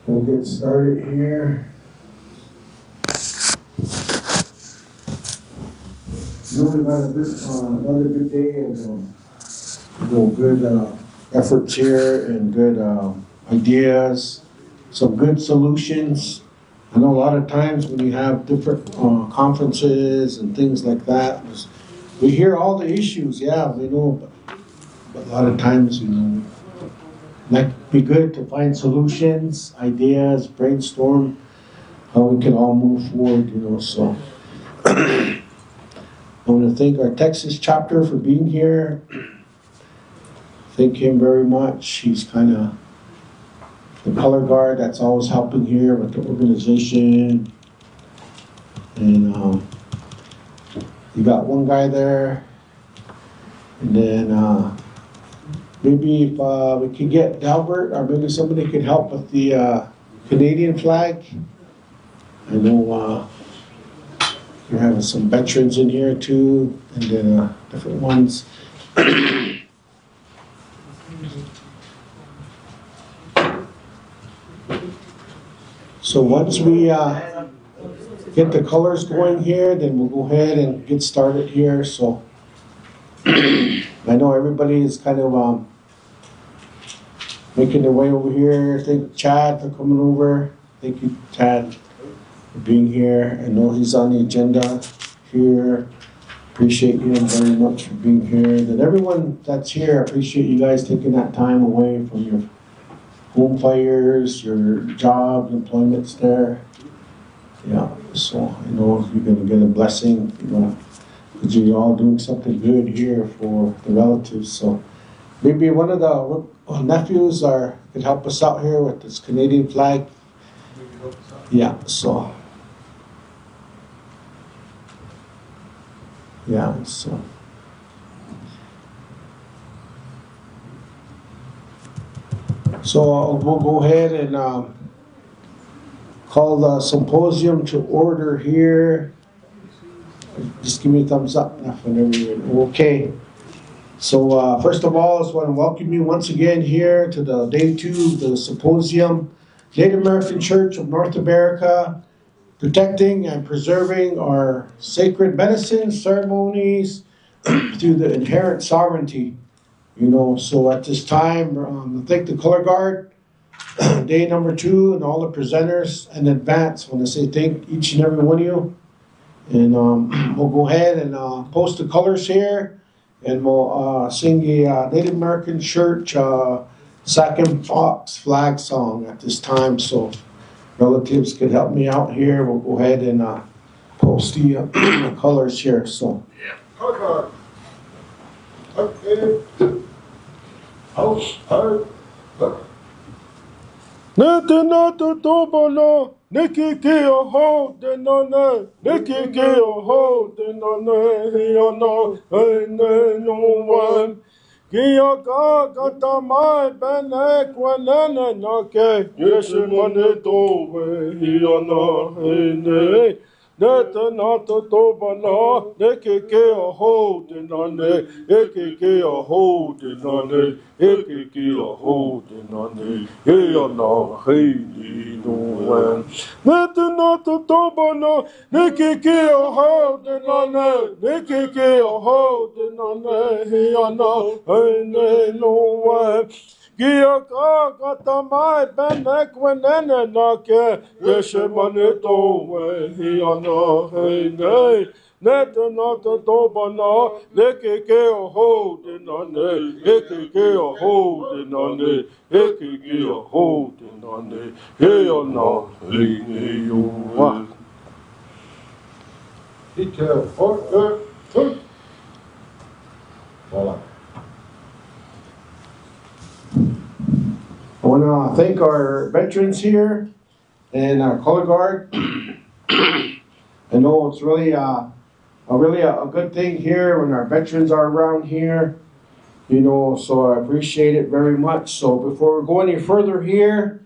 We'll get started here. We've had another good day and good efforts here and good ideas, some good solutions. I know a lot of times when you have different conferences and things like that, we hear all the issues, yeah, we know, but a lot of times, might be good to find solutions, ideas, brainstorm how we can all move forward, so. I want to thank our Texas chapter for being here. Thank him very much. He's kind of the color guard that's always helping here with the organization. And you got one guy there. And then maybe if we could get Albert, or maybe somebody could help with the Canadian flag. I know you're having some veterans in here too, and then different ones. So once we get the colors going here, then we'll go ahead and get started here. So I know everybody is kind of making their way over here. Thank Chad for coming over. Thank you, Chad, for being here. I know he's on the agenda here. Appreciate him very much for being here. And everyone that's here, appreciate you guys taking that time away from your home fires, your job, employments there. Yeah, so I know you're going to get a blessing, because you're all doing something good here for the relatives. So maybe one of the nephews could help us out here with this Canadian flag. Yeah, so. Yeah, so. So we'll go ahead and call the symposium to order here. Just give me a thumbs up whenever you're ready. Okay. So first of all, I just want to welcome you once again here to the day 2 of the Symposium, Native American Church of North America, protecting and preserving our sacred medicine ceremonies through the inherent sovereignty. So at this time, I thank the color guard, day number 2, and all the presenters in advance. I want to say thank each and every one of you. And we'll go ahead and post the colors here, and we'll sing the Native American Church Sac and Fox flag song at this time. So relatives could help me out here. We'll go ahead and post the colors here. So. Yeah. Color guard. Okay. Nete na to tobana, neki ke o ho de nana, neki ke o ho de nana, hiana, ne no one. Kia ka kata mai bene kwenene na ke, yeshe mane towe, hiana, ne. Nete na to tobana, neki ke o ho de nane, eke ke o ho de nane. Eke ki a ho de nane, e a na hei ni no en. Nete na to tobana, neke ki a ho de nane, neke ki a ho de nane, he a na hei ne no en. Ki a ka kata mai bene kwenene na ke, yeshe mane towe, he a na hei ne. Nete na to tobana, leke ke o ho de nane, eke ke o ho de nane, eke ke o ho de nane, he o na, he ne o wa. Voila. I want to thank our veterans here and our color guard. I know it's really a good thing here when our veterans are around here, so I appreciate it very much. So before we go any further here,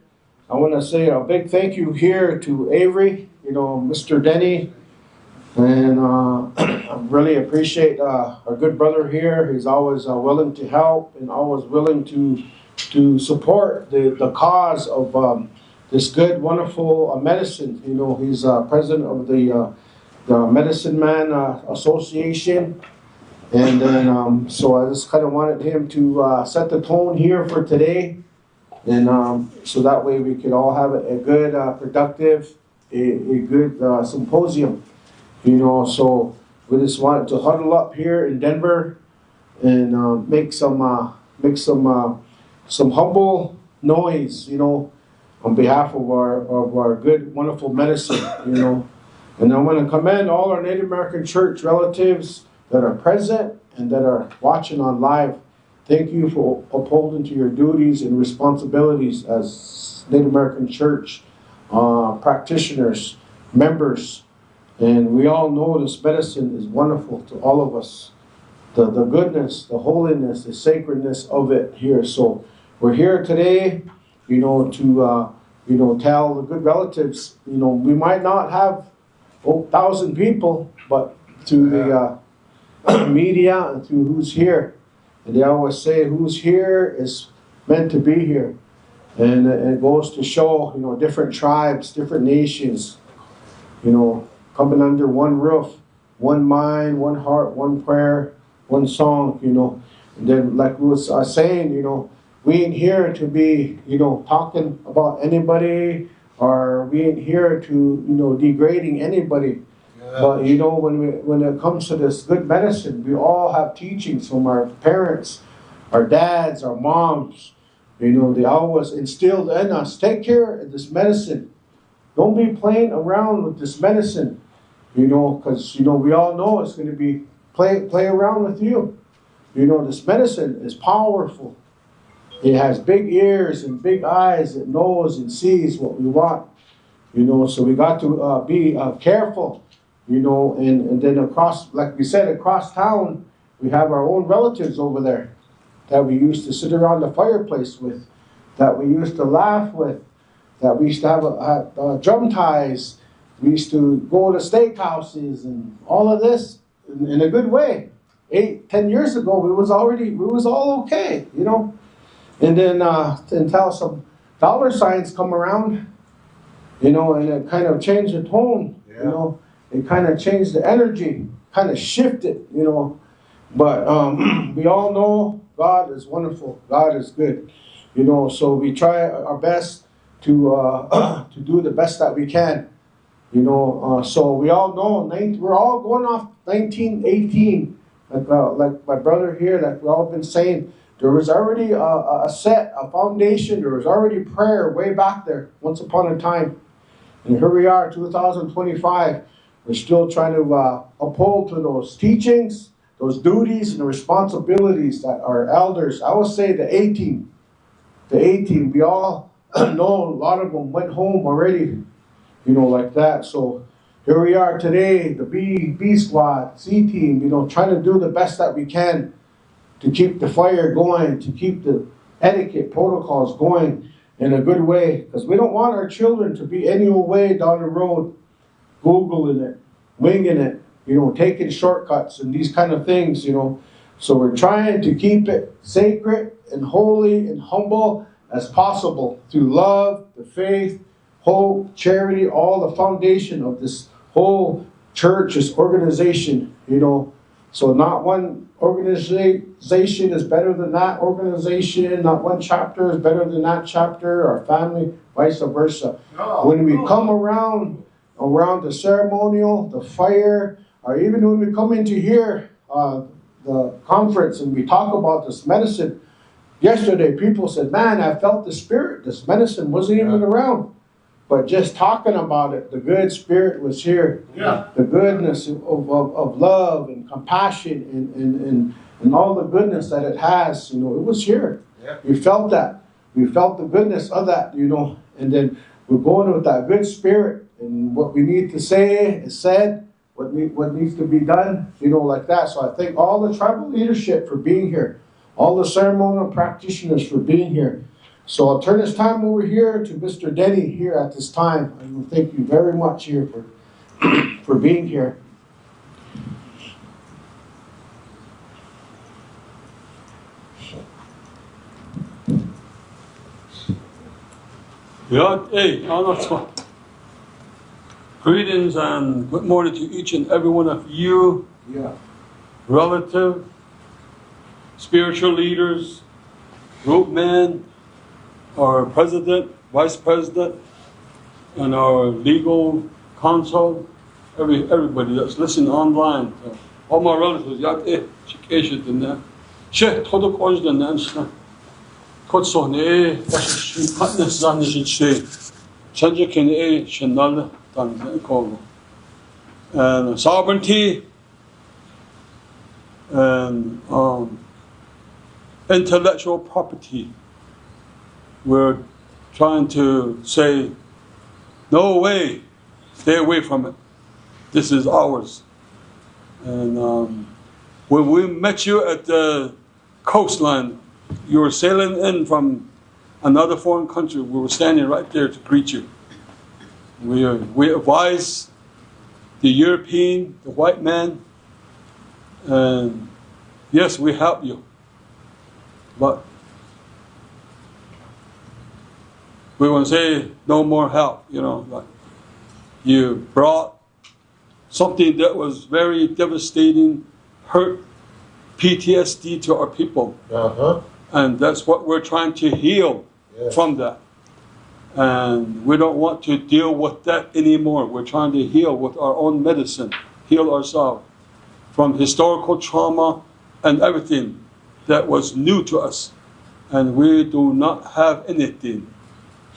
I want to say a big thank you here to Avery, Mr. Denny, and I really appreciate our good brother here. He's always willing to help and always willing to support the cause of this good, wonderful medicine. You know, he's president of the Medicine Man Association. And then, so I just kind of wanted him to set the tone here for today. And so that way we could all have a good, productive, a good symposium. You know, so we just wanted to huddle up here in Denver and make some humble noise, you know, on behalf of our good, wonderful medicine, you know. And I want to commend all our Native American church relatives that are present and that are watching on live. Thank you for upholding to your duties and responsibilities as Native American church practitioners, members. And we all know this medicine is wonderful to all of us. The goodness, the holiness, the sacredness of it here. So we're here today, you know, to tell the good relatives, you know, we might not have 1,000 people, but through the media and through who's here. And they always say who's here is meant to be here. And it goes to show, you know, different tribes, different nations, you know, coming under one roof, one mind, one heart, one prayer, one song, you know. And then like we was saying, you know, we ain't here to be, you know, talking about anybody, or we ain't here to, you know, degrading anybody. But you know, when it comes to this good medicine, we all have teachings from our parents, our dads, our moms. You know, they always instilled in us, take care of this medicine. Don't be playing around with this medicine. You know, because, you know, we all know it's going to be play around with you. You know, this medicine is powerful. It has big ears and big eyes. It knows and sees what we want. You know, so we got to be careful. You know, and then across, like we said, across town, we have our own relatives over there that we used to sit around the fireplace with, that we used to laugh with, that we used to have drum ties. We used to go to steakhouses and all of this in a good way. 8-10 years ago, we was all okay, you know. And then until some dollar signs come around, you know, and it kind of changed the tone, you know. It kind of changed the energy, kind of shifted, you know. But we all know God is wonderful. God is good, you know. So we try our best to do the best that we can, you know. So we all know we're all going off 1918, like my brother here, like we all been saying. There was already a foundation. There was already prayer way back there, once upon a time. And here we are, 2025. We're still trying to uphold to those teachings, those duties, and the responsibilities that our elders, I would say the 18, we all know a lot of them went home already, you know, like that. So here we are today, the B squad, C team, you know, trying to do the best that we can to keep the fire going, to keep the etiquette protocols going in a good way. Because we don't want our children to be any old way down the road, Googling it, winging it, you know, taking shortcuts and these kind of things, you know. So we're trying to keep it sacred and holy and humble as possible through love, the faith, hope, charity, all the foundation of this whole church, this organization, you know. So not one organization is better than that organization, not one chapter is better than that chapter, or family, vice versa. When we come around the ceremonial, the fire, or even when we come into here, the conference, and we talk about this medicine. Yesterday, people said, man, I felt the spirit. This medicine wasn't even around. But just talking about it, the good spirit was here. Yeah. The goodness of love and compassion and all the goodness that it has, you know, it was here. Yeah. We felt that. We felt the goodness of that, you know. And then we're going with that good spirit. And what we need to say is said, what needs to be done, you know, like that. So I thank all the tribal leadership for being here, all the ceremonial practitioners for being here. So I'll turn this time over here to Mr. Denny here at this time. I will thank you very much here for being here. Yeah, hey, greetings and good morning to each and every one of you, relative, spiritual leaders, group men, our president, vice president, and our legal counsel, everybody that's listening online. So, all my relatives, and sovereignty and intellectual property. We're trying to say, no way, stay away from it. This is ours. And when we met you at the coastline, you were sailing in from another foreign country. We were standing right there to greet you. We advise the European, the white man, and yes, we help you. But we want to say no more help, like you brought something that was very devastating, hurt, PTSD to our people. And that's what we're trying to heal from that. And we don't want to deal with that anymore. We're trying to heal with our own medicine, heal ourselves from historical trauma and everything that was new to us. And we do not have anything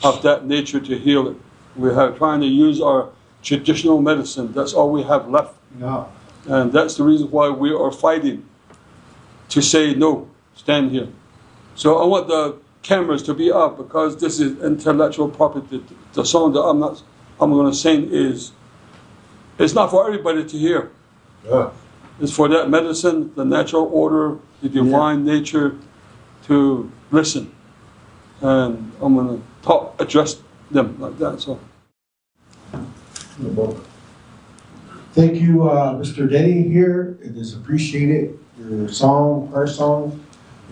of that nature to heal it. We are trying to use our traditional medicine. That's all we have left. Yeah. And that's the reason why we are fighting to say no, stand here. So I want the cameras to be up because this is intellectual property. The song that I'm going to sing it's not for everybody to hear. Yeah. It's for that medicine, the natural order, the divine nature to listen. And I'm going to address them like that. So. Thank you, Mr. Denny here. It is appreciated. Your song, our song,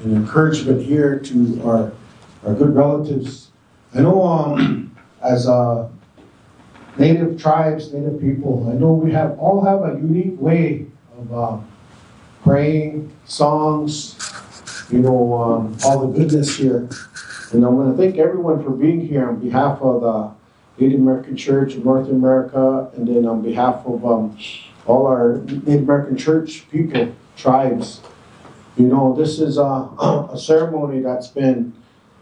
and encouragement here to our good relatives. I know as Native tribes, Native people, I know we all have a unique way of praying, songs, all the goodness here. And I want to thank everyone for being here on behalf of the Native American Church of North America, and then on behalf of all our Native American Church people, tribes. This is a ceremony that's been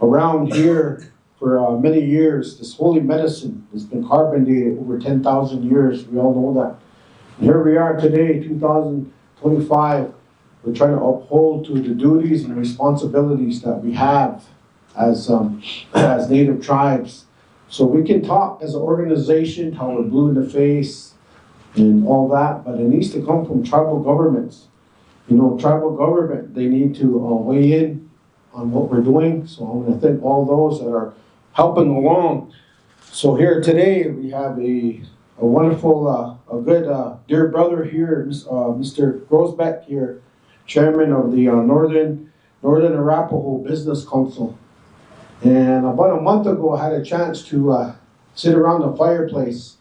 around here for many years. This holy medicine has been carbon dated over 10,000 years. We all know that. And here we are today, 2025. We're trying to uphold to the duties and responsibilities that we have as Native tribes. So we can talk as an organization how we're blue in the face and all that, but it needs to come from tribal governments. Tribal government, they need to weigh in on what we're doing. So I want to thank all those that are helping along. So here today we have a wonderful, a good dear brother here, Mr. Grosbeck here, chairman of the Northern Arapaho Business Council. And about a month ago, I had a chance to sit around the fireplace.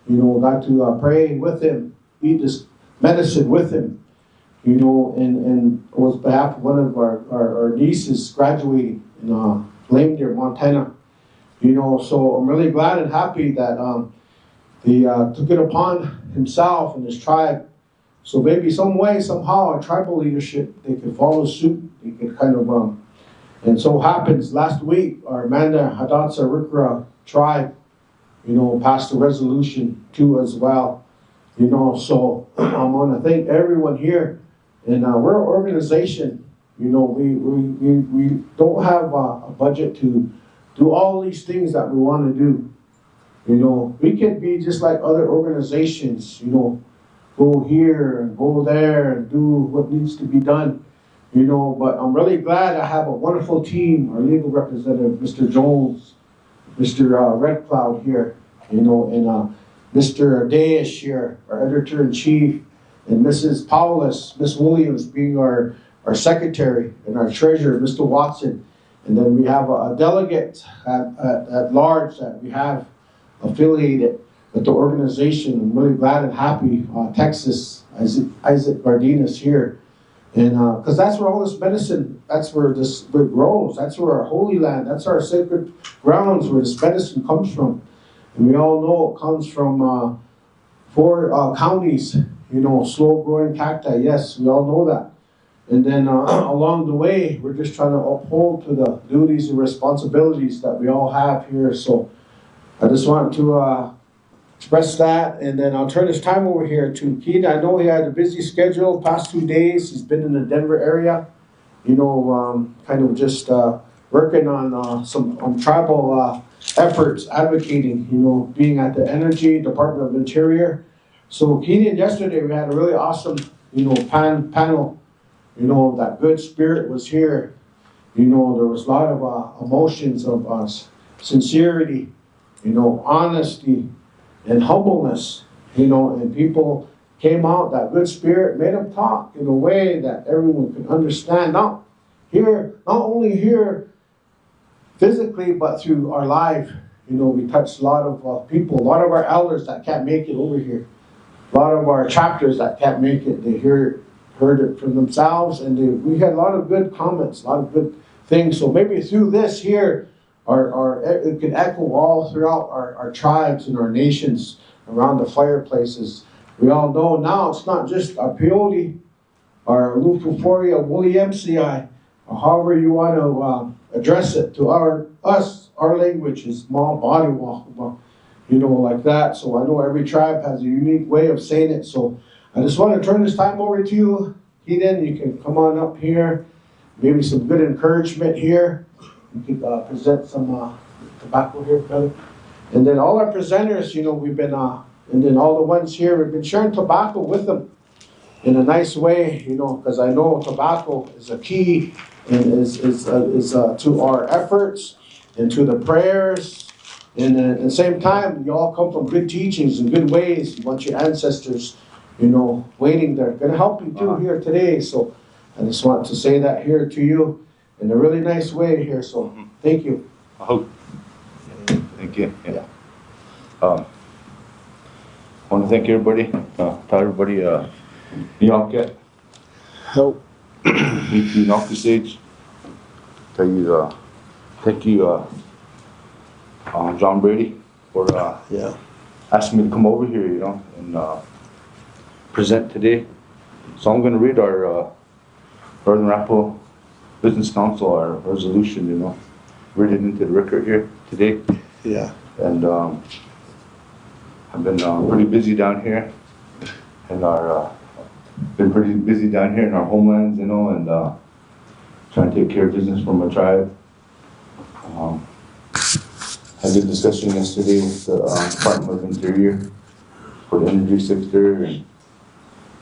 Got to pray with him, eat this medicine with him. And it was behalf of one of our nieces graduating in Lamdeer, Montana. So I'm really glad and happy that he took it upon himself and his tribe. So maybe some way, somehow, our tribal leadership, they could follow suit. They could kind of, and so happens last week, our Amanda Hadatsa Rikra tribe, passed a resolution too as well. So I want to thank everyone here. And we're an organization, we don't have a budget to do all these things that we want to do. We can be just like other organizations, go here and go there and do what needs to be done, but I'm really glad I have a wonderful team, our legal representative, Mr. Jones, Mr. Red Cloud here, and Mr. Daesh here, our editor-in-chief, and Mrs. Paulus, Miss Williams being our secretary, and our treasurer, Mr. Watson. And then we have a delegate at large that we have affiliated with the organization. I'm really glad and happy, Texas, Isaac Gardinas here. And because that's where all this medicine, that's where this where it grows. That's where our holy land, that's our sacred grounds where this medicine comes from. And we all know it comes from 4 counties, slow growing cacti. Yes, we all know that. And then along the way, we're just trying to uphold to the duties and responsibilities that we all have here. So I just want to express that, and then I'll turn this time over here to Keith. I know he had a busy schedule past 2 days. He's been in the Denver area, kind of just working on some tribal efforts, advocating, being at the Energy Department of Interior. So Keith, yesterday we had a really awesome, panel. That good spirit was here. There was a lot of emotions of sincerity, honesty, and humbleness, and people came out, that good spirit made them talk in a way that everyone could understand. Not only here physically, but through our life. We touched a lot of people, a lot of our elders that can't make it over here. A lot of our chapters that can't make it, they heard it from themselves, and we had a lot of good comments, a lot of good things. So maybe through this here, it can echo all throughout our tribes and our nations around the fireplaces. We all know now it's not just our peyote, our Lufuforia, woolly MCI, or however you want to address it to our language is Ma Body Walk, like that. So I know every tribe has a unique way of saying it. So I just want to turn this time over to you. Eden, you can come on up here. Maybe some good encouragement here. You can present some tobacco here, brother. And then all our presenters, we've been, and then all the ones here, we've been sharing tobacco with them in a nice way, because I know tobacco is a key and is to our efforts and to the prayers. And at the same time, you all come from good teachings and good ways. You want your ancestors, waiting there. Going to help you too here today. So I just want to say that here to you in a really nice way here. So thank you. Thank you. Yeah. I want to thank everybody. Tell everybody, Nyaket. Help. Meet you off the stage. Tell you, thank you, John Brady, for asking me to come over here, and present today. So I'm going to read our Northern Arapaho Business Council, our resolution, read it into the record here today. Yeah. And I've been pretty busy down here, and been pretty busy down here in our homelands, and trying to take care of business for my tribe. Had a good discussion yesterday with the Department of Interior for the energy sector, and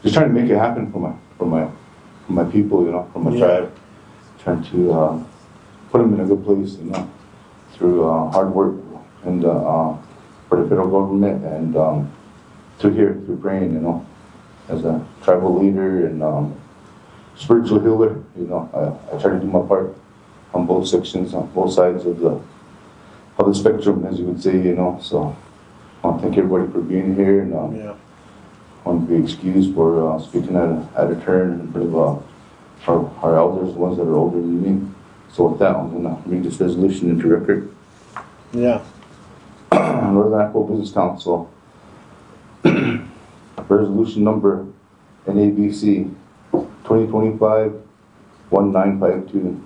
just trying to make it happen for my people, for my tribe. Trying to put them in a good place, through hard work and for the federal government, and through praying, as a tribal leader and spiritual healer. I try to do my part on both sections, on both sides of the spectrum, as you would say. So I want to thank everybody for being here, and I want to be excused for speaking at a turn in front of our elders, the ones that are older than me. So with that, I'm going to read this resolution into record. Yeah. Northern Arapaho Business Council, resolution number NABC 2025-1952.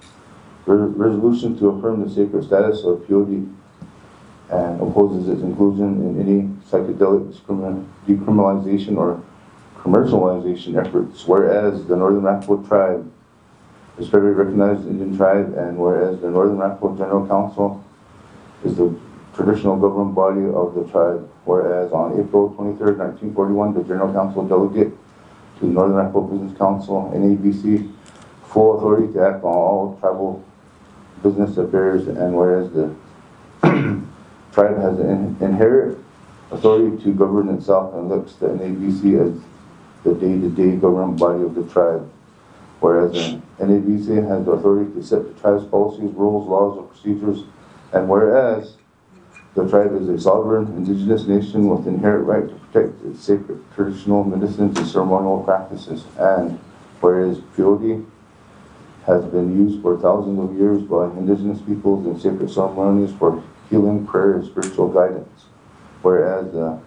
Resolution to affirm the sacred status of peyote and opposes its inclusion in any psychedelic decriminalization or commercialization efforts. Whereas the Northern Arapaho tribe is federally recognized Indian tribe, and whereas the Northern Arapaho General Council is the traditional governing body of the tribe. Whereas on April 23rd, 1941, the General Council delegate to the Northern Arapaho Business Council, NABC, full authority to act on all tribal business affairs, and whereas the tribe has an inherent authority to govern itself and looks to NABC as the day-to-day governing body of the tribe. whereas an NABC has the authority to set the tribe's policies, rules, laws, and procedures, and whereas the tribe is a sovereign indigenous nation with inherent right to protect its sacred traditional medicines and ceremonial practices, and whereas peyote has been used for thousands of years by indigenous peoples in sacred ceremonies for healing, prayer, and spiritual guidance, whereas the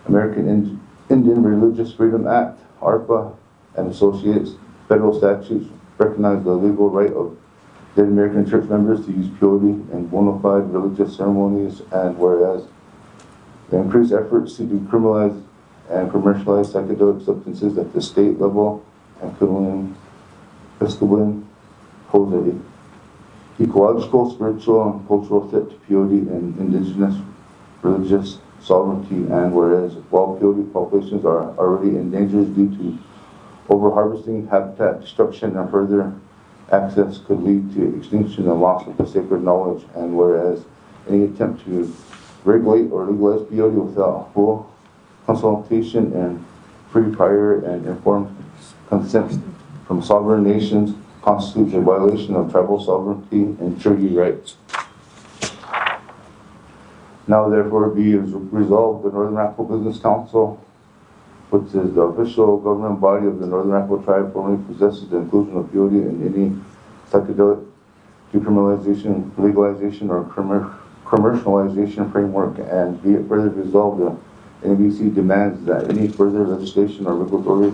American Indian Religious Freedom Act, ARPA, and associates federal statutes recognize the legal right of Native American church members to use peyote in bona fide religious ceremonies, and whereas the increased efforts to decriminalize and commercialize psychedelic substances at the state level and Episcopalian pose an ecological, spiritual, and cultural threat to peyote and indigenous religious sovereignty, and whereas wild peyote populations are already endangered due to overharvesting, habitat destruction, and further access could lead to extinction and loss of the sacred knowledge, and whereas any attempt to regulate or legalize peyote without full consultation and free, prior, and informed consent from sovereign nations constitutes a violation of tribal sovereignty and treaty rights. Now therefore be resolved, the Northern Arapaho Business Council, which is the official government body of the Northern Arapaho tribe, formally possesses the inclusion of peyote in any psychedelic decriminalization, legalization, or commercialization framework, and be it further resolved, the NBC demands that any further legislation or regulatory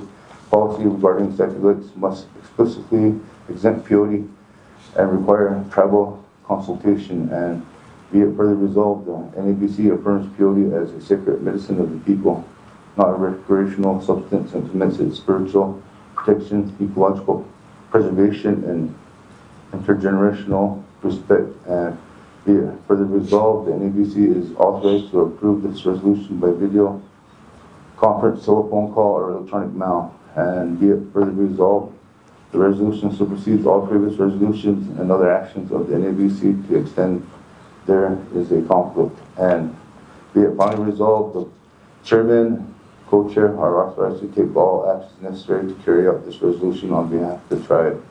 policy regarding psychedelics must explicitly exempt peyote and require tribal consultation, and be it further resolved, the NABC affirms peyote as a sacred medicine of the people, not a recreational substance, and commits its spiritual protection, ecological preservation, and intergenerational respect, and be it further resolved, the NABC is authorized to approve this resolution by video conference, telephone call, or electronic mail, and be it further resolved, the resolution supersedes all previous resolutions and other actions of the NABC to extend there is a conflict, and be it finally resolved, the chairman, co-chair are authorized to take all actions necessary to carry out this resolution on behalf of the tribe.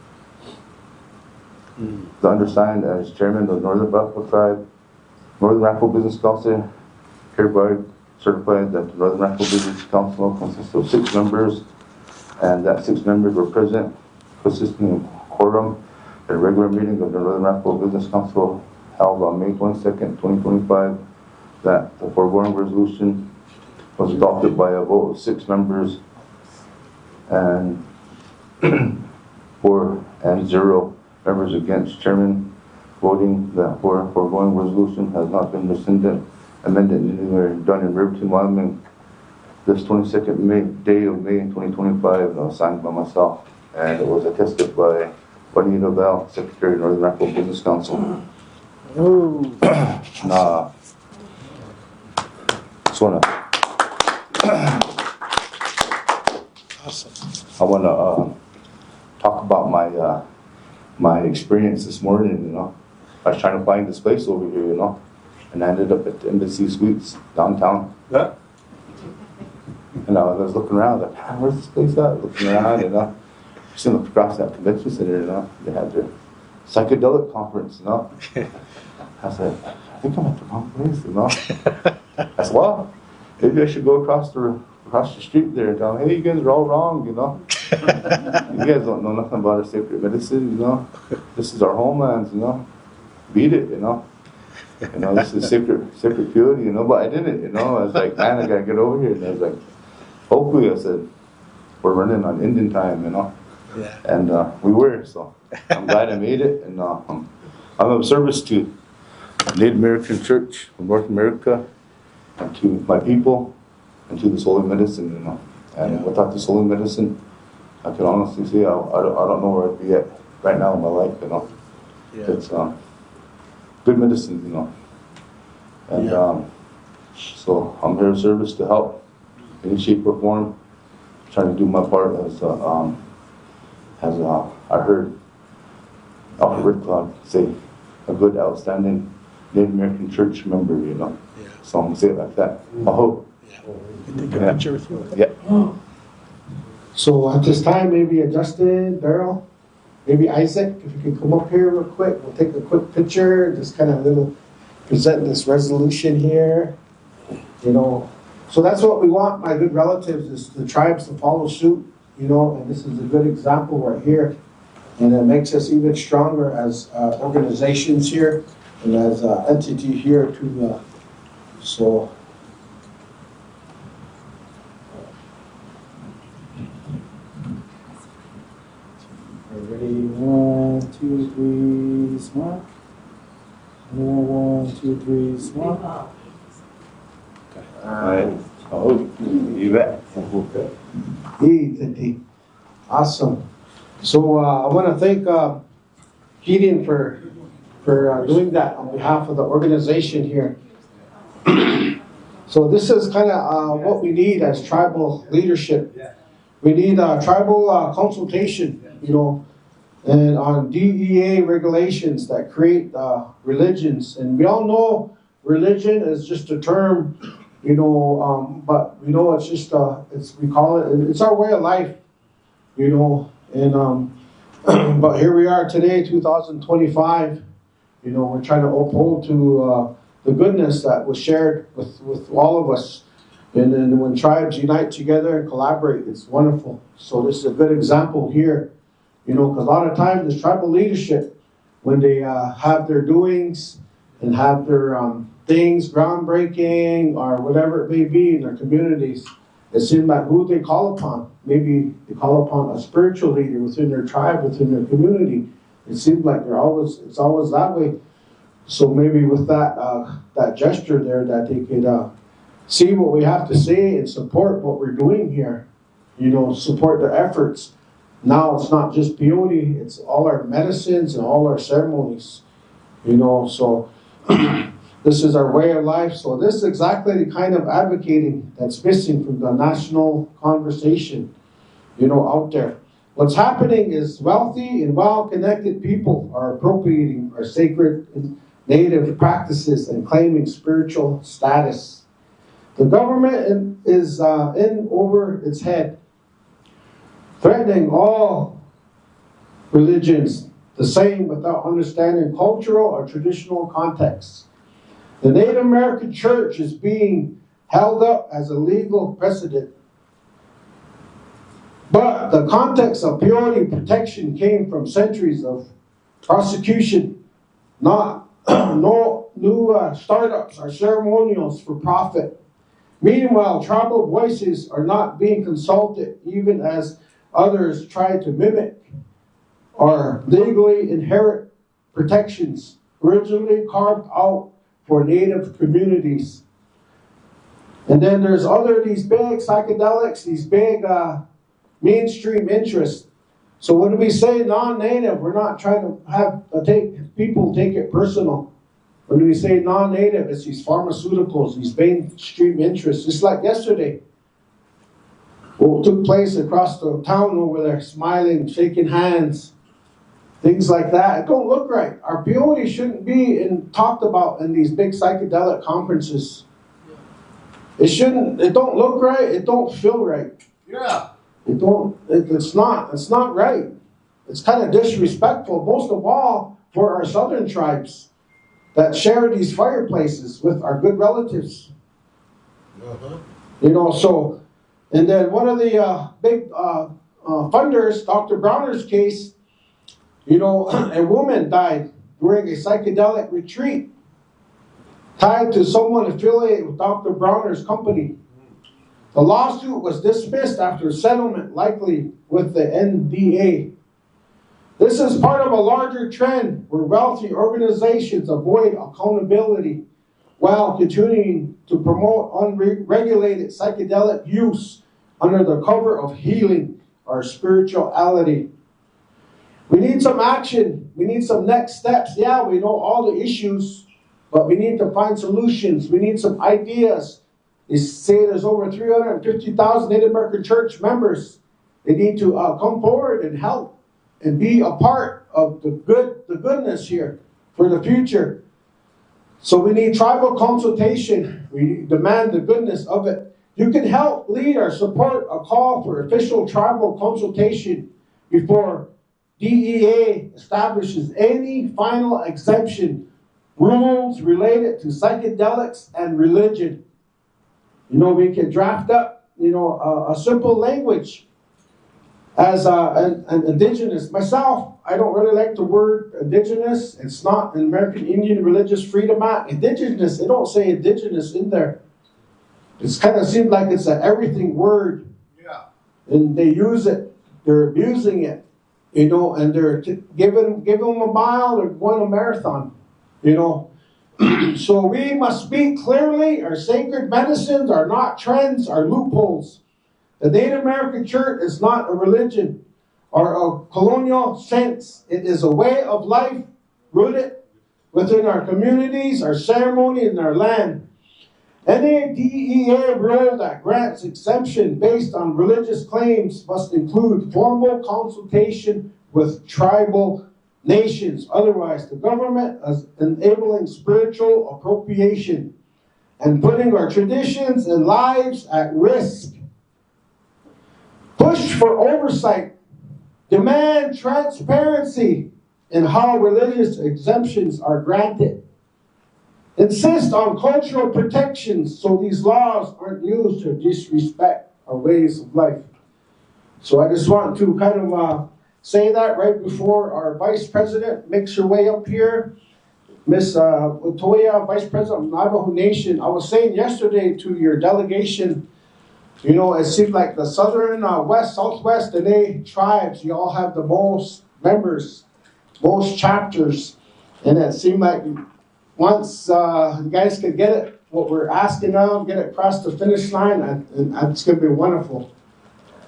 The undersigned, as chairman of the Northern Arapaho tribe, Northern Arapaho Business Council, hereby certified that the Northern Arapaho Business Council consists of 6 members, and that 6 members were present, consisting of quorum at a regular meeting of the Northern Arapaho Business Council held on May 22nd, 2025, that the foregoing resolution was adopted by a vote of 6 members and 4 and 0 members against. Chairman voting that foregoing resolution has not been rescinded, amended, anywhere done in Riverton, Wyoming, this 22nd day of May 2025, signed by myself, and it was attested by Juanita Bell, Secretary of Northern Arapaho Business Council. Nah. I want to talk about my experience this morning. I was trying to find this place over here, and I ended up at the Embassy Suites downtown. Yeah. And I was looking around, like, where's this place at? Looking around, just looked across that convention center, they had their psychedelic conference, I said, I think I'm at the wrong place, I said, well, maybe I should go across the street there and tell them, hey, you guys are all wrong, You guys don't know nothing about our sacred medicine, This is our homelands, Beat it, This is sacred purity, But I didn't, I was like, man, I gotta get over here. And I was like, hopefully, I said, we're running on Indian time, Yeah. And we were, so I'm glad I made it. And I'm of service to Native American Church of North America, and to my people, and to this holy medicine, And without this holy medicine, I can honestly say I don't know where I'd be at right now in my life, Yeah. It's good medicine, And so I'm here in service to help in any shape or form, trying to do my part as I heard Alfred Rickcloud say, a good, outstanding Native American church member, Yeah. So I'm going to say it like that. I hope. Yeah. Take a picture with you. Yeah. So at this time, maybe Justin, Daryl, maybe Isaac, if you can come up here real quick, we'll take a quick picture, just kind of present this resolution here. So that's what we want, my good relatives, is the tribes to follow suit, and this is a good example right here. And it makes us even stronger as organizations here and as an entity here too. So. Ready? 1, 2, 3, smile. 1, 2, 3, smile. Alright. Oh, you bet. Awesome. So I want to thank Gideon for doing that on behalf of the organization here. So this is kind of what we need as tribal leadership. We need tribal consultation, and on DEA regulations that create religions. And we all know religion is just a term, but it's just we call it, it's our way of life, and but here we are today, 2025. We're trying to uphold to the goodness that was shared with all of us. And then when tribes unite together and collaborate, it's wonderful. So this is a good example here, because a lot of times this tribal leadership, when they have their doings and have their things groundbreaking or whatever it may be in their communities, it seems like who they call upon. Maybe they call upon a spiritual leader within their tribe, within their community. It seems like it's always that way. So maybe with that gesture there, that they could see what we have to say and support what we're doing here. Support their efforts. Now it's not just peyote, it's all our medicines and all our ceremonies. So this is our way of life. So this is exactly the kind of advocating that's missing from the national conversation, out there. What's happening is wealthy and well-connected people are appropriating our sacred and native practices and claiming spiritual status. The government is in over its head, threatening all religions the same without understanding cultural or traditional contexts. The Native American church is being held up as a legal precedent. But the context of peyote protection came from centuries of prosecution, not no new startups or ceremonials for profit. Meanwhile, tribal voices are not being consulted, even as others try to mimic or legally inherit protections originally carved out for Native communities. And then there's these big psychedelics, these big mainstream interests. So when we say non-Native, we're not trying to people take it personal. When we say non-Native, it's these pharmaceuticals, these mainstream interests. Just like yesterday, what took place across the town over there, smiling, shaking hands, things like that. It don't look right. Our peyote shouldn't be talked about in these big psychedelic conferences. It shouldn't. It don't look right. It don't feel right. Yeah. It's not right. It's kind of disrespectful, most of all for our southern tribes that share these fireplaces with our good relatives. So, and then one of the big funders, Dr. Browner's case, a woman died during a psychedelic retreat tied to someone affiliated with Dr. Browner's company. The lawsuit was dismissed after settlement, likely with the NDA. This is part of a larger trend where wealthy organizations avoid accountability while continuing to promote unregulated psychedelic use under the cover of healing or spirituality. We need some action. We need some next steps. Yeah, we know all the issues, but we need to find solutions. We need some ideas. They say there's over 350,000 Native American church members. They need to come forward and help and be a part of the goodness here for the future. So we need tribal consultation. We demand the goodness of it. You can help lead or support a call for official tribal consultation before DEA establishes any final exemption rules related to psychedelics and religion. You know, we can draft up, you know, a simple language as an indigenous. Myself, I don't really like the word indigenous. It's not an American Indian Religious Freedom Act. Indigenous, they don't say indigenous in there. It's kind of seems like it's an everything word. Yeah. And they use it, they're abusing it, you know, and they're giving them a mile or going a marathon, you know. So we must speak clearly. Our sacred medicines are not trends, are loopholes. The Native American church is not a religion or a colonial sense. It is a way of life rooted within our communities, our ceremony, and our land. Any DEA rule that grants exemption based on religious claims must include formal consultation with tribal nations. Otherwise, the government is enabling spiritual appropriation and putting our traditions and lives at risk. Push for oversight. Demand transparency in how religious exemptions are granted. Insist on cultural protections so these laws aren't used to disrespect our ways of life. So I just want to kind of say that right before our Vice President makes her way up here. Miss Latoya, Vice President of Navajo Nation. I was saying yesterday to your delegation, you know, it seemed like the southern, west, southwest, and A tribes, you all have the most members, most chapters. And it seemed like once you guys could get it, what we're asking now, get it across the finish line, and it's going to be wonderful.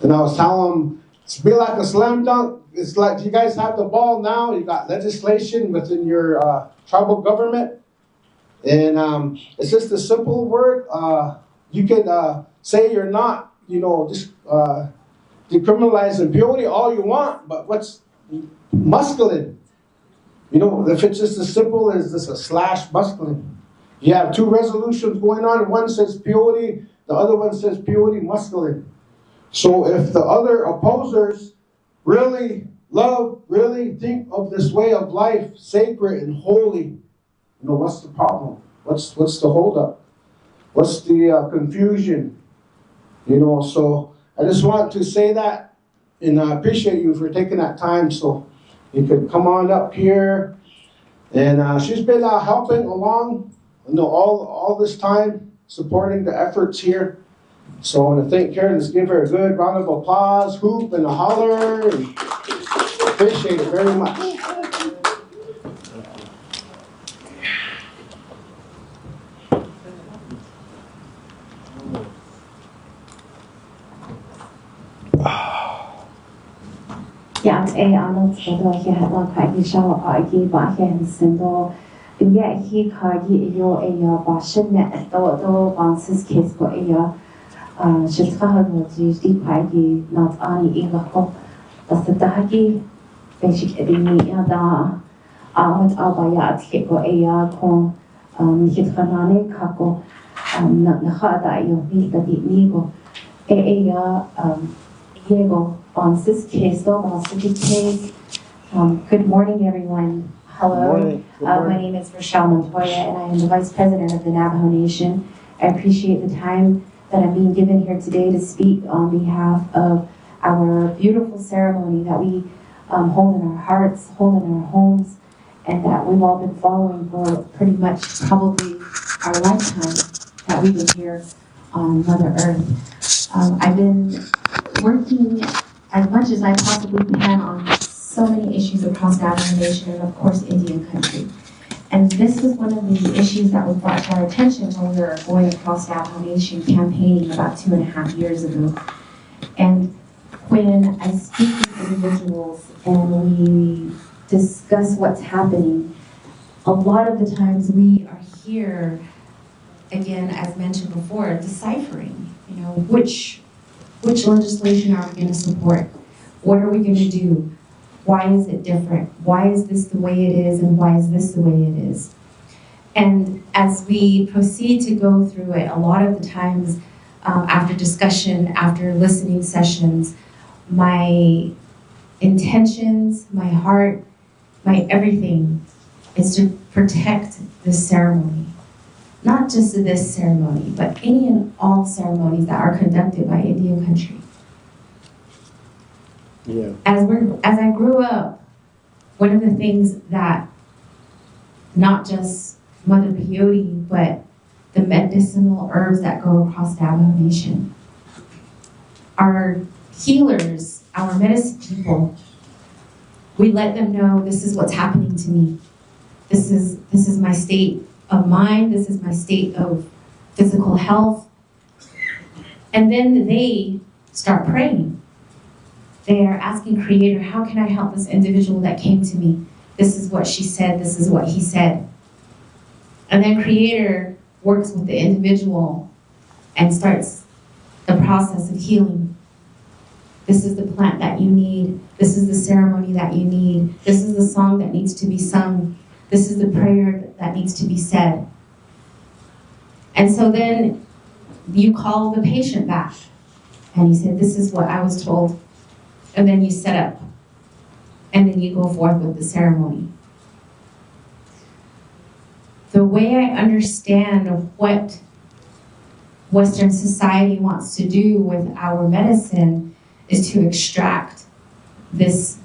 And I was telling them, it's be like a slam dunk. It's like you guys have the ball now. You got legislation within your tribal government. And it's just a simple word. You could say you're not, you know, just decriminalizing peyote all you want, but what's muscaline? You know, if it's just as simple as this a slash muscaline. You have two resolutions going on. One says peyote, the other one says peyote muscaline. So if the other opposers really love, really think of this way of life sacred and holy, you know, what's the problem? What's the holdup? What's the confusion? You know, so I just want to say that, and I appreciate you for taking that time. So you could come on up here, and she's been helping along, you know, all this time, supporting the efforts here. So I want to thank her. Let's give her a good round of applause, hoop, and a holler. And appreciate it very much. Yeah, I'm he had one quite show by Sendo. Yeah, he called you a Bashan net, though Bonsis case for a she's deep not only in the home, but the Dagi, basically, the Albayat, Kiko Aya, Con, Hitranane, Kako, not the Hada, you meet the Nigo, Diego, on this case, on city case. Good morning, everyone. Hello. Good morning. My name is Rochelle Montoya, and I am the Vice President of the Navajo Nation. I appreciate the time that I'm being given here today to speak on behalf of our beautiful ceremony that we hold in our hearts, hold in our homes, and that we've all been following for pretty much probably our lifetime that we've been here on Mother Earth. I've been working as much as I possibly can on so many issues across Navajo Nation and of course Indian country. And this was one of the issues that was brought to our attention when we were going across Navajo Nation campaigning about 2.5 years ago. And when I speak with individuals and we discuss what's happening, a lot of the times we are here, again, as mentioned before, deciphering, you know, which legislation are we going to support? What are we going to do? Why is it different? Why is this the way it is, and why is this the way it is? And as we proceed to go through it, a lot of the times after discussion, after listening sessions, my intentions, my heart, my everything is to protect this ceremony. Not just this ceremony, but any and all ceremonies that are conducted by Indian country. Yeah. As I grew up, one of the things that not just Mother Peyote, but the medicinal herbs that go across Navajo Nation, our healers, our medicine people, we let them know this is what's happening to me. This is my state of mind, this is my state of physical health. And then they start praying. They are asking Creator, how can I help this individual that came to me? This is what she said, this is what he said. And then Creator works with the individual and starts the process of healing. This is the plant that you need. This is the ceremony that you need. This is the song that needs to be sung. This is the prayer that needs to be said. And so then you call the patient back and you say, this is what I was told. And then you set up. And then you go forth with the ceremony. The way I understand what Western society wants to do with our medicine is to extract this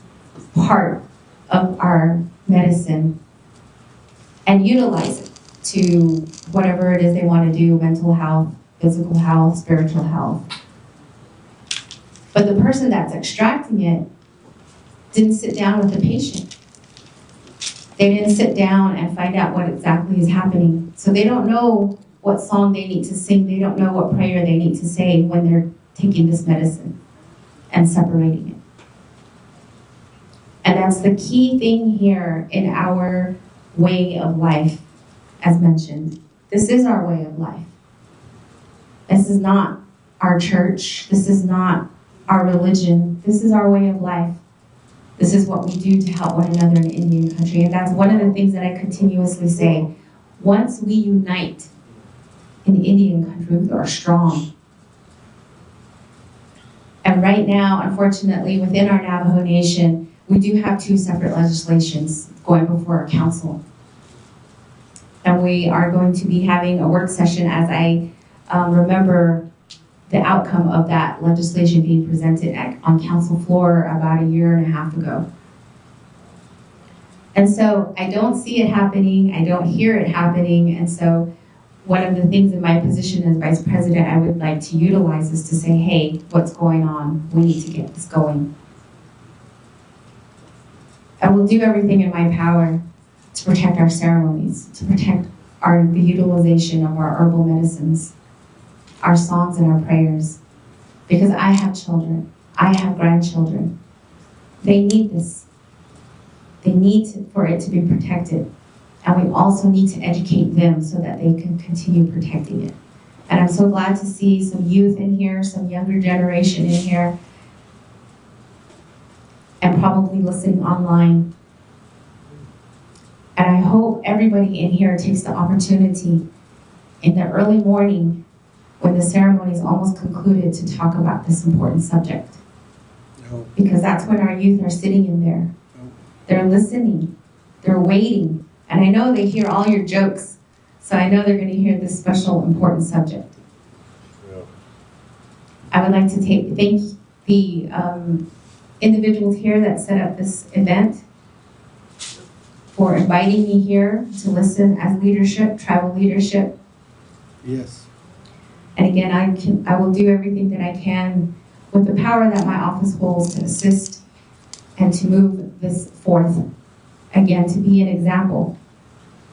part of our medicine and utilize it to whatever it is they want to do, mental health, physical health, spiritual health. But the person that's extracting it didn't sit down with the patient. They didn't sit down and find out what exactly is happening. So they don't know what song they need to sing. They don't know what prayer they need to say when they're taking this medicine and separating it. And that's the key thing here in our way of life, as mentioned. This is our way of life. This is not our church. This is not our religion. This is our way of life. This is what we do to help one another in Indian country. And that's one of the things that I continuously say. Once we unite in Indian country, we are strong. And right now, unfortunately, within our Navajo Nation, we do have 2 separate legislations going before our council. And we are going to be having a work session as I remember the outcome of that legislation being presented on council floor about 1.5 years ago. And so I don't see it happening, I don't hear it happening, and so one of the things in my position as vice president I would like to utilize is to say, hey, what's going on? We need to get this going. I will do everything in my power to protect our ceremonies, to protect the utilization of our herbal medicines, our songs and our prayers, because I have children, I have grandchildren. They need this. They need for it to be protected. And we also need to educate them so that they can continue protecting it. And I'm so glad to see some youth in here, some younger generation in here, and probably listening online. And I hope everybody in here takes the opportunity in the early morning when the ceremony is almost concluded to talk about this important subject. Because that's when our youth are sitting in there. They're listening, they're waiting, and I know they hear all your jokes, so I know they're going to hear this special important subject. I would like to thank the individuals here that set up this event for inviting me here to listen as leadership, tribal leadership. Yes. And again, I will do everything that I can with the power that my office holds to assist and to move this forth. Again, to be an example,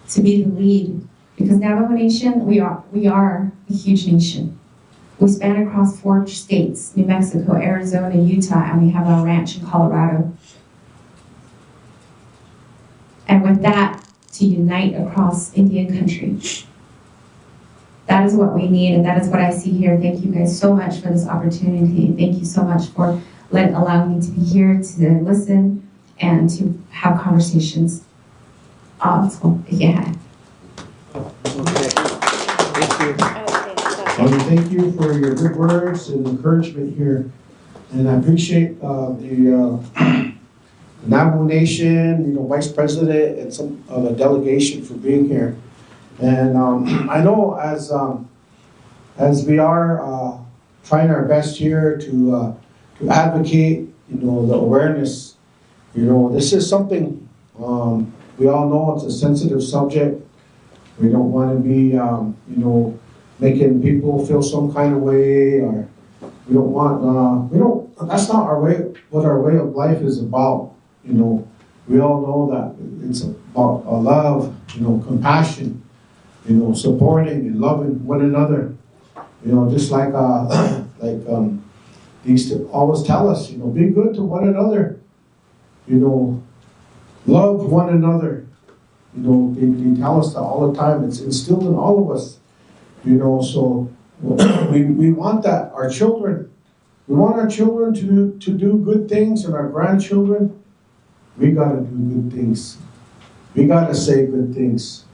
to be the lead. Because Navajo Nation, we are a huge nation. We span across 4 states, New Mexico, Arizona, Utah, and we have our ranch in Colorado. And with that, to unite across Indian country. That is what we need, and that is what I see here. Thank you guys so much for this opportunity. Thank you so much for allowing me to be here to listen and to have conversations. So, yeah. Okay. Thank you. want to thank you for your good words and encouragement here. And I appreciate the Navajo Nation, Vice President and some of the delegation for being here. And I know as we are trying our best here to advocate, the awareness, this is something we all know it's a sensitive subject. We don't want to be, making people feel some kind of way, or we don't want, that's not our way, what our way of life is about. We all know that it's about love, compassion, supporting and loving one another. Just like they used to always tell us, be good to one another. Love one another. They tell us that all the time. It's instilled in all of us. So we want that. Our children, we want our children to do good things, and our grandchildren, we got to do good things. We got to say good things.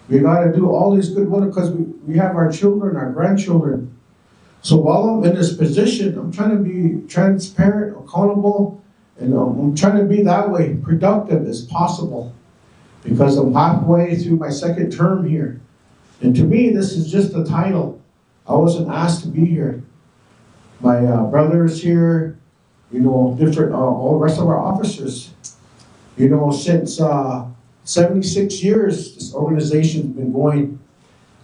We got to do all these good work because we have our children, our grandchildren. So while I'm in this position, I'm trying to be transparent, accountable, and I'm trying to be that way, productive as possible, because I'm halfway through my second term here. And to me, this is just a title. I wasn't asked to be here. My brother is here, different, all the rest of our officers. Since 76 years, this organization's been going.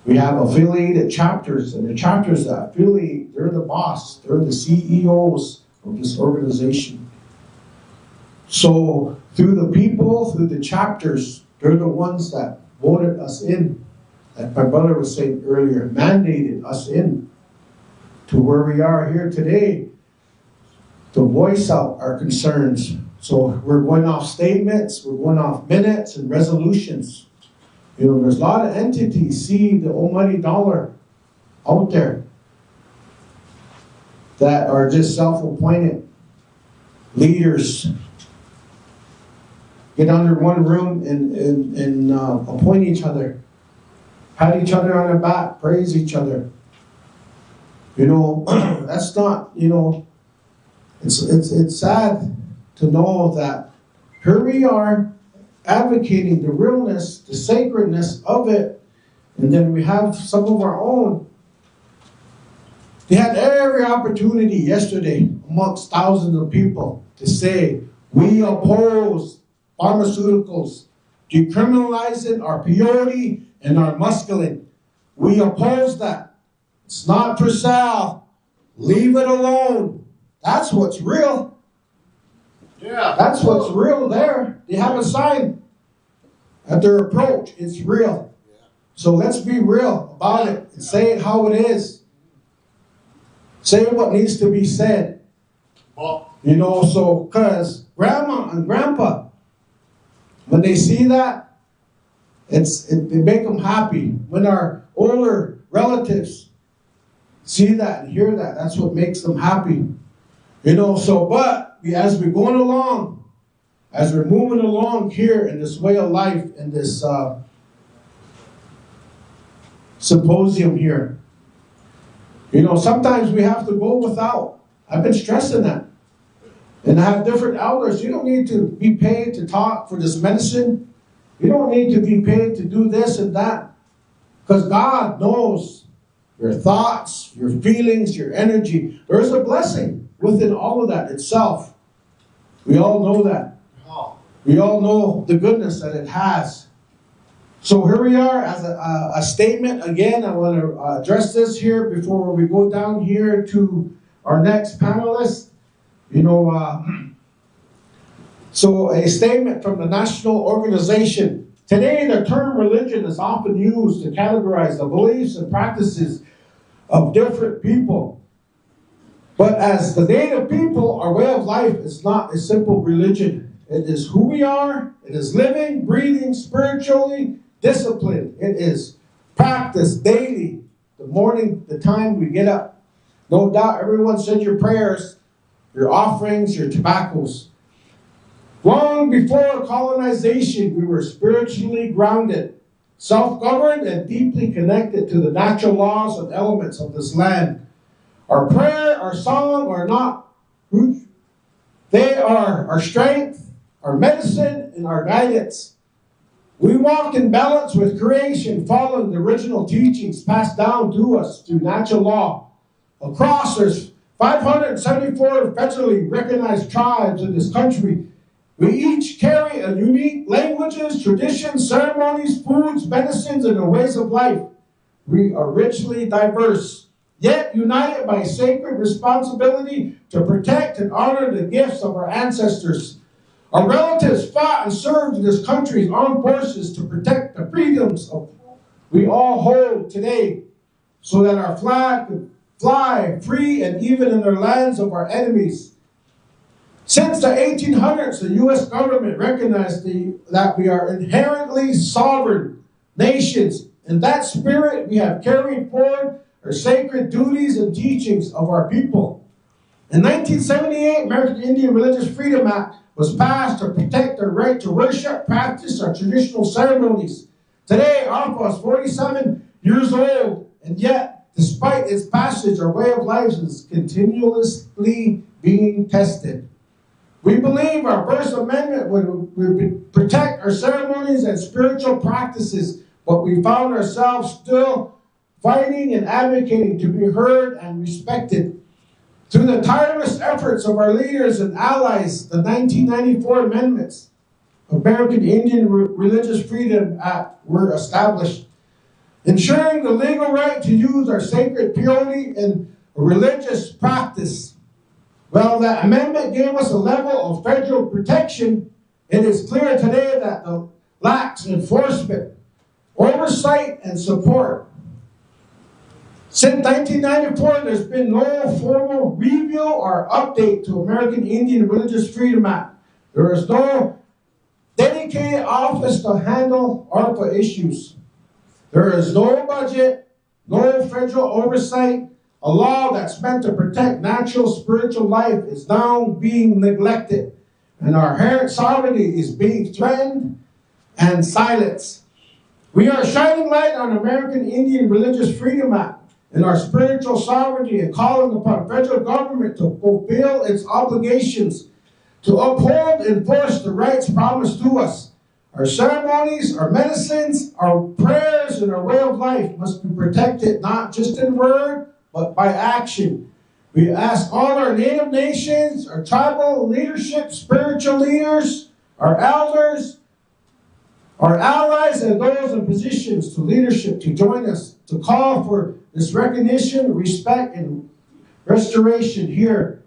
We have affiliated chapters, and the chapters that affiliate, they're the boss, they're the CEOs of this organization. So through the people, through the chapters, they're the ones that voted us in, like my brother was saying earlier, mandated us in to where we are here today to voice out our concerns. So we're going off statements, we're going off minutes and resolutions. There's a lot of entities, see the almighty dollar out there that are just self-appointed leaders. Get under one room and appoint each other, pat each other on the back, praise each other. That's not, it's sad to know that here we are advocating the realness, the sacredness of it, and then we have some of our own. They had every opportunity yesterday amongst thousands of people to say, we oppose pharmaceuticals, decriminalizing our peyote and our mescaline. We oppose that. It's not for sale. Leave it alone. That's what's real. Yeah. That's what's real there. They have a sign at their approach. It's real. So let's be real about it and say it how it is. Say what needs to be said. So because grandma and grandpa, when they see that, it make them happy. When our older relatives see that and hear that, that's what makes them happy. But as we're going along, as we're moving along here in this way of life, in this symposium here, sometimes we have to go without. I've been stressing that. And I have different elders. You don't need to be paid to talk for this medicine. You don't need to be paid to do this and that. Because God knows your thoughts, your feelings, your energy. There's a blessing within all of that itself. We all know that. We all know the goodness that it has. So here we are as a statement. Again, I want to address this here before we go down here to our next panelist. So a statement from the national organization. Today, the term religion is often used to categorize the beliefs and practices of different people. But as the native people, our way of life is not a simple religion. It is who we are. It is living, breathing, spiritually disciplined. It is practiced daily. The morning, the time we get up. No doubt everyone said your prayers, your offerings, your tobaccos. Long before colonization, we were spiritually grounded. self-governed, and deeply connected to the natural laws and elements of this land. Our prayer, our song are not root. They are our strength, our medicine, and our guidance. We walk in balance with creation, following the original teachings passed down to us through natural law. Across, there's 574 federally recognized tribes in this country. We each carry a unique languages, traditions, ceremonies, foods, medicines, and the ways of life. We are richly diverse, yet united by sacred responsibility to protect and honor the gifts of our ancestors. Our relatives fought and served in this country's armed forces to protect the freedoms we all hold today, so that our flag could fly free and even in the lands of our enemies. Since the 1800s, the U.S. government recognized that we are inherently sovereign nations. In that spirit, we have carried forward our sacred duties and teachings of our people. In 1978, American Indian Religious Freedom Act was passed to protect our right to worship, practice our traditional ceremonies. Today, ARPA is 47 years old, and yet, despite its passage, our way of life is continuously being tested. We believe our First Amendment would protect our ceremonies and spiritual practices, but we found ourselves still fighting and advocating to be heard and respected. Through the tireless efforts of our leaders and allies, the 1994 amendments, American Indian Religious Freedom Act were established, ensuring the legal right to use our sacred purity in religious practice. Well, that amendment gave us a level of federal protection. It is clear today that the lacks enforcement, oversight, and support. Since 1994, there's been no formal review or update to American Indian Religious Freedom Act. There is no dedicated office to handle ARPA issues. There is no budget, no federal oversight. A law that's meant to protect natural spiritual life is now being neglected, and our inherent sovereignty is being threatened and silenced. We are shining light on American Indian Religious Freedom Act and our spiritual sovereignty, and calling upon federal government to fulfill its obligations to uphold and enforce the rights promised to us. Our ceremonies, our medicines, our prayers, and our way of life must be protected not just in word, but by action. We ask all our native nations, our tribal leadership, spiritual leaders, our elders, our allies, and those in positions to leadership to join us, to call for this recognition, respect, and restoration here.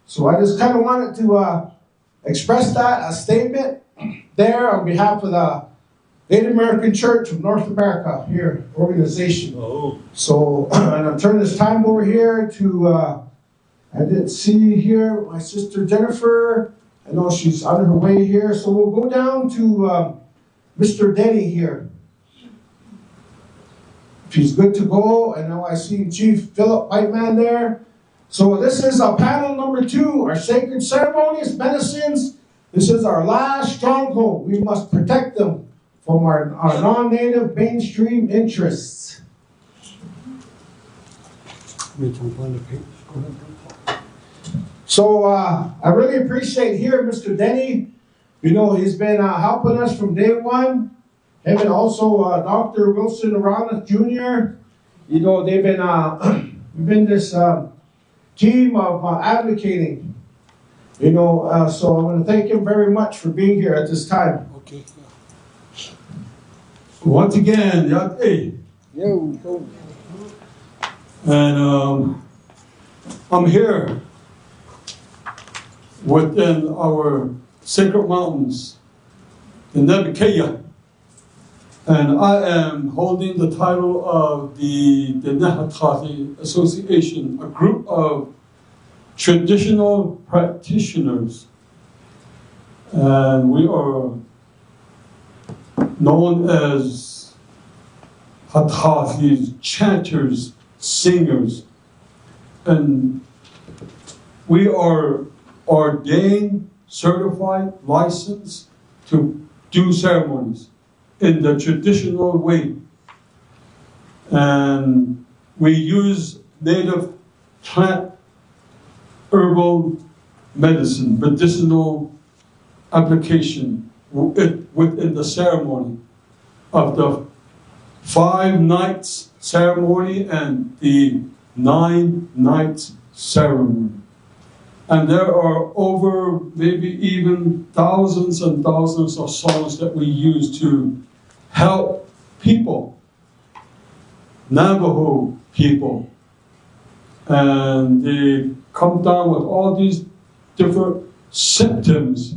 So I just kind of wanted to express that, a statement there on behalf of the Native American Church of North America here, organization. Oh. So and I'll turn this time over here to, I didn't see here my sister Jennifer. I know she's on her way here. So we'll go down to Mr. Denny here. If he's good to go. I know I see Chief Philip Whiteman there. So this is panel number 2, our sacred ceremonies, medicines. This is our last stronghold. We must protect them from our non-native mainstream interests. So I really appreciate here Mr. Denny. You know, he's been helping us from day one. Him and also Dr. Wilson Aranas Jr. You know, they've been this team of advocating. You know, so I want to thank him very much for being here at this time. Okay. Once again, Yate. Yo. And I'm here within our sacred mountains, the Nebuchadnezzar. And I am holding the title of the Navajo Association, a group of traditional practitioners. And we are known as Hatathis, chanters, singers. And we are ordained, certified, licensed to do ceremonies. in the traditional way. And we use native plant herbal medicine, medicinal application within the ceremony of the 5 nights ceremony and the 9 nights ceremony. And there are over maybe even thousands and thousands of songs that we use to help people, Navajo people. And they come down with all these different symptoms.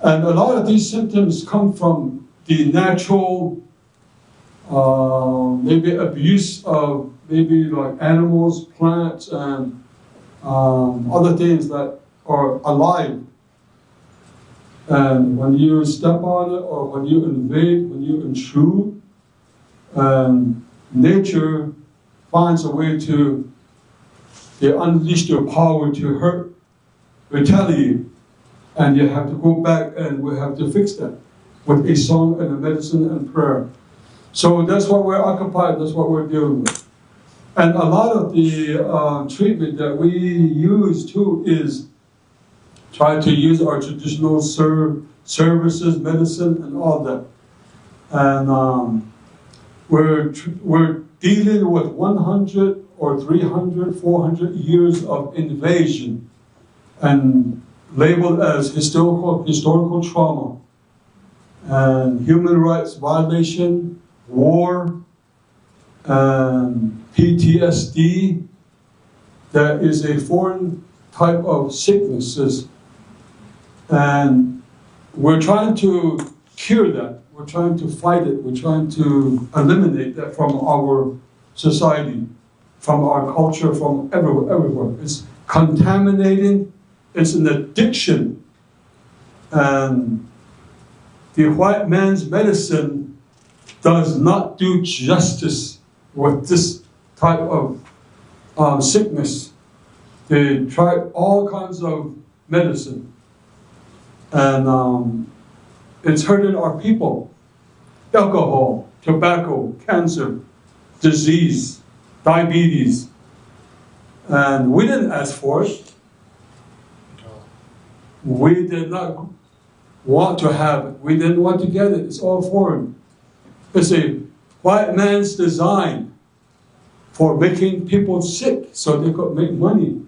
And a lot of these symptoms come from the natural, maybe abuse of maybe like animals, plants, and other things that are alive. And when you step on it, or when you invade, when you intrude, nature finds a way to unleash their power to hurt, retaliate. And you have to go back and we have to fix that with a song and a medicine and prayer. So that's what we're occupied, that's what we're dealing with. And a lot of the treatment that we use too is try to use our traditional services, medicine, and all that. And we're dealing with 100 or 300, 400 years of invasion and labeled as historical trauma and human rights violation, war, and PTSD. That is a foreign type of sicknesses. And we're trying to cure that. We're trying to fight it. We're trying to eliminate that from our society, from our culture, from everywhere. It's contaminating. It's an addiction. And the white man's medicine does not do justice with this type of sickness. They tried all kinds of medicine. And it's hurting our people. Alcohol, tobacco, cancer, disease, diabetes. And we didn't ask for it. We did not want to have it. We didn't want to get it. It's all foreign. It's a white man's design for making people sick so they could make money.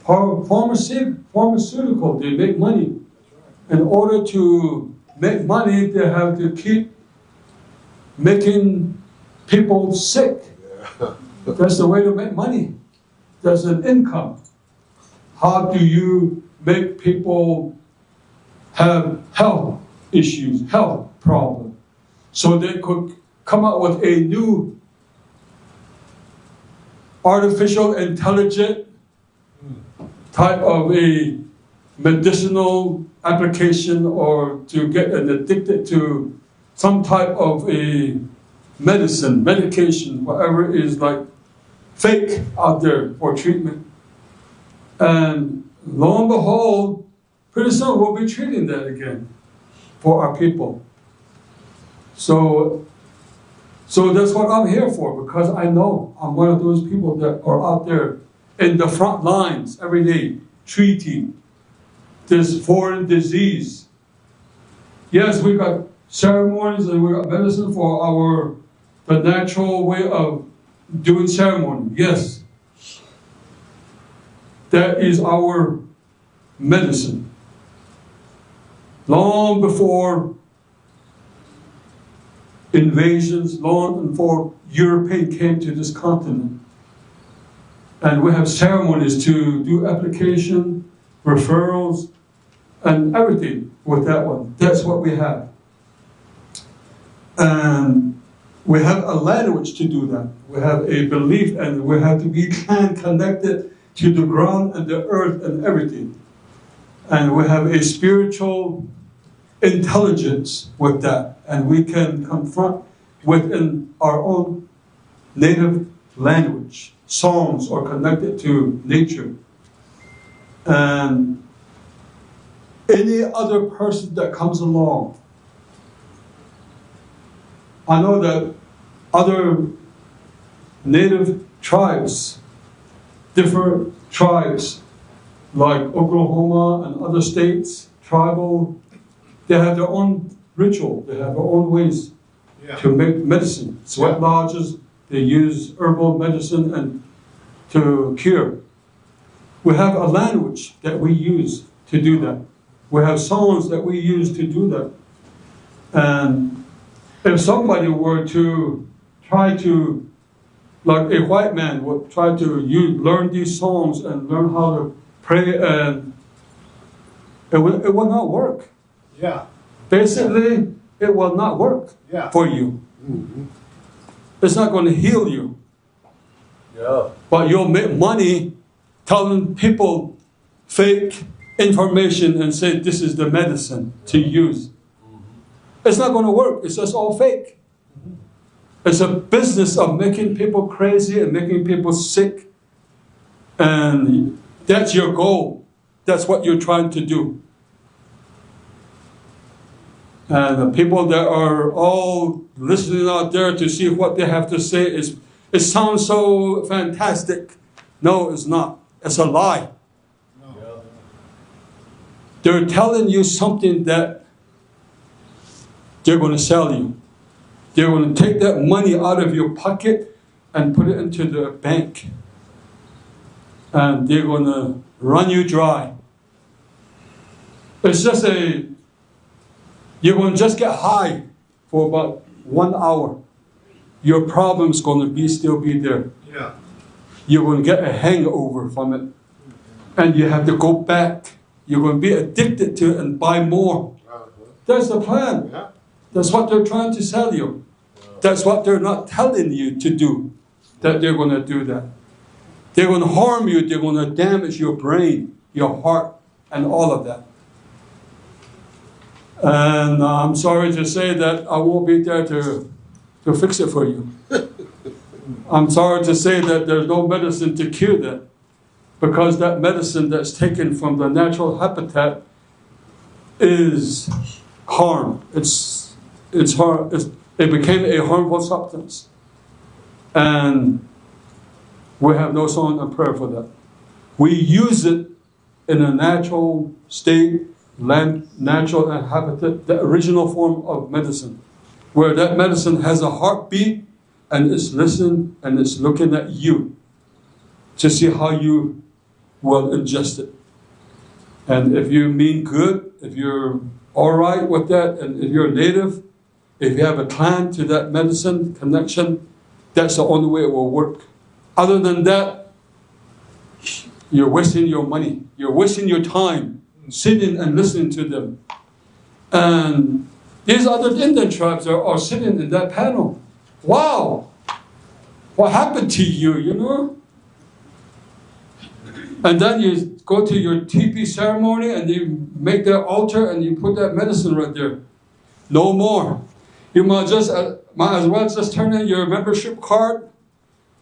Pharmaceutical, they make money. In order to make money, they have to keep making people sick. That's the way to make money. There's an income. How do you make people have health issues, health problems, so they could come up with a new artificial intelligent type of a medicinal application, or to get addicted to some type of a medicine, medication, whatever is like fake out there for treatment. And lo and behold, pretty soon we'll be treating that again for our people. So that's what I'm here for, because I know I'm one of those people that are out there in the front lines every day, treating this foreign disease. Yes, we got ceremonies and we got medicine for the natural way of doing ceremony. Yes. That is our medicine. Long before invasions, long before European came to this continent. And we have ceremonies to do application, referrals, and everything with that one. That's what we have. And we have a language to do that. We have a belief, and we have to be connected to the ground and the earth and everything. And we have a spiritual intelligence with that. And we can confront within our own native language. Songs are connected to nature. And any other person that comes along I know that other native tribes, different tribes, like Oklahoma and other states, tribal, they have their own ritual, they have their own ways to make medicine. Sweat lodges, they use herbal medicine and to cure. We have a language that we use to do that. We have songs that we use to do that. And if somebody were to try to, like a white man would try to learn these songs and learn how to pray, and it will not work. Yeah. Basically, it will not work for you. It's not going to heal you. Yeah. But you'll make money telling people fake information and say this is the medicine to use. It's not going to work. It's just all fake. It's a business of making people crazy and making people sick. And that's your goal. That's what you're trying to do. And the people that are all listening out there to see what they have to say, it sounds so fantastic. No, it's not. It's a lie. No. They're telling you something that they're going to sell you. They're going to take that money out of your pocket and put it into the bank. And they're going to run you dry. It's just you're going to just get high for about 1 hour. Your problem's going to still be there. Yeah. You're going to get a hangover from it. And you have to go back. You're going to be addicted to it and buy more. That's the plan. Yeah. That's what they're trying to sell you. That's what they're not telling you to do, that they're going to do that. They're going to harm you. They're going to damage your brain, your heart, and all of that. And I'm sorry to say that I won't be there to fix it for you. I'm sorry to say that there's no medicine to cure that, because that medicine that's taken from the natural habitat is harm. It's harm. It became a harmful substance. And we have no song and prayer for that. We use it in a natural state, natural and habitat, the original form of medicine, where that medicine has a heartbeat and it's listening and it's looking at you to see how you will ingest it. And if you mean good, if you're all right with that, and if you're native, if you have a clan to that medicine connection, that's the only way it will work. Other than that, you're wasting your money. You're wasting your time sitting and listening to them. And these other Indian tribes are sitting in that panel. Wow! What happened to you, you know? And then you go to your teepee ceremony and you make that altar and you put that medicine right there. No more. You might as well just turn in your membership card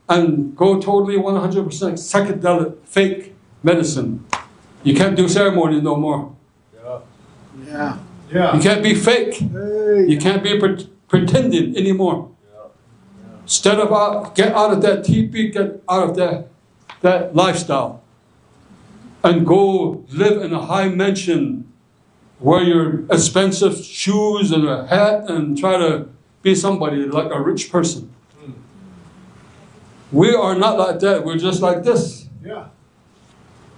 and go totally 100% psychedelic, fake medicine. You can't do ceremony no more. Yeah. Yeah. You can't be fake. You can't be pretending anymore. Instead of get out of that teepee, get out of that lifestyle, and go live in a high mansion, wear your expensive shoes and a hat, and try to be somebody like a rich person. We are not like that. We're just like this. Yeah.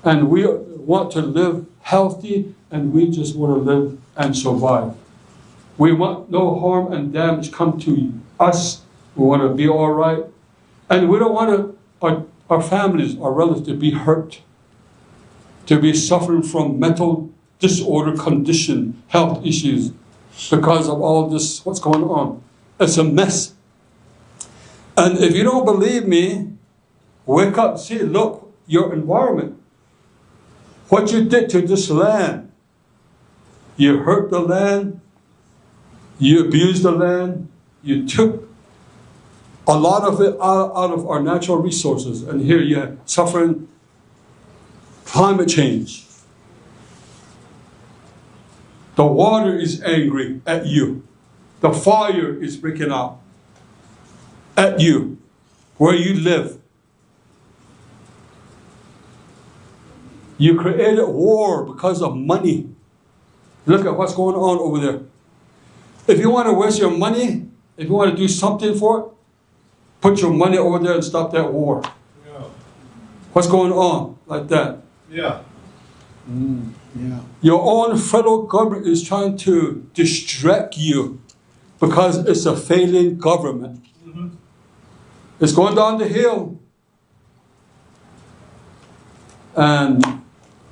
And we want to live healthy, and we just want to live and survive. We want no harm and damage come to us. We want to be all right. And we don't want our families, our relatives to be hurt, to be suffering from mental disorder condition, health issues, because of all this, what's going on. It's a mess. And if you don't believe me, wake up, see, look, your environment. What you did to this land. You hurt the land, you abused the land, you took a lot of it out of our natural resources. And here you're suffering climate change. The water is angry at you. The fire is breaking out at you, where you live. You created war because of money. Look at what's going on over there. If you want to waste your money, if you want to do something for it, put your money over there and stop that war. Yeah. What's going on like that? Yeah. Yeah. Your own federal government is trying to distract you because it's a failing government. Mm-hmm. It's going down the hill. And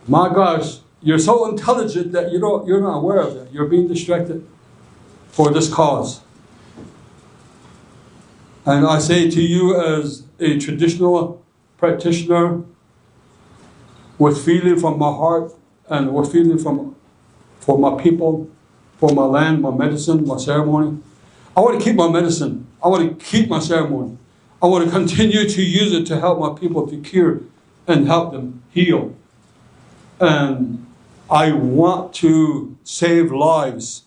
my gosh, you're so intelligent that you're not aware of that. You're being distracted for this cause. And I say to you as a traditional practitioner with feeling from my heart and with feeling for my people, for my land, my medicine, my ceremony, I want to keep my medicine. I want to keep my ceremony. I want to continue to use it to help my people to cure and help them heal. And I want to save lives,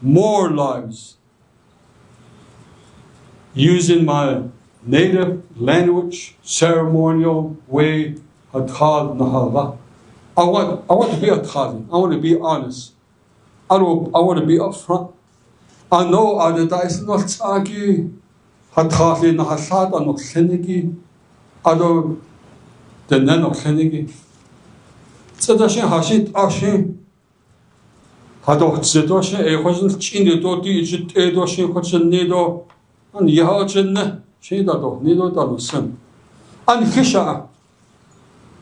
more lives, using my native language, ceremonial way. I want to be a Thali. I want to be honest. I want to be upfront. I know that is not Tsagi, Hatali, Nahasad, and Okseniki, Ado, the Nan Okseniki. Sedashin Hashit Ashin, Hadok Sedoshin, a wasn't Chini Doti, Edoshin, Hotchen Nido, and Yahachin, Shidado, Nido Dalusen. And Kisha,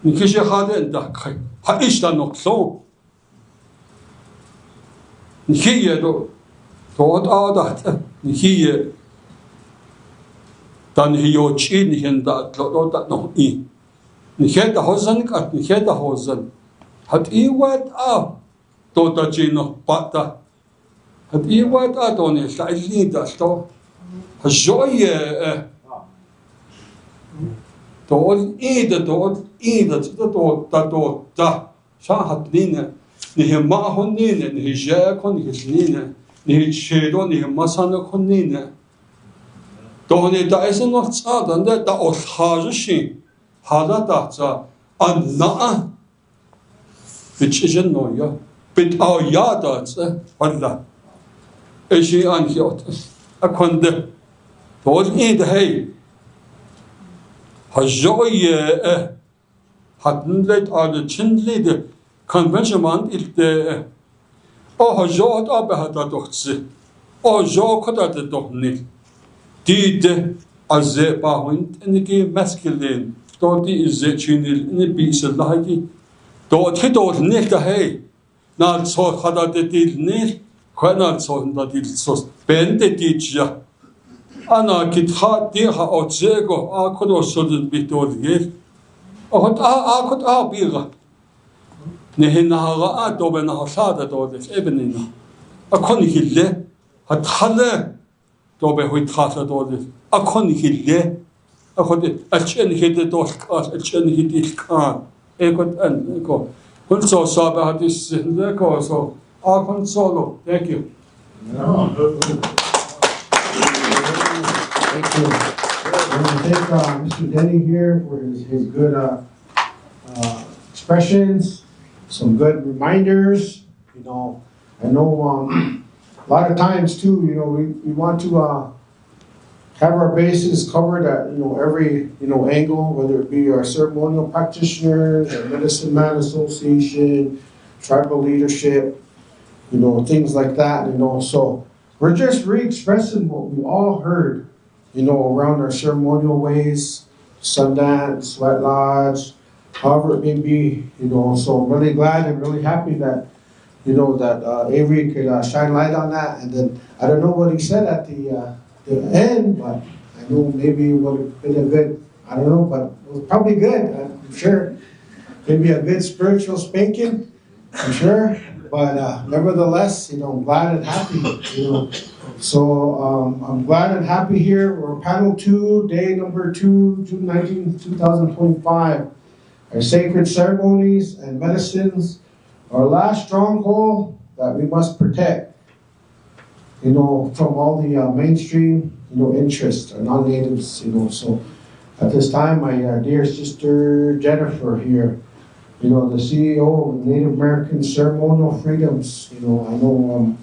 Nikisha had and Dakai, Haishta Nokso. Nikiyedo. Tot adat nihiye dan hiyo chin hinda tot no I niheda hosan kat niheda hosan hat I wat a tot chino pata hat I wat a don is la linda sto hajoye tot da sha hat nine nihma honine nihja kon hisnine ni chedo ni masana khonnine dohne da isen noch tsadan da oshajishi hada datsa anna bichijen no ya bit au ya datsa walla eshi an hiot akonde tol id hey hajoye hatnlet ad chinlid convention ilte Oh, Jod Abahata Doxi. Oh, Jokota Dohni. Did as a bahwint and the masculine. Doti is a chinil in a piece of lagi. Dot hit old nick the hay. Not so hada the deal nil. Quanat so that it's so bend the teacher. Anna kit hot dear or zego. I could also be told yet. Oh, I could all be. Nehinaha doben hasada dodes ebenina. A conihille, a talle dobe huitata dodes. A conihille, a hot a chen hit the dos cast, a chen hit it can. Egot and go. Hunso saba had this leco, so a consolo. Thank you. Thank you. I want to thank Mr. Denny here for his good expressions. Some good reminders, I know a lot of times too, we want to have our bases covered at, every, angle, whether it be our ceremonial practitioners, our medicine man association, tribal leadership, things like that, so we're just re-expressing what we all heard, around our ceremonial ways, Sundance, Sweat Lodge, however it may be, so I'm really glad and really happy that, that Avery could shine light on that. And then I don't know what he said at the end, but I know maybe it would have been a good, I don't know, but it was probably good, I'm sure. Maybe a good spiritual spanking, I'm sure. But nevertheless, I'm glad and happy, So I'm glad and happy here. We're panel 2, day number 2, June 19, 2025. Our sacred ceremonies and medicines, our last stronghold that we must protect. you know, from all the mainstream, you know, interests or non-natives, you know. So at this time, my dear sister Jennifer here, you know, the CEO of Native American Ceremonial Freedoms, you know, I know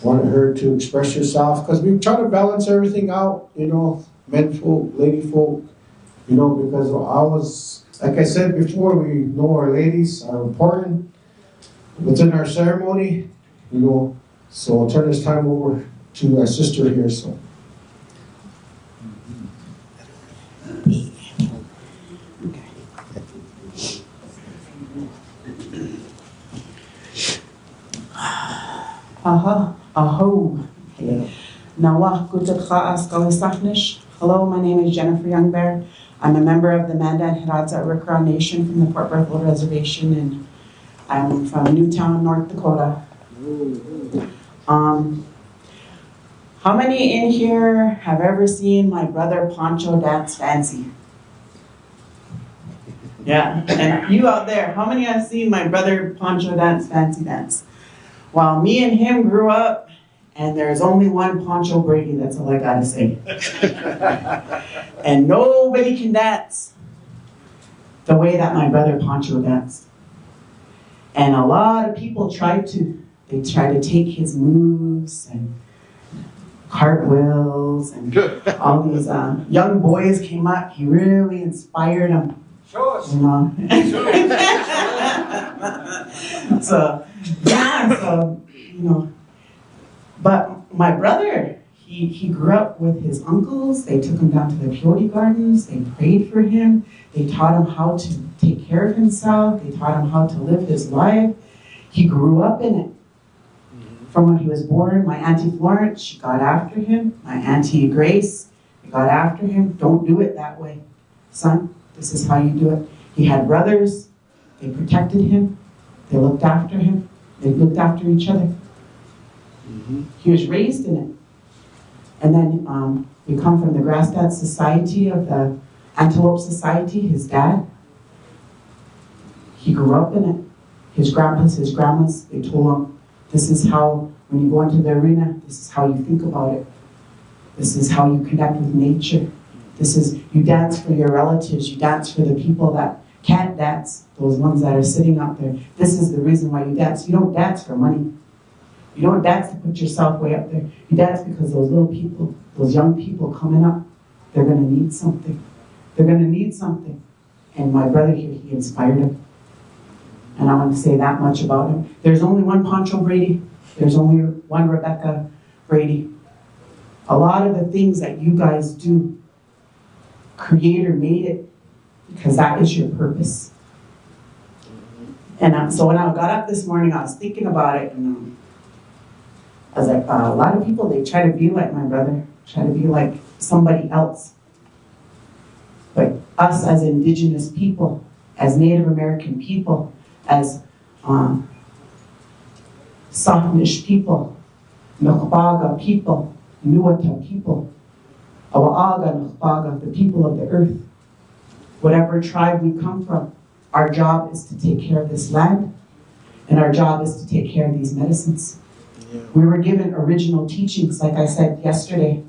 wanted her to express herself because we try to balance everything out, you know, men folk, lady folk, you know, because I was, like I said before, we know our ladies are important within our ceremony, you know. So I'll turn this time over to my sister here. So. Aha, aho. Nawa Gutakha Askalisachnish. Hello, my name is Jennifer Youngbear. I'm a member of the Mandan Hidatsa Rikra Nation from the Port Berthold Reservation, and I'm from Newtown, North Dakota. How many in here have ever seen my brother Poncho dance fancy? Yeah, and you out there, how many have seen my brother Poncho dance fancy dance? Well, me and him grew up, and there's only one Poncho Brady, that's all I gotta say. And nobody can dance the way that my brother Poncho danced. And a lot of people tried to take his moves and cartwheels, and all these young boys came up. He really inspired them. Show us. You know? So, yeah, so, you know. But my brother, he grew up with his uncles. They took him down to the peyote gardens. They prayed for him. They taught him how to take care of himself. They taught him how to live his life. He grew up in it. From when he was born, my Auntie Florence, she got after him. My Auntie Grace, they got after him. Don't do it that way, son. This is how you do it. He had brothers. They protected him. They looked after him. They looked after each other. He was raised in it. And then we come from the Grass Dance Society of the Antelope Society, his dad. He grew up in it. His grandpas, his grandmas, they told him, this is how, when you go into the arena, this is how you think about it. This is how you connect with nature. This is, you dance for your relatives, you dance for the people that can't dance, those ones that are sitting out there. This is the reason why you dance. You don't dance for money. You don't dance to put yourself way up there. You dance because those little people, those young people coming up, they're gonna need something. They're gonna need something. And my brother here, he inspired him. And I want to say that much about him. There's only one Poncho Brady. There's only one Rebecca Brady. A lot of the things that you guys do, Creator made it because that is your purpose. And so when I got up this morning, I was thinking about it, and I was like, a lot of people, they try to be like my brother, try to be like somebody else. But us as Indigenous people, as Native American people, as Sahnish people, Nukbaga people, Nuata people, Awaaga Nukbaga, the people of the earth, whatever tribe we come from, our job is to take care of this land, and our job is to take care of these medicines. Yeah. We were given original teachings, like I said yesterday,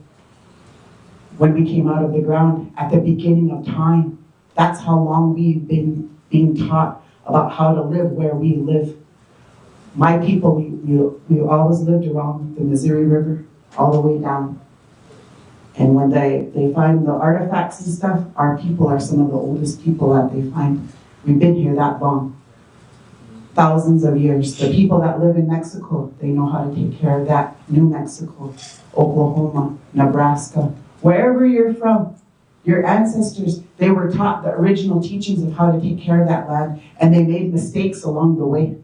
when we came out of the ground, at the beginning of time. That's how long we've been being taught about how to live where we live. My people, we always lived along the Missouri River, all the way down. And when they find the artifacts and stuff, our people are some of the oldest people that they find. We've been here that long, thousands of years. The people that live in Mexico, they know how to take care of that. New Mexico, Oklahoma, Nebraska, wherever you're from, your ancestors, they were taught the original teachings of how to take care of that land, and they made mistakes along the way.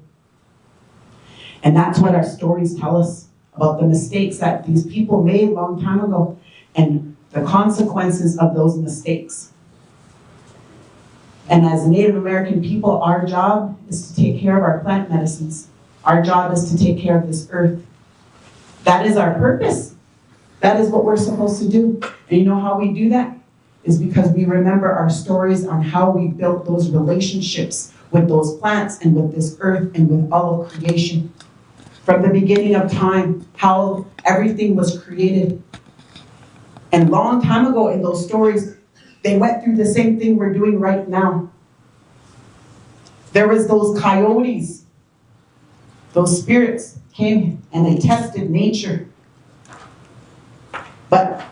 And that's what our stories tell us about the mistakes that these people made a long time ago, and the consequences of those mistakes. And as Native American people, our job is to take care of our plant medicines. Our job is to take care of this earth. That is our purpose. That is what we're supposed to do. And you know how we do that? Is because we remember our stories on how we built those relationships with those plants and with this earth and with all of creation. from the beginning of time, how everything was created. And long time ago in those stories, they went through the same thing we're doing right now. There was those coyotes, those spirits came and they tested nature. But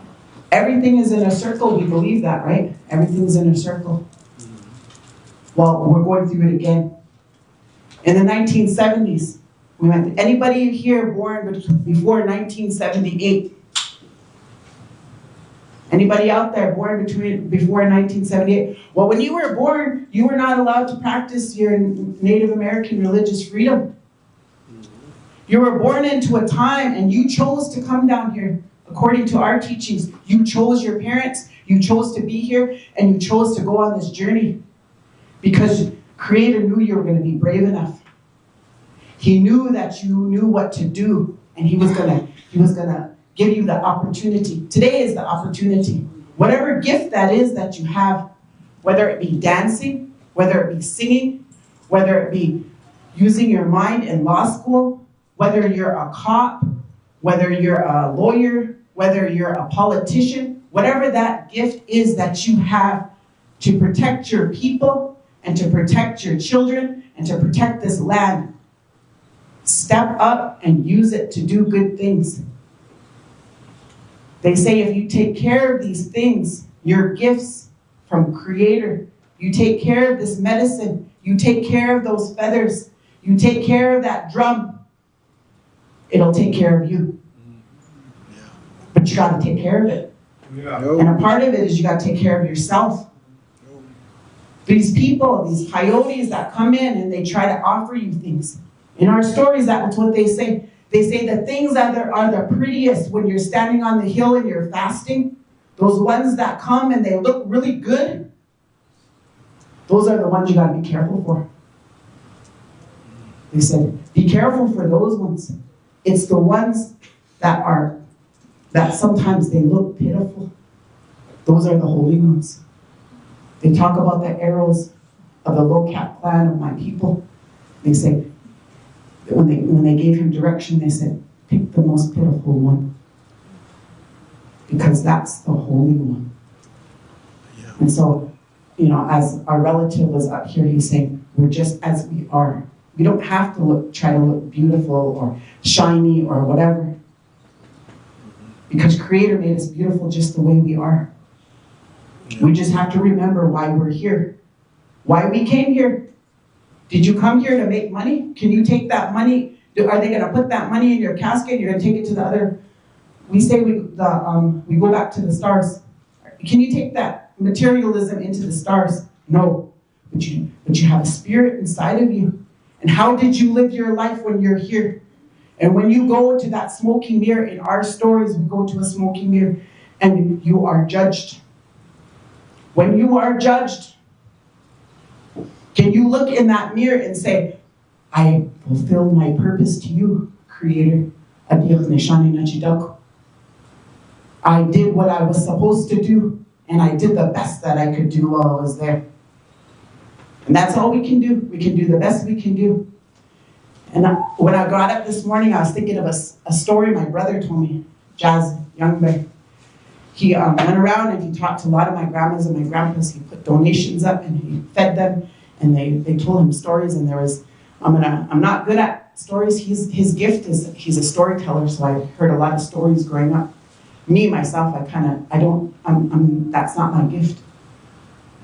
everything is in a circle, we believe that, right? Everything's in a circle. Well, we're going through it again. In the 1970s, anybody here born before 1978? Anybody out there born before 1978? Well, when you were born, you were not allowed to practice your Native American religious freedom. You were born into a time and you chose to come down here. According to our teachings, you chose your parents, you chose to be here, and you chose to go on this journey. Because Creator knew you were going to be brave enough. He knew that you knew what to do, and He was gonna give you the opportunity. Today is the opportunity. Whatever gift that is that you have, whether it be dancing, whether it be singing, whether it be using your mind in law school, whether you're a cop, whether you're a lawyer, whether you're a politician, whatever that gift is that you have to protect your people and to protect your children and to protect this land, step up and use it to do good things. They say if you take care of these things, your gifts from Creator, you take care of this medicine, you take care of those feathers, you take care of that drum, it'll take care of you. But you got to take care of it. And a part of it is you got to take care of yourself. These people, these coyotes that come in and they try to offer you things. In our stories, that's what they say. They say the things that are the prettiest when you're standing on the hill and you're fasting, those ones that come and they look really good, those are the ones you got to be careful for. They said, be careful for those ones. It's the ones that sometimes they look pitiful. Those are the holy ones. They talk about the arrows of the low-cap clan of my people. They say, when they gave him direction, they said, pick the most pitiful one. Because that's the holy one. Yeah. And so, as our relative was up here, he's saying, we're just as we are. We don't have to try to look beautiful or shiny or whatever. Because Creator made us beautiful just the way we are. We just have to remember why we're here. Why we came here. Did you come here to make money? Can you take that money? Are they going to put that money in your casket? You're going to take it to the other. We say we go back to the stars. Can you take that materialism into the stars? No. But you have a spirit inside of you. And how did you live your life when you're here? And when you go to that smoky mirror, in our stories, we go to a smoky mirror and you are judged. When you are judged, can you look in that mirror and say, I fulfilled my purpose to you, Creator. I did what I was supposed to do, and I did the best that I could do while I was there. And that's all we can do. We can do the best we can do. And when I got up this morning, I was thinking of a story my brother told me, Jazz Youngberg. He went around and he talked to a lot of my grandmas and my grandpas. He put donations up and he fed them, and they told him stories. And I'm not good at stories. His gift is he's a storyteller, so I heard a lot of stories growing up. Me myself, that's not my gift.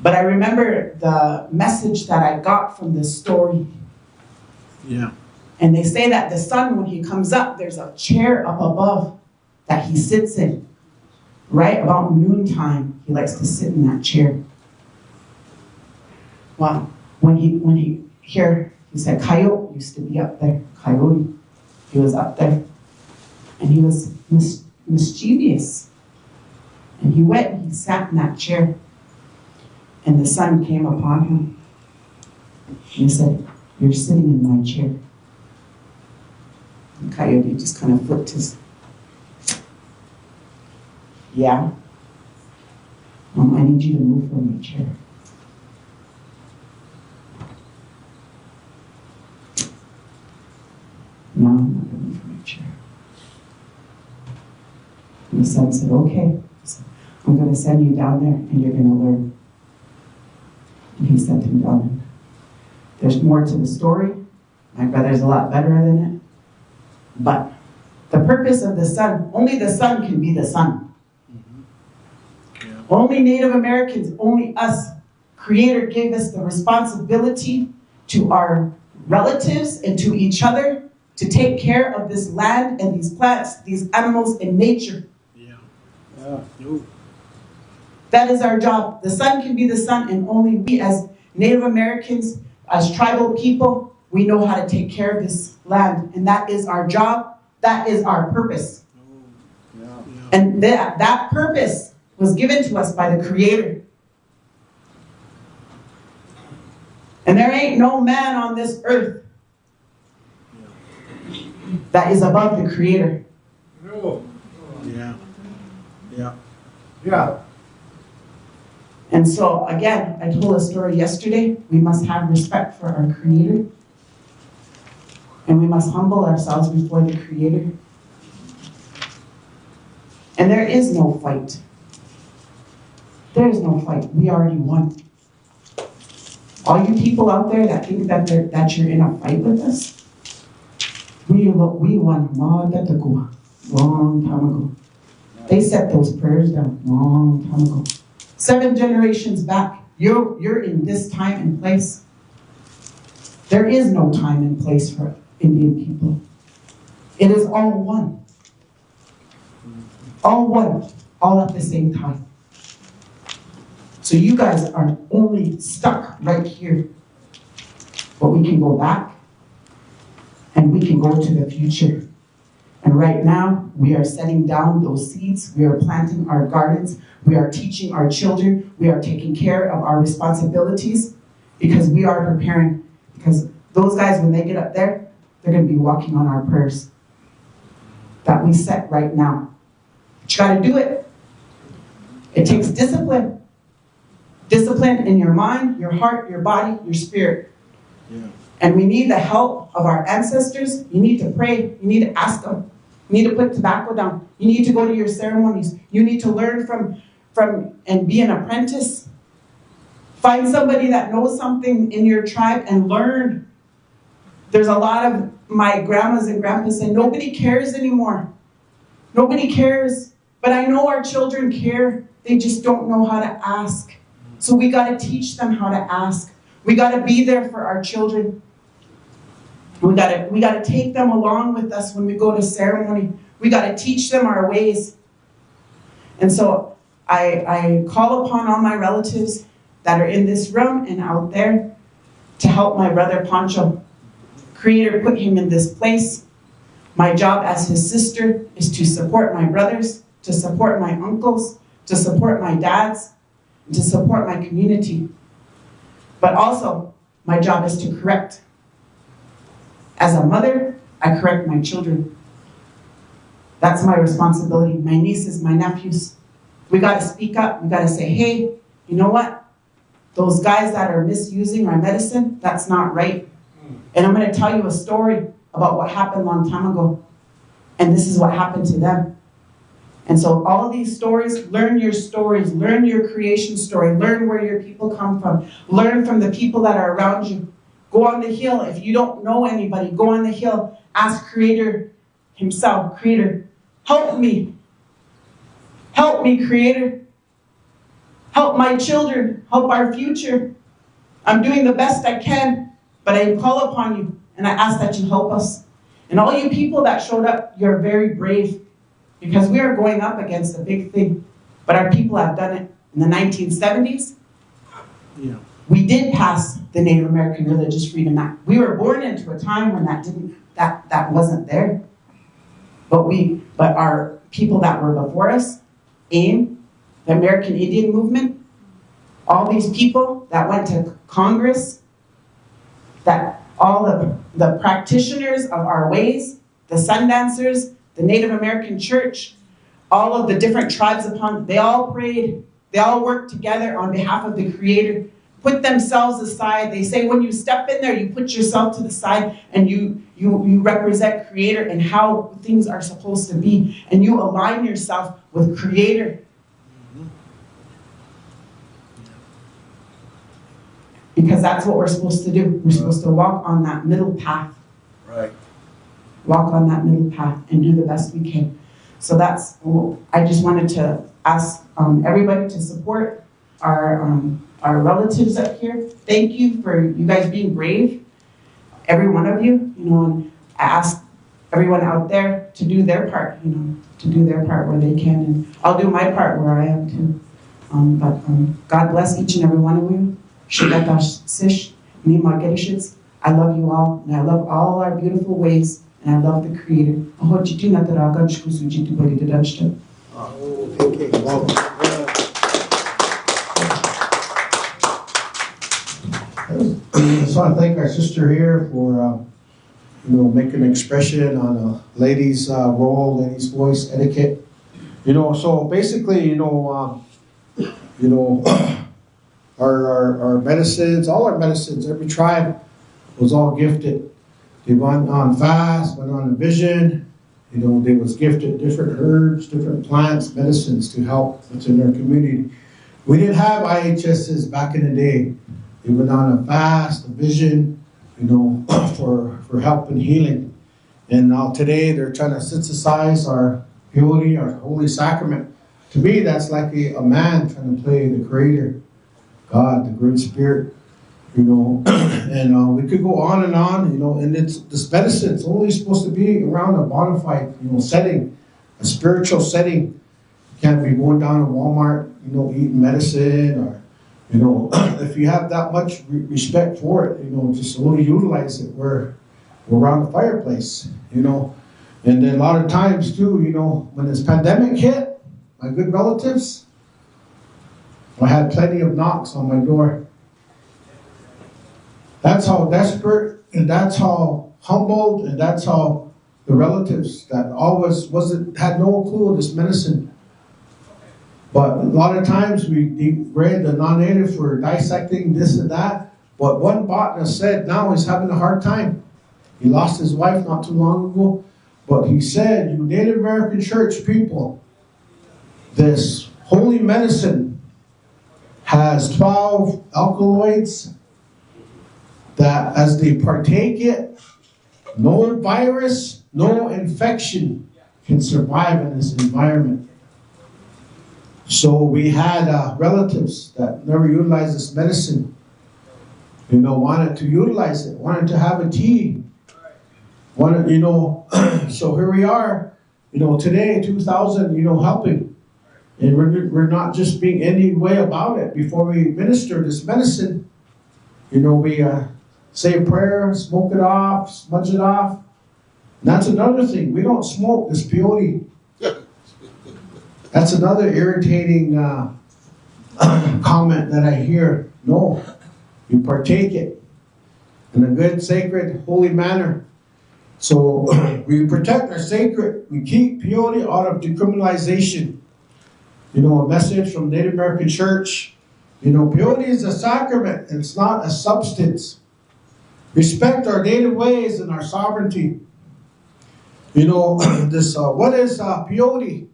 But I remember the message that I got from this story. Yeah. And they say that the sun, when he comes up, there's a chair up above that he sits in. Right about noontime, he likes to sit in that chair. Well, when he said Coyote used to be up there. Coyote, he was up there, and he was mischievous. And he went and he sat in that chair, and the sun came upon him. And he said, "You're sitting in my chair." And Coyote just kind of flipped his. Yeah. I need you to move from your chair. No, I'm not going to future. And the son said, okay, I'm going to send you down there and you're going to learn. And he sent him down. There's more to the story. My brother's a lot better than it. But the purpose of the sun, only the sun can be the sun. Yeah. Only Native Americans, only us. Creator gave us the responsibility to our relatives and to each other to take care of this land and these plants, these animals and nature. Yeah. No. That is our job. The sun can be the sun, and only we as Native Americans, as tribal people, we know how to take care of this land. And that is our job. That is our purpose. Yeah. And that purpose was given to us by the Creator. And there ain't no man on this earth that is above the Creator. Yeah. Yeah. Yeah. And so, again, I told a story yesterday. We must have respect for our Creator. And we must humble ourselves before the Creator. And there is no fight. There is no fight. We already won. All you people out there that think that you're in a fight with us, we won long time ago. They set those prayers down long time ago. 7 generations back, you're in this time and place. There is no time and place for Indian people. It is all one. All one, all at the same time. So you guys are only stuck right here. But we can go back and we can go to the future. And right now, we are setting down those seeds. We are planting our gardens. We are teaching our children. We are taking care of our responsibilities because we are preparing. Because those guys, when they get up there, they're going to be walking on our prayers that we set right now. But you got to do it. It takes discipline. Discipline in your mind, your heart, your body, your spirit. Yeah. And we need the help of our ancestors. You need to pray. You need to ask them. You need to put tobacco down. You need to go to your ceremonies. You need to learn from and be an apprentice. Find somebody that knows something in your tribe and learn. There's a lot of my grandmas and grandpas say, nobody cares anymore. Nobody cares. But I know our children care. They just don't know how to ask. So we got to teach them how to ask. We got to be there for our children. We got to take them along with us when we go to ceremony. We got to teach them our ways. And so I call upon all my relatives that are in this room and out there to help my brother Pancho. Creator put him in this place. My job as his sister is to support my brothers, to support my uncles, to support my dads, and to support my community. But also, my job is to correct. As a mother, I correct my children. That's my responsibility. My nieces, my nephews. We got to speak up. We got to say, hey, you know what? Those guys that are misusing our medicine, that's not right. And I'm going to tell you a story about what happened a long time ago. And this is what happened to them. And so all of these stories, learn your creation story, learn where your people come from, learn from the people that are around you. Go on the hill. If you don't know anybody, go on the hill. Ask Creator himself, Creator, help me. Help me, Creator. Help my children. Help our future. I'm doing the best I can, but I call upon you, and I ask that you help us. And all you people that showed up, you're very brave, because we are going up against a big thing. But our people have done it. In the 1970s, Yeah. we did pass the Native American Religious Freedom Act. We were born into a time when that wasn't there. But our people that were before us, AIM, the American Indian Movement, all these people that went to Congress, that all the practitioners of our ways, the Sundancers, the Native American Church, all of the different tribes they all prayed, they all worked together on behalf of the Creator put themselves aside. They say when you step in there, you put yourself to the side and you represent Creator and how things are supposed to be. And you align yourself with Creator. Because that's what we're supposed to do. We're supposed to walk on that middle path. Right. Walk on that middle path and do the best we can. So that's, I just wanted to ask everybody to support our relatives up here. Thank you for you guys being brave, every one of you, and I ask everyone out there to do their part, to do their part where they can, and I'll do my part where I am too. But God bless each and every one of you. I love you all, and I love all our beautiful ways, and I love the Creator. Oh, thank you. Wow. I just want to thank our sister here for, making an expression on a lady's role, lady's voice, etiquette. So basically, our medicines, all our medicines, every tribe was all gifted. They went on fast, went on a vision. They was gifted different herbs, different plants, medicines to help within their community. We didn't have IHSs back in the day. They went on a fast, a vision, for help and healing. And now today they're trying to synthesize our purity, our holy sacrament. To me, that's like a man trying to play the Creator, God, the Great Spirit, and we could go on, and this medicine is only supposed to be around a bona fide, setting, a spiritual setting. You can't be going down to Walmart, eating medicine, or, if you have that much respect for it, just only utilize it. We're around the fireplace, and then a lot of times too, when this pandemic hit, my good relatives, I had plenty of knocks on my door. That's how desperate, and that's how humbled, and that's how the relatives that always had no clue of this medicine. But a lot of times we degrade the non-natives for dissecting this and that. But one botanist said now he's having a hard time. He lost his wife not too long ago. But he said, you Native American church people, this holy medicine has 12 alkaloids that as they partake it, no virus, no infection can survive in this environment. So we had relatives that never utilized this medicine, wanted to utilize it, wanted to have a tea, so here we are, today, 2000, helping. And we're not just being any way about it. Before we administer this medicine, we say a prayer, smoke it off, smudge it off. And that's another thing. We don't smoke this peyote. That's another irritating comment that I hear. No, you partake it in a good, sacred, holy manner. So we protect our sacred. We keep peyote out of decriminalization. A message from Native American Church. Peyote is a sacrament. It's not a substance. Respect our native ways and our sovereignty. What is peyote?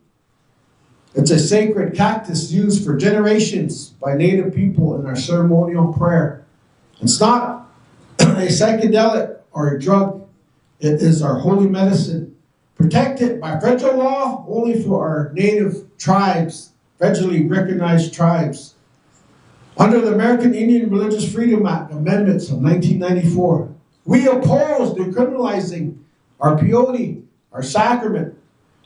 It's a sacred cactus used for generations by Native people in our ceremonial prayer. It's not a psychedelic or a drug. It is our holy medicine, protected by federal law only for our Native tribes, federally recognized tribes. Under the American Indian Religious Freedom Act amendments of 1994, we oppose decriminalizing our peyote, our sacrament.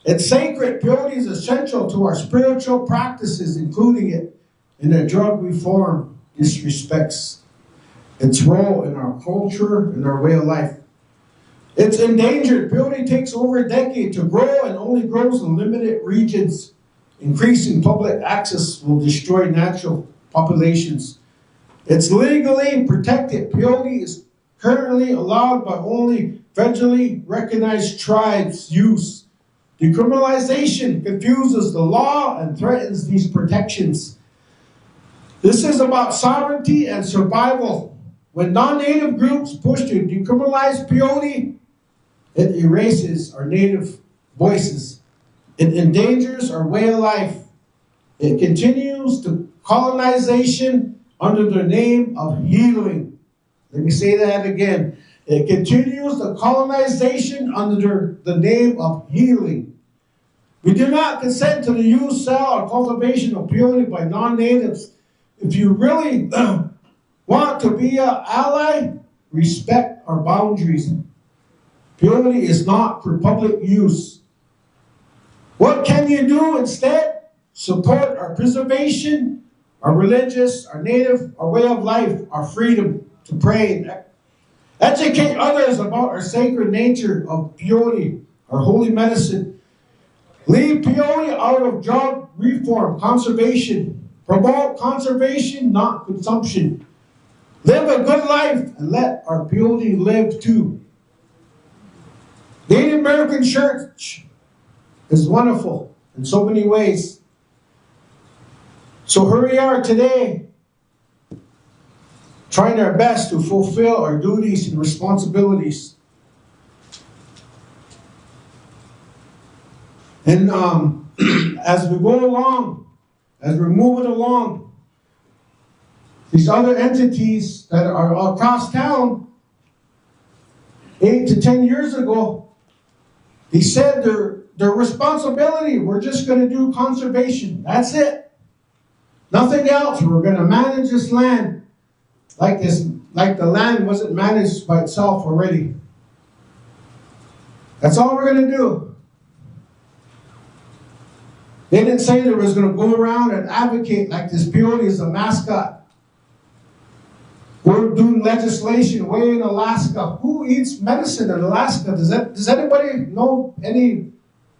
It's sacred. Peyote is essential to our spiritual practices, including it in the drug reform disrespects its role in our culture and our way of life. It's endangered. Peyote takes over a decade to grow and only grows in limited regions. Increasing public access will destroy natural populations. It's legally protected. Peyote is currently allowed by only federally recognized tribes' use. Decriminalization confuses the law and threatens these protections. This is about sovereignty and survival. When non-native groups push to decriminalize peyote, it erases our native voices. It endangers our way of life. It continues the colonization under the name of healing. Let me say that again. It continues the colonization under the name of healing. We do not consent to the use, sale, or cultivation of peyote by non-natives. If you really want to be an ally, respect our boundaries. Peyote is not for public use. What can you do instead? Support our preservation, our religious, our native, our way of life, our freedom to pray. Educate others about our sacred nature of peyote, our holy medicine. Leave peyote out of drug reform, conservation. Promote conservation, not consumption. Live a good life and let our peyote live too. Native American Church is wonderful in so many ways. So here we are today, trying our best to fulfill our duties and responsibilities. And as we go along, as we're moving along, these other entities that are across town, 8 to 10 years ago, they said their responsibility, we're just going to do conservation. That's it. Nothing else. We're going to manage this land like the land wasn't managed by itself already. That's all we're going to do. They didn't say they was going to go around and advocate like this peyote is a mascot. We're doing legislation way in Alaska. Who eats medicine in Alaska? Does anybody know any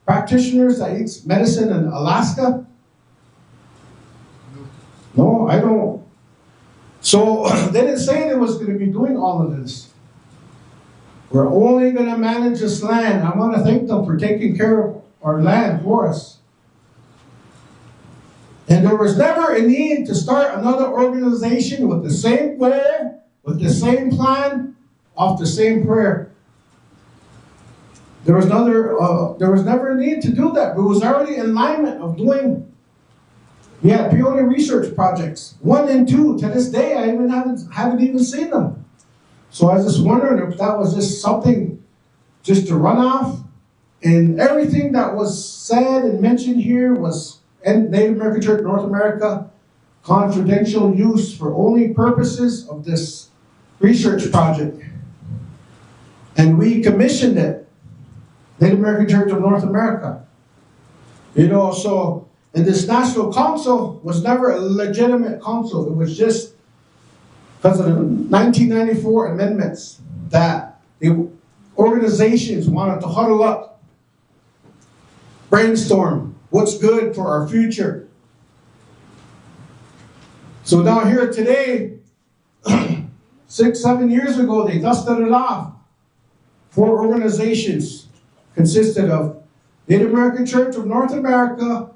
practitioners that eats medicine in Alaska? No, I don't. So they didn't say they was going to be doing all of this. We're only going to manage this land. I want to thank them for taking care of our land for us. And there was never a need to start another organization with the same goal, with the same plan, off the same prayer. There was never a need to do that. It was already in alignment of doing. We had peyote research projects, 1 and 2. To this day, I haven't even seen them. So I was just wondering if that was just something just to run off. And everything that was said and mentioned here was Native American Church North America, confidential use for only purposes of this research project. And we commissioned it, Native American Church of North America. And this national council was never a legitimate council. It was just because of the 1994 amendments that the organizations wanted to huddle up, brainstorm what's good for our future. So now here today, 6, 7 years ago, they dusted it off. 4 organizations consisted of Native American Church of North America,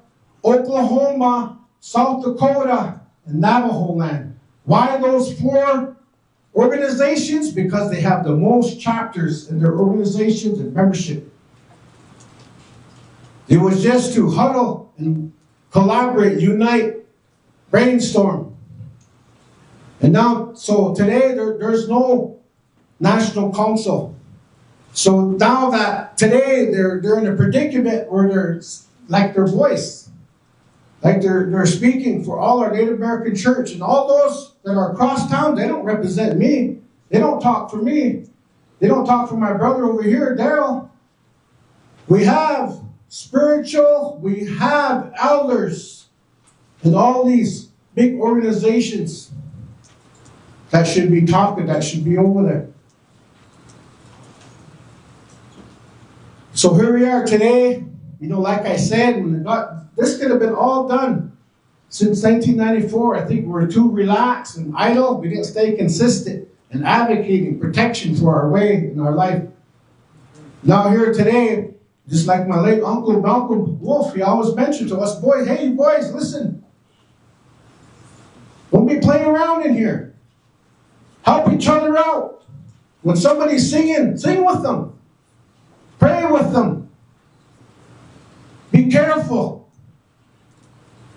Oklahoma, South Dakota, and Navajo land. Why those 4 organizations? Because they have the most chapters in their organizations and membership. It was just to huddle and collaborate, unite, brainstorm. And now, so today there's no national council. So now that today they're in a predicament where they're like their voice. Like they're speaking for all our Native American church, and all those that are across town, they don't represent me. They don't talk for me. They don't talk for my brother over here, Daryl. We have spiritual, we have elders, and all these big organizations that should be talking, that should be over there. So here we are today. Like I said, this could have been all done since 1994. I think we were too relaxed and idle. We didn't stay consistent in advocating protection for our way in our life. Now here today, just like my late uncle Malcolm Wolf, he always mentioned to us, boys, hey boys, listen. Don't be playing around in here. Help each other out. When somebody's singing, sing with them. Pray with them. Be careful.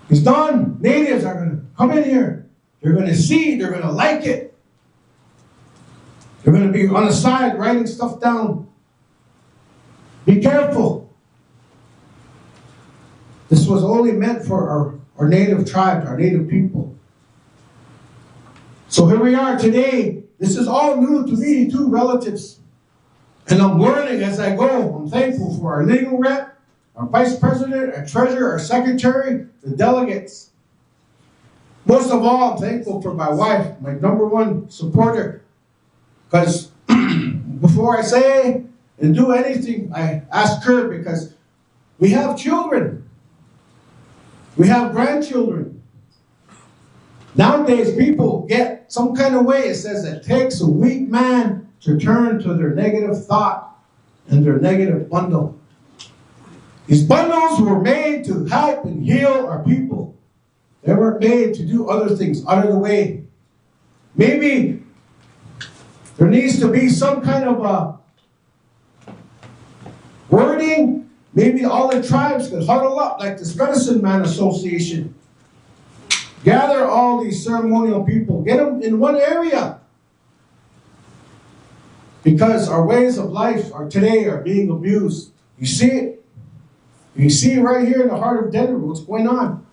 Because non-natives are going to come in here. They're going to see, they're going to like it. They're going to be on the side writing stuff down. Be careful. This was only meant for our native tribes, our native people. So here we are today. This is all new to me, too, relatives. And I'm learning as I go. I'm thankful for our legal rep, our vice president, our treasurer, our secretary, the delegates. Most of all, I'm thankful for my wife, my number one supporter. Because before I say and do anything, I ask her, because we have children. We have grandchildren. Nowadays, people get some kind of way. It says it takes a weak man to turn to their negative thought and their negative bundle. These bundles were made to help and heal our people. They weren't made to do other things out of the way. Maybe there needs to be some kind of a wording. Maybe all the tribes could huddle up like this Medicine Man Association. Gather all these ceremonial people. Get them in one area. Because our ways of life today are being abused. You see it. You see it right here in the heart of Denver. What's going on?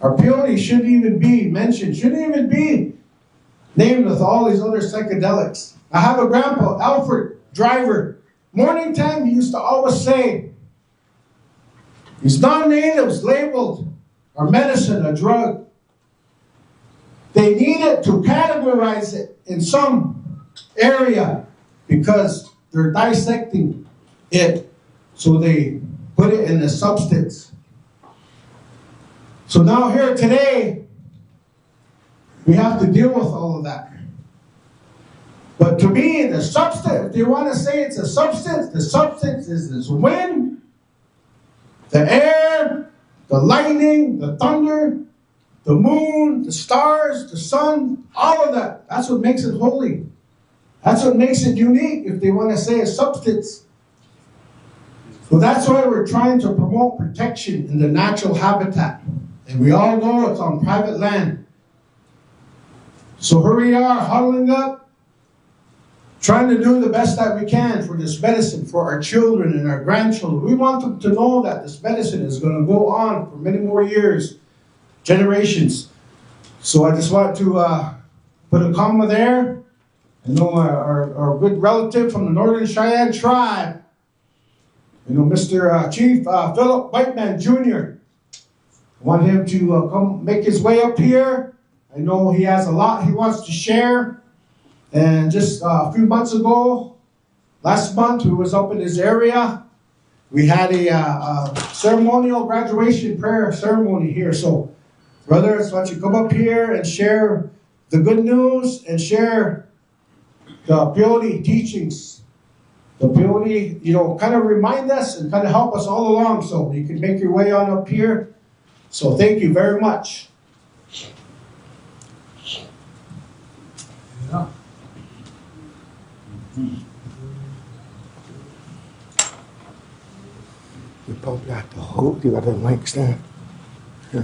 Our peyote shouldn't even be mentioned. Shouldn't even be named with all these other psychedelics. I have a grandpa, Alfred Driver. Morning time, he used to always say, these non-natives labeled our medicine a drug. They needed to categorize it in some area because they're dissecting it. So they put it in the substance. So now here today, we have to deal with all of that. But to me, the substance, if they want to say it's a substance, the substance is this wind, the air, the lightning, the thunder, the moon, the stars, the sun, all of that. That's what makes it holy. That's what makes it unique, if they want to say a substance. So that's why we're trying to promote protection in the natural habitat. And we all know it's on private land. So here we are, huddling up, trying to do the best that we can for this medicine, for our children and our grandchildren. We want them to know that this medicine is going to go on for many more years, generations. So I just want to put a comma there. I know our good relative from the Northern Cheyenne tribe, Mr. Chief Philip Whiteman Jr. I want him to come make his way up here. I know he has a lot he wants to share. And just a few months ago, last month, we was up in this area. We had a ceremonial graduation prayer ceremony here. So, brothers, why don't you come up here and share the good news and share the peyote teachings. The peyote, kind of remind us and kind of help us all along, so you can make your way on up here. So thank you very much. Yeah. You probably have to hold, you got that mic stand. Yeah.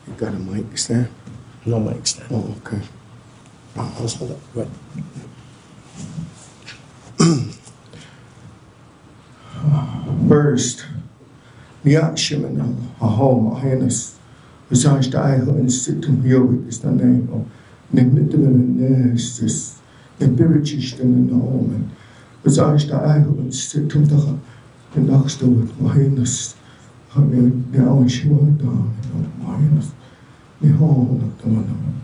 You got a mic stand? No mic stand. Oh, okay. Let's hold up. Right. First, Niakshiman, Ahom, Highness, besides the eye and sit to hear with is the name of Nimitimanestis, and Birichish and the Omen, besides the eye and sit to the next with Highness, now she went down, Highness, the home of the one.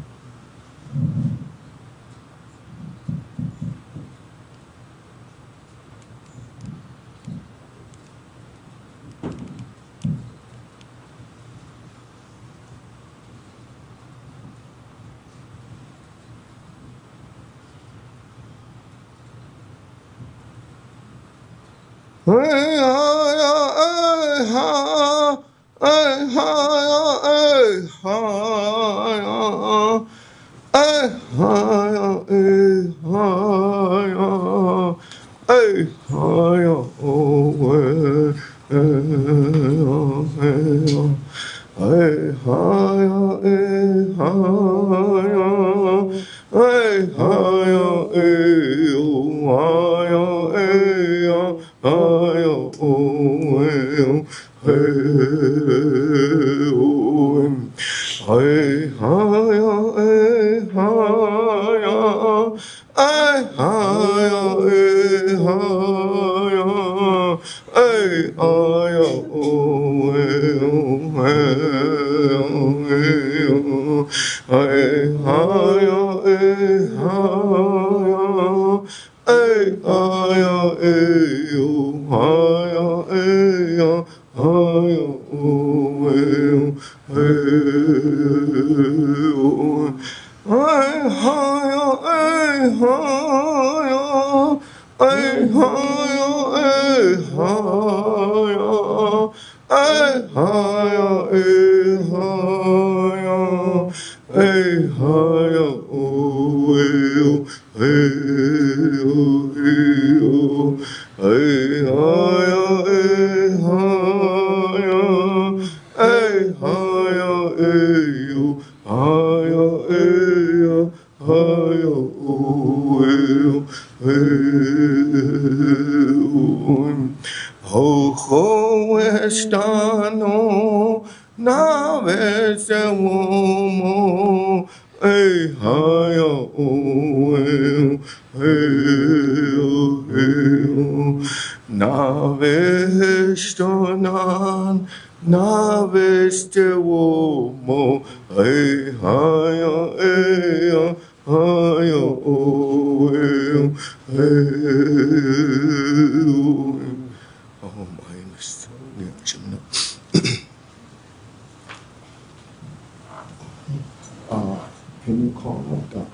Can you call up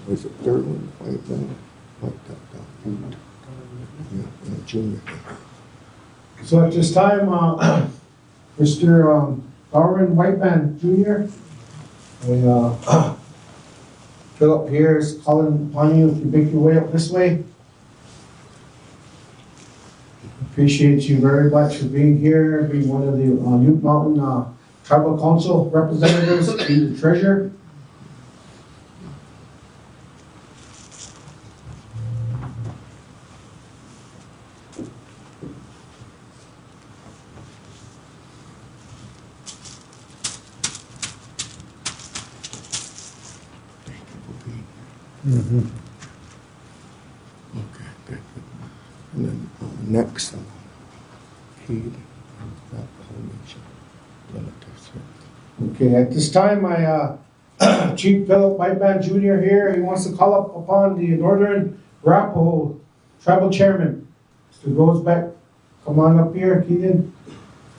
was it third one, white man? Yeah, junior. So at this time, Mr. Darwin Whiteman Jr., Philip here is calling upon you if you make your way up this way. Appreciate you very much for being here, being one of the Ute Mountain Tribal Council representatives, being the treasurer. Mm-hmm. Okay, good. And then next, heed that Okay, at this time, my Chief Philip Whiteman Jr. here, he wants to call up upon the Northern Arapaho Tribal Chairman, Mr. Rosbeck. Come on up here, Keegan.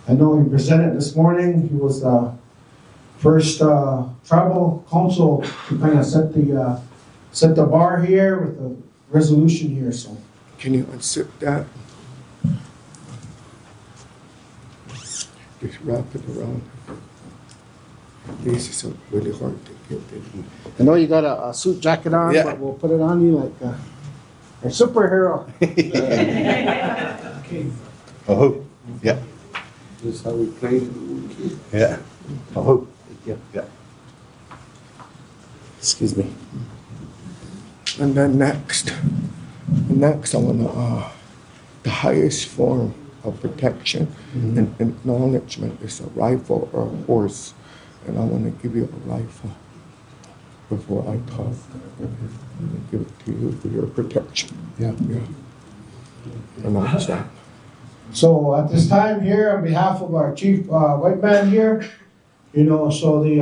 I know he presented this morning. He was the first tribal council to kind of set the bar here with the resolution here. So, can you unsip that? Just wrap it around. This is really hard to get it. I know you got a suit jacket on, Yeah. but we'll put it on you like a superhero. Oh, yeah, This is how we play it. yeah. Oh, yeah, yeah. Excuse me. And then next I want to, the highest form of protection and acknowledgement is a rifle or a horse. And I want to give you a rifle before I talk. I'm going to give it to you for your protection. Yeah. And that's that. So at this time here, on behalf of our Chief Whiteman here, you know, so the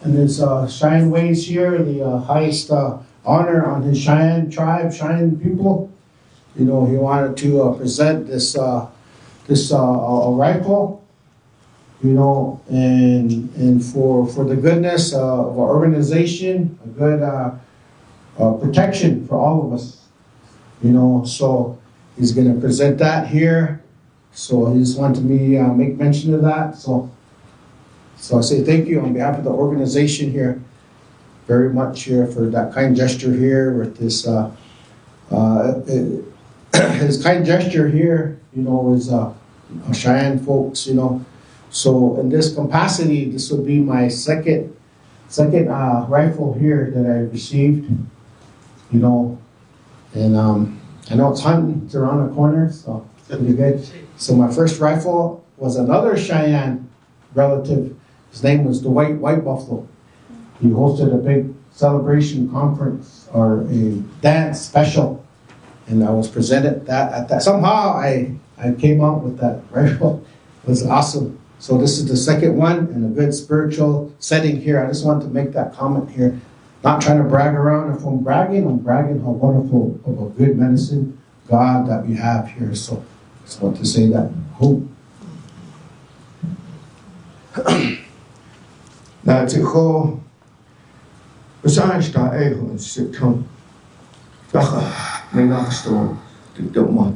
and his Cheyenne ways here, the highest honor on his Cheyenne tribe, Cheyenne people, you know, he wanted to present this rifle, you know, and for the goodness of our organization, a good protection for all of us, you know. So He's going to present that here. So he just wanted me to make mention of that. So I say thank you on behalf of the organization here very much here for that kind gesture here with this. His kind gesture here, you know, is Cheyenne folks, you know. So in this capacity, this would be my second rifle here that I received, you know, and I know it's hunting, it's around the corner, so it's pretty good. So my first rifle was another Cheyenne relative. His name was the White Buffalo. He hosted a big celebration conference or a dance special, and I was presented that at that. Somehow I came out with that rifle. It was awesome. So this is the second one in a good spiritual setting here. I just wanted to make that comment here. Not trying to brag around. If I'm bragging how wonderful of a good medicine God that we have here. So I just want to say that. Hope. Now to go besides the ego sit home. Menasto the mat.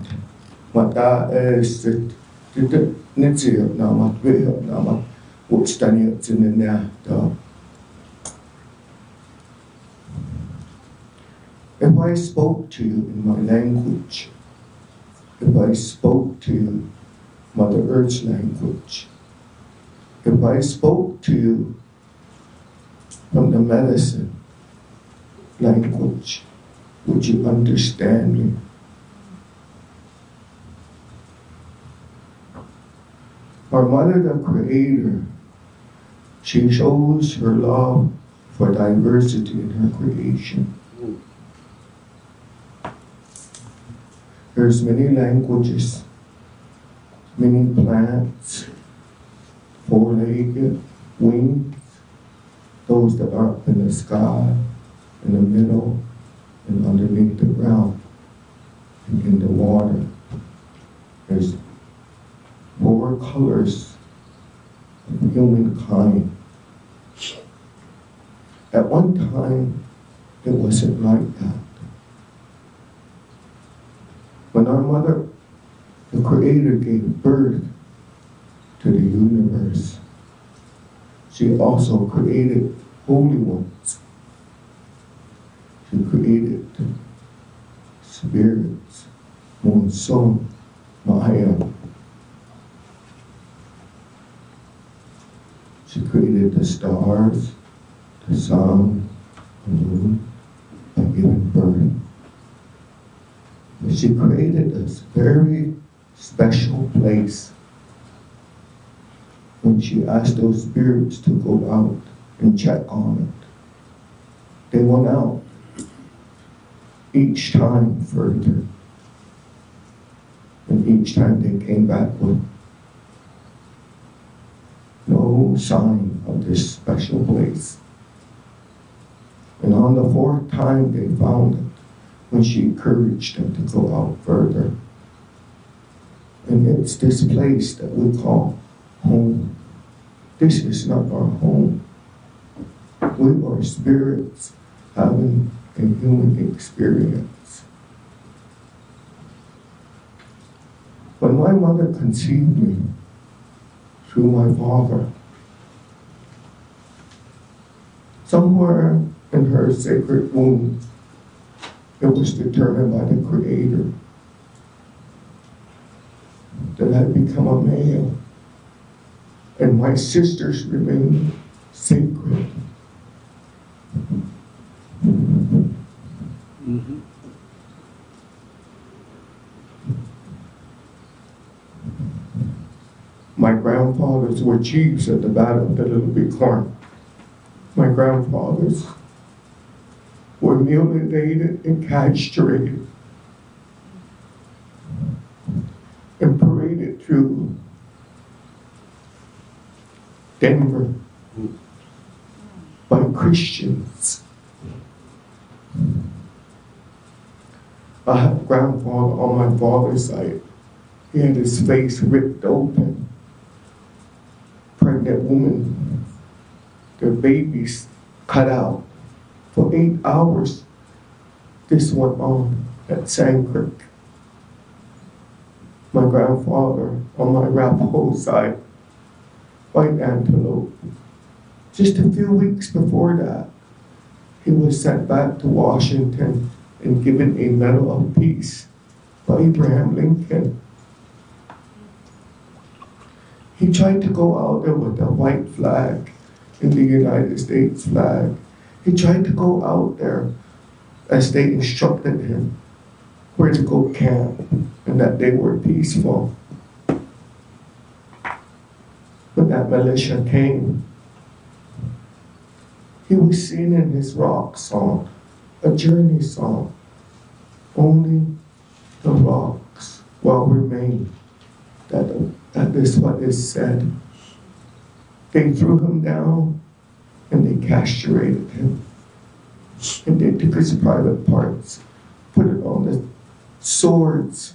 Mata is the Nitsi Namat Vihop Namat Woodstaniot in the If I spoke to you in my language, if I spoke to you Mother Earth's language, if I spoke to you from the medicine language, would you understand me? Our Mother, the Creator, she shows her love for diversity in her creation. There's many languages, many plants, four-legged, wings, those that are up in the sky, in the middle, and underneath the ground, and in the water. There's 4 colors of humankind. At one time, it wasn't like that. When our Mother, the Creator, gave birth to the universe, she also created holy ones. She created spirits, Monson, Maya. She created the stars, the sun, the moon, by giving birth. But she created this very special place when she asked those spirits to go out and check on it. They went out each time further. And each time they came back with no sign of this special place. And on the 4th time they found it when she encouraged them to go out further. And it's this place that we call home. This is not our home. We are spirits having a human experience. When my mother conceived me through my father, somewhere in her sacred womb, it was determined by the Creator that I'd become a male, and my sisters remain sacred. Mm-hmm. My grandfathers were chiefs at the Battle of the Little Bighorn. My grandfathers were mutilated and castrated and paraded through Denver by Christians. I have a grandfather on my father's side. He had his face ripped open. Pregnant woman, their babies cut out. For 8 hours, this went on at Sandkirk. grandfather on my Arapaho side, white antelope. Just a few weeks before that, he was sent back to Washington and given a Medal of Peace by Abraham Lincoln. He tried to go out there with a white flag in the United States flag. He tried to go out there as they instructed him where to go camp and that they were peaceful. When that militia came, he was singing his rock song, a journey song. Only the rocks will remain. That is what is said. They threw him down and they castrated him. And they took his private parts, put it on the swords,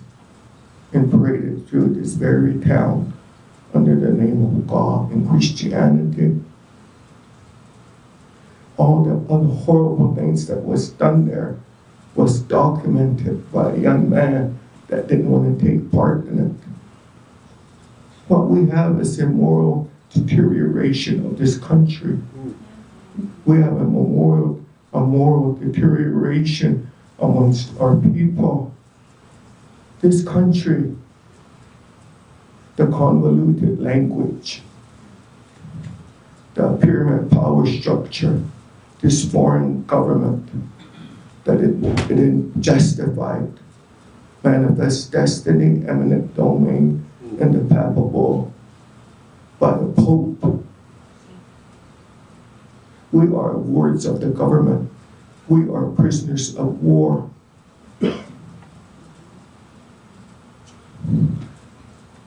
and paraded through this very town under the name of God and Christianity. All the other horrible things that was done there was documented by a young man that didn't want to take part in it. What we have is a moral deterioration of this country. We have a moral deterioration amongst our people. This country, the convoluted language, the pyramid power structure, this foreign government that it justified, manifest destiny, eminent domain, and the papal by the Pope. We are wards of the government. We are prisoners of war.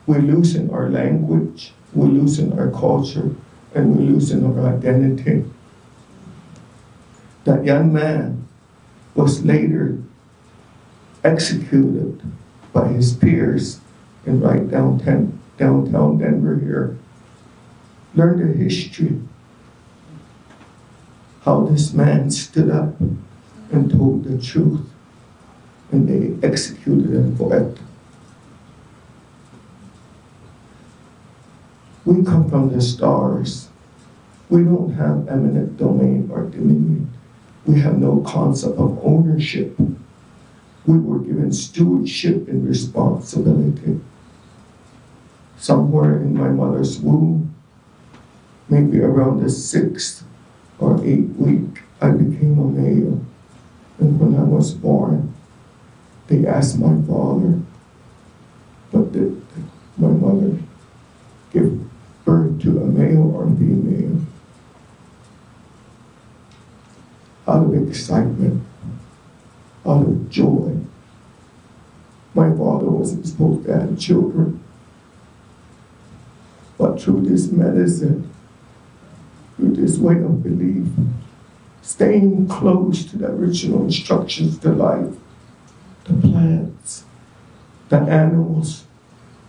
We loosen our language, we loosen our culture, and we loosen our identity. That young man was later executed by his peers in right downtown Denver here. Learn the history, how this man stood up and told the truth, and they executed him for it. We come from the stars. We don't have eminent domain or dominion. We have no concept of ownership. We were given stewardship and responsibility. Somewhere in my mother's womb, maybe around the 6th or 8th week, I became a male. And when I was born, they asked my father, but did my mother give birth to a male or female? Out of excitement, out of joy. My father wasn't supposed to have children. But through this medicine, through this way of belief, staying close to the original instructions to life, the plants, the animals,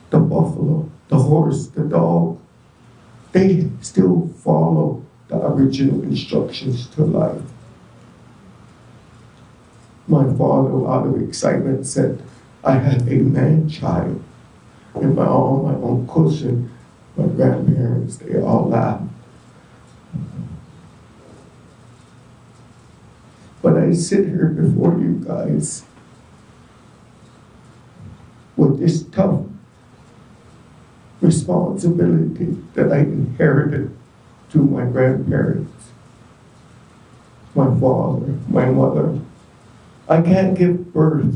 the buffalo, the horse, the dog, they still follow the original instructions to life. My father, out of excitement, said, I have a man-child. And all my uncles and my grandparents, they all laughed. But I sit here before you guys with this tough responsibility that I inherited through my grandparents, my father, my mother. I can't give birth.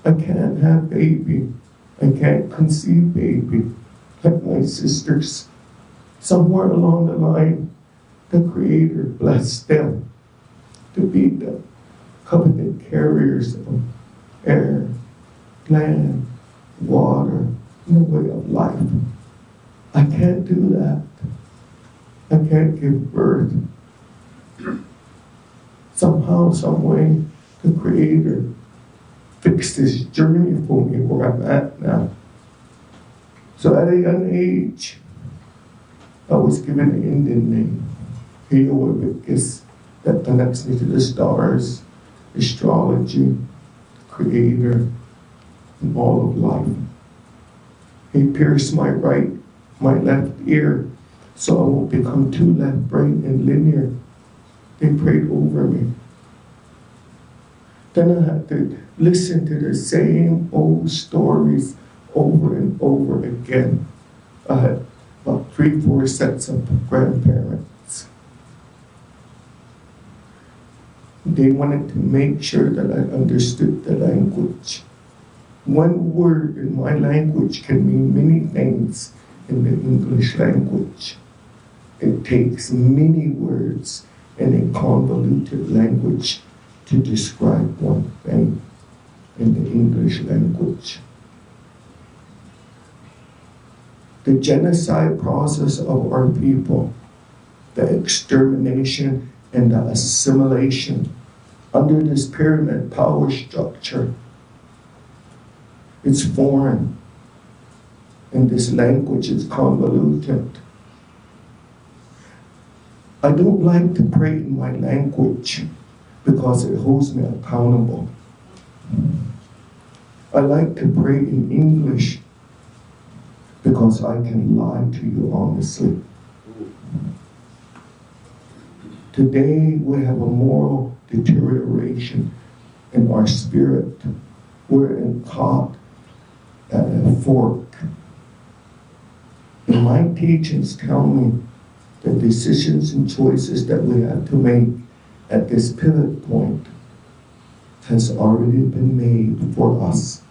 I can't have baby. I can't conceive baby like my sisters. Somewhere along the line, the Creator blessed them to be the covenant carriers of air, land, water, and the way of life. I can't do that. I can't give birth. Somehow, some way, the Creator fixed this journey for me where I'm at now. So at a young age, I was given an Indian name, Heowavicus, that connects me to the stars, astrology, the Creator, and all of life. He pierced my left ear, so I won't become too left brain and linear. They prayed over me. Then I had to listen to the same old stories over and over again. I had about 3-4 sets of grandparents. They wanted to make sure that I understood the language. One word in my language can mean many things in the English language. It takes many words in a convoluted language to describe one thing in the English language. The genocide process of our people, the extermination and the assimilation under this pyramid power structure, it's foreign, and this language is convoluted. I don't like to pray in my language because it holds me accountable. I like to pray in English because I can lie to you honestly. Today we have a moral deterioration in our spirit. We're caught at a fork. And my teachings tell me the decisions and choices that we have to make at this pivot point has already been made for us.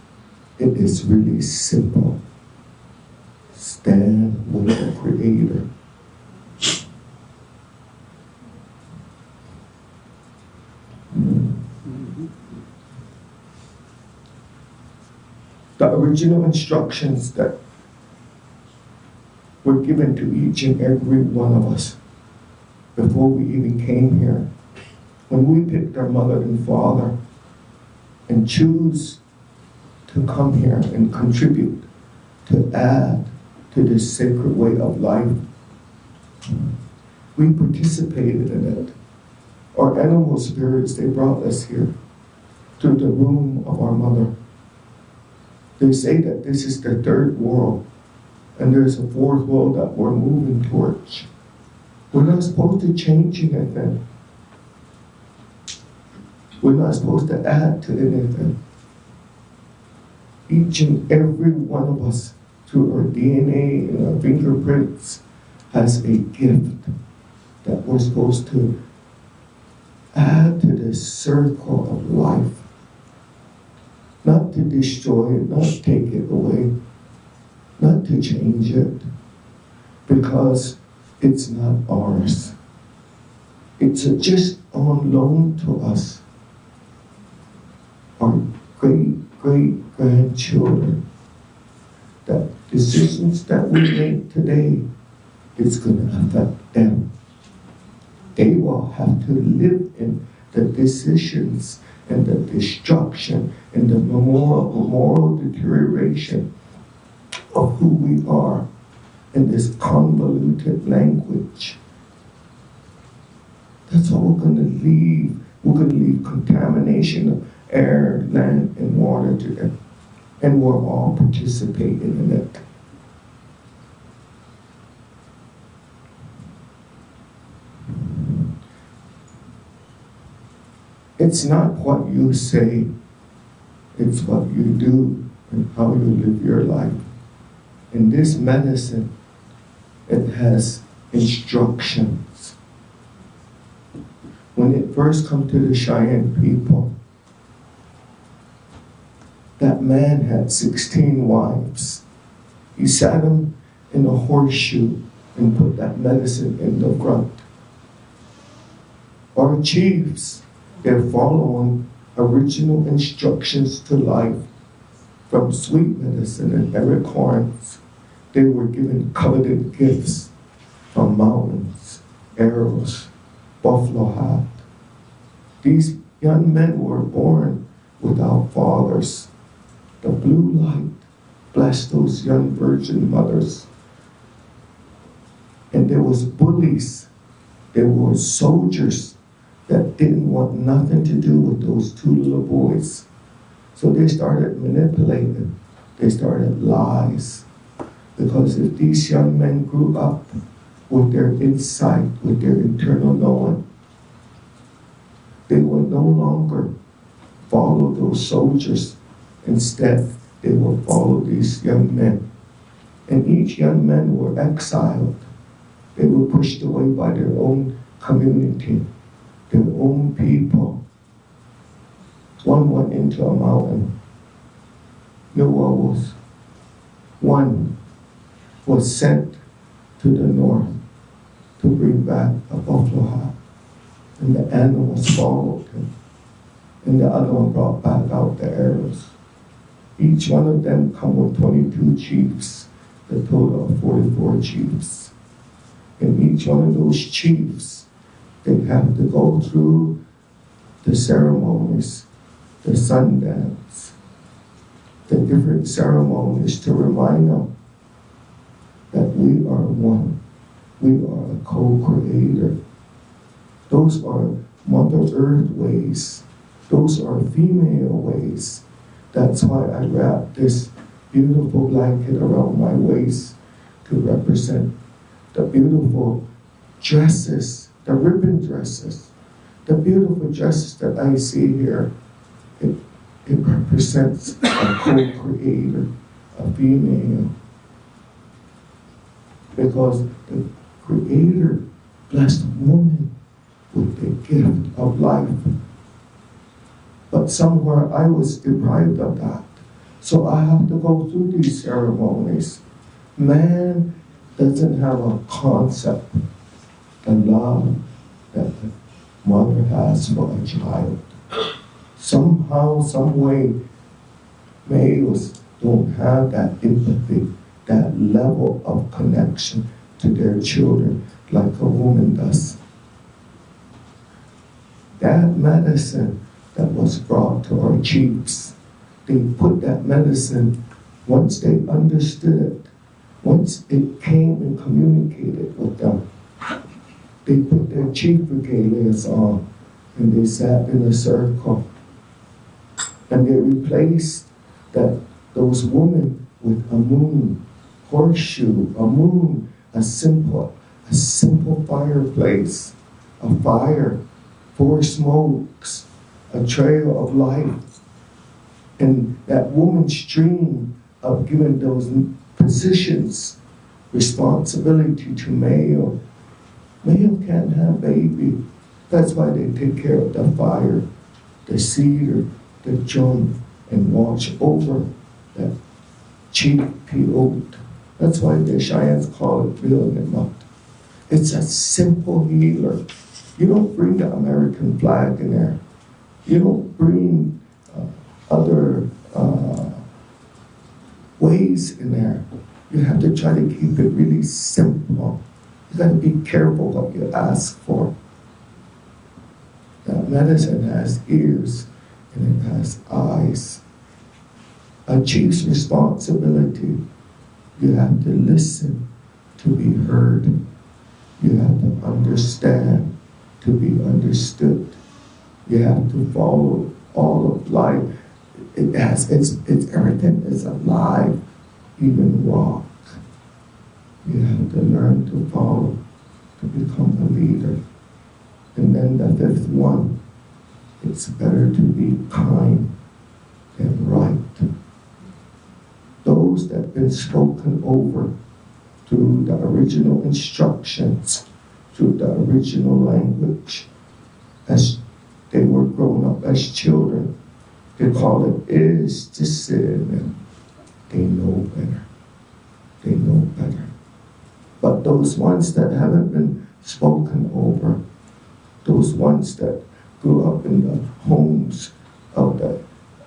It is really simple. Stand with the Creator. The original instructions that were given to each and every one of us before we even came here, when we picked our mother and father and choose to come here and contribute, to add to this sacred way of life, we participated in it. Our animal spirits, they brought us here to the room of our mother. They say that this is the third world, and there's a fourth world that we're moving towards. We're not supposed to change anything. We're not supposed to add to anything. Each and every one of us, through our DNA and our fingerprints, has a gift that we're supposed to add to this circle of life. Not to destroy it, not to take it away, not to change it, because it's not ours. It's just on loan to us. Our great-great-grandchildren, that decisions that we make today is going to affect them. They will have to live in the decisions and the destruction and the moral deterioration of who we are in this convoluted language. That's all we're going to leave. We're going to leave contamination of air, land, and water to them. And we're all participating in it. It's not what you say, it's what you do and how you live your life. In this medicine, it has instructions. When it first come to the Cheyenne people, that man had 16 wives. He sat them in a horseshoe and put that medicine in the front. Our chiefs, they're following original instructions to life from Sweet Medicine and Eric Horns. They were given coveted gifts from mountains, arrows, buffalo hat. These young men were born without fathers. The blue light blessed those young virgin mothers. And there was bullies, there were soldiers that didn't want nothing to do with those two little boys. So they started manipulating. They started lies. Because if these young men grew up with their insight, with their internal knowing, they would no longer follow those soldiers. Instead, they will follow these young men. And each young man were exiled. They were pushed away by their own community, their own people. One went into a mountain. One was sent to the north to bring back a buffalo hat. And the animals followed him. And the other one brought back out the arrows. Each one of them come with 22 chiefs, the total of 44 chiefs. And each one of those chiefs, they have to go through the ceremonies, the sundance, the different ceremonies to remind them that we are one. We are a co-creator. Those are Mother Earth ways. Those are female ways. That's why I wrap this beautiful blanket around my waist to represent the beautiful dresses, the ribbon dresses, the beautiful dresses that I see here. It represents a co-creator, a female. Because the Creator blessed woman with the gift of life. But somewhere I was deprived of that. So I have to go through these ceremonies. Man doesn't have a concept, the love that the mother has for a child. Somehow, some way, males don't have that empathy, that level of connection to their children like a woman does. That medicine that was brought to our chiefs, they put that medicine, once they understood it, once it came and communicated with them, they put their chief regalias on and they sat in a circle. And they replaced those women with a moon, horseshoe, a moon, a simple fireplace, a fire, 4 smokes, a trail of light. And that woman's dream of giving those positions, responsibility to male. Male can't have baby. That's why they take care of the fire, the cedar, the drum, and watch over that chief oat. That's why the Cheyennes call it building up. It's a simple healer. You don't bring the American flag in there. You don't bring other ways in there. You have to try to keep it really simple. You got to be careful what you ask for. That medicine has ears and it has eyes. A chief's responsibility, you have to listen to be heard. You have to understand to be understood. You have to follow all of life. Everything is alive, even rock. You have to learn to follow, to become a leader. And then the 5th one, it's better to be kind than right. Those that have been spoken over through the original instructions, through the original language, as they were grown up as children, they call it is to sin, and they know better. They know better. But those ones that haven't been spoken over, those ones that grew up in the homes of the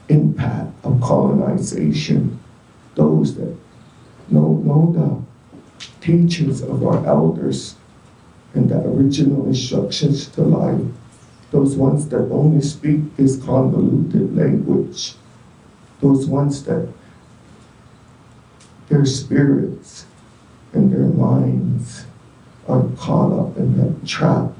impact of colonization, those that know the teachings of our elders and the original instructions to life, those ones that only speak this convoluted language, those ones that their spirits and their minds are caught up in that trap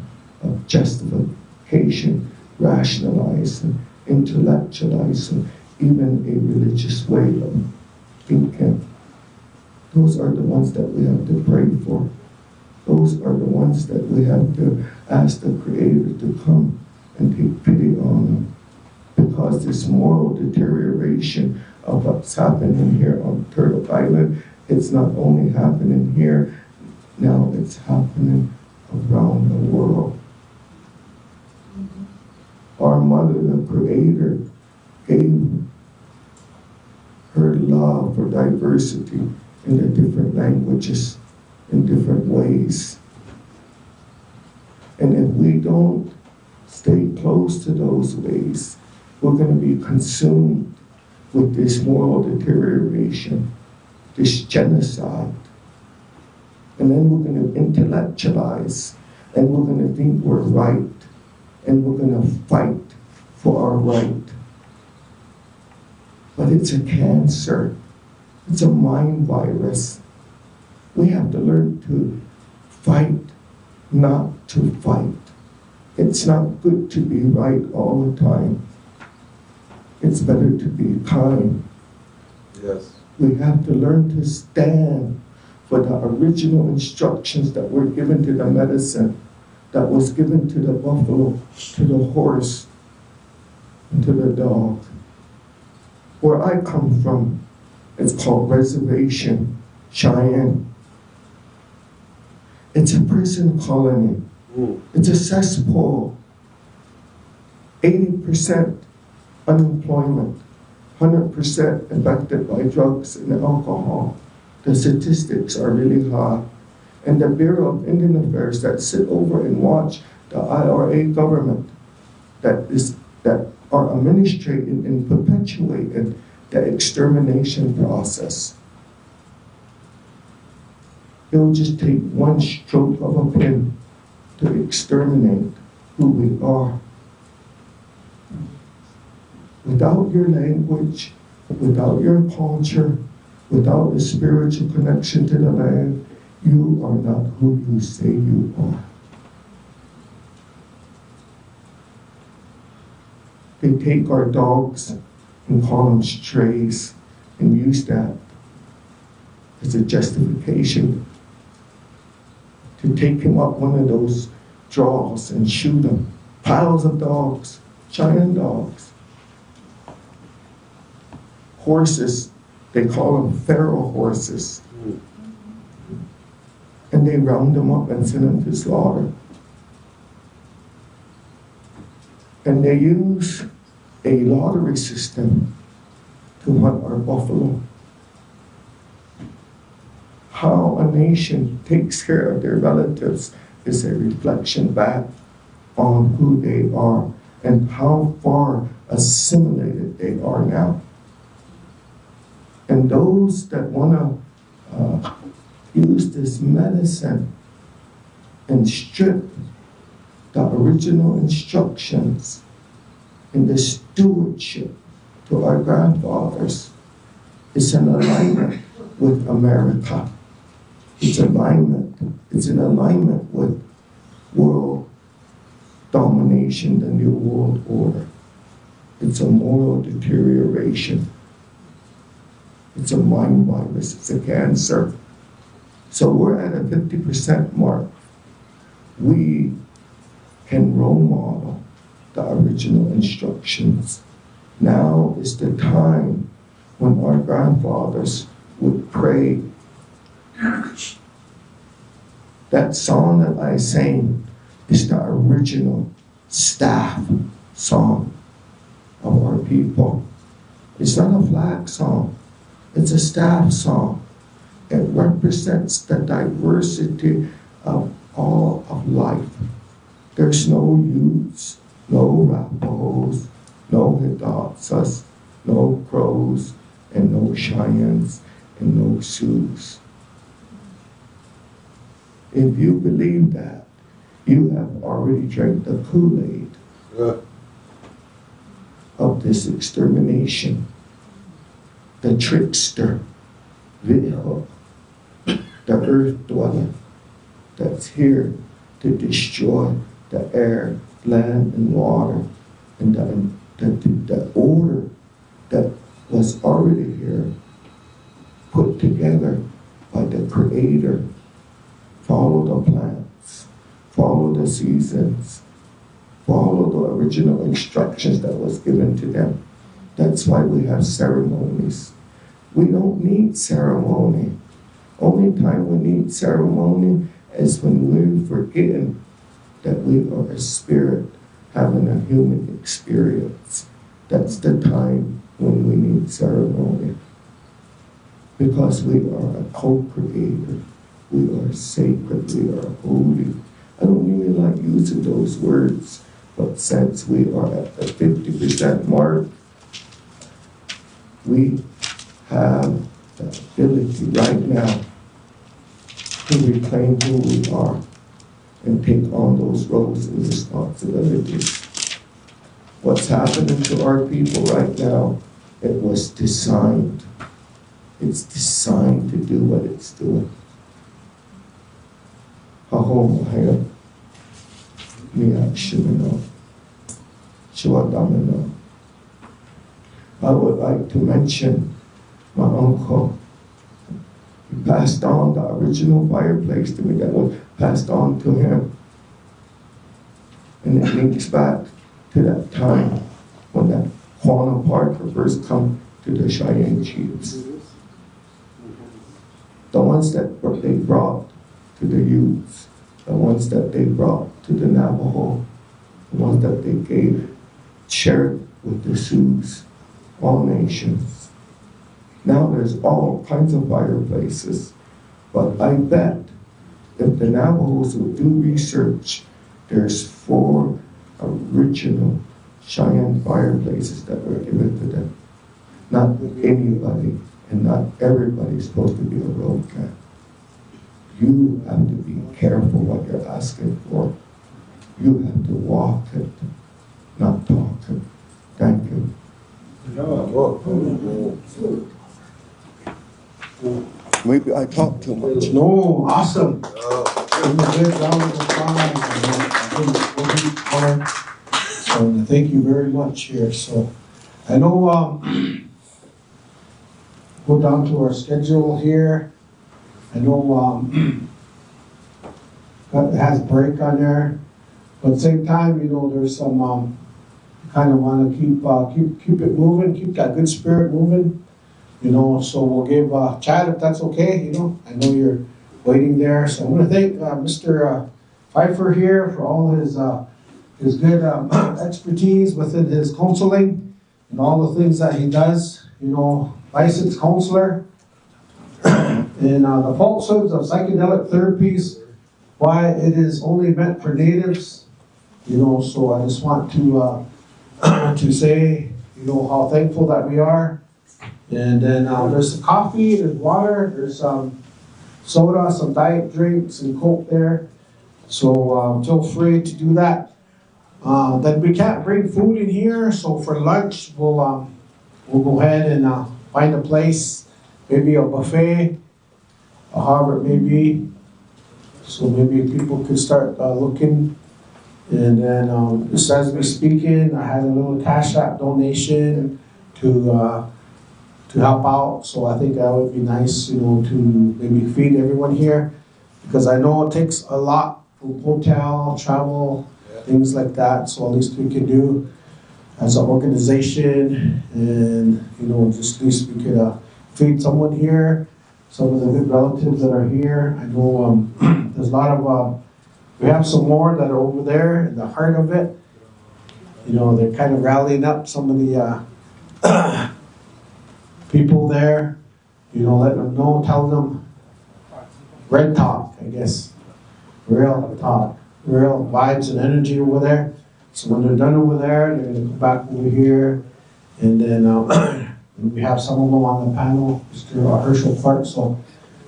of justification, rationalizing, intellectualizing, even a religious way of thinking. Those are the ones that we have to pray for. Those are the ones that we have to ask the Creator to come and take pity on them. Because this moral deterioration of what's happening here on Turtle Island, it's not only happening here, now it's happening around the world. Our Mother, the Creator, gave her love for diversity in the different languages, in different ways. And if we don't stay close to those ways, we're going to be consumed with this moral deterioration, this genocide. And then we're going to intellectualize, and we're going to think we're right, and we're going to fight for our right. But it's a cancer. It's a mind virus. We have to learn to fight, not to fight. It's not good to be right all the time. It's better to be kind. Yes. We have to learn to stand for the original instructions that were given to the medicine, that was given to the buffalo, to the horse, and to the dog. Where I come from, it's called Reservation Cheyenne. It's a prison colony. It's a cesspool. 80% unemployment, 100% affected by drugs and alcohol. The statistics are really high. And the Bureau of Indian Affairs that sit over and watch the IRA government that are administrating and perpetuating the extermination process. It will just take one stroke of a pen to exterminate who we are. Without your language, without your culture, without a spiritual connection to the land, you are not who you say you are. They take our dogs and call them strays and use that as a justification to take him up one of those draws and shoot him. Piles of dogs, giant dogs. Horses, they call them feral horses. And they round them up and send them to slaughter. And they use a lottery system to hunt our buffalo. How a nation takes care of their relatives is a reflection back on who they are and how far assimilated they are now. And those that want to use this medicine and strip the original instructions and the stewardship to our grandfathers is in alignment with America. It's alignment. It's in alignment with world domination, the New World Order. It's a moral deterioration. It's a mind virus. It's a cancer. So we're at a 50% mark. We can role model the original instructions. Now is the time when our grandfathers would pray. That song that I sang is the original staff song of our people. It's not a flag song. It's a staff song. It represents the diversity of all of life. There's no Utes, no Rapos, no Hidatsas, no Crows, and no Cheyennes, and no Sioux. If you believe that, you have already drank the Kool-Aid of this extermination. The trickster, Vidho, the earth dweller that's here to destroy the air, land, and water, and the order that was already here, put together creator. Follow the plants, follow the seasons, follow the original instructions that was given to them. That's why we have ceremonies. We don't need ceremony. Only time we need ceremony is when we're forgetting that we are a spirit having a human experience. That's the time when we need ceremony. Because we are a co-creator. We are sacred. We are holy. I don't even like using those words, but since we are at the 50% mark, we have the ability right now to reclaim who we are and take on those roles and responsibilities. What's happening to our people right now, it was designed. It's designed to do what it's doing. Hahomahaya, Miyakshimino, Shiwadamino. I would like to mention my uncle. He passed on the original fireplace to me that was passed on to him. And it links back to that time when that Quanah Parker first come to the Cheyenne Chiefs. The ones that they brought to the youths, the ones that they brought to the Navajo, the ones that they gave, shared with the Sioux, all nations. Now there's all kinds of fireplaces, but I bet if the Navajos would do research, there's 4 original Cheyenne fireplaces that were given to them. Not anybody and not everybody's supposed to be a road cat. You have to be careful what you're asking for. You have to walk it, not talk it. Thank you. Maybe I talk too much. No, awesome. Give him a good round of applause. So thank you very much here. So I know go down to our schedule here. I know it has a break on there, but at the same time, you know, there's some kind of want to keep it moving, keep that good spirit moving, you know. So we'll give Chad, if that's okay. You know, I know you're waiting there, so I want to thank Mr. Pfeiffer here for all his good expertise within his counseling and all the things that he does. You know, licensed counselor. And the falsehoods of psychedelic therapies, why it is only meant for natives, you know. So I just want to say, you know, how thankful that we are. And then there's some coffee, there's water, there's some soda, some diet drinks, and Coke there. So feel free to do that. Then we can't bring food in here, so for lunch we'll go ahead and find a place, maybe a buffet. However it may be, so maybe people could start looking. And then just as we're speaking, I had a little Cash App donation to help out. So I think that would be nice, you know, to maybe feed everyone here, because I know it takes a lot for hotel, travel, things like that. So at least we can do as an organization, and you know, just at least we could feed someone here. Some of the good relatives that are here. I know there's a lot of, we have some more that are over there in the heart of it. You know, they're kind of rallying up some of the people there. You know, letting them know, telling them red talk, I guess. Real talk, real vibes and energy over there. So when they're done over there, they're going to go back over here. And then we have some of them on the panel, Mr. Herschel Clark. So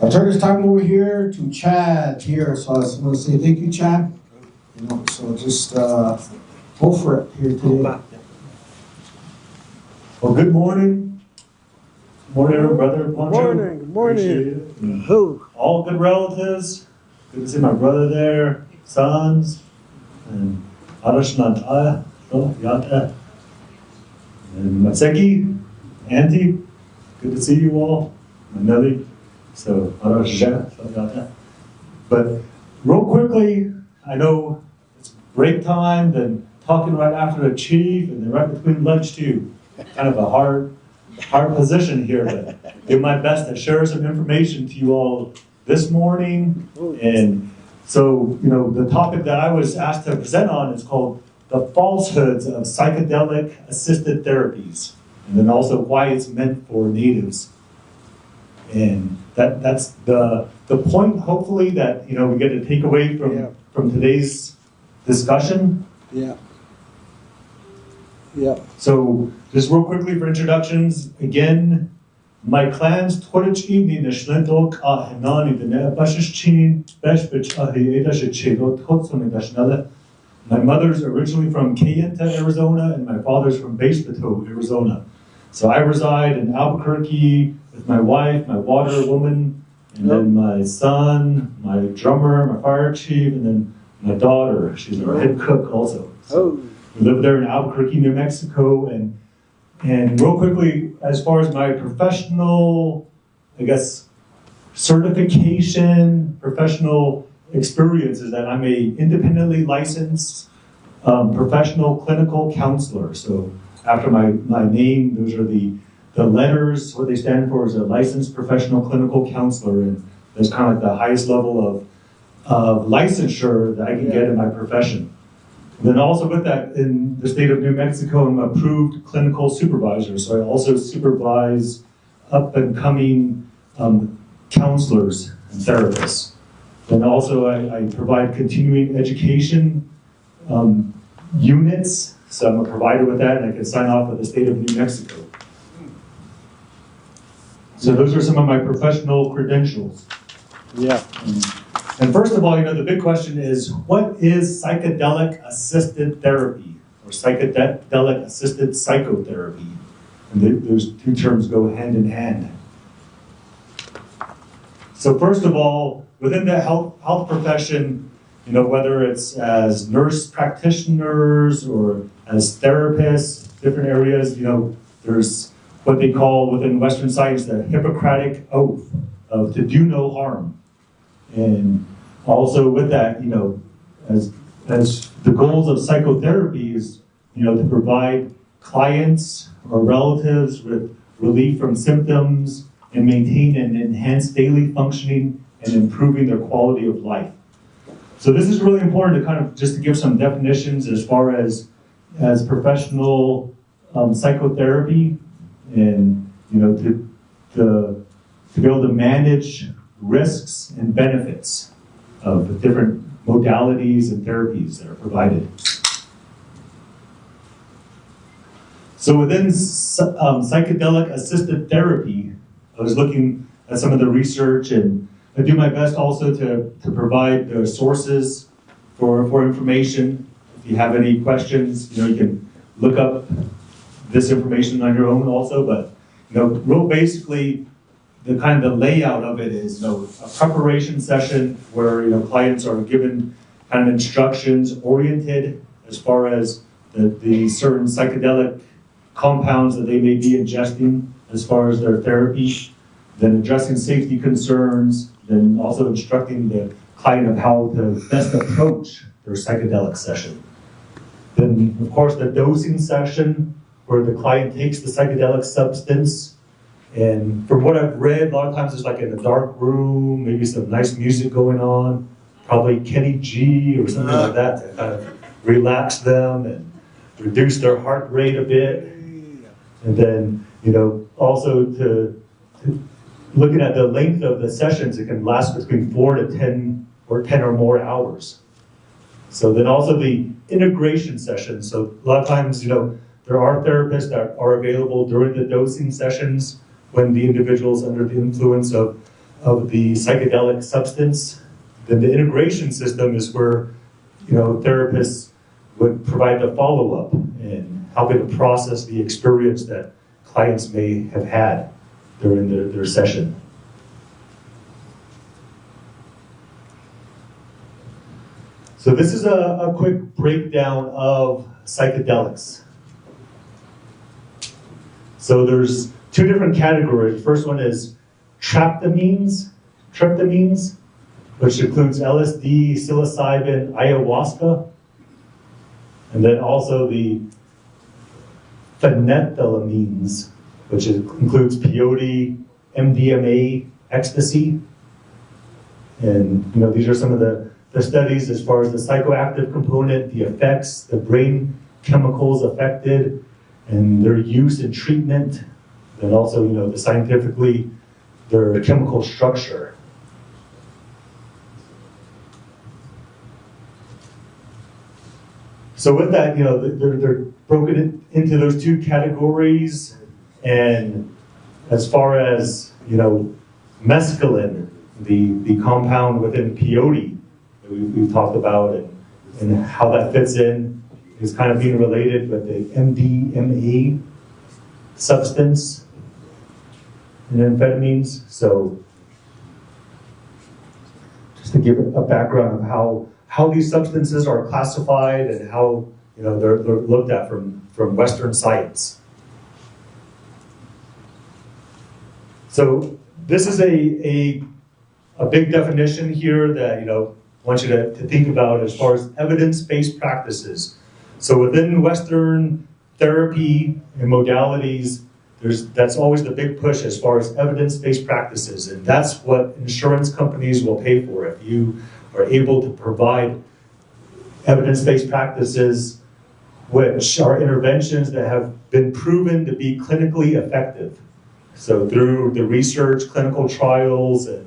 I'll turn this time over here to Chad here. So I just want to say thank you, Chad. You know, so just go for it here today. Well, good morning. Morning, brother Poncho. Good morning. All good relatives. Good to see my brother there, sons, and Arashnata, Yata, and Matseki, Auntie. Good to see you all. My Nelly, So, something like that. But real quickly, I know it's break time, then talking right after the chief, and then right between lunch too. Kind of a hard position here, but do my best to share some information to you all this morning. And so, you know, the topic that I was asked to present on is called the falsehoods of psychedelic assisted therapies, and then also why it's meant for natives. And that's the point, hopefully, that, you know, we get to take away from today's discussion. Yeah. Yeah. So, just real quickly for introductions, again, my clan's Twitch evening, the Schlendok, Hanani, the Nebashichin, Beshbich, Edashichin, Totsum, Dashnella. My mother's originally from Kayenta, Arizona, and my father's from Basebato, Arizona. So I reside in Albuquerque with my wife, my water woman, and then my son, my drummer, my fire chief, and then my daughter. She's our head cook also. So we live there in Albuquerque, New Mexico, and real quickly, as far as my professional, I guess, certification, professional experience is that I'm a independently licensed professional clinical counselor. So after my name, those are the letters. What they stand for is a licensed professional clinical counselor, and that's kind of like the highest level of licensure that I can get in my profession. And then also with that, in the state of New Mexico, I'm an approved clinical supervisor. So I also supervise up and coming counselors and therapists. And also I provide continuing education units. So I'm a provider with that, and I can sign off with the state of New Mexico. So those are some of my professional credentials. Yeah. And first of all, you know, the big question is, what is psychedelic assisted therapy or psychedelic assisted psychotherapy? And those two terms go hand in hand. So first of all, within the health profession, you know, whether it's as nurse practitioners or as therapists, different areas, you know, there's what they call within Western science the Hippocratic Oath of to do no harm. And also with that, you know, as the goals of psychotherapy is, you know, to provide clients or relatives with relief from symptoms and maintain and enhance daily functioning and improving their quality of life. So this is really important to kind of just to give some definitions as far as professional psychotherapy, and, you know, to be able to manage risks and benefits of the different modalities and therapies that are provided. So within psychedelic assisted therapy, I was looking at some of the research, and I do my best also to provide the sources for information. If you have any questions, you know, you can look up this information on your own also, but, you know, real basically, the kind of the layout of it is, you know, a preparation session where, you know, clients are given kind of instructions oriented as far as the certain psychedelic compounds that they may be ingesting as far as their therapy, then addressing safety concerns, then also instructing the client of how to best approach their psychedelic session. Then, of course, the dosing session where the client takes the psychedelic substance. And from what I've read, a lot of times it's like in a dark room, maybe some nice music going on, probably Kenny G or something like that to kind of relax them and reduce their heart rate a bit. And then, you know, also to looking at the length of the sessions, it can last between 4 to 10 or more hours. So then also the integration sessions. So a lot of times, you know, there are therapists that are available during the dosing sessions when the individual's under the influence of the psychedelic substance. Then the integration system is where, you know, therapists would provide the follow-up and helping to process the experience that clients may have had during their session. So this is a quick breakdown of psychedelics. So there's two different categories. The first one is tryptamines, which includes LSD, psilocybin, ayahuasca, and then also the phenethylamines, which includes peyote, MDMA, ecstasy. And these are some of the studies as far as the psychoactive component, the effects, the brain chemicals affected, and their use in treatment, and also the scientifically their chemical structure. So with that, they're broken into those two categories. And as far as mescaline, the compound within peyote that we've talked about, and how that fits in is kind of being related with the MDMA substance and amphetamines. So just to give a background of how these substances are classified and how they're looked at from Western science. So this is a big definition here that I want you to think about as far as evidence-based practices. So within Western therapy and modalities, that's always the big push as far as evidence-based practices, and that's what insurance companies will pay for. If you are able to provide evidence-based practices, which are interventions that have been proven to be clinically effective. So through the research, clinical trials, and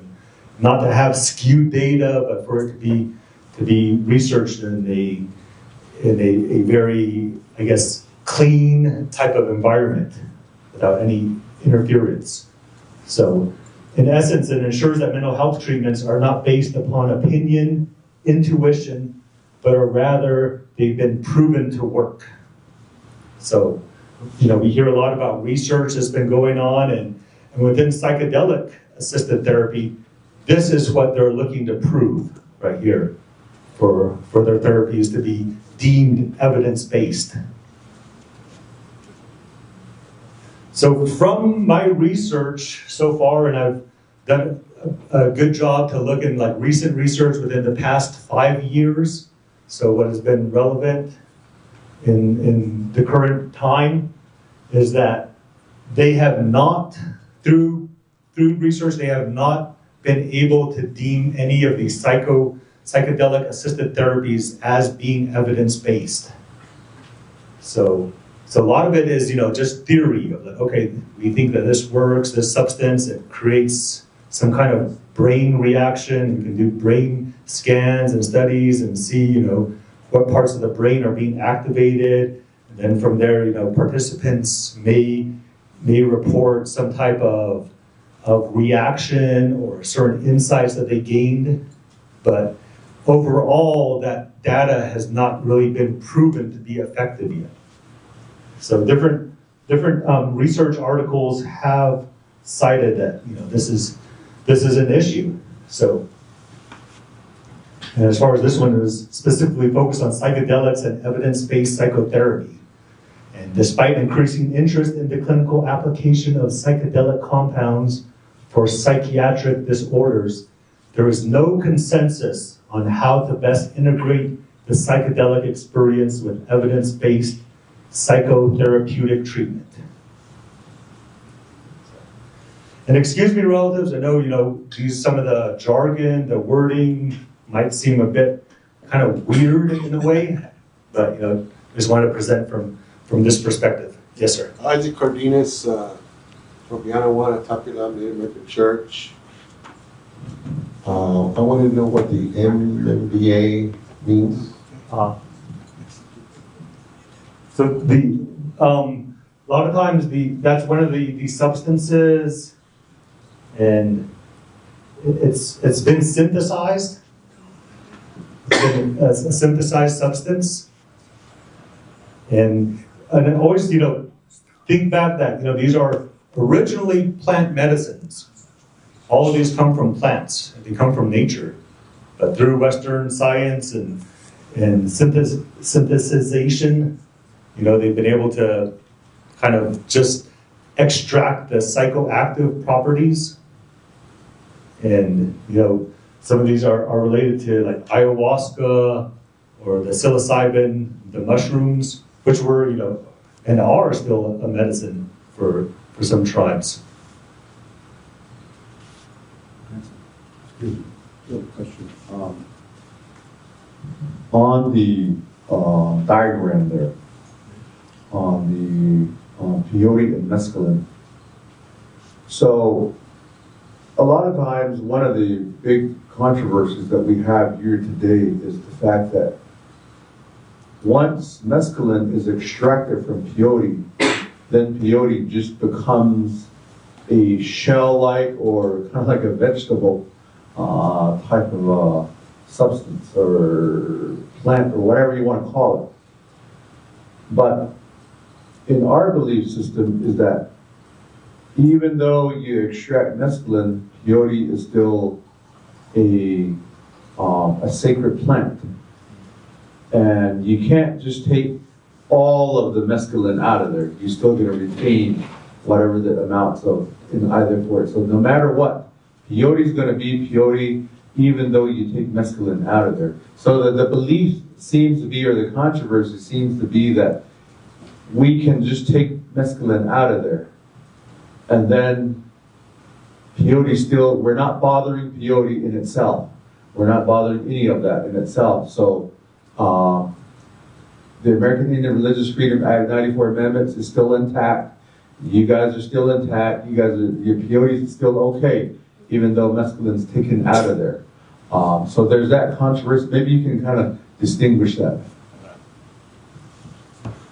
not to have skewed data, but for it to be researched in a very, I guess, clean type of environment without any interference. So in essence, it ensures that mental health treatments are not based upon opinion, intuition, but are rather, they've been proven to work. So, we hear a lot about research that's been going on, and within psychedelic assisted therapy, this is what they're looking to prove right here for their therapies to be deemed evidence-based. So from my research so far, and I've done a good job to look in recent research within the past 5 years, so what has been relevant in the current time is that they have not, through research, they have not been able to deem any of these psychedelic assisted therapies as being evidence-based. So a lot of it is, just theory of okay, we think that this works, this substance, it creates some kind of brain reaction. We can do brain scans and studies and see, what parts of the brain are being activated. And then from there, participants may report some type of reaction or certain insights that they gained. But overall, that data has not really been proven to be effective yet. So different research articles have cited that this is an issue. So, and as far as this one is specifically focused on psychedelics and evidence-based psychotherapy. And despite increasing interest in the clinical application of psychedelic compounds for psychiatric disorders, there is no consensus on how to best integrate the psychedelic experience with evidence-based psychotherapeutic treatment. And excuse me, relatives, I know, some of the jargon, the wording might seem a bit kind of weird in a way, but, just wanted to present from this perspective. Yes, sir. Isaac Cardenas, from Yanawana, Tapila Native American Church. I wanted to know what the MBA means. So a lot of times that's one of the substances, and it's been synthesized. It's been a synthesized substance, and then always think back that these are originally plant medicines. All of these come from plants. They come from nature, but through Western science and synthesization, they've been able to kind of just extract the psychoactive properties And, some of these are related to like ayahuasca or the psilocybin, the mushrooms, which were, and are still a medicine for some tribes. Question. On the diagram there, on the peyote and mescaline. So, a lot of times, one of the big controversies that we have here today is the fact that once mescaline is extracted from peyote, then peyote just becomes a shell-like or kind of like a vegetable type of substance or plant or whatever you want to call it. But in our belief system is that even though you extract mescaline, peyote is still a sacred plant. And you can't just take all of the mescaline out of there. You're still going to retain whatever the amounts of in either for it. So no matter what, peyote is going to be peyote, even though you take mescaline out of there. So the belief seems to be, or the controversy seems to be, that we can just take mescaline out of there. And then peyote still, we're not bothering peyote in itself. We're not bothering any of that in itself. So the American Indian Religious Freedom Act 94 Amendments is still intact. You guys are still intact. You guys are, your peyote is still okay, even though mescaline's taken out of there. So there's that controversy. Maybe you can kind of distinguish that.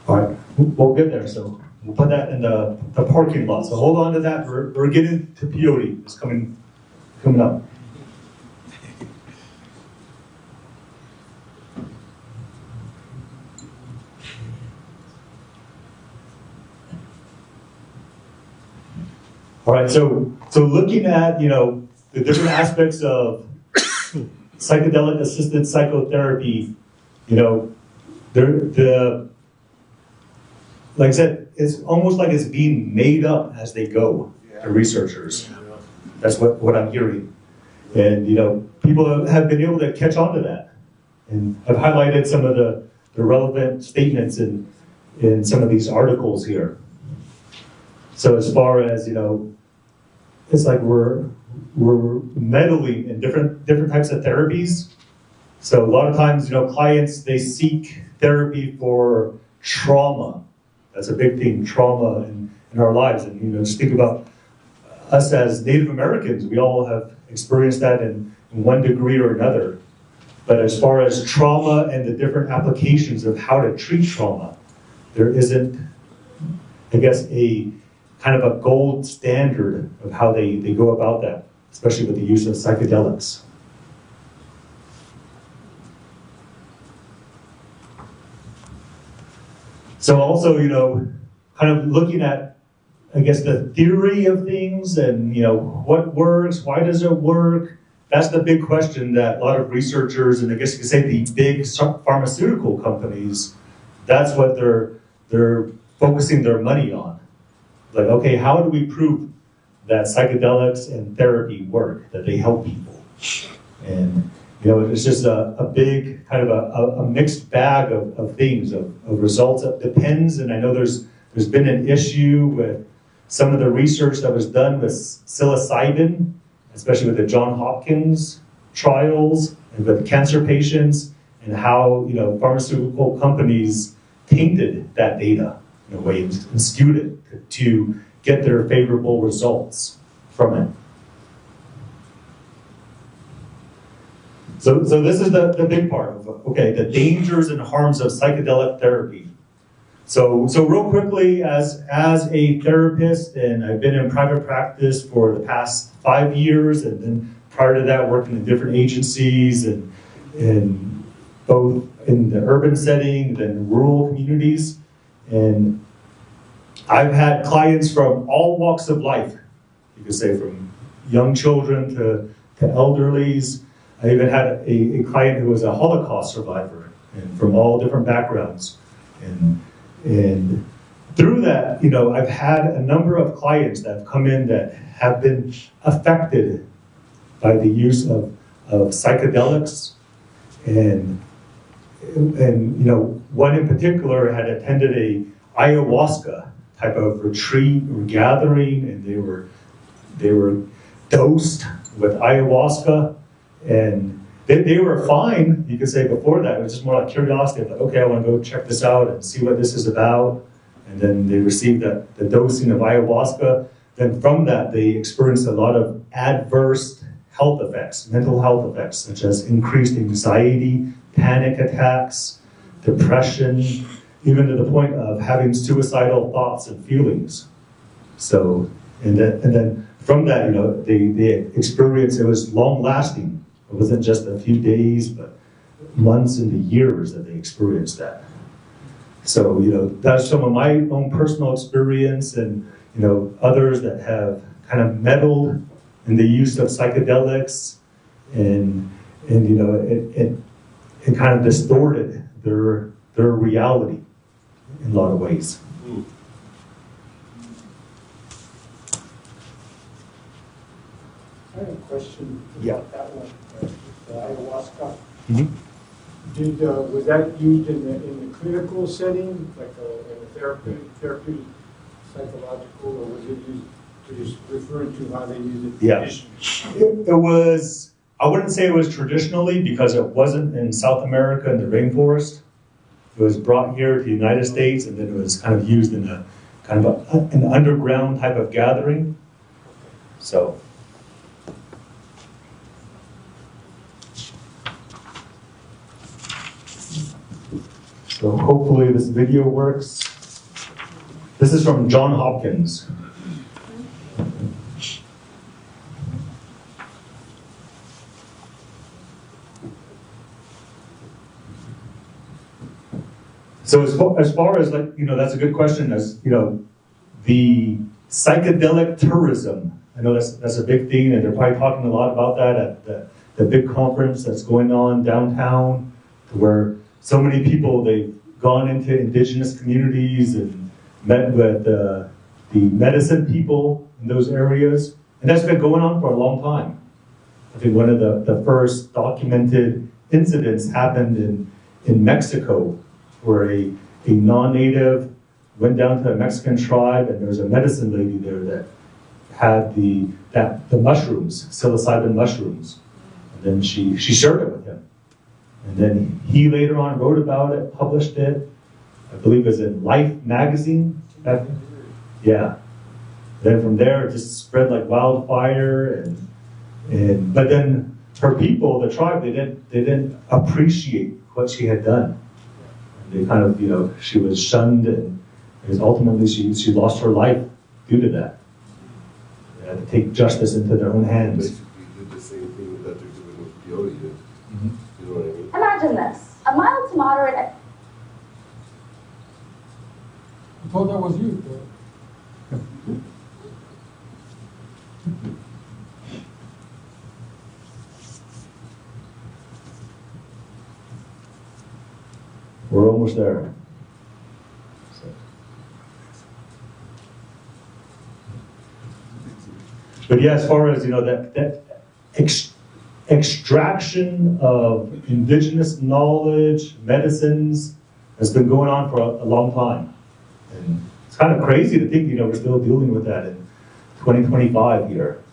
All right, we'll get there. So we'll put that in the parking lot. So hold on to that. We're getting to peyote. It's coming up. All right, so looking at, the different aspects of psychedelic assisted psychotherapy, like I said, it's almost like it's being made up as they go, the researchers. That's what I'm hearing. And, people have been able to catch on to that. And I've highlighted some of the relevant statements in some of these articles here. So as far as, it's like we're meddling in different types of therapies. So a lot of times, clients, they seek therapy for trauma. That's a big thing, trauma in our lives. And, just think about us as Native Americans. We all have experienced that in one degree or another. But as far as trauma and the different applications of how to treat trauma, there isn't, I guess, a kind of a gold standard of how they go about that, especially with the use of psychedelics. So also, kind of looking at, I guess, the theory of things and, what works, why does it work? That's the big question that a lot of researchers, and I guess you could say the big pharmaceutical companies, that's what they're focusing their money on. Like, okay, how do we prove that psychedelics and therapy work, that they help people? And, it's just a big kind of a mixed bag of things, of results. It depends, and I know there's been an issue with some of the research that was done with psilocybin, especially with the Johns Hopkins trials and with cancer patients, and how, pharmaceutical companies tainted that data in a way and skewed it to get their favorable results from it. So this is the big part of, okay, the dangers and harms of psychedelic therapy. So real quickly, as a therapist, and I've been in private practice for the past 5 years, and then prior to that, working in different agencies and both in the urban setting, then rural communities. And I've had clients from all walks of life. You could say from young children to elderlies. I even had a client who was a Holocaust survivor, and from all different backgrounds. And through that, I've had a number of clients that have come in that have been affected by the use of psychedelics, and one in particular had attended a ayahuasca type of retreat or gathering, and they were dosed with ayahuasca, and they were fine, you could say, before that. It was just more like curiosity, like, okay, I want to go check this out and see what this is about. And then they received the dosing of ayahuasca. Then from that, they experienced a lot of adverse health effects, mental health effects, such as increased anxiety, panic attacks, depression, even to the point of having suicidal thoughts and feelings. So, and then from that, they experienced, it was long lasting. It wasn't just a few days, but months into years that they experienced that. So, that's some of my own personal experience, and, others that have kind of meddled in the use of psychedelics, and it kind of distorted their reality in a lot of ways. I have a question Yeah. about that one, the ayahuasca. Mm-hmm. Was that used in the clinical setting, like in a therapeutic, psychological, or was it used to just referring to how they use it Yeah. traditionally? It was, I wouldn't say it was traditionally, because it wasn't in South America in the rainforest. It was brought here to the United States, and then it was kind of used in a kind of an underground type of gathering. So. So hopefully this video works. This is from Johns Hopkins. So as far as that's a good question. As the psychedelic tourism, I know that's a big thing, and they're probably talking a lot about that at the big conference that's going on downtown, where so many people, they've gone into indigenous communities and met with the medicine people in those areas, and that's been going on for a long time. I think one of the first documented incidents happened in Mexico, where a non-native went down to a Mexican tribe, and there was a medicine lady there that had the mushrooms, psilocybin mushrooms, and then she shared it with him. And then he later on wrote about it, published it. I believe it was in Life magazine. Yeah. Then from there, it just spread like wildfire. But then her people, the tribe, they didn't appreciate what she had done. They kind of, she was shunned, and because ultimately she lost her life due to that. They had to take justice into their own hands. Basically did the same thing that they're doing with peyote. Mm-hmm. You know what I mean? Imagine this, a mild to moderate. I thought that was you. We're almost there. But yeah, as far as that extraction of indigenous knowledge, medicines, has been going on for a long time. And it's kind of crazy to think, we're still dealing with that in 2025 here.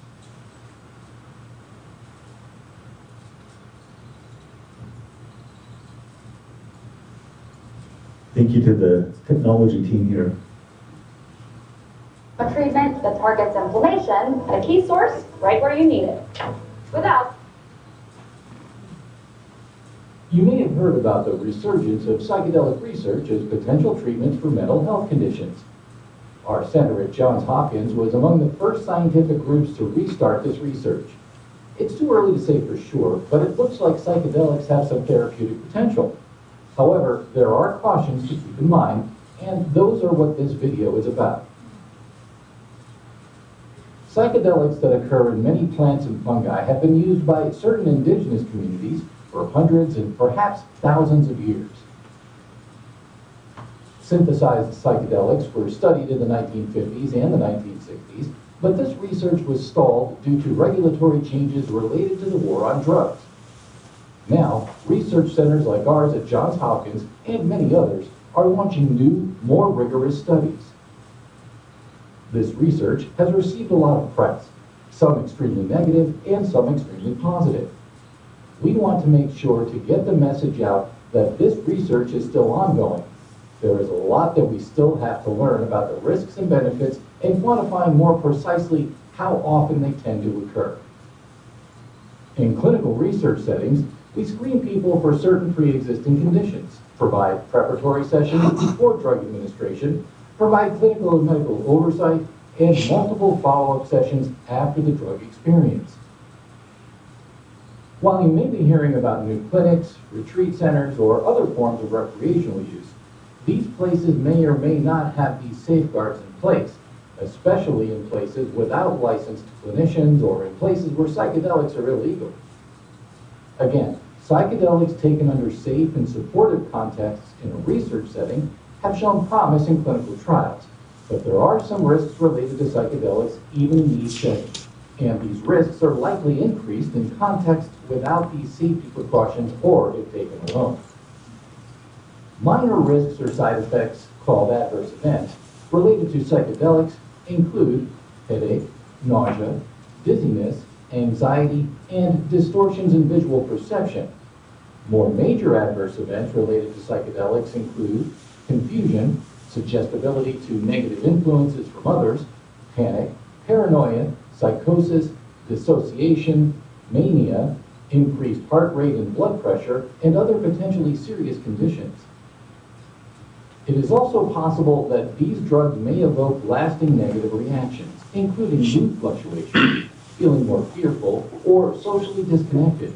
Thank you to the technology team here. A treatment that targets inflammation at a key source right where you need it. Without. You may have heard about the resurgence of psychedelic research as potential treatments for mental health conditions. Our center at Johns Hopkins was among the first scientific groups to restart this research. It's too early to say for sure, but it looks like psychedelics have some therapeutic potential. However, there are cautions to keep in mind, and those are what this video is about. Psychedelics that occur in many plants and fungi have been used by certain indigenous communities for hundreds and perhaps thousands of years. Synthesized psychedelics were studied in the 1950s and the 1960s, But this research was stalled due to regulatory changes related to the war on drugs. Now, research centers like ours at Johns Hopkins and many others are launching new, more rigorous studies. This research has received a lot of press, some extremely negative and some extremely positive. We want to make sure to get the message out that this research is still ongoing. There is a lot that we still have to learn about the risks and benefits and quantifying more precisely how often they tend to occur. In clinical research settings, we screen people for certain pre-existing conditions, provide preparatory sessions before drug administration, provide clinical and medical oversight, and multiple follow-up sessions after the drug experience. While you may be hearing about new clinics, retreat centers, or other forms of recreational use, these places may or may not have these safeguards in place, especially in places without licensed clinicians or in places where psychedelics are illegal. Again, psychedelics taken under safe and supportive contexts in a research setting have shown promise in clinical trials, but there are some risks related to psychedelics even in these settings, and these risks are likely increased in contexts without these safety precautions or if taken alone. Minor risks or side effects, called adverse events, related to psychedelics include headache, nausea, dizziness, anxiety, and distortions in visual perception. More major adverse events related to psychedelics include confusion, suggestibility to negative influences from others, panic, paranoia, psychosis, dissociation, mania, increased heart rate and blood pressure, and other potentially serious conditions. It is also possible that these drugs may evoke lasting negative reactions, including mood fluctuations, feeling more fearful, or socially disconnected.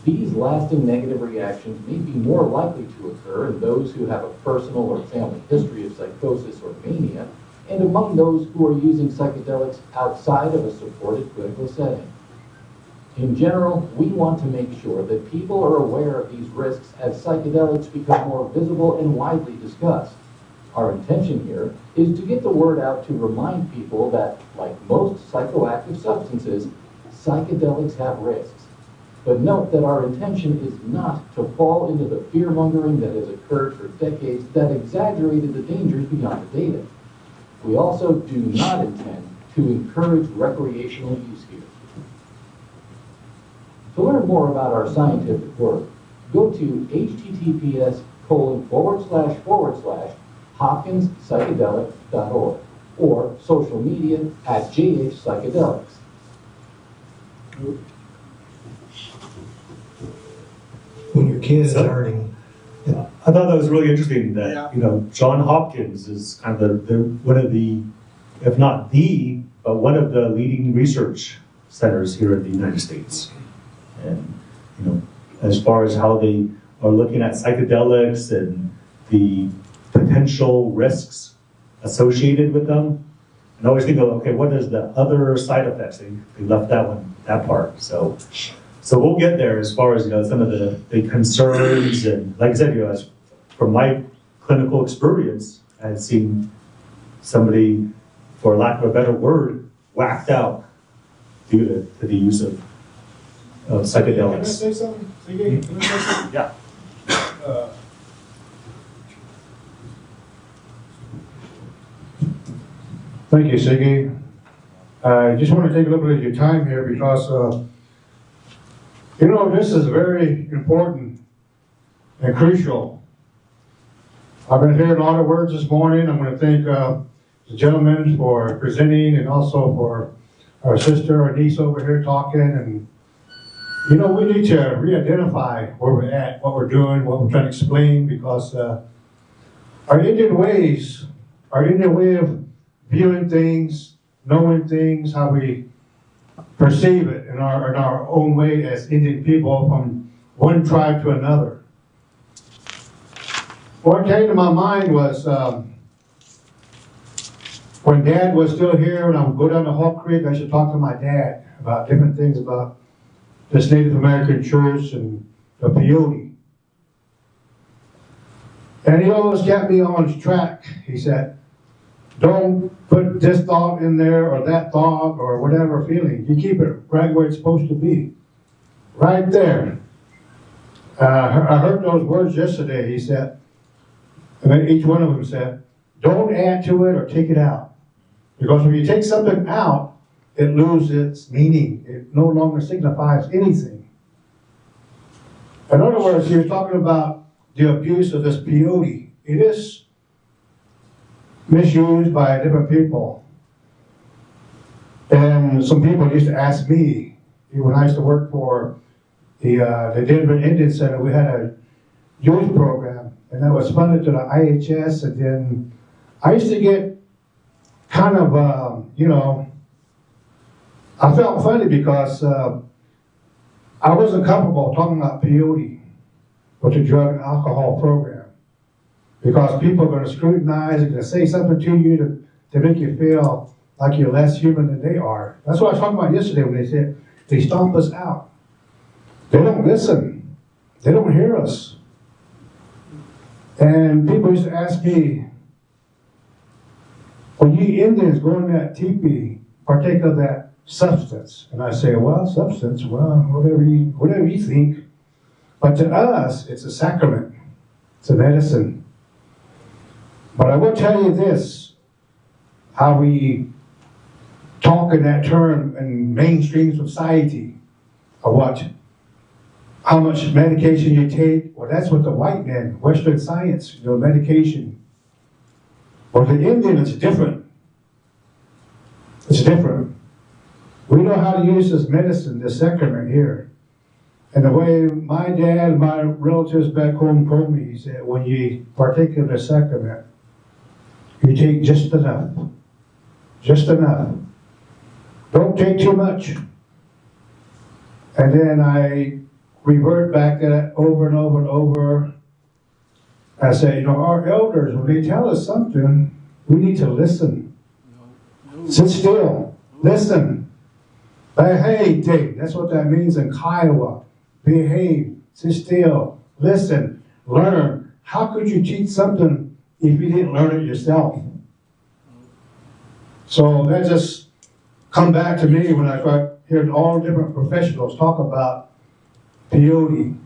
These lasting negative reactions may be more likely to occur in those who have a personal or family history of psychosis or mania, and among those who are using psychedelics outside of a supported clinical setting. In general, we want to make sure that people are aware of these risks as psychedelics become more visible and widely discussed. Our intention here is to get the word out to remind people that, like most psychoactive substances, psychedelics have risks. But note that our intention is not to fall into the fear-mongering that has occurred for decades that exaggerated the dangers beyond the data. We also do not intend to encourage recreational use here. To learn more about our scientific work, go to https://hopkinspsychedelic.org or social media at JHPsychedelics. When your kid is learning. I thought that was really interesting that, Johns Hopkins is kind of one of the, if not the, but one of the leading research centers here in the United States. And, as far as how they are looking at psychedelics and the potential risks associated with them, and I always think of, okay, what is the other side effects? They left that part. So we'll get there as far as, some of the concerns, and like I said, as from my clinical experience, I had seen somebody, for lack of a better word, whacked out due to the use of psychedelics. Can I say something? Can I say something? Yeah. Thank you, Siggy. I just want to take a little bit of your time here because, this is very important and crucial. I've been hearing a lot of words this morning. I'm going to thank the gentlemen for presenting and also for our sister, our niece over here talking. And, we need to re-identify where we're at, what we're doing, what we're trying to explain, because our Indian way of viewing things, knowing things, how we perceive it in our own way as Indian people from one tribe to another. What came to my mind was when Dad was still here, and I would go down to Hawk Creek, I should talk to my dad about different things about this Native American church and the peyote. And he always kept me on track. He said, Don't put this thought in there or that thought or whatever feeling. You keep it right where it's supposed to be. Right there. I heard those words yesterday. He said, and each one of them said, don't add to it or take it out. Because when you take something out, it loses its meaning. It no longer signifies anything. In other words, he was talking about the abuse of this peyote. It is misused by different people. And some people used to ask me, when I used to work for the Denver Indian Center, we had a youth program, and that was funded to the IHS, and then I used to get kind of, you know, I felt funny because I wasn't comfortable talking about peyote with the drug and alcohol program, because people are going to scrutinize and going to say something to you to make you feel like you're less human than they are. That's what I was talking about yesterday when they said they stomp us out. They don't listen. They don't hear us. And people used to ask me, when you Indians go in that teepee, partake of that substance. And I say, well, substance, well, whatever you think. But to us, it's a sacrament. It's a medicine. But I will tell you this, how we talk in that term in mainstream society, or what? How much medication you take? Well, that's what the white man, Western science, you know, medication. Well, the Indian, it's different. It's different. We know how to use this medicine, this sacrament here. And the way my dad and my relatives back home told me, he said, when you partake of the sacrament, you take just enough. Just enough. Don't take too much. And then I revert back to that over and over and over. I say, you know, our elders, when they tell us something, we need to listen. Sit still. Listen. Behave. That's what that means in Kiowa. Behave. Sit still. Listen. Learn. How could you teach something if you didn't learn it yourself? So that just come back to me when I start hearing all different professionals talk about peyote,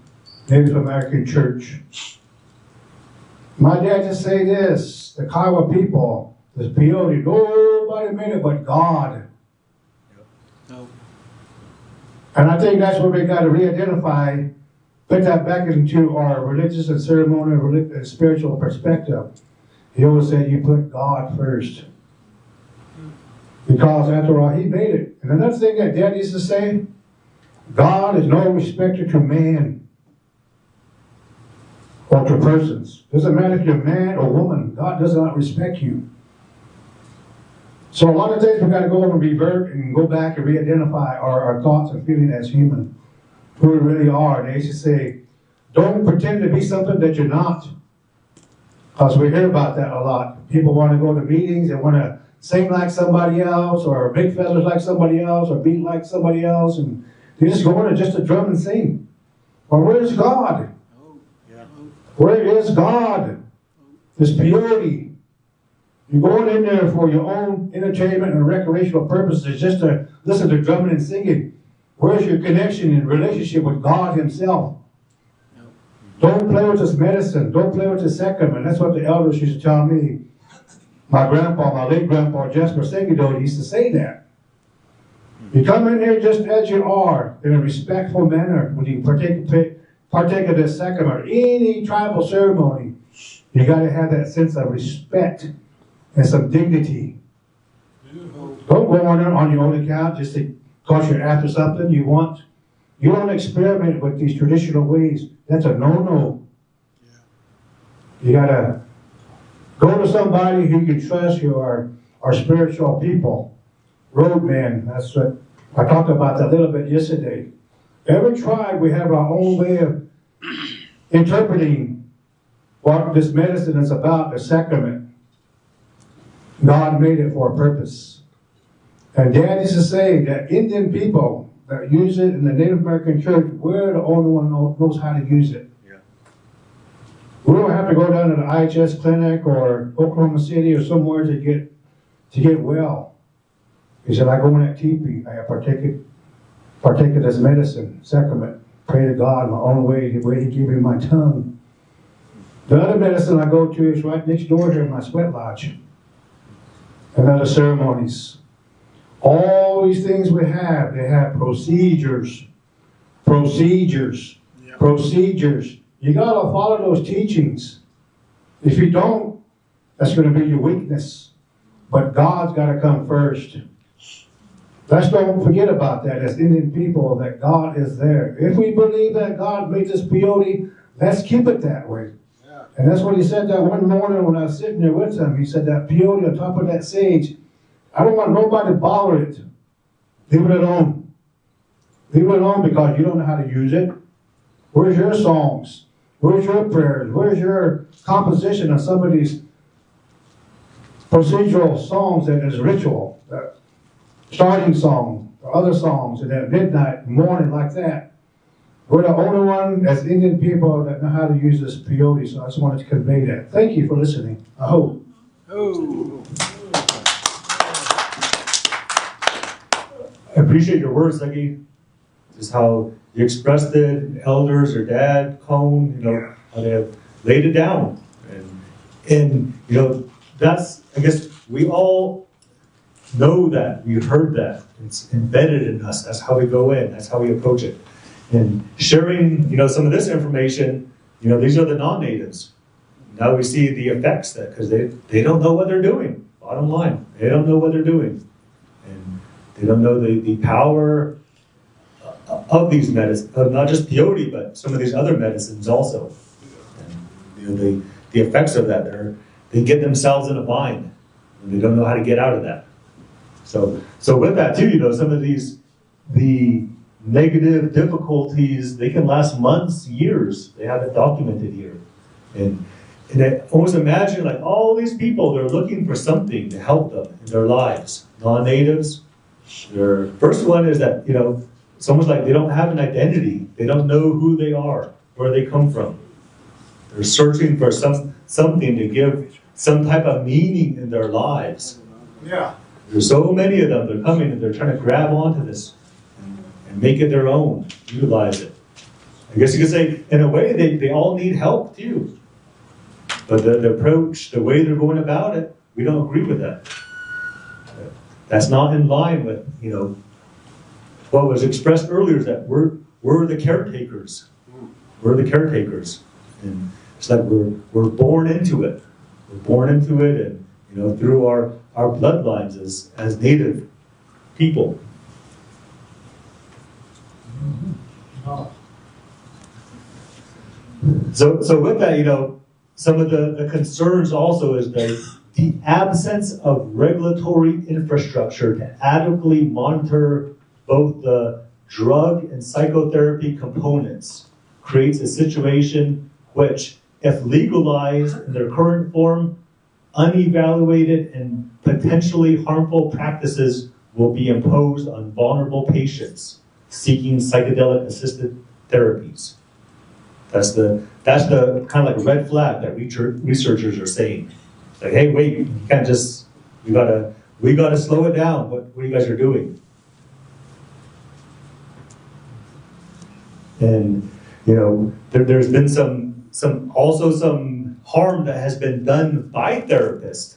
Native American church. My dad just say this, the Kiowa people, this peyote, nobody made it but God. And I think that's where we got to re-identify, put that back into our religious and ceremonial and spiritual perspective. He always said you put God first. Because after all, he made it. And another thing that Dad used to say, God is no respecter to man or to persons. Doesn't matter if you're man or woman, God does not respect you. So a lot of things we've got to go and revert and go back and re-identify our thoughts and feelings as human, who we really are. And they used to say, don't pretend to be something that you're not. Because we hear about that a lot. People want to go to meetings and want to sing like somebody else, or make feathers like somebody else, or beat like somebody else, and they just go in just to drum and sing. Well, where's God? Where is God? This peyote. You're going in there for your own entertainment and recreational purposes, just to listen to drumming and singing. Where's your connection and relationship with God himself? Don't play with this medicine. Don't play with the sacrament. That's what the elders used to tell me. My grandpa, my late grandpa, Jasper Segido, used to say that. You come in here just as you are, in a respectful manner, when you partake of this sacrament, or any tribal ceremony, you got to have that sense of respect and some dignity. Don't go on your own account just because you're after something you want. You don't experiment with these traditional ways. That's a no-no. You got to go to somebody who you can trust, who are spiritual people. Roadman, that's what I talked about that a little bit yesterday. Every tribe, we have our own way of interpreting what this medicine is about, the sacrament. God made it for a purpose. And Dad used to say that Indian people that use it in the Native American church, we're the only one knows how to use it. We don't have to go down to the IHS clinic or Oklahoma City or somewhere to get to get well. He said, I go in that teepee, I partake of this medicine, sacrament, pray to God my own way, the way he gave me my tongue. The other medicine I go to is right next door here in my sweat lodge. And other ceremonies. All these things we have, they have procedures. Procedures. Procedures. You gotta follow those teachings. If you don't, that's gonna be your weakness. But God's gotta come first. Let's don't forget about that as Indian people, that God is there. If we believe that God made this peyote, let's keep it that way. Yeah. And that's what he said that one morning when I was sitting there with him. He said that peyote on top of that sage, I don't want nobody to bother it. Leave it alone. Leave it alone because you don't know how to use it. Where's your songs? Where's your prayers? Where's your composition of some of these procedural songs that is ritual? Starting song, or other songs, and at midnight, morning, like that. We're the only one as Indian people that know how to use this peyote, so I just wanted to convey that. Thank you for listening. I hope. Oh. I appreciate your words, Lucky. Just how you expressed it, elders or dad, Cone, you know, how they have laid it down. And you know, that's, I guess, we all know that, we heard that, it's embedded in us, that's how we go in, that's how we approach it. And sharing, you know, some of this information, you know, these are the non-natives. Now we see the effects that, because they don't know what they're doing, bottom line, they don't know what they're doing. And they don't know the power of these medicines, not just peyote, but some of these other medicines also. And, you know, the effects of that, they get themselves in a bind, and they don't know how to get out of that. So with that too, you know, some of the negative difficulties, they can last months, years. They have it documented here. And I almost imagine like all these people, they're looking for something to help them in their lives. Non-natives, their first one is that, you know, it's almost like they don't have an identity. They don't know who they are, where they come from. They're searching for something to give some type of meaning in their lives. Yeah. There's so many of them, they're coming and they're trying to grab onto this and make it their own, utilize it. I guess you could say, in a way, they all need help too. But the approach, the way they're going about it, we don't agree with that. That's not in line with, you know, what was expressed earlier, is that we're the caretakers. We're the caretakers. And it's like we're born into it. We're born into it, and you know, through our bloodlines as native people. So with that, you know, some of the concerns also is the absence of regulatory infrastructure to adequately monitor both the drug and psychotherapy components creates a situation which, if legalized in their current form, unevaluated and potentially harmful practices will be imposed on vulnerable patients seeking psychedelic assisted therapies. That's the kind of like red flag that researchers are saying. Like, hey, wait, you can't just, we gotta slow it down, what you guys are doing. And you know, there's been some harm that has been done by therapists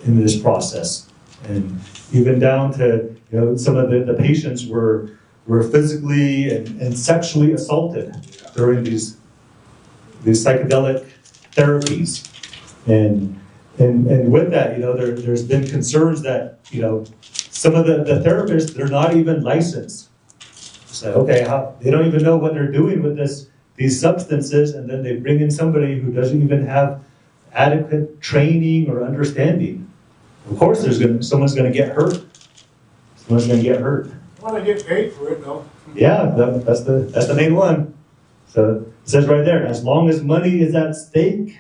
in this process, and even down to, you know, some of the patients were physically and sexually assaulted during these psychedelic therapies, and with that, you know, there's been concerns that, you know, some of the therapists, they're not even licensed. So okay, they don't even know what they're doing with these substances, and then they bring in somebody who doesn't even have adequate training or understanding. Of course, someone's going to get hurt. Someone's going to get hurt. Well, they get paid for it, though. Yeah, that's the main one. So it says right there, as long as money is at stake,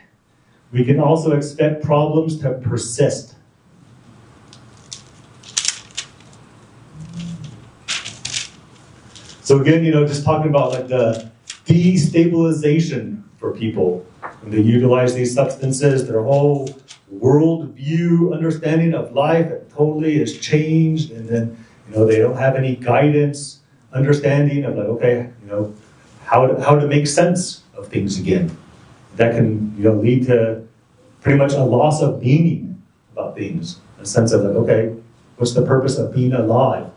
we can also expect problems to persist. So again, you know, just talking about like the destabilization for people when they utilize these substances, their whole worldview understanding of life that totally is changed, and then, they don't have any guidance, understanding of like, okay, how to make sense of things again. That can, lead to pretty much a loss of meaning about things. A sense of like, okay, what's the purpose of being alive?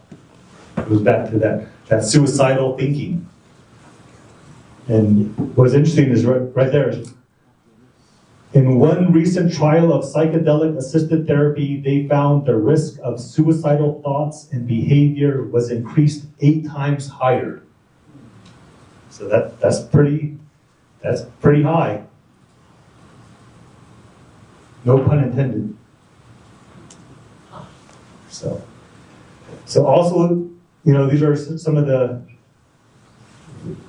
It goes back to that suicidal thinking. And what's interesting is right there, in one recent trial of psychedelic-assisted therapy, they found the risk of suicidal thoughts and behavior was increased 8 times higher. So that's pretty high. No pun intended. So also, these are some of the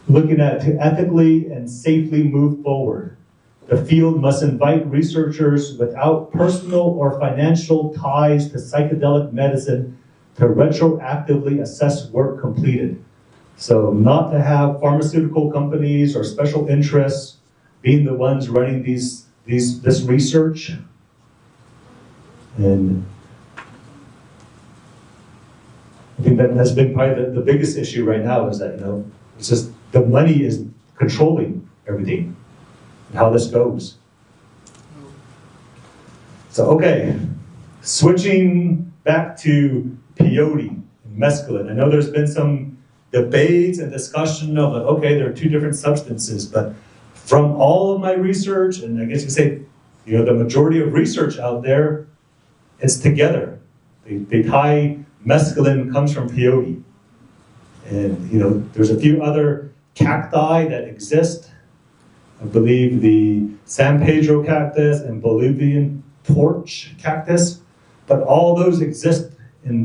looking at to ethically and safely move forward. The field must invite researchers without personal or financial ties to psychedelic medicine to retroactively assess work completed. So not to have pharmaceutical companies or special interests being the ones running this research. And I think that has been probably the biggest issue right now is that, it's just the money is controlling everything and how this goes. So, okay, switching back to peyote and mescaline. I know there's been some debates and discussion of, like, okay, there are 2 different substances, but from all of my research, and I guess you could say, the majority of research out there, it's together. They tie, mescaline comes from peyote. And, there's a few other cacti that exist. I believe the San Pedro cactus and Bolivian torch cactus, but all those exist in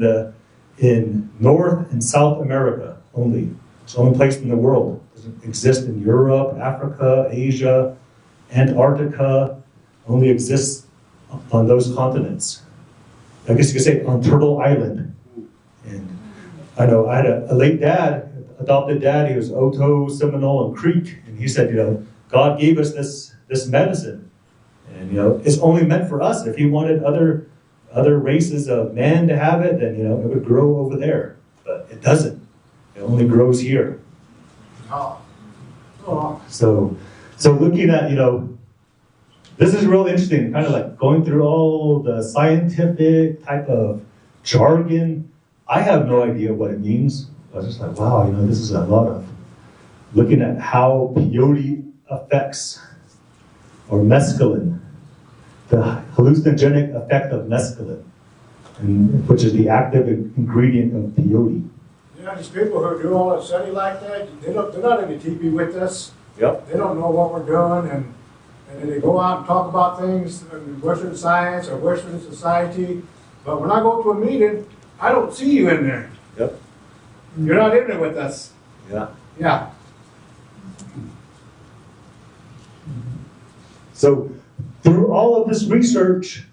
North and South America only. It's the only place in the world. It doesn't exist in Europe, Africa, Asia, Antarctica, only exists on those continents. I guess you could say on Turtle Island. And I know I had a late dad, adopted dad, he was Oto, Seminole, and Creek, and he said, God gave us this medicine, and it's only meant for us. If he wanted other races of man to have it, then it would grow over there, but it doesn't. It only grows here. So looking at this is really interesting, kind of like going through all the scientific type of jargon. I have no idea what it means. I was just like, wow, this is a lot of looking at how peyote affects, or mescaline, the hallucinogenic effect of mescaline, which is the active ingredient of peyote. These people who do all that study like that, they're not in the TV with us. Yep. They don't know what we're doing, and then they go out and talk about things in Western science or Western society. But when I go to a meeting, I don't see you in there. Yep. You're not in there with us. Yeah. Yeah. So through all of this research,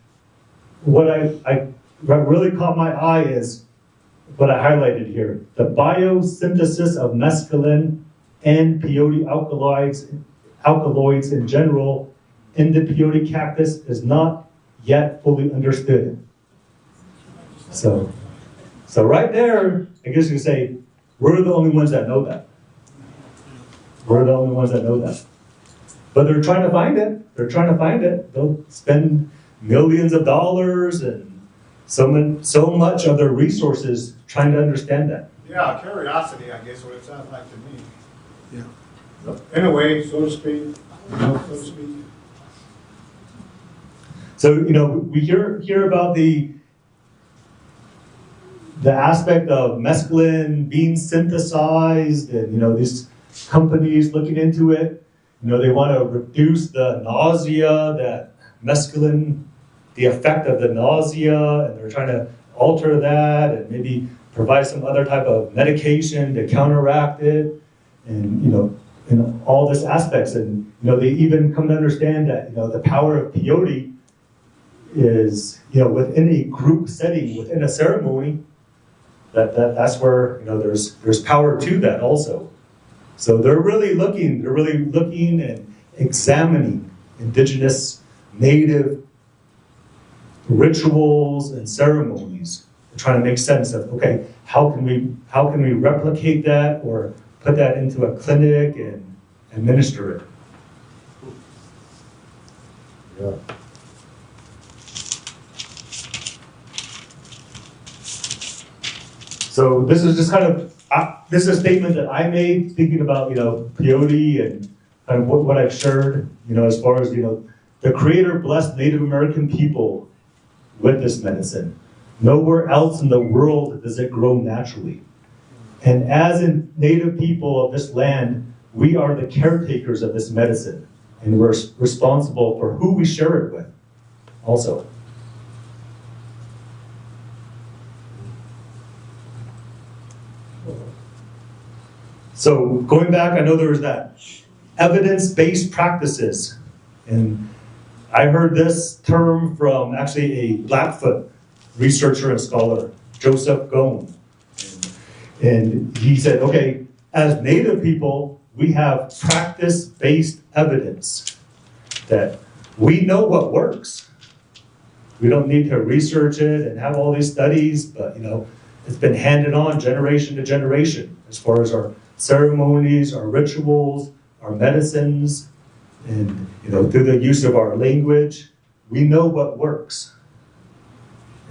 what really caught my eye is what I highlighted here. The biosynthesis of mescaline and peyote alkaloids in general in the peyote cactus is not yet fully understood. So right there, I guess you could say, we're the only ones that know that. We're the only ones that know that. But they're trying to find it. They're trying to find it. They'll spend millions of dollars and so much of their resources trying to understand that. Yeah, curiosity, I guess, what it sounds like to me. Yeah. In a way, so to speak. So, we hear about the aspect of mescaline being synthesized, and these companies looking into it. They want to reduce the nausea that mescaline, the effect of the nausea, and they're trying to alter that and maybe provide some other type of medication to counteract it, and in all these aspects. And they even come to understand that the power of peyote is within a group setting, within a ceremony, that's where there's power to that also. So they're really looking and examining indigenous, native rituals and ceremonies. We're trying to make sense of, okay, how can we replicate that or put that into a clinic and administer it? Yeah. So this is just kind of, this is a statement that I made thinking about, peyote and kind of what I've shared, as far as, the Creator blessed Native American people with this medicine. Nowhere else in the world does it grow naturally. And as in Native people of this land, we are the caretakers of this medicine, and we're responsible for who we share it with also. So going back, I know there was that evidence-based practices, and I heard this term from actually a Blackfoot researcher and scholar, Joseph Goen. And he said, okay, as Native people, we have practice-based evidence that we know what works. We don't need to research it and have all these studies, but it's been handed on generation to generation as far as our ceremonies, our rituals, our medicines, and through the use of our language, we know what works.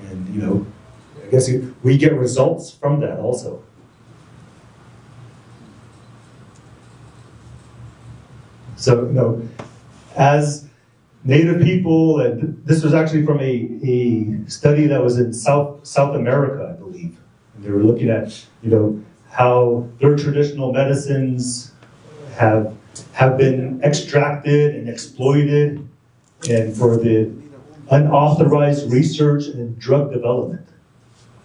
And I guess we get results from that also. So as Native people, and this was actually from a study that was in South America, I believe. And they were looking at how their traditional medicines have been extracted and exploited, and for the unauthorized research and drug development.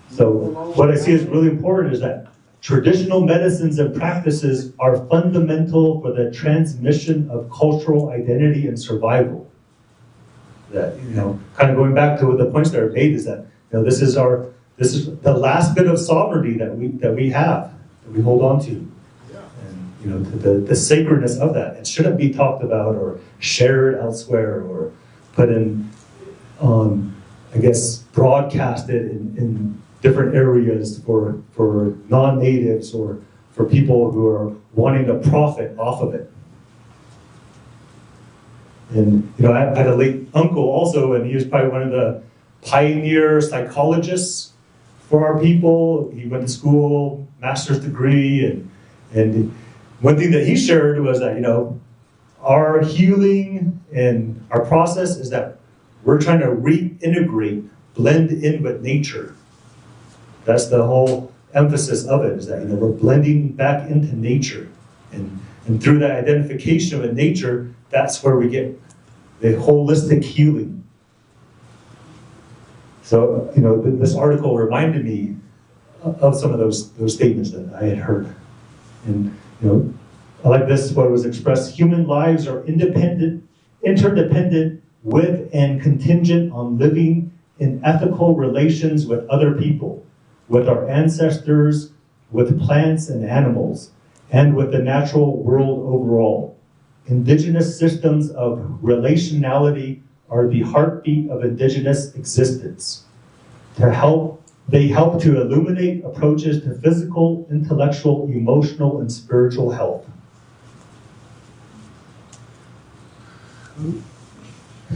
So what I see is really important is that traditional medicines and practices are fundamental for the transmission of cultural identity and survival. That, kind of going back to what the points that are made is that, this is the last bit of sovereignty that we have, that we hold on to. And, the sacredness of that. It shouldn't be talked about or shared elsewhere or put in, broadcasted in different areas for non-natives or for people who are wanting to profit off of it. And I had a late uncle also, and he was probably one of the pioneer psychologists for our people. He went to school, master's degree, and one thing that he shared was that our healing and our process is that we're trying to reintegrate, blend in with nature. That's the whole emphasis of it, is that we're blending back into nature, and through that identification with nature, that's where we get the holistic healing. So this article reminded me of some of those statements that I had heard, and I like this, what was expressed: human lives are interdependent with and contingent on living in ethical relations with other people, with our ancestors, with plants and animals, and with the natural world overall. Indigenous systems of relationality are the heartbeat of indigenous existence. They help to illuminate approaches to physical, intellectual, emotional, and spiritual health.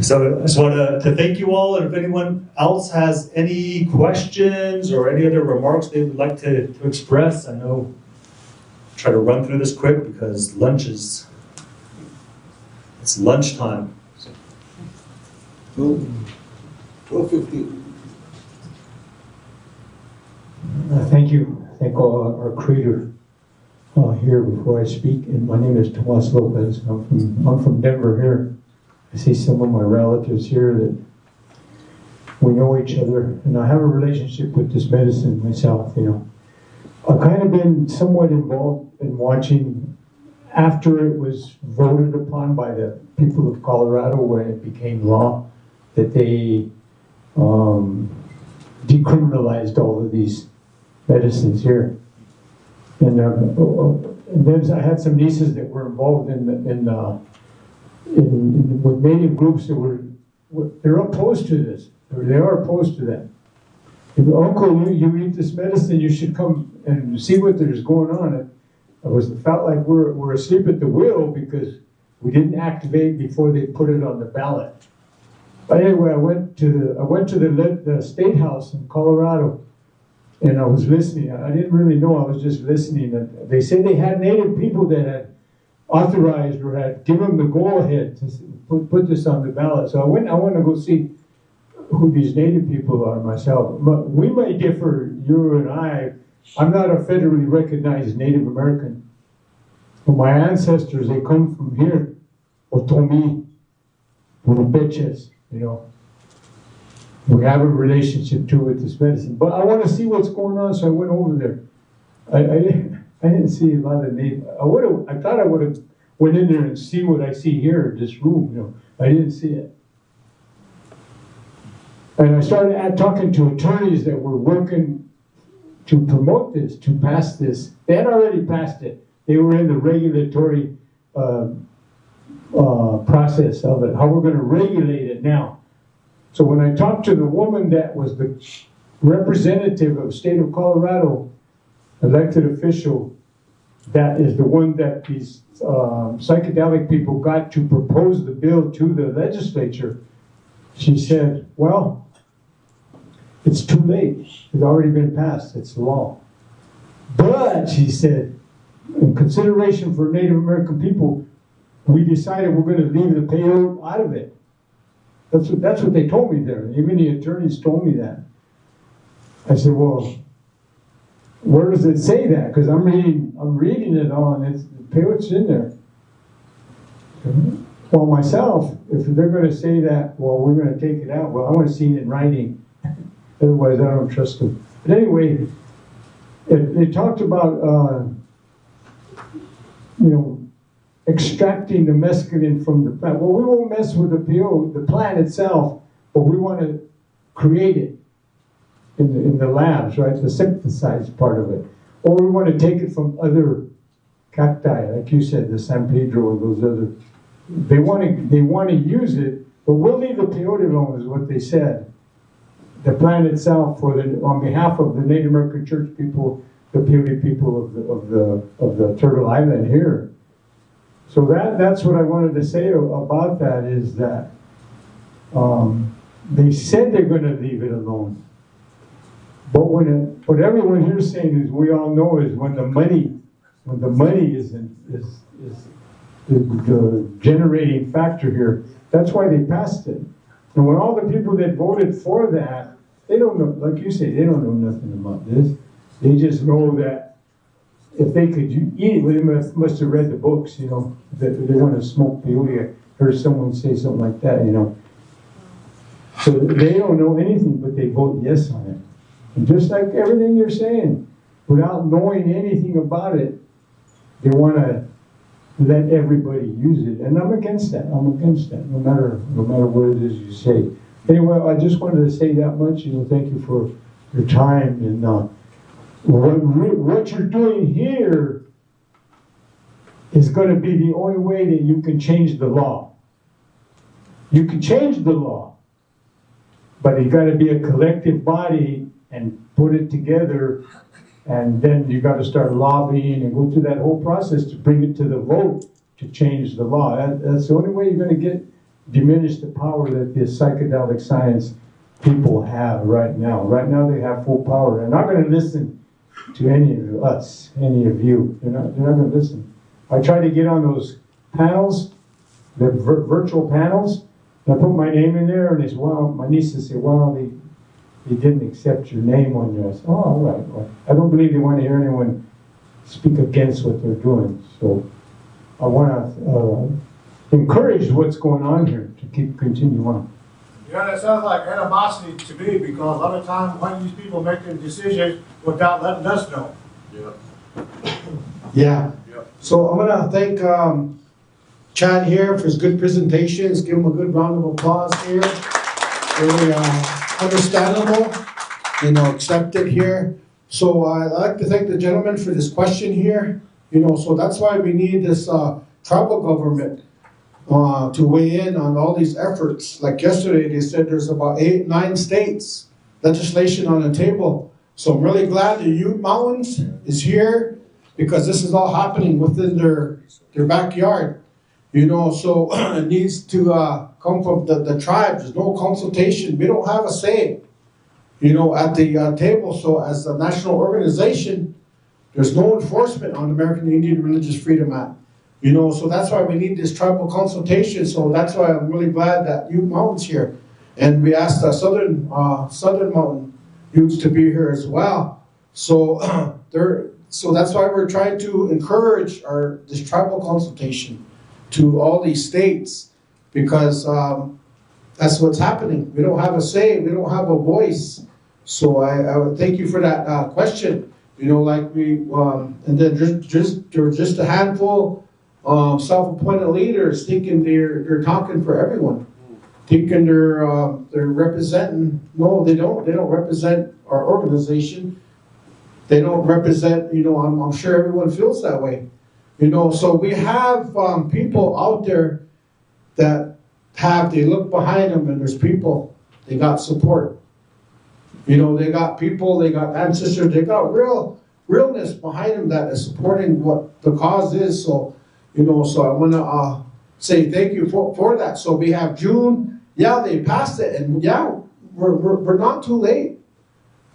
So I just want to thank you all, and if anyone else has any questions or any other remarks they would like to express, I know I'll try to run through this quick because it's lunchtime. 12:15. Thank you. Thank all our Creator here before I speak. And my name is Tomas Lopez. I'm from Denver here. I see some of my relatives here that we know each other, and I have a relationship with this medicine myself. I've kind of been somewhat involved in watching after it was voted upon by the people of Colorado when it became law that they decriminalized all of these medicines here. And then I had some nieces that were involved with Native groups that they're opposed to this. They are opposed to that. If, Uncle, you eat this medicine, you should come and see what there's going on. Felt like we're asleep at the wheel because we didn't activate before they put it on the ballot. But anyway, I went to the State House in Colorado, and I was listening. I didn't really know, I was just listening. And they said they had Native people that had authorized or had given them the go-ahead to put this on the ballot. So I went to go see who these Native people are myself. But we may differ, you and I. I'm not a federally recognized Native American. Well, my ancestors, they come from here, Otomi, Urupeches, you know. We have a relationship too with this medicine. But I want to see what's going on, so I went over there. I didn't see a lot of Native. I thought I would have went in there and see what I see here in this room, you know. I didn't see it. And I started talking to attorneys that were working to promote this, to pass this. They had already passed it. They were in the regulatory process of it, how we're going to regulate it now. So when I talked to the woman that was the representative of the state of Colorado, elected official, that is the one that these psychedelic people got to propose the bill to the legislature, she said, well, it's too late. It's already been passed. It's law. But, she said, in consideration for Native American people, we decided we're going to leave the peyote out of it. That's what they told me there. Even the attorneys told me that. I said, well, where does it say that? Because I'm reading it all, and the peyote's in there. Well, myself, if they're going to say that, well, we're going to take it out. Well, I want to see it in writing. Otherwise, I don't trust them. But anyway, they talked about, extracting the mescaline from the plant. Well, we won't mess with the plant itself, but we want to create it in the labs, right? The synthesized part of it. Or we want to take it from other cacti, like you said, the San Pedro and those other. They want to use it, but we'll leave the peyote alone, is what they said. The plant itself, on behalf of the Native American church people, the peyote people of the Turtle Island here. So that's what I wanted to say about that, is that they said they're going to leave it alone. But what everyone here is saying is, we all know, is when the money is the generating factor here. That's why they passed it. And when all the people that voted for that, they don't know, like you say, they don't know nothing about this. They just know that if they could eat it, well, they must have read the books, you know, that they want to smoke peyote. I heard someone say something like that, you know. So they don't know anything, but they vote yes on it. And just like everything you're saying, without knowing anything about it, they want to let everybody use it. And I'm against that. I'm against that, no matter what it is you say. Anyway, I just wanted to say that much. You know, thank you for your time. And what you're doing here is going to be the only way that you can change the law. You can change the law, but you got to be a collective body and put it together, and then you got to start lobbying and go through that whole process to bring it to the vote to change the law. That's the only way you're going to diminish the power that the psychedelic science people have right now. Right now they have full power. They're not going to listen to any of us, any of you. They're not going to listen. I tried to get on those panels, the virtual panels, and I put my name in there, and they said, well, my nieces said, well, they didn't accept your name on there. I said, oh, all right. Well, I don't believe they want to hear anyone speak against what they're doing. So I want to encourage what's going on here to continue on. Yeah, that sounds like animosity to me, because a lot of times why these people making decisions without letting us know. Yeah. So I'm gonna thank Chad here for his good presentations. Give him a good round of applause here. Very understandable, accepted here. So I'd like to thank the gentleman for this question here. So that's why we need this tribal government. to weigh in on all these efforts. Like yesterday, they said there's about 8, 9 states legislation on the table. So I'm really glad the Ute Mountains is here because this is all happening within their backyard. You know, so it needs to come from the tribes. There's no consultation. We don't have a say, you know, at the table. So as a national organization, there's no enforcement on American Indian Religious Freedom Act. You know, so that's why we need this tribal consultation. So that's why I'm really glad that Ute Mountain's here. And we asked the Southern Mountain Utes to be here as well. So so that's why we're trying to encourage this tribal consultation to all these states, because that's what's happening. We don't have a say, we don't have a voice. So I would thank you for that question. You know, like and then there were just a handful self-appointed leaders thinking they're talking for everyone, thinking they're representing. No, they don't. They don't represent our organization. They don't represent. You know, I'm sure everyone feels that way. You know, so we have people out there that they look behind them, and there's people. They got support. You know, they got people. They got ancestors. They got realness behind them that is supporting what the cause is. So. You know, so I want to say thank you for that. So we have June. Yeah, they passed it, and yeah, we're not too late.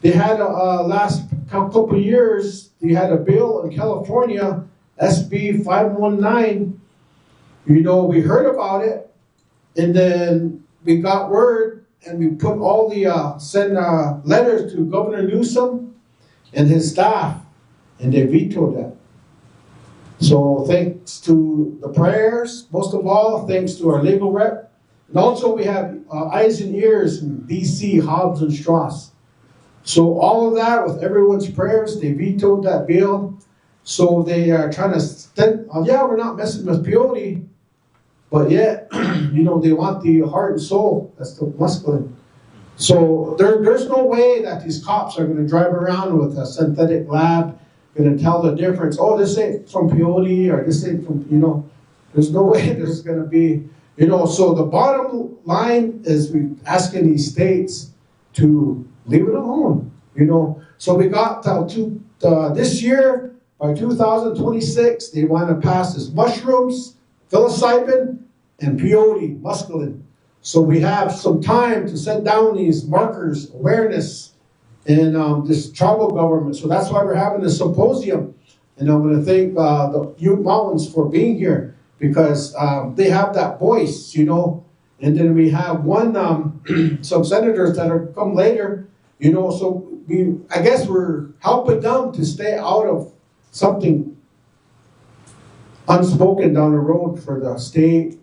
They had last couple of years. They had a bill in California, SB 519. You know, we heard about it, and then we got word, and we put all the send letters to Governor Newsom and his staff, and they vetoed that. So thanks to the prayers, most of all, thanks to our legal rep. And also we have eyes and ears in DC, Hobbs and Strauss. So all of that, with everyone's prayers, they vetoed that bill. So they are trying to, yeah, we're not messing with peyote, but yet, you know, they want the heart and soul, that's the masculine. So there's no way that these cops are going to drive around with a synthetic lab, going to tell the difference. Oh, this ain't from peyote, or this ain't from, you know, there's no way there's going to be, you know. So the bottom line is we asking these states to leave it alone, you know. So we got this year, by 2026, they want to pass this mushrooms, psilocybin, and peyote, mescaline. So we have some time to set down these markers, awareness, in this tribal government. So that's why we're having this symposium. And I'm going to thank the Ute Mountains for being here, because they have that voice, you know. And then we have some senators that are come later, you know. So I guess we're helping them to stay out of something unspoken down the road for the state,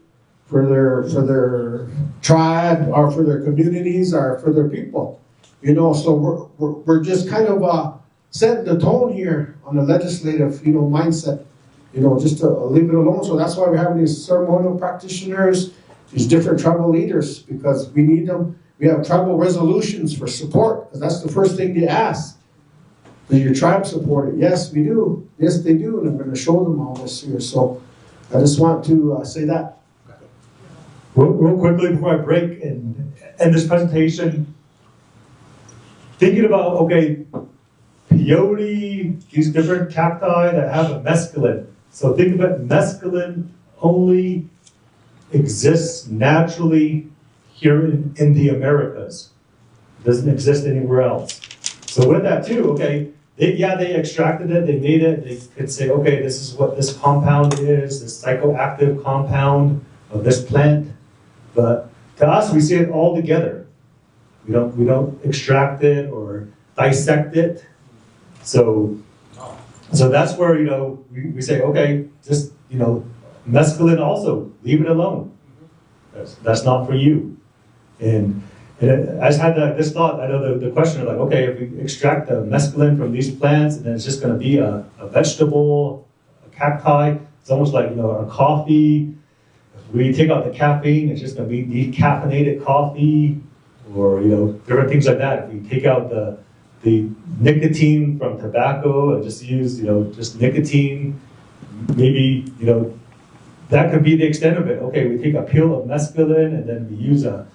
for their tribe, or for their communities, or for their people. You know, so we're just kind of setting the tone here on the legislative, you know, mindset, you know, just to leave it alone. So that's why we're having these ceremonial practitioners, these different tribal leaders, because we need them. We have tribal resolutions for support, because that's the first thing they ask. Does your tribe support it? Yes, we do. Yes, they do, and I'm going to show them all this here. So I just want to say that. Real quickly before I break and end this presentation, thinking about, okay, peyote, these different cacti that have a mescaline. So think about mescaline only exists naturally here in the Americas. It doesn't exist anywhere else. So with that too, okay, they extracted it, they made it, they could say, okay, this is what this compound is, this psychoactive compound of this plant. But to us, we see it all together. We don't extract it or dissect it. So that's where, you know, we say, okay, just, you know, mescaline also, leave it alone. That's not for you. And I just had this thought. I know the question of like, okay, if we extract the mescaline from these plants, and then it's just going to be a vegetable, a cacti. It's almost like, you know, our coffee. If we take out the caffeine, it's just going to be decaffeinated coffee, or, you know, different things like that. If we take out the nicotine from tobacco and just use, you know, just nicotine, maybe, you know, that could be the extent of it. Okay, we take a pill of mescaline and then we use a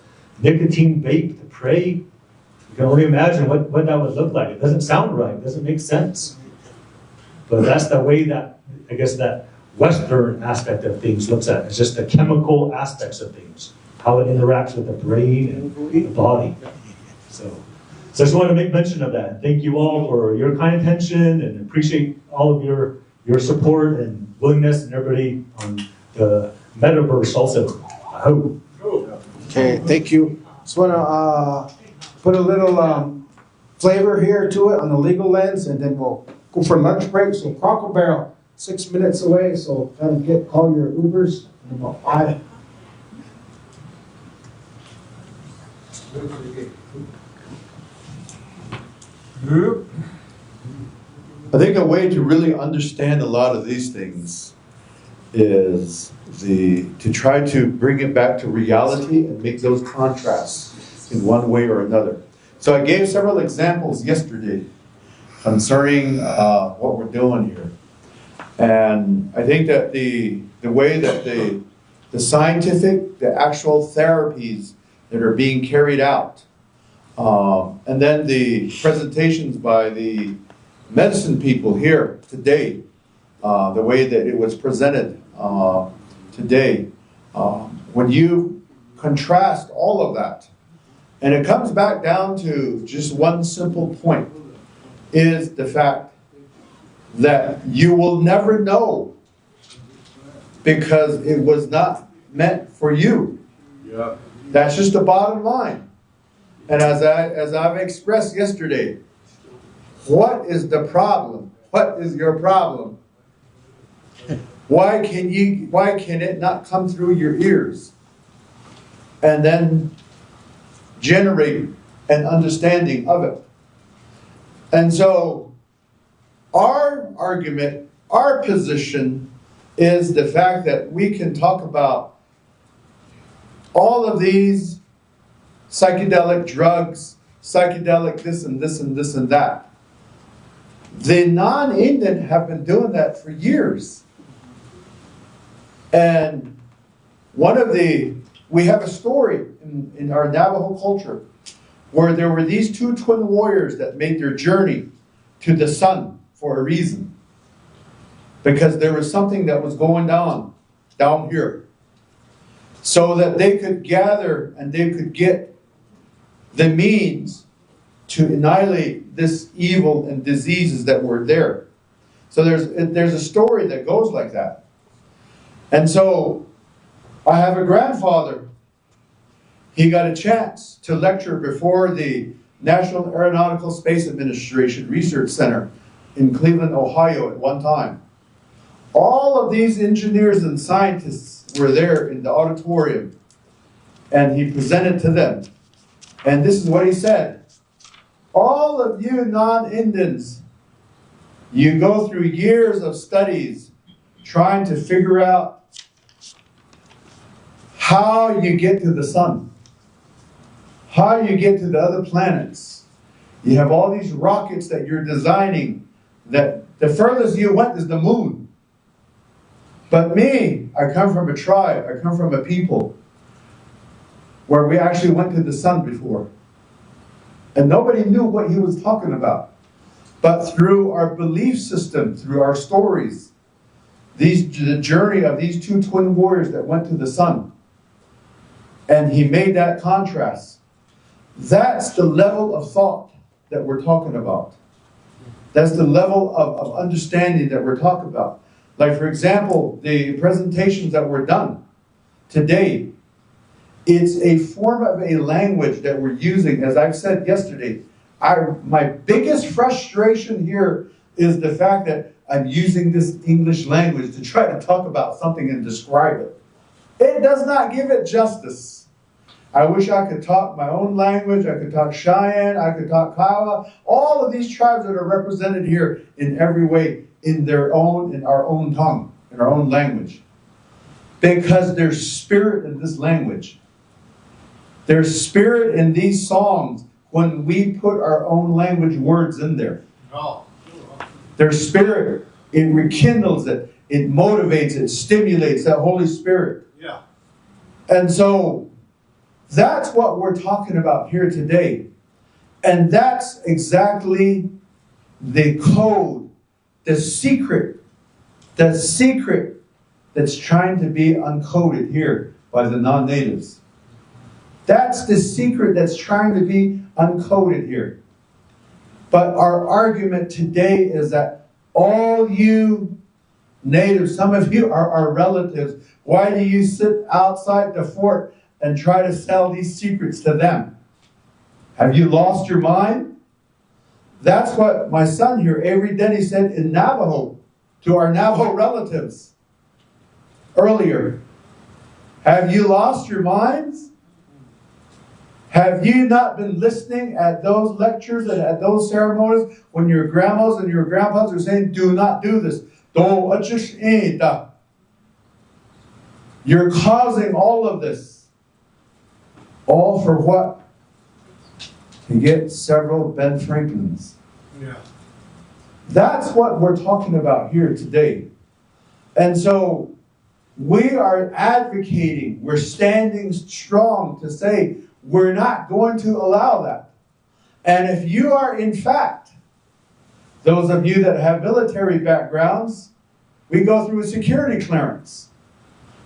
nicotine vape to pray. You can only imagine what that would look like. It doesn't sound right, it doesn't make sense. But that's the way that, I guess, that Western aspect of things looks at it. It's just the chemical aspects of things, how it interacts with the brain and the body. So I just want to make mention of that. Thank you all for your kind attention and appreciate all of your support and willingness and everybody on the metaverse also. I hope. Okay, thank you. Just want to put a little flavor here to it on the legal lens, and then we'll go for lunch break. So Cracker Barrel, 6 minutes away. So kind of call your Ubers in about 5. I think a way to really understand a lot of these things is to try to bring it back to reality and make those contrasts in one way or another. So I gave several examples yesterday concerning what we're doing here. And I think that the way that the scientific, the actual therapies that are being carried out, and then the presentations by the medicine people here today, the way that it was presented today, when you contrast all of that, and it comes back down to just one simple point, is the fact that you will never know because it was not meant for you. Yeah. That's just the bottom line. And as I've expressed yesterday, what is the problem? What is your problem? Why can it not come through your ears and then generate an understanding of it? And so our argument, our position is the fact that we can talk about all of these psychedelic drugs, psychedelic this and this and this and that. The non-Indian have been doing that for years. And we have a story in our Navajo culture where there were these two twin warriors that made their journey to the sun for a reason. Because there was something that was going down here. So that they could gather and they could get the means to annihilate this evil and diseases that were there. So there's a story that goes like that. And so I have a grandfather. He got a chance to lecture before the National Aeronautical Space Administration Research Center in Cleveland, Ohio at one time. All of these engineers and scientists were there in the auditorium, and he presented to them. And this is what he said. All of you non-Indians, you go through years of studies trying to figure out how you get to the sun, how you get to the other planets. You have all these rockets that you're designing that the furthest you went is the moon. But me, I come from a tribe, I come from a people where we actually went to the sun before. And nobody knew what he was talking about. But through our belief system, through our stories, the journey of these two twin warriors that went to the sun, and he made that contrast. That's the level of thought that we're talking about. That's the level of understanding that we're talking about. Like, for example, the presentations that were done today, it's a form of a language that we're using. As I've said yesterday, my biggest frustration here is the fact that I'm using this English language to try to talk about something and describe it. It does not give it justice. I wish I could talk my own language. I could talk Cheyenne. I could talk Kiowa. All of these tribes that are represented here in every way in our own tongue, in our own language. Because there's spirit in this language. There's spirit in these songs when we put our own language words in there. There's spirit. It rekindles it. it motivates, it stimulates that Holy Spirit. Yeah. And so that's what we're talking about here today. And that's exactly the code, the secret that's trying to be uncoded here by the non-natives. That's the secret that's trying to be uncoded here. But our argument today is that all you natives, some of you are our relatives, why do you sit outside the fort and try to sell these secrets to them? Have you lost your mind? That's what my son here, Avery Denny, said in Navajo to our Navajo relatives earlier. Have you lost your minds? Have you not been listening at those lectures and at those ceremonies when your grandmas and your grandpas are saying, do not do this? You're causing all of this. All for what? To get several Ben Franklins. Yeah. That's what we're talking about here today. And so we are advocating, we're standing strong to say we're not going to allow that. And if you are in fact, those of you that have military backgrounds, we go through a security clearance.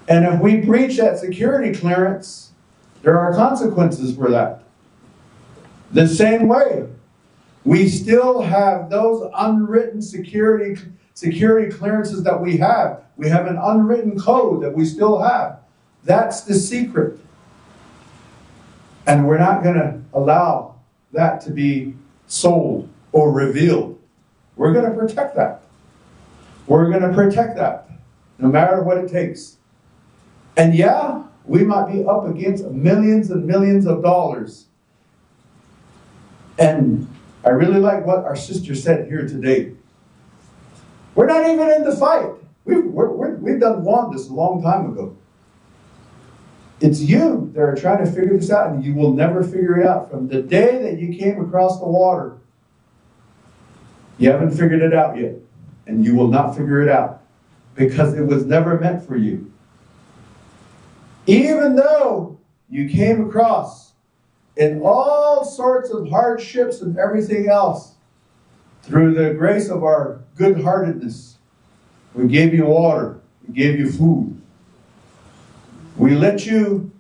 And if we breach that security clearance, there are consequences for that. The same way, we still have those unwritten security clearances that we have. We have an unwritten code that we still have. That's the secret. And we're not going to allow that to be sold or revealed. We're going to protect that. We're going to protect that, no matter what it takes. And yeah, we might be up against millions and millions of dollars. And I really like what our sister said here today. We're not even in the fight. We've done won this a long time ago. It's you that are trying to figure this out, and you will never figure it out. From the day that you came across the water, you haven't figured it out yet. And you will not figure it out. Because it was never meant for you. Even though you came across in all sorts of hardships and everything else, through the grace of our good-heartedness, we gave you water, we gave you food. We let you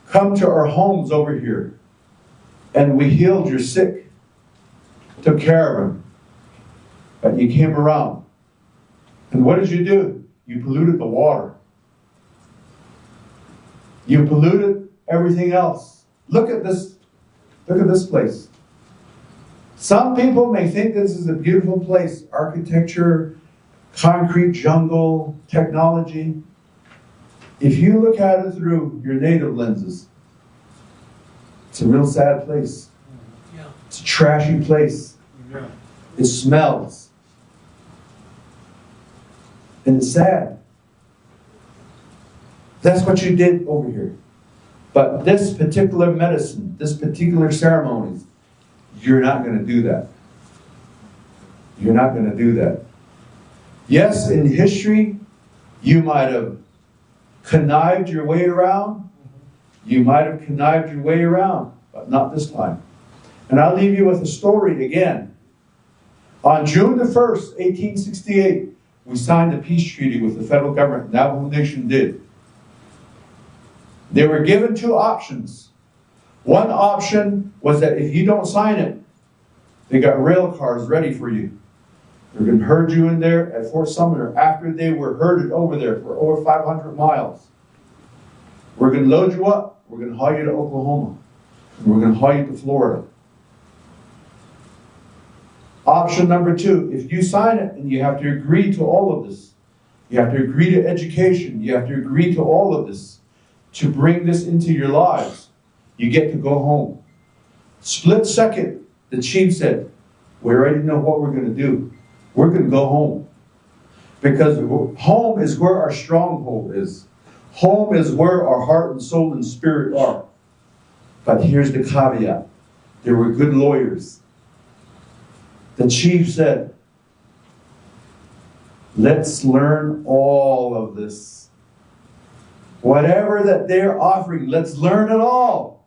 come to our homes over here, and we healed your sick, took care of them. But you came around, and what did you do? You polluted the water. You polluted everything else. Look at this. Look at this place. Some people may think this is a beautiful place. Architecture, concrete jungle, technology. If you look at it through your native lenses, it's a real sad place. It's a trashy place. It smells. And it's sad. That's what you did over here. But this particular medicine, this particular ceremonies, you're not going to do that. You're not going to do that. Yes, in history, you might have connived your way around. You might have connived your way around, but not this time. And I'll leave you with a story again. On June the 1st, 1868, we signed a peace treaty with the federal government. Navajo Nation did. They were given two options. One option was that if you don't sign it, they got rail cars ready for you. They're going to herd you in there at Fort Sumner after they were herded over there for over 500 miles. We're going to load you up. We're going to haul you to Oklahoma. And we're going to haul you to Florida. Option number two, if you sign it, and you have to agree to all of this. You have to agree to education. You have to agree to all of this to bring this into your lives. You get to go home. Split second, the chief said, we already know what we're going to do. We're going to go home. Because home is where our stronghold is. Home is where our heart and soul and spirit are. But here's the caveat. There were good lawyers. The chief said, Let's learn all of this. Whatever that they're offering, let's learn it all.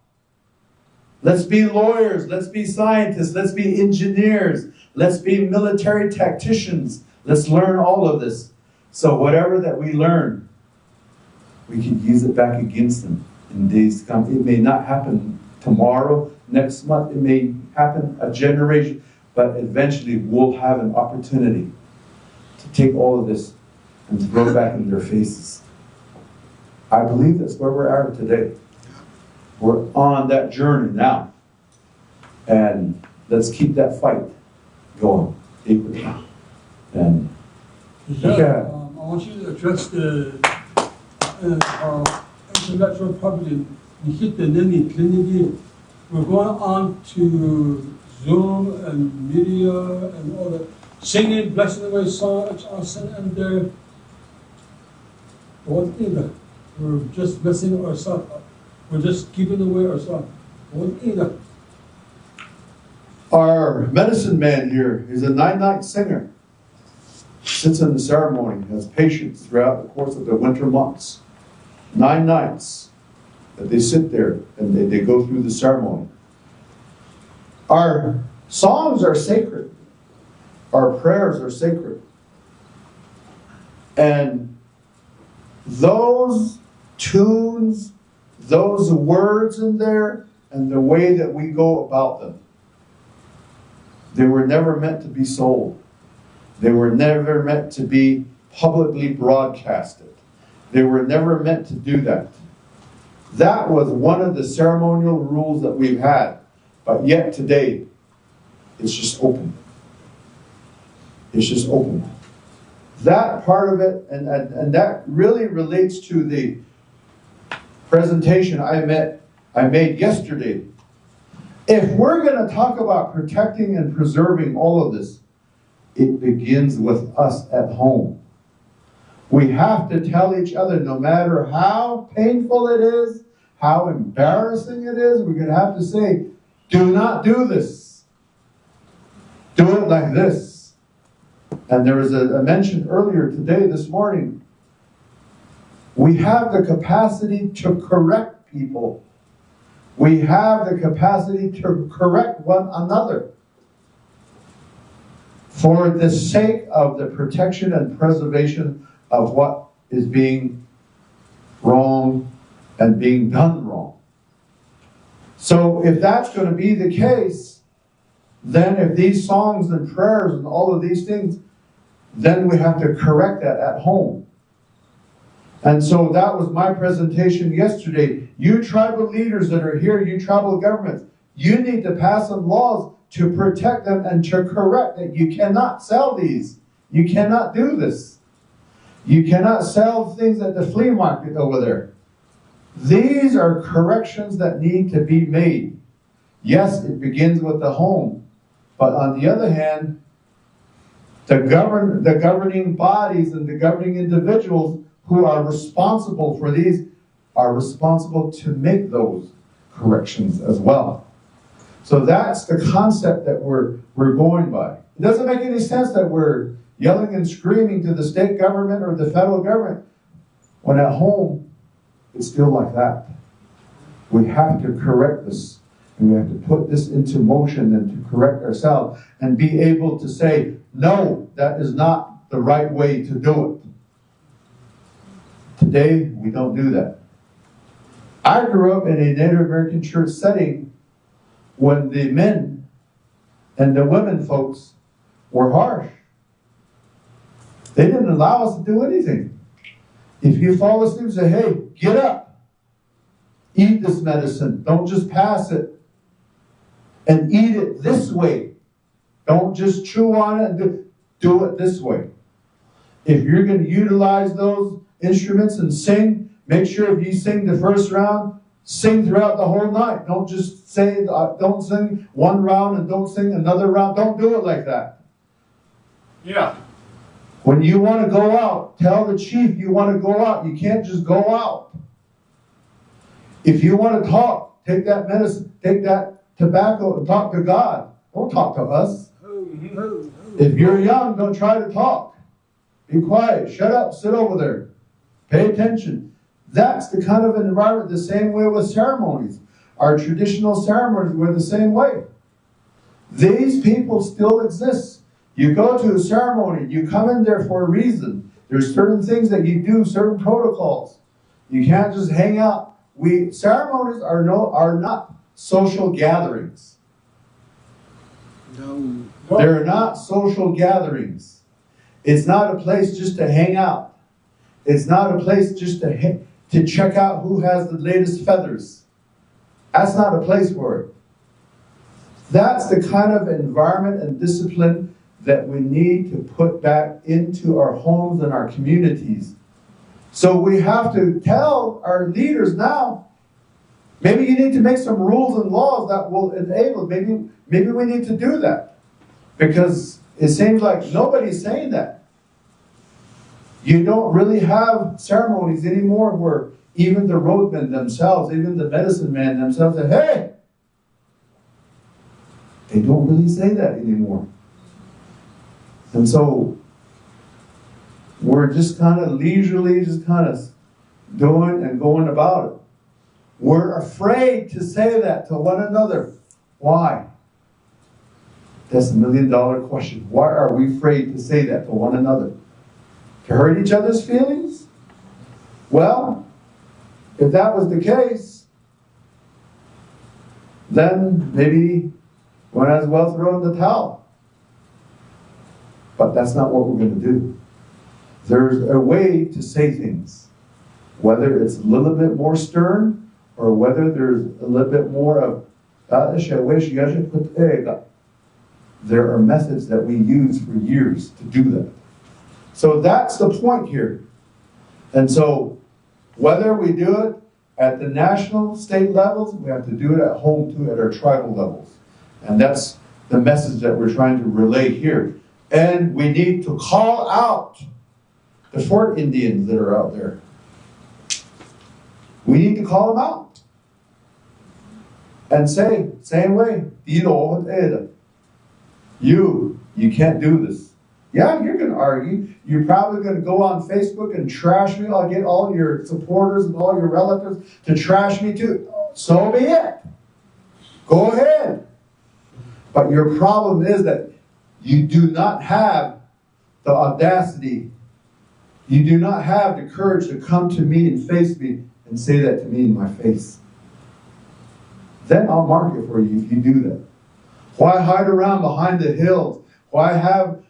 Let's be lawyers, let's be scientists, let's be engineers, let's be military tacticians. Let's learn all of this. So whatever that we learn, we can use it back against them in days to come. It may not happen tomorrow, next month, it may happen a generation, but eventually we'll have an opportunity to take all of this and to throw it back in their faces. I believe that's where we're at today. We're on that journey now. And let's keep that fight going. And I want you to address the intellectual property. You hit the Lenny Trinity. We're going on to Zoom and media and all that. Singing, blessing away songs, and there. What either? We're just blessing ourselves. We're just giving away ourselves. What either? our medicine man here is a 9-night singer. Sits in the ceremony, has patients throughout the course of the winter months. 9 nights that they sit there and they go through the ceremony. Our songs are sacred. Our prayers are sacred. And those tunes, those words in there, and the way that we go about them, they were never meant to be sold. They were never meant to be publicly broadcasted. They were never meant to do that. That was one of the ceremonial rules that we've had. But yet today, it's just open. It's just open. That part of it, and that really relates to the presentation I made yesterday. If we're going to talk about protecting and preserving all of this, it begins with us at home. We have to tell each other, no matter how painful it is, how embarrassing it is, we're going to have to say, do not do this. Do it like this. And there was a mention earlier today, this morning. We have the capacity to correct people. We have the capacity to correct one another for the sake of the protection and preservation of what is being wrong and being done wrong. So if that's going to be the case, then if these songs and prayers and all of these things, then we have to correct that at home. And so that was my presentation yesterday. You tribal leaders that are here, you tribal governments, you need to pass some laws to protect them and to correct that. You cannot sell these. You cannot do this. You cannot sell things at the flea market over there. These are corrections that need to be made. Yes, it begins with the home. But on the other hand, the governing bodies and the governing individuals who are responsible for these are responsible to make those corrections as well. So that's the concept that we're going by. It doesn't make any sense that we're yelling and screaming to the state government or the federal government when at home it's still like that. We have to correct this, and we have to put this into motion and to correct ourselves and be able to say, no, that is not the right way to do it. Today, we don't do that. I grew up in a Native American church setting when the men and the women folks were harsh. They didn't allow us to do anything. If you fall asleep, say, hey, get up. Eat this medicine. Don't just pass it. And eat it this way. Don't just chew on it and do it this way. If you're going to utilize those instruments and sing, make sure if you sing the first round, sing throughout the whole night. Don't just say, don't sing one round and don't sing another round. Don't do it like that. Yeah. When you want to go out, tell the chief you want to go out. You can't just go out. If you want to talk, take that medicine, take that tobacco and talk to God. Don't talk to us. If you're young, don't try to talk. be quiet, shut up, sit over there, pay attention. That's the kind of environment, the same way with ceremonies. Our traditional ceremonies were the same way. These people still exist. You go to a ceremony, you come in there for a reason. There's certain things that you do, certain protocols. You can't just hang out. Ceremonies are not social gatherings. No. They're not social gatherings. It's not a place just to hang out. It's not a place just to check out who has the latest feathers. That's not a place for it. That's the kind of environment and discipline that we need to put back into our homes and our communities. So we have to tell our leaders now, maybe you need to make some rules and laws that will enable, maybe we need to do that. Because it seems like nobody's saying that. You don't really have ceremonies anymore where even the roadmen themselves, even the medicine man themselves say, hey! They don't really say that anymore. And so we're just kind of leisurely, just kind of doing and going about it. We're afraid to say that to one another. Why? That's $1 million question. Why are we afraid to say that to one another? To hurt each other's feelings? Well, if that was the case, then maybe we might as well throw in the towel. But that's not what we're going to do. There's a way to say things, whether it's a little bit more stern or whether there's a little bit more of, there are methods that we use for years to do that. So that's the point here. And so whether we do it at the national, state levels, we have to do it at home too, at our tribal levels. And that's the message that we're trying to relay here. And we need to call out the Fort Indians that are out there. We need to call them out. And say, same way, you can't do this. Yeah, you're going to argue. You're probably going to go on Facebook and trash me. I'll get all your supporters and all your relatives to trash me too. So be it. Go ahead. But your problem is that you do not have the audacity. You do not have the courage to come to me and face me and say that to me in my face. Then I'll mark it for you if you do that. Why hide around behind the hills? Why have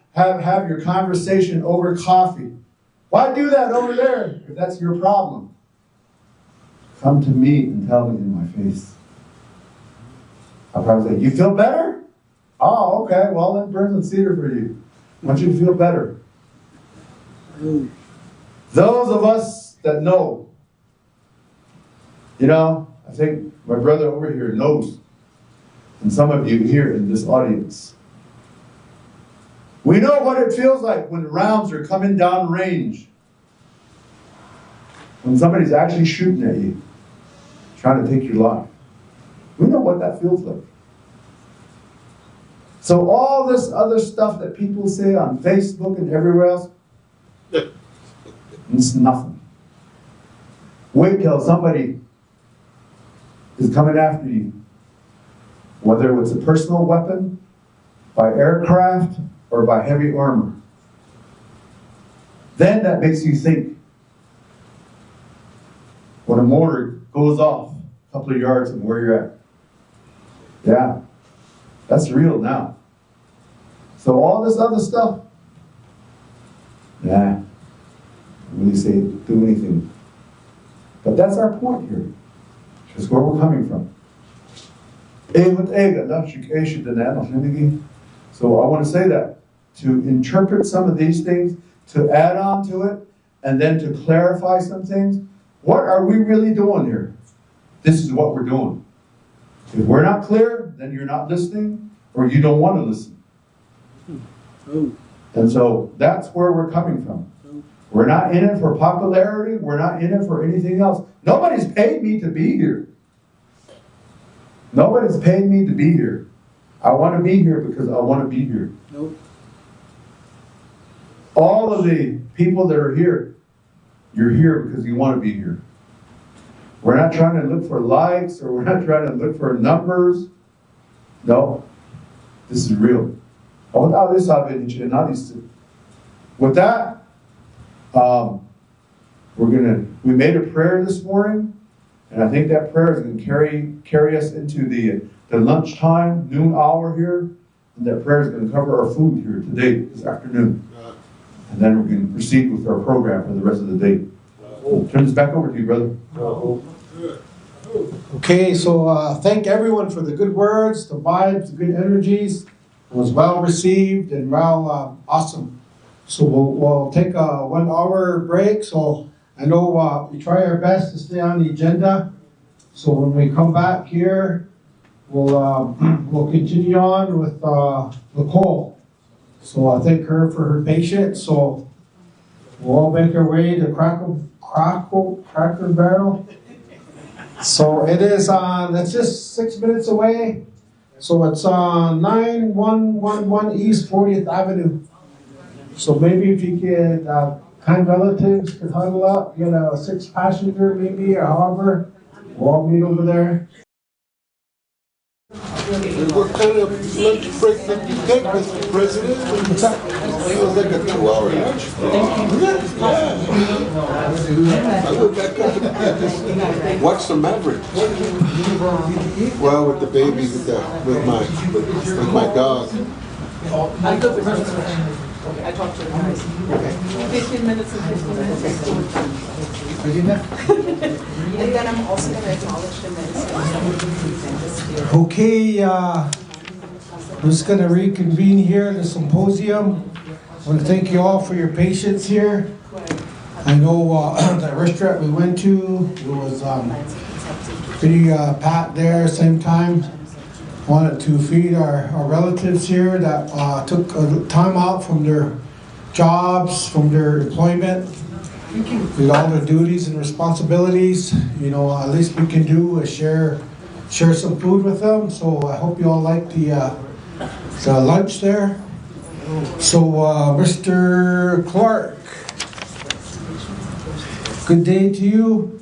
your conversation over coffee? Why do that over there if that's your problem? Come to me and tell me in my face. I'll probably say, you feel better? Oh, okay, well then burn some cedar for you. I want you to feel better. Those of us that know, I think my brother over here knows, and some of you here in this audience. We know what it feels like when rounds are coming down range. When somebody's actually shooting at you, trying to take your life. We know what that feels like. So all this other stuff that people say on Facebook and everywhere else, it's nothing. Wait till somebody is coming after you. Whether it's a personal weapon, by aircraft, or by heavy armor. Then that makes you think. When a mortar goes off a couple of yards from where you're at. Yeah, that's real now. So all this other stuff, nah, when you say do anything. But that's our point here. That's where we're coming from. So I want to say that, to interpret some of these things, to add on to it, and then to clarify some things. What are we really doing here? This is what we're doing. If we're not clear, then you're not listening, or you don't want to listen. And so that's where we're coming from. We're not in it for popularity. We're not in it for anything else. Nobody's paid me to be here. Nobody's paid me to be here. I want to be here because I want to be here. all of the people that are here, you're here because you want to be here. We're not trying to look for likes, or we're not trying to look for numbers. No, this is real. With that, we made a prayer this morning, and I think that prayer is going to carry us into the lunchtime, noon hour here, and that prayer is going to cover our food here today, this afternoon. And then we're going to proceed with our program for the rest of the day. Turn this back over to you, brother. Okay, so thank everyone for the good words, the vibes, the good energies. It was well received and well awesome. So we'll take a 1 hour break. So I know we try our best to stay on the agenda. So when we come back here, we'll continue on with Nicole. So I thank her for her patience. So we'll all make our way to Cracker Barrel. So it is on, it's just 6 minutes away. So it's on 9111 East 40th Avenue. So maybe if you could, kind relatives could huddle up, get a 6-passenger maybe, or however, we'll all meet over there. What kind of lunch break did you take, Mr. President? What's that? It was like a 2-hour lunch. I went back up and just watched some Mavericks. Well, with the baby, with my dog. I'm good with this. I talked to them. 15 minutes and 15 minutes. And then I'm also going to acknowledge the medicine. Okay, I'm just going to reconvene here the symposium. I want to thank you all for your patience here. I know the restaurant we went to, it was pretty packed there. Same time, wanted to feed our relatives here that took time out from their jobs, from their employment, with all their duties and responsibilities. You know, at least we can do is share some food with them. So I hope you all like the lunch there. So Mr. Clark, good day to you.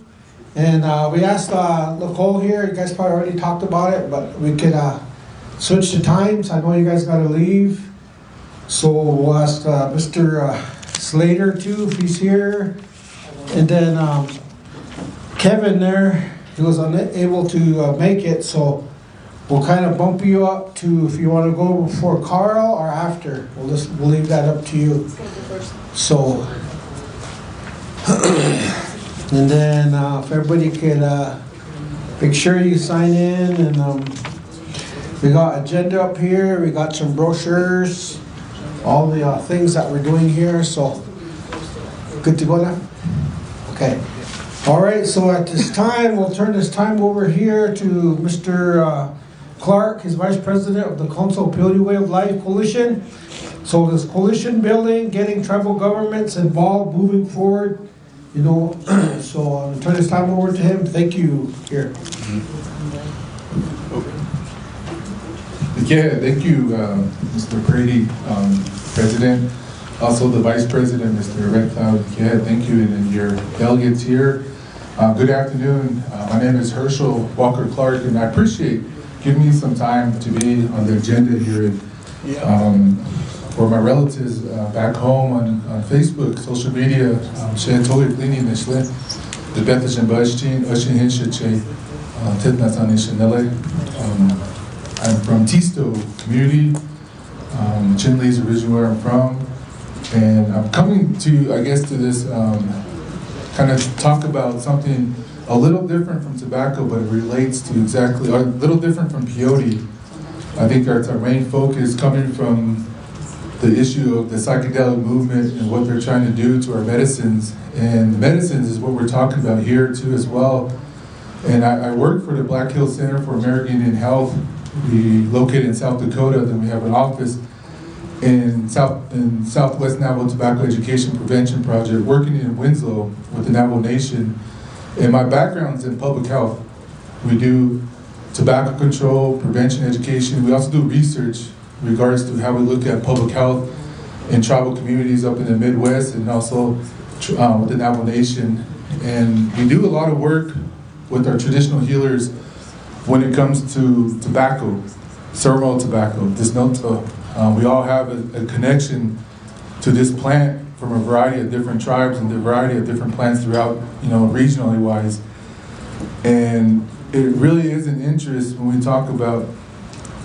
And we asked Nicole here, you guys probably already talked about it, but we could switch the times. I know you guys got to leave. So we'll ask Mr. Slater too, if he's here. And then Kevin there, he was unable to make it, so we'll kind of bump you up to if you want to go before Carl or after. We'll leave that up to you. So, and then if everybody could make sure you sign in, and we got agenda up here. We got some brochures, all the things that we're doing here. So, good to go now. Okay. All right, so at this time, we'll turn this time over here to Mr. Clark, his Vice President of the Council of Peyote Way of Life Coalition. So this coalition building, getting tribal governments involved, moving forward, you know, so I'll turn this time over to him. Thank you, here. Yeah, thank you, Mr. Brady, President. Also the Vice President, Mr. Red Cloud. Yeah, thank you, and your delegates here. Good afternoon. My name is Herschel Walker Clark, and I appreciate giving me some time to be on the agenda here. For my relatives back home on Facebook, social media, the Bethlehem Bashtin, Ushin Hinshache, Tetnatani Chanele. I'm from Tisto community. Chinle is originally where I'm from. And I'm coming to, I guess, to this kind of talk about something a little different from tobacco, but it relates to exactly, or a little different from peyote. I think our main focus coming from the issue of the psychedelic movement and what they're trying to do to our medicines. And the medicines is what we're talking about here too as well. And I work for the Black Hills Center for American Indian Health. We located in South Dakota, then we have an office in Southwest Navajo Tobacco Education Prevention Project, working in Winslow with the Navajo Nation. And my background is in public health. We do tobacco control, prevention education. We also do research in regards to how we look at public health in tribal communities up in the Midwest and also with the Navajo Nation. And we do a lot of work with our traditional healers when it comes to tobacco, ceremonial tobacco, disnoto. We all have a connection to this plant from a variety of different tribes and a variety of different plants throughout, regionally wise. And it really is an interest when we talk about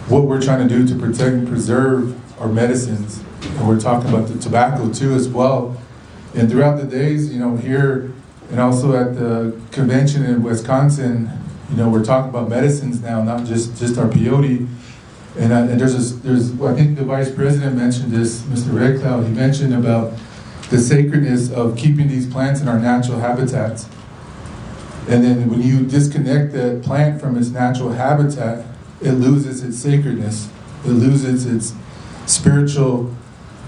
what we're trying to do to protect and preserve our medicines. And we're talking about the tobacco too as well. And throughout the days, here and also at the convention in Wisconsin, we're talking about medicines now, not just our peyote. And there's I think the vice president mentioned this, Mr. Red Cloud, he mentioned about the sacredness of keeping these plants in our natural habitats. And then when you disconnect that plant from its natural habitat, it loses its sacredness. It loses its spiritual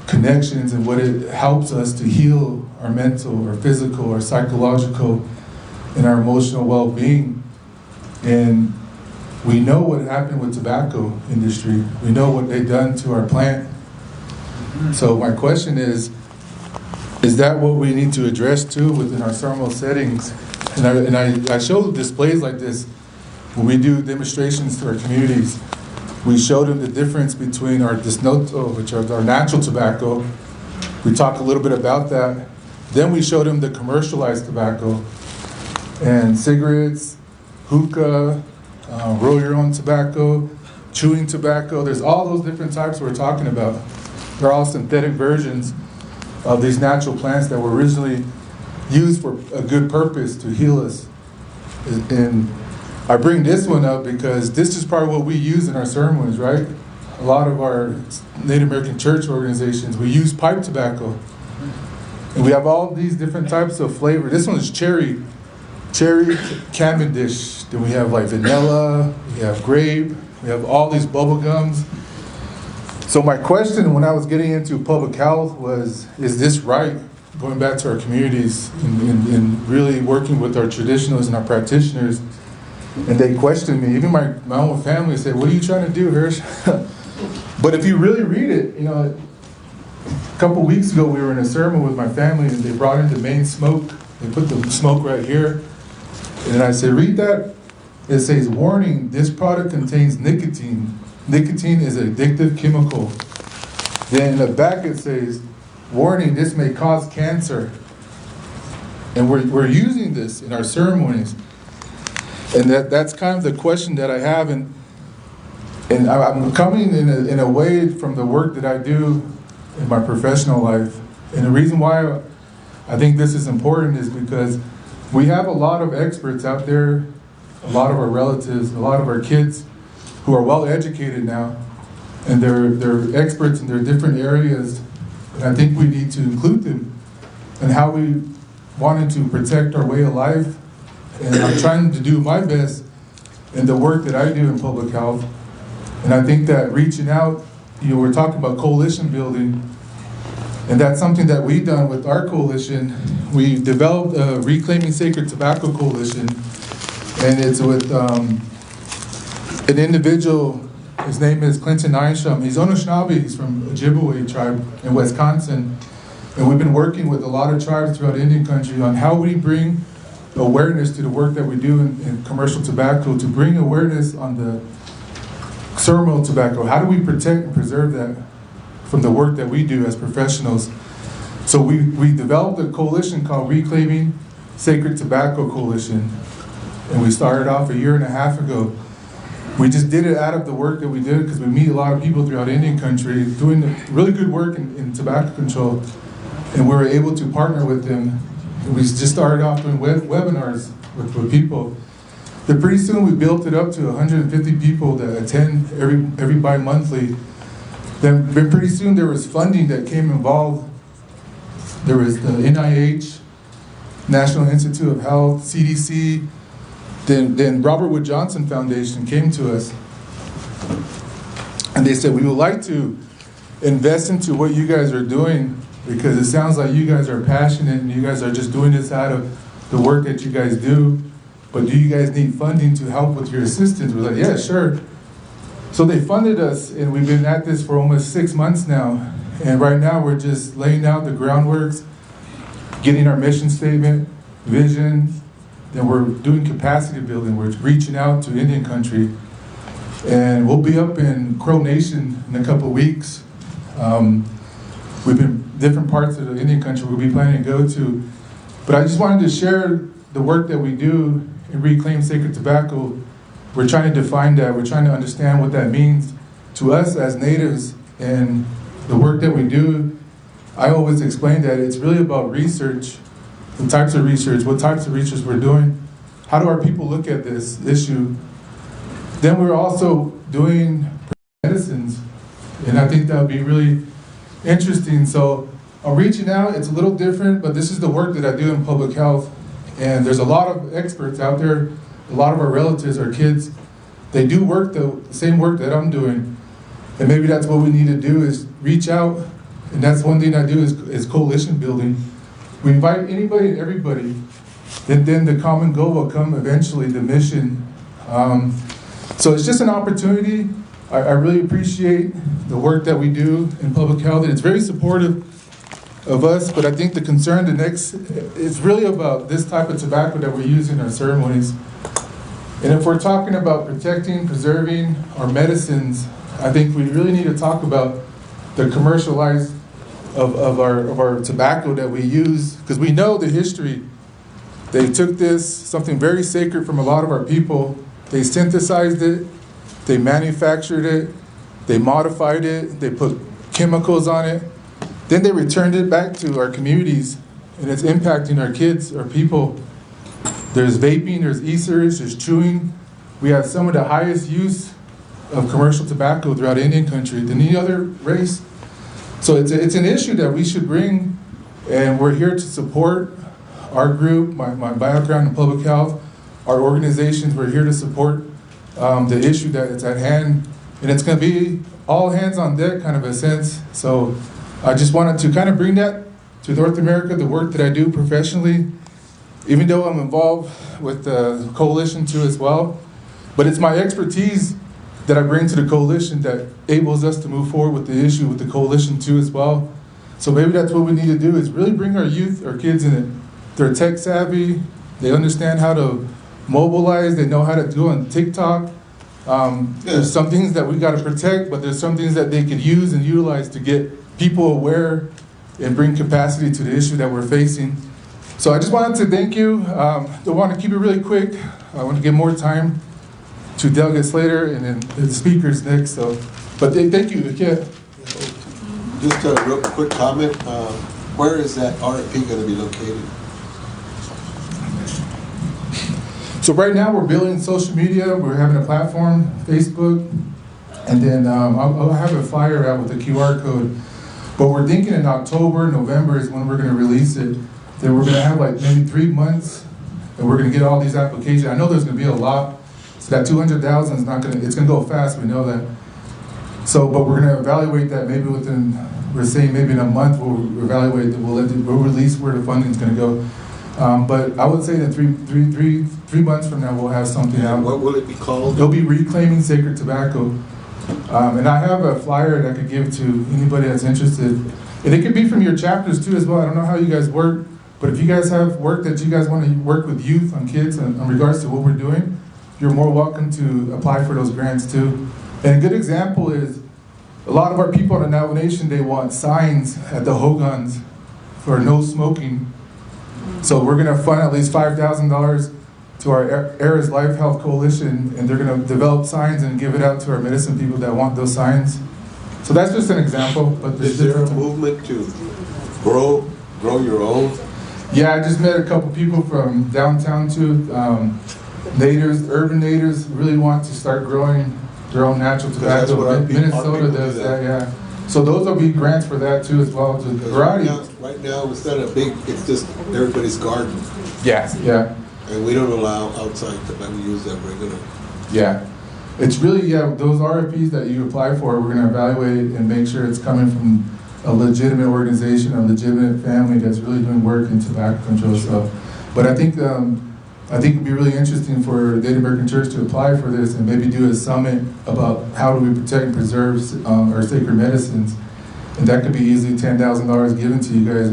connections and what it helps us to heal our mental or physical or psychological and our emotional well-being. And we know what happened with tobacco industry. We know what they've done to our plant. So my question is that what we need to address too within our ceremonial settings? And I show displays like this when we do demonstrations to our communities. We show them the difference between our disnoto, which are our natural tobacco. We talk a little bit about that. Then we show them the commercialized tobacco and cigarettes, hookah, roll your own tobacco, chewing tobacco. There's all those different types we're talking about. They're all synthetic versions of these natural plants that were originally used for a good purpose to heal us. And I bring this one up because this is part of what we use in our ceremonies, right? A lot of our Native American church organizations, we use pipe tobacco. And we have all these different types of flavor. This one is cherry Cavendish. Then we have like vanilla, we have grape, we have all these bubble gums. So my question when I was getting into public health was, is this right? Going back to our communities and really working with our traditionalists and our practitioners. And they questioned me, even my own family said, what are you trying to do, Hirsch? But if you really read it, a couple weeks ago we were in a ceremony with my family and they brought in the main smoke. They put the smoke right here. And I said, read that. It says, warning, this product contains nicotine. Nicotine is an addictive chemical. Then in the back it says, warning, this may cause cancer. And we're using this in our ceremonies. And that's kind of the question that I have. And I'm coming in a way from the work that I do in my professional life. And the reason why I think this is important is because we have a lot of experts out there, a lot of our relatives, a lot of our kids who are well educated now, and they're experts in their different areas. And I think we need to include them in how we wanted to protect our way of life. And I'm trying to do my best in the work that I do in public health. And I think that reaching out, we're talking about coalition building, and that's something that we've done with our coalition. We developed a Reclaiming Sacred Tobacco Coalition, and it's with an individual, his name is Clinton Einsham. He's Anishinaabe, he's from Ojibwe tribe in Wisconsin. And we've been working with a lot of tribes throughout Indian country on how we bring awareness to the work that we do in commercial tobacco, to bring awareness on the ceremonial tobacco. How do we protect and preserve that from the work that we do as professionals? So we developed a coalition called Reclaiming Sacred Tobacco Coalition. And we started off a year and a half ago. We just did it out of the work that we did because we meet a lot of people throughout Indian country doing really good work in tobacco control. And we were able to partner with them. And we just started off doing webinars with people. Then pretty soon we built it up to 150 people that attend every bi-monthly. Then pretty soon there was funding that came involved. There was the NIH, National Institute of Health, CDC. Then Robert Wood Johnson Foundation came to us. And they said, we would like to invest into what you guys are doing because it sounds like you guys are passionate and you guys are just doing this out of the work that you guys do. But do you guys need funding to help with your assistance? We're like, yeah, sure. So they funded us, and we've been at this for almost 6 months now. And right now we're just laying out the groundwork, getting our mission statement, visions, then we're doing capacity building. We're reaching out to Indian country. And we'll be up in Crow Nation in a couple of weeks. We've been different parts of the Indian country we'll be planning to go to. But I just wanted to share the work that we do in Reclaim Sacred Tobacco. We're trying to define that. We're trying to understand what that means to us as natives. And the work that we do, I always explain that it's really about research, the types of research, what types of research we're doing. How do our people look at this issue? Then we're also doing medicines, and I think that would be really interesting. So I'm reaching out, it's a little different, but this is the work that I do in public health. And there's a lot of experts out there, a lot of our relatives, our kids, they do work the same work that I'm doing. And maybe that's what we need to do is reach out, and that's one thing I do is coalition building. We invite anybody and everybody, and then the common goal will come eventually, the mission. So it's just an opportunity. I really appreciate the work that we do in public health, and it's very supportive of us, but I think the concern, is really about this type of tobacco that we use in our ceremonies. And if we're talking about protecting, preserving our medicines, I think we really need to talk about the commercialized of our tobacco that we use, because we know the history. They took this, something very sacred from a lot of our people, they synthesized it, they manufactured it, they modified it, they put chemicals on it, then they returned it back to our communities, and it's impacting our kids, our people. There's vaping, there's e-cigarettes, there's chewing. We have some of the highest use of commercial tobacco throughout Indian country than any other race. So it's an issue that we should bring, and we're here to support our group, my background in public health, our organizations. We're here to support the issue that is at hand, and it's going to be all hands on deck kind of a sense. So I just wanted to kind of bring that to North America, the work that I do professionally, even though I'm involved with the coalition too as well. But it's my expertise that I bring to the coalition that enables us to move forward with the issue with the coalition too as well. So maybe that's what we need to do, is really bring our youth, our kids in it. They're tech savvy, they understand how to mobilize, they know how to do on TikTok. There's some things that we got to protect, but there's some things that they could use and utilize to get people aware and bring capacity to the issue that we're facing. So I just wanted to thank you. I want to keep it really quick. I want to give more time to delegates later and then the speakers next. So, but thank you. Yeah. Just a real quick comment. Where is that RFP going to be located? So right now we're building social media. We're having a platform, Facebook, and then I'll have a flyer out with a QR code. But we're thinking in October, November is when we're going to release it. Then we're going to have like maybe 3 months, and we're going to get all these applications. I know there's going to be a lot. So that 200,000 is not going to, it's going to go fast, we know that. So, but we're going to evaluate that maybe within, we're saying maybe in a month we'll evaluate that, we'll release where the funding is going to go. But I would say that three months from now we'll have something out. What will it be called? It'll be Reclaiming Sacred Tobacco. And I have a flyer that I could give to anybody that's interested. And it could be from your chapters too as well. I don't know how you guys work, but if you guys have work that you guys want to work with youth on kids in regards to what we're doing, you're more welcome to apply for those grants too. And a good example is a lot of our people in the Navajo Nation, they want signs at the hogans for no smoking. So we're going to fund at least $5,000 to our Era's Life Health Coalition, and they're going to develop signs and give it out to our medicine people that want those signs. So that's just an example. But is there a movement to grow your own? Yeah, I just met a couple people from downtown too. Natives, urban natives really want to start growing their own natural tobacco. Minnesota does that, yeah. So those will be grants for that too as well. Right now it's not a big, it's just everybody's garden. Yeah, yeah. And we don't allow outside tobacco use that regular. Yeah. It's really, those RFPs that you apply for, we're going to evaluate and make sure it's coming from a legitimate organization, a legitimate family that's really doing work in tobacco control stuff. But I think it'd be really interesting for Native American Church to apply for this and maybe do a summit about how do we protect and preserve our sacred medicines. And that could be easily $10,000 given to you guys,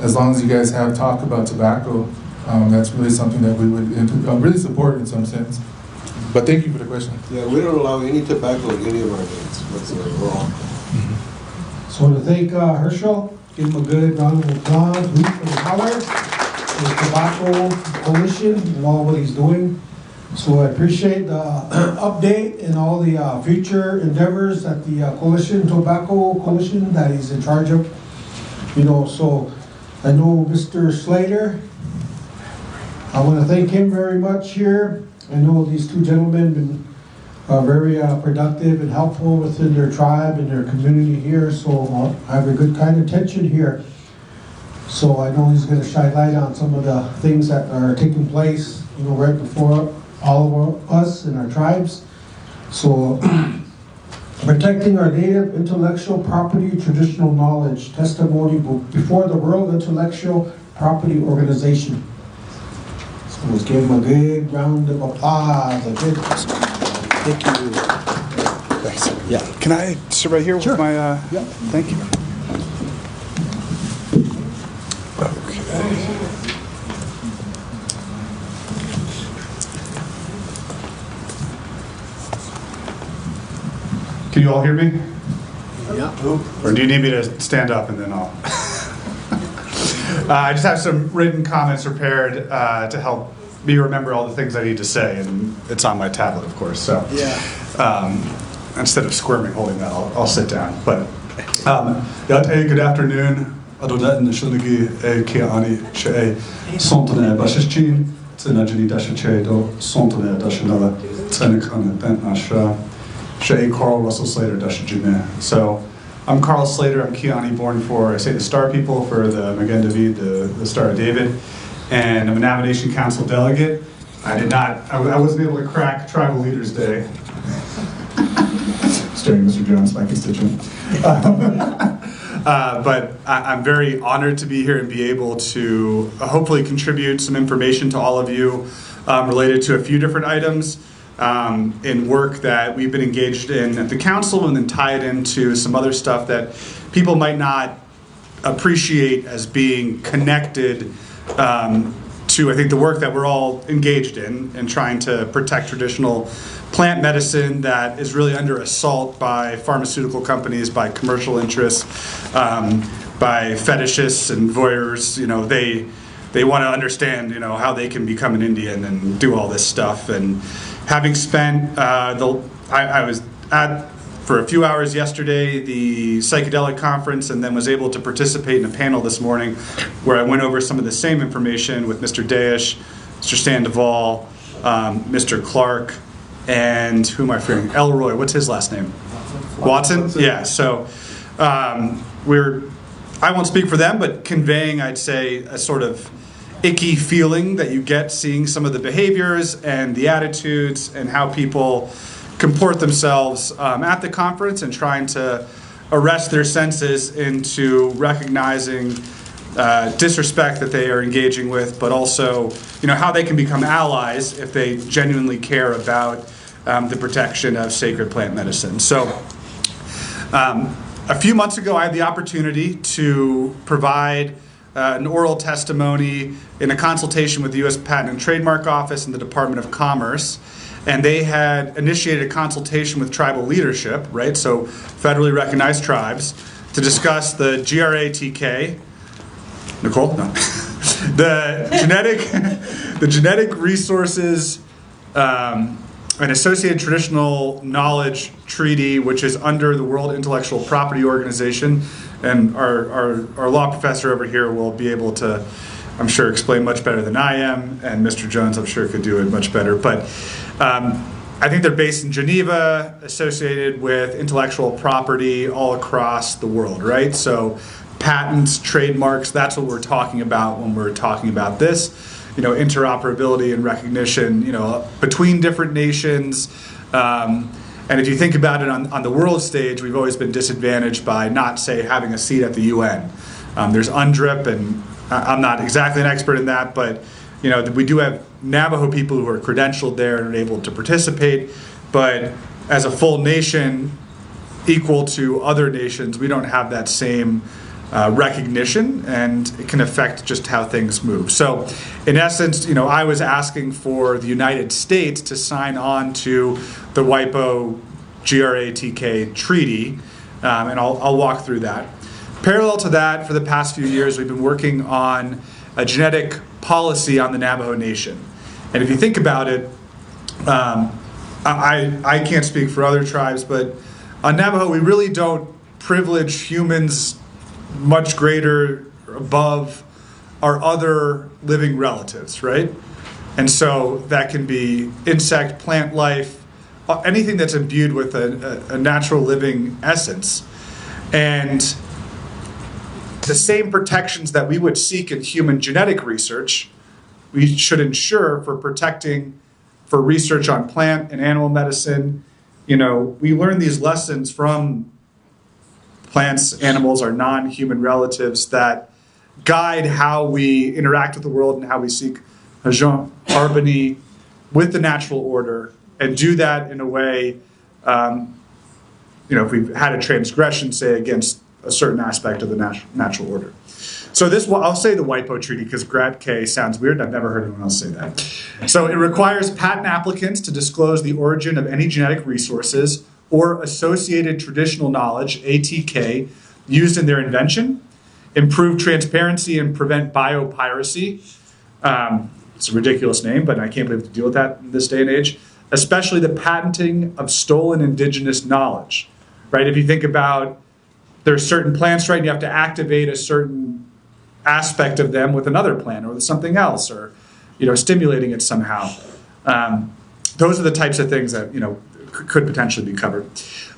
as long as you guys have talk about tobacco. That's really something that we would really support in some sense. But thank you for the question. Yeah, we don't allow any tobacco in any of our events whatsoever. We're all. So to thank Herschel, give him a good round of applause. Root for the color, the Tobacco Coalition, and all what he's doing. So I appreciate the update and all the future endeavors that the Tobacco Coalition that he's in charge of. You know, so I know Mr. Slater. I want to thank him very much here. I know these two gentlemen have been very productive and helpful within their tribe and their community here, so I have a good kind of tension here. So I know he's going to shine light on some of the things that are taking place, you know, right before all of us and our tribes. So protecting our native intellectual property, traditional knowledge, testimony before the World Intellectual Property Organization. So let's give him a good round of applause. Thank you. Thanks. Yeah. Can I sit right here with my, yeah, thank you. Can you all hear me? Yeah. Or do you need me to stand up and then I'll... I just have some written comments prepared to help me remember all the things I need to say, and it's on my tablet, of course. So, instead of squirming holding that, I'll sit down. But good afternoon. Carl Russell Slater. So I'm Carl Slater. I'm Kiani, born for, I say, the Star People, for the Magen David, the Star of David. And I'm a Navajo Nation Council delegate. I wasn't able to crack Tribal Leaders Day. Staring Mr. Jones, my constituent. But I'm very honored to be here and be able to hopefully contribute some information to all of you related to a few different items in work that we've been engaged in at the council, and then tie it into some other stuff that people might not appreciate as being connected to, I think, the work that we're all engaged in trying to protect traditional plant medicine that is really under assault by pharmaceutical companies, by commercial interests, by fetishists and voyeurs. You know, they want to understand, you know, how they can become an Indian and do all this stuff. And having spent I was at, for a few hours yesterday, the Psychedelic Conference, and then was able to participate in a panel this morning where I went over some of the same information with Mr. Daesh, Mr. Sandoval, Mr. Clark, and who am I forgetting? Elroy, what's his last name? Watson? Yeah, so I won't speak for them, but conveying, I'd say, a sort of icky feeling that you get seeing some of the behaviors and the attitudes and how people comport themselves at the conference, and trying to arrest their senses into recognizing disrespect that they are engaging with, but also, you know, how they can become allies if they genuinely care about the protection of sacred plant medicine. So a few months ago, I had the opportunity to provide an oral testimony in a consultation with the U.S. Patent and Trademark Office and the Department of Commerce. And they had initiated a consultation with tribal leadership, right? So federally recognized tribes, to discuss the GRATK, Nicole? No. the genetic resources and associated traditional knowledge treaty, which is under the World Intellectual Property Organization. And our law professor over here will be able to, I'm sure, explain much better than I am, and Mr. Jones, I'm sure, could do it much better. But I think they're based in Geneva, associated with intellectual property all across the world, right? So patents, trademarks, that's what we're talking about when we're talking about this. You know, interoperability and recognition, you know, between different nations. And if you think about it on the world stage, we've always been disadvantaged by not, say, having a seat at the UN. There's UNDRIP, and I'm not exactly an expert in that, but you know, we do have Navajo people who are credentialed there and are able to participate. But as a full nation, equal to other nations, we don't have that same recognition, and it can affect just how things move. So in essence, I was asking for the United States to sign on to the WIPO GRATK treaty, and I'll walk through that. Parallel to that, for the past few years, we've been working on a genetic policy on the Navajo Nation. And if you think about it, I can't speak for other tribes, but on Navajo, we really don't privilege humans much greater above our other living relatives, right? And so that can be insect, plant life, anything that's imbued with a natural living essence. And the same protections that we would seek in human genetic research, we should ensure for protecting for research on plant and animal medicine. We learn these lessons from plants, animals, our non-human relatives that guide how we interact with the world and how we seek harmony with the natural order, and do that in a way, if we've had a transgression, say, against a certain aspect of the natural order. So I'll say the WIPO treaty because GRATK sounds weird. I've never heard anyone else say that. So it requires patent applicants to disclose the origin of any genetic resources or associated traditional knowledge, ATK, used in their invention, improve transparency and prevent biopiracy. It's a ridiculous name, but I can't believe we have to deal with that in this day and age, especially the patenting of stolen indigenous knowledge, right? If you think about, there's certain plants, right, and you have to activate a certain aspect of them with another plant or with something else, or, stimulating it somehow. Those are the types of things that, could potentially be covered.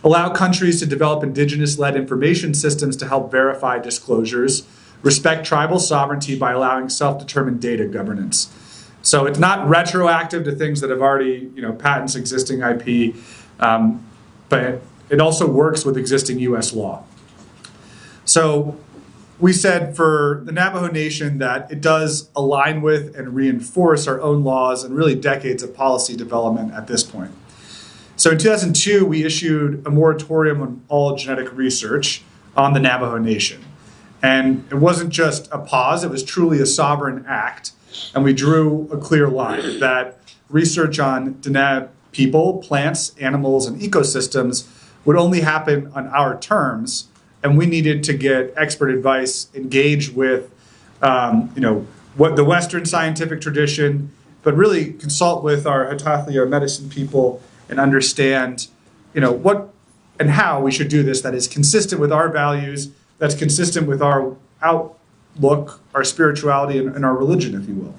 Allow countries to develop indigenous-led information systems to help verify disclosures. Respect tribal sovereignty by allowing self-determined data governance. So it's not retroactive to things that have already, patents, existing IP, but it also works with existing U.S. law. So we said for the Navajo Nation that it does align with and reinforce our own laws and really decades of policy development at this point. So in 2002, we issued a moratorium on all genetic research on the Navajo Nation. And it wasn't just a pause, it was truly a sovereign act. And we drew a clear line that research on Diné people, plants, animals, and ecosystems would only happen on our terms. And we needed to get expert advice, engage with what the Western scientific tradition, but really consult with our Hatatli, our medicine people, and understand, what and how we should do this that is consistent with our values, that's consistent with our outlook, our spirituality, and our religion, if you will.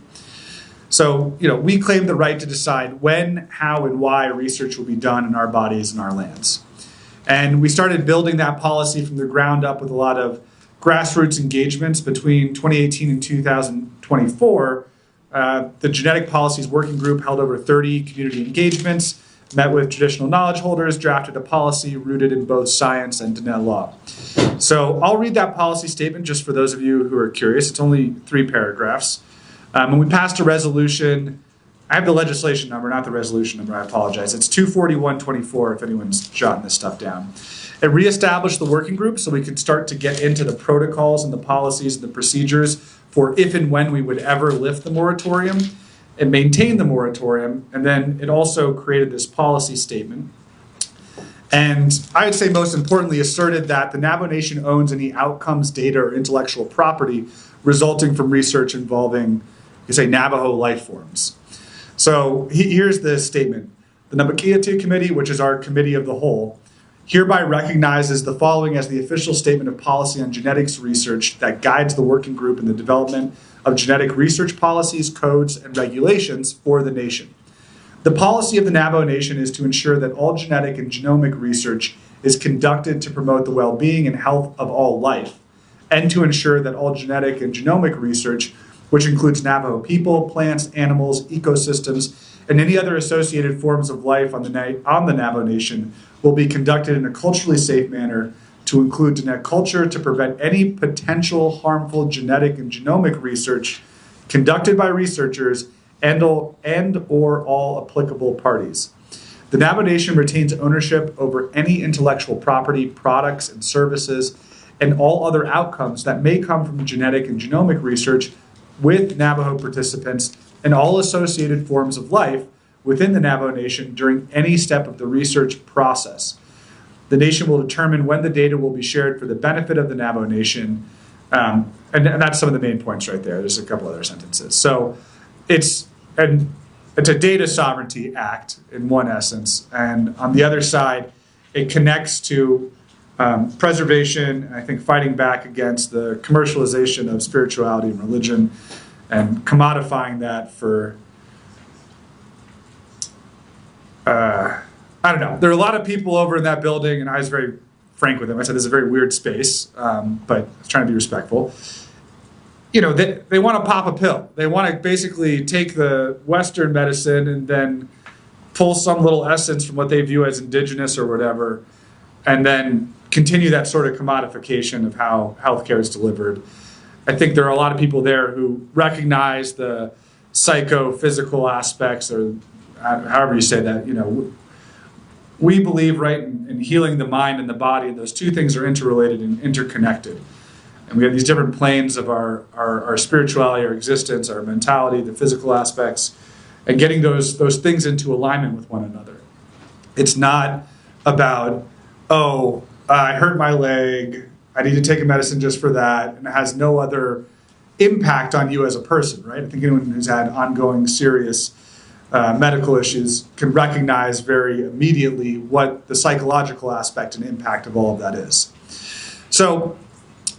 So, we claim the right to decide when, how, and why research will be done in our bodies and our lands. And we started building that policy from the ground up with a lot of grassroots engagements between 2018 and 2024. The Genetic Policies Working Group held over 30 community engagements, met with traditional knowledge holders, drafted a policy rooted in both science and Diné law. So I'll read that policy statement just for those of you who are curious. It's only 3 paragraphs. And we passed a resolution. I have the legislation number, not the resolution number, I apologize. It's 24124 if anyone's jotting this stuff down. It reestablished the working group so we could start to get into the protocols and the policies and the procedures for if and when we would ever lift the moratorium and maintain the moratorium. And then it also created this policy statement. And I would say most importantly asserted that the Navajo Nation owns any outcomes, data, or intellectual property resulting from research involving, Navajo life forms. So here's the statement. The Nabakiyatu Committee, which is our committee of the whole, hereby recognizes the following as the official statement of policy on genetics research that guides the working group in the development of genetic research policies, codes, and regulations for the nation. The policy of the Navajo Nation is to ensure that all genetic and genomic research is conducted to promote the well-being and health of all life, and to ensure that all genetic and genomic research, which includes Navajo people, plants, animals, ecosystems, and any other associated forms of life on the Navajo Nation, will be conducted in a culturally safe manner to include Diné culture to prevent any potential harmful genetic and genomic research conducted by researchers and or all applicable parties. The Navajo Nation retains ownership over any intellectual property, products, and services, and all other outcomes that may come from genetic and genomic research with Navajo participants and all associated forms of life within the Navajo Nation during any step of the research process. The nation will determine when the data will be shared for the benefit of the Navajo Nation. And that's some of the main points right there. There's a couple other sentences. So it's a data sovereignty act in one essence. And on the other side, it connects to preservation, and I think fighting back against the commercialization of spirituality and religion and commodifying that for, I don't know. There are a lot of people over in that building, and I was very frank with them. I said, this is a very weird space, but I was trying to be respectful. You know, they want to pop a pill. They want to basically take the Western medicine and then pull some little essence from what they view as indigenous or whatever, and then continue that sort of commodification of how healthcare is delivered. I think there are a lot of people there who recognize the psychophysical aspects, or however you say that. You know, we believe, right, in healing the mind and the body, and those two things are interrelated and interconnected. And we have these different planes of our spirituality, our existence, our mentality, the physical aspects, and getting those things into alignment with one another. It's not about, oh, I hurt my leg, I need to take a medicine just for that, and it has no other impact on you as a person, right? I think anyone who's had ongoing serious medical issues can recognize very immediately what the psychological aspect and impact of all of that is. So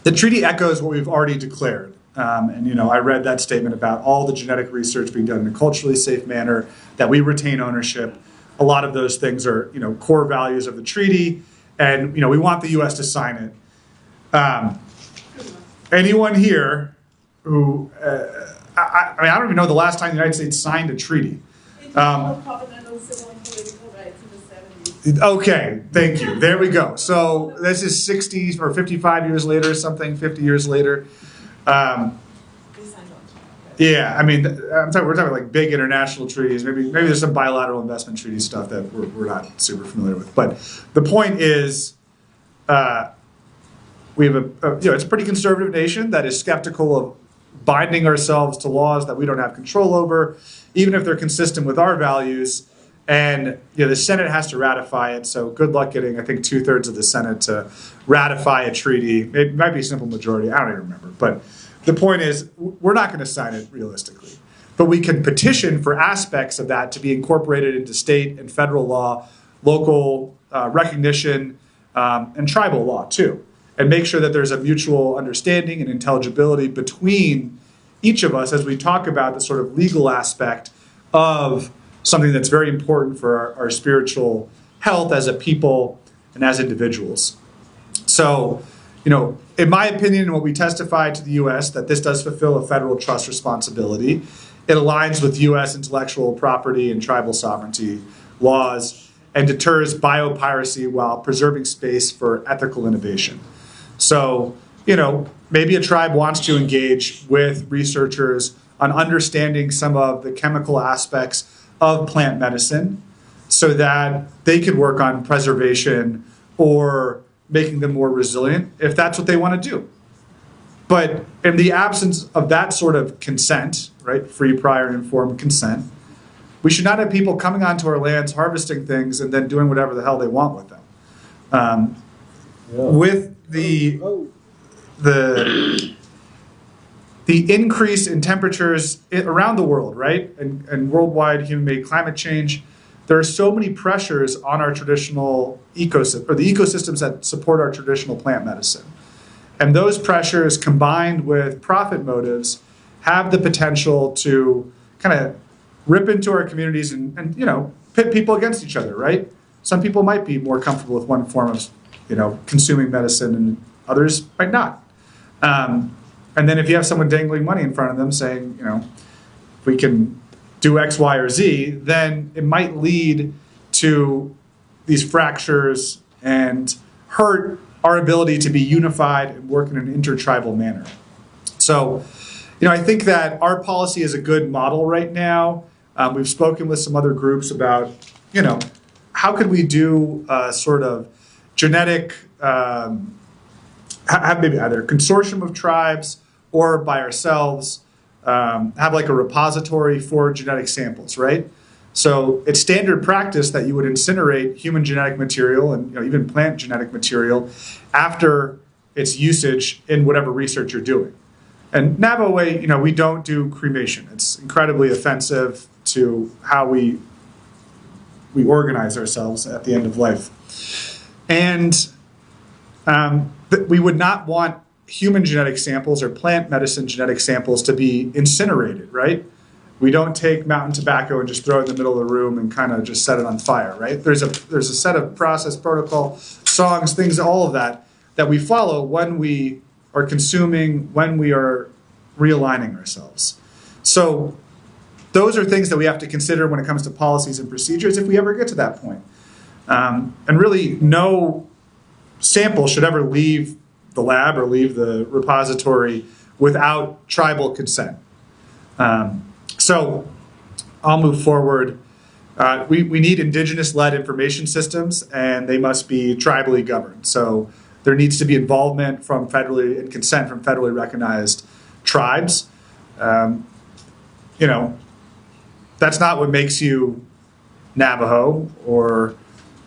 the treaty echoes what we've already declared. And, you know, I read that statement about all the genetic research being done in a culturally safe manner, that we retain ownership. A lot of those things are, you know, core values of the treaty. And, you know, we want the U.S. to sign it. Anyone here who, I mean, I don't even know the last time the United States signed a treaty. Okay, thank you. There we go. So this is 60 or 55 years later or something, 50 years later. Yeah, I mean, we're talking like big international treaties. Maybe there's some bilateral investment treaty stuff that we're not super familiar with. But the point is, we have it's a pretty conservative nation that is skeptical of binding ourselves to laws that we don't have control over, even if they're consistent with our values. And the Senate has to ratify it. So good luck getting, I think, 2/3 of the Senate to ratify a treaty. It might be a simple majority. I don't even remember. But the point is, we're not going to sign it realistically. But we can petition for aspects of that to be incorporated into state and federal law, local recognition, and tribal law too. And make sure that there's a mutual understanding and intelligibility between each of us as we talk about the sort of legal aspect of something that's very important for our spiritual health as a people and as individuals. So, in my opinion, and what we testified to the U.S., that this does fulfill a federal trust responsibility. It aligns with U.S. intellectual property and tribal sovereignty laws and deters biopiracy while preserving space for ethical innovation. So, maybe a tribe wants to engage with researchers on understanding some of the chemical aspects of plant medicine so that they could work on preservation or making them more resilient if that's what they want to do. But in the absence of that sort of consent, right, free, prior, and informed consent, we should not have people coming onto our lands, harvesting things, and then doing whatever the hell they want with them. With the increase in temperatures around the world, right, and worldwide human-made climate change, there are so many pressures on our traditional ecosystem, or the ecosystems that support our traditional plant medicine. And those pressures, combined with profit motives, have the potential to kind of rip into our communities and pit people against each other, right? Some people might be more comfortable with one form of, consuming medicine, and others might not. And then if you have someone dangling money in front of them saying, if we can do X, Y, or Z, then it might lead to these fractures and hurt our ability to be unified and work in an intertribal manner. So, I think that our policy is a good model right now. We've spoken with some other groups about, how could we do a sort of genetic, have maybe either a consortium of tribes or by ourselves, have like a repository for genetic samples, right? So it's standard practice that you would incinerate human genetic material and even plant genetic material after its usage in whatever research you're doing. And Navajo way, we don't do cremation. It's incredibly offensive to how we organize ourselves at the end of life. And we would not want human genetic samples or plant medicine genetic samples to be incinerated, right? We don't take mountain tobacco and just throw it in the middle of the room and kind of just set it on fire, right? There's a set of process, protocol, songs, things, all of that we follow when we are consuming, when we are realigning ourselves. So those are things that we have to consider when it comes to policies and procedures if we ever get to that point. And really, no sample should ever leave the lab or leave the repository without tribal consent. So I'll move forward. We need indigenous-led information systems, and they must be tribally governed. So there needs to be involvement from federally and consent from federally recognized tribes. That's not what makes you Navajo or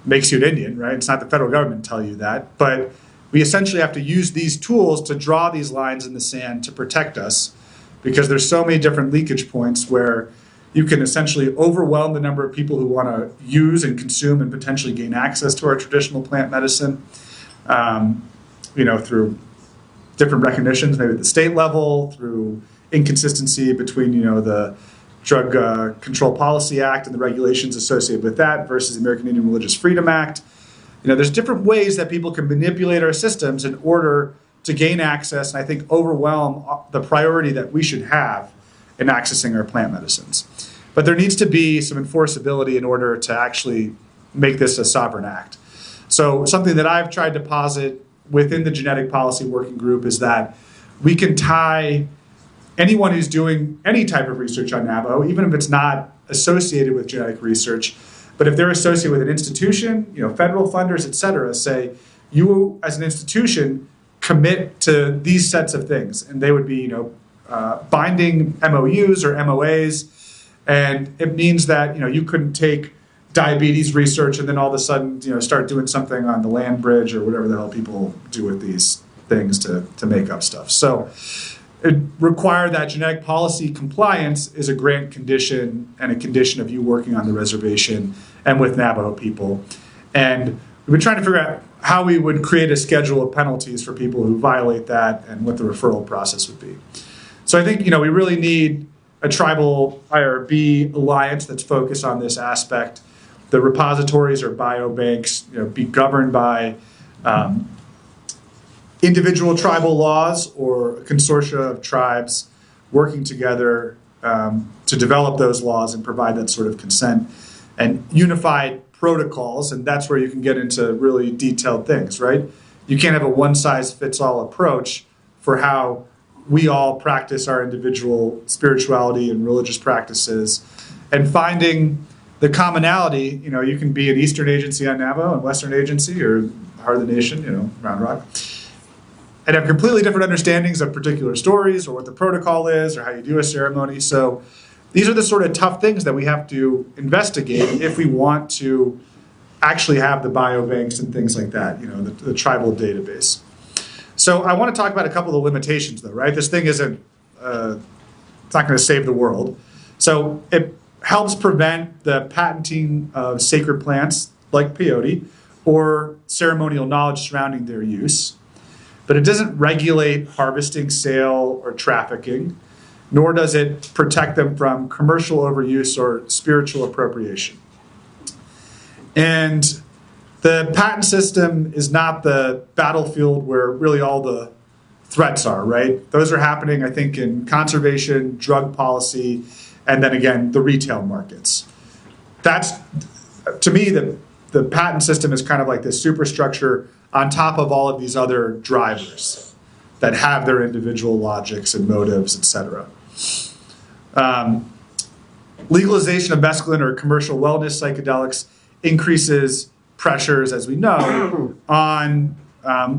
makes you an Indian, right? It's not the federal government tell you that, but we essentially have to use these tools to draw these lines in the sand to protect us, because there's so many different leakage points where you can essentially overwhelm the number of people who want to use and consume and potentially gain access to our traditional plant medicine, through different recognitions, maybe at the state level, through inconsistency between, the Drug Control Policy Act and the regulations associated with that versus the American Indian Religious Freedom Act. There's different ways that people can manipulate our systems in order to gain access, and I think overwhelm the priority that we should have in accessing our plant medicines. But there needs to be some enforceability in order to actually make this a sovereign act. So something that I've tried to posit within the Genetic Policy Working Group is that we can tie anyone who's doing any type of research on Navajo, even if it's not associated with genetic research, but if they're associated with an institution, federal funders, et cetera, say, you as an institution commit to these sets of things. And they would be, binding MOUs or MOAs. And it means that, you couldn't take diabetes research and then all of a sudden, start doing something on the land bridge or whatever the hell people do with these things to make up stuff. So it required that genetic policy compliance is a grant condition and a condition of you working on the reservation and with Navajo people. And we've been trying to figure out how we would create a schedule of penalties for people who violate that and what the referral process would be. So I think, we really need a tribal IRB alliance that's focused on this aspect. The repositories or biobanks, be governed by individual tribal laws or a consortia of tribes working together to develop those laws and provide that sort of consent and unified protocols. And that's where you can get into really detailed things, right? You can't have a one-size-fits-all approach for how we all practice our individual spirituality and religious practices. And finding the commonality, you can be an Eastern agency on Navajo and Western agency or Heart of the Nation, Round Rock, and have completely different understandings of particular stories or what the protocol is or how you do a ceremony. So these are the sort of tough things that we have to investigate if we want to actually have the biobanks and things like that, the tribal database. So I want to talk about a couple of limitations though, right? This thing isn't, it's not going to save the world. So it helps prevent the patenting of sacred plants like peyote or ceremonial knowledge surrounding their use. But it doesn't regulate harvesting, sale, or trafficking, nor does it protect them from commercial overuse or spiritual appropriation. And the patent system is not the battlefield where really all the threats are, right? Those are happening, I think, in conservation, drug policy, and then again, the retail markets. That's, to me, the patent system is kind of like this superstructure on top of all of these other drivers that have their individual logics and motives, et cetera. Legalization of mescaline or commercial wellness psychedelics increases pressures, as we know, on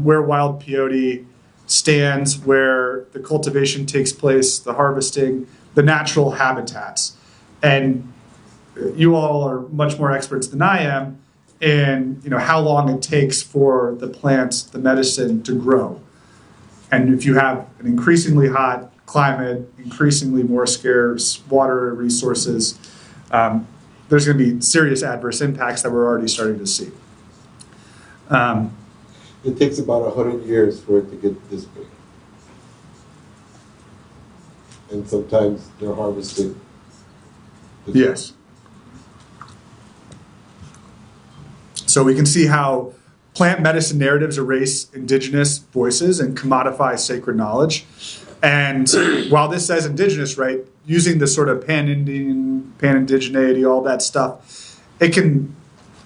where wild peyote stands, where the cultivation takes place, the harvesting, the natural habitats. And you all are much more experts than I am in how long it takes for the plant, the medicine, to grow. And if you have an increasingly hot climate, increasingly more scarce water resources, there's going to be serious adverse impacts that we're already starting to see. It takes about 100 years for it to get this big. And sometimes they're harvested. Yes. So we can see how plant medicine narratives erase indigenous voices and commodify sacred knowledge. And while this says indigenous, right, using the sort of pan-Indian, pan-indigeneity, all that stuff, it can,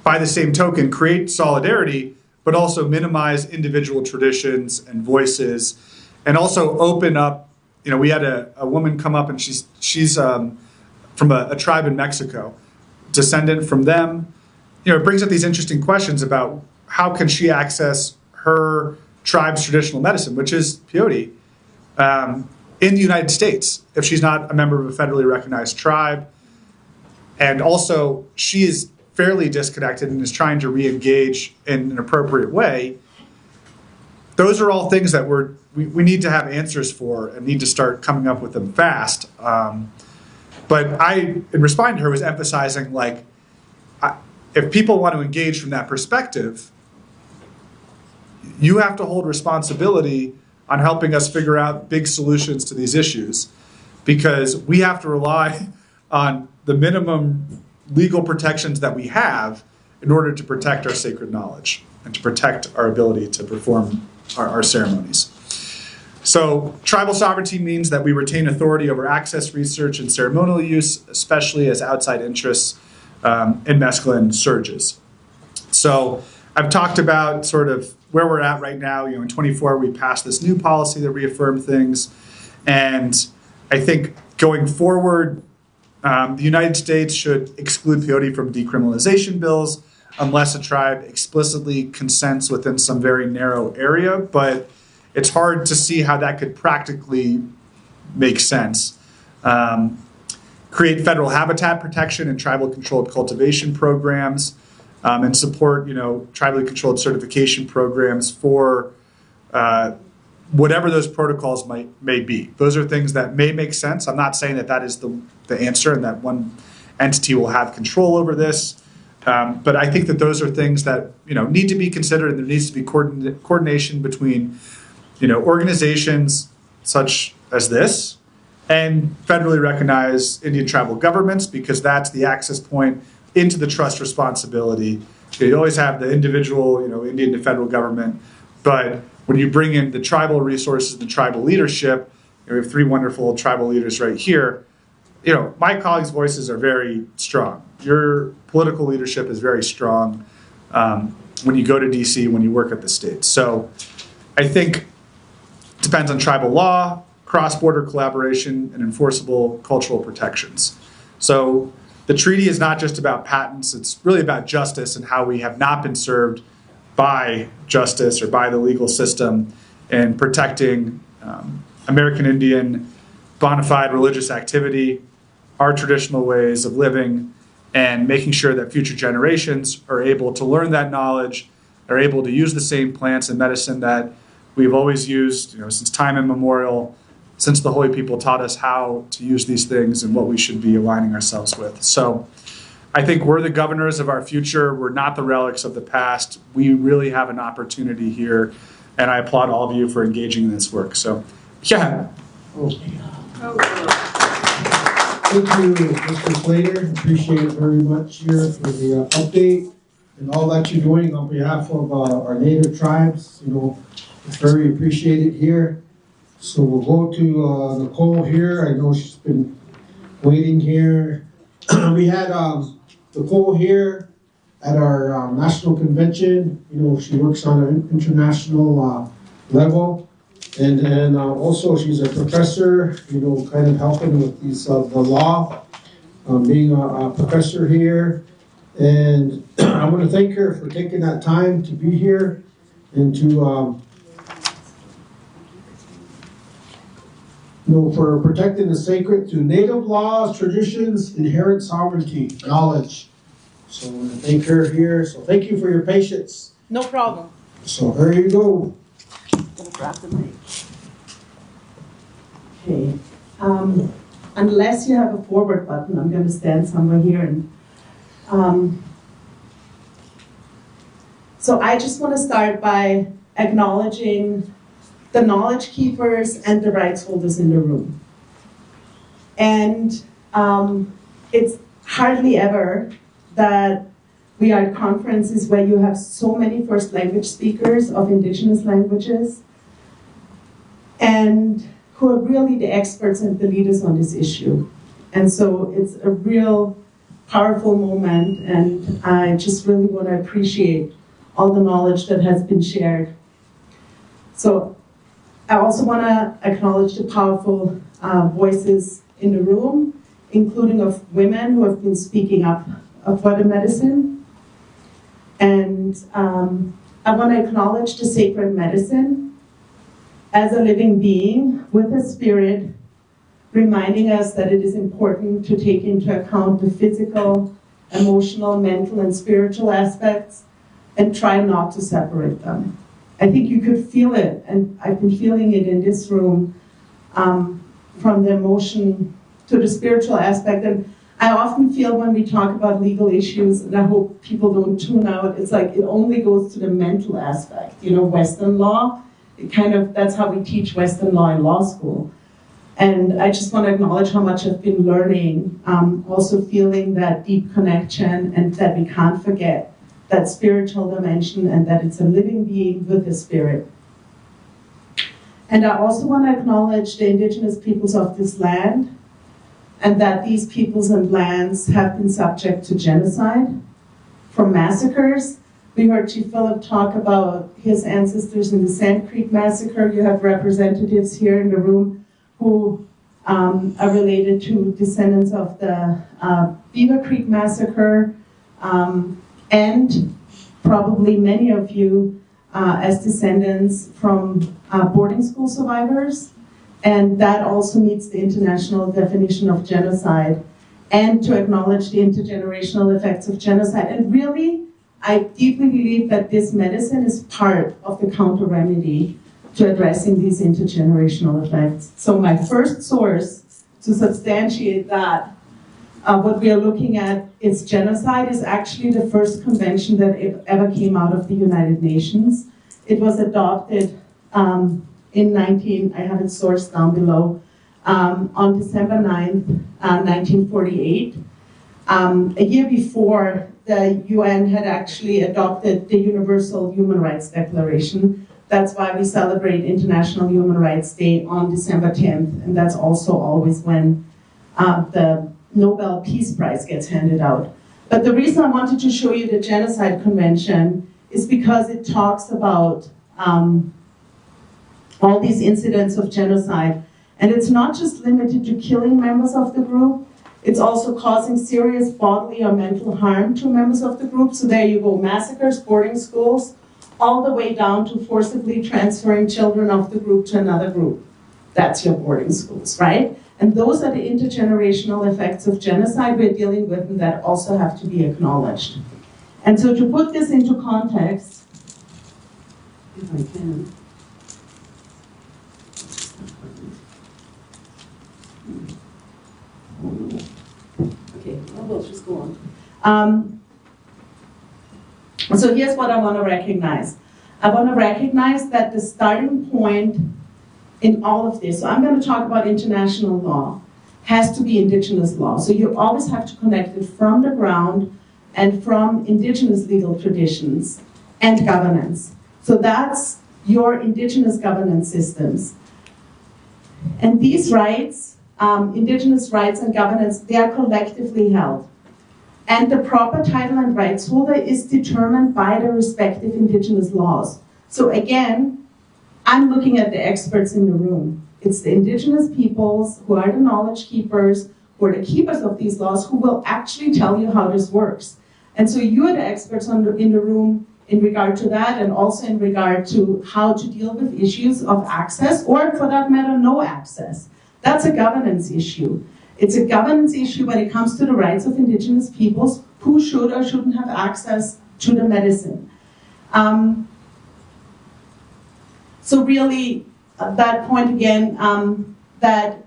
by the same token, create solidarity, but also minimize individual traditions and voices, and also open up. We had a woman come up, and she's from a tribe in Mexico, descendant from them. It brings up these interesting questions about how can she access her tribe's traditional medicine, which is peyote, in the United States, if she's not a member of a federally recognized tribe. And also, she is fairly disconnected and is trying to re-engage in an appropriate way. Those are all things that we need to have answers for and need to start coming up with them fast. But I, in responding to her, was emphasizing, if people want to engage from that perspective, you have to hold responsibility on helping us figure out big solutions to these issues, because we have to rely on the minimum legal protections that we have in order to protect our sacred knowledge and to protect our ability to perform our ceremonies. So tribal sovereignty means that we retain authority over access, research, and ceremonial use, especially as outside interests in mescaline surges. So I've talked about sort of where we're at right now. In 24, we passed this new policy that reaffirmed things. And I think going forward, the United States should exclude peyote from decriminalization bills unless a tribe explicitly consents within some very narrow area. But it's hard to see how that could practically make sense. Create federal habitat protection and tribal controlled cultivation programs, and support, tribally controlled certification programs for whatever those protocols may be. Those are things that may make sense. I'm not saying that is the answer and that one entity will have control over this. But I think that those are things that need to be considered, and there needs to be coordination between organizations such as this and federally recognized Indian tribal governments, because that's the access point into the trust responsibility. You always have the individual, Indian to federal government, but when you bring in the tribal resources, the tribal leadership, we have 3 wonderful tribal leaders right here. My colleagues' voices are very strong. Your political leadership is very strong when you go to DC, when you work at the state. So I think it depends on tribal law, cross-border collaboration, and enforceable cultural protections. So the treaty is not just about patents, it's really about justice and how we have not been served by justice or by the legal system in protecting American Indian bona fide religious activity, our traditional ways of living, and making sure that future generations are able to learn that knowledge, are able to use the same plants and medicine that we've always used, since time immemorial, since the Holy People taught us how to use these things and what we should be aligning ourselves with. So I think we're the governors of our future. We're not the relics of the past. We really have an opportunity here, and I applaud all of you for engaging in this work. So, yeah. Thank you, Mr. Slater. Appreciate it very much here for the update and all that you're doing on behalf of our native tribes. It's very appreciated here. So we'll go to Nicole here. I know she's been waiting here. We had Nicole here at our national convention. She works on an international level. And then also she's a professor, kind of helping with these the law, being a professor here. And I want to thank her for taking that time to be here and to, for protecting the sacred through native laws, traditions, inherent sovereignty, knowledge. So I want to thank her here. So thank you for your patience. No problem. So here you go. Okay. Unless you have a forward button, I'm going to stand somewhere here. And so I just want to start by acknowledging the knowledge keepers and the rights holders in the room. And it's hardly ever that we are at conferences where you have so many first language speakers of indigenous languages and who are really the experts and the leaders on this issue. And so it's a real powerful moment, and I just really want to appreciate all the knowledge that has been shared. So I also want to acknowledge the powerful voices in the room, including of women who have been speaking up for the medicine. And I want to acknowledge the sacred medicine as a living being with a spirit, reminding us that it is important to take into account the physical, emotional, mental, and spiritual aspects and try not to separate them. I think you could feel it, and I've been feeling it in this room, from the emotion to the spiritual aspect. And I often feel when we talk about legal issues, and I hope people don't tune out, it's like it only goes to the mental aspect. You know, Western law, that's how we teach Western law in law school. And I just want to acknowledge how much I've been learning, also feeling that deep connection and that we can't forget that spiritual dimension and that it's a living being with a spirit. And I also want to acknowledge the indigenous peoples of this land and that these peoples and lands have been subject to genocide, from massacres. We heard Chief Phillip talk about his ancestors in the Sand Creek Massacre. You have representatives here in the room who are related to descendants of the Beaver Creek Massacre, and probably many of you as descendants from boarding school survivors. And that also meets the international definition of genocide, and to acknowledge the intergenerational effects of genocide. And really, I deeply believe that this medicine is part of the counter-remedy to addressing these intergenerational effects. So my first source to substantiate that, what we are looking at is genocide is actually the first convention that ever came out of the United Nations. It was adopted in I have it sourced down below, on December 9th, 1948. A year before, the UN had actually adopted the Universal Human Rights Declaration. That's why we celebrate International Human Rights Day on December 10th, and that's also always when the Nobel Peace Prize gets handed out. But the reason I wanted to show you the Genocide Convention is because it talks about all these incidents of genocide. And it's not just limited to killing members of the group, it's also causing serious bodily or mental harm to members of the group. So there you go, massacres, boarding schools, all the way down to forcibly transferring children of the group to another group. That's your boarding schools, right? And those are the intergenerational effects of genocide we're dealing with, and that also have to be acknowledged. And so to put this into context, if I can. Okay, well, we'll just go on. So here's what I want to recognize. I want to recognize that the starting point in all of this, so I'm going to talk about international law, has to be indigenous law. So you always have to connect it from the ground and from indigenous legal traditions and governance. So that's your indigenous governance systems. And these rights, indigenous rights and governance, they are collectively held. And the proper title and rights holder is determined by the respective indigenous laws. So again, I'm looking at the experts in the room. It's the indigenous peoples who are the knowledge keepers, who are the keepers of these laws, who will actually tell you how this works. And so you are the experts in the room in regard to that, and also in regard to how to deal with issues of access, or for that matter, no access. That's a governance issue. It's a governance issue when it comes to the rights of indigenous peoples who should or shouldn't have access to the medicine. So really, that point again, that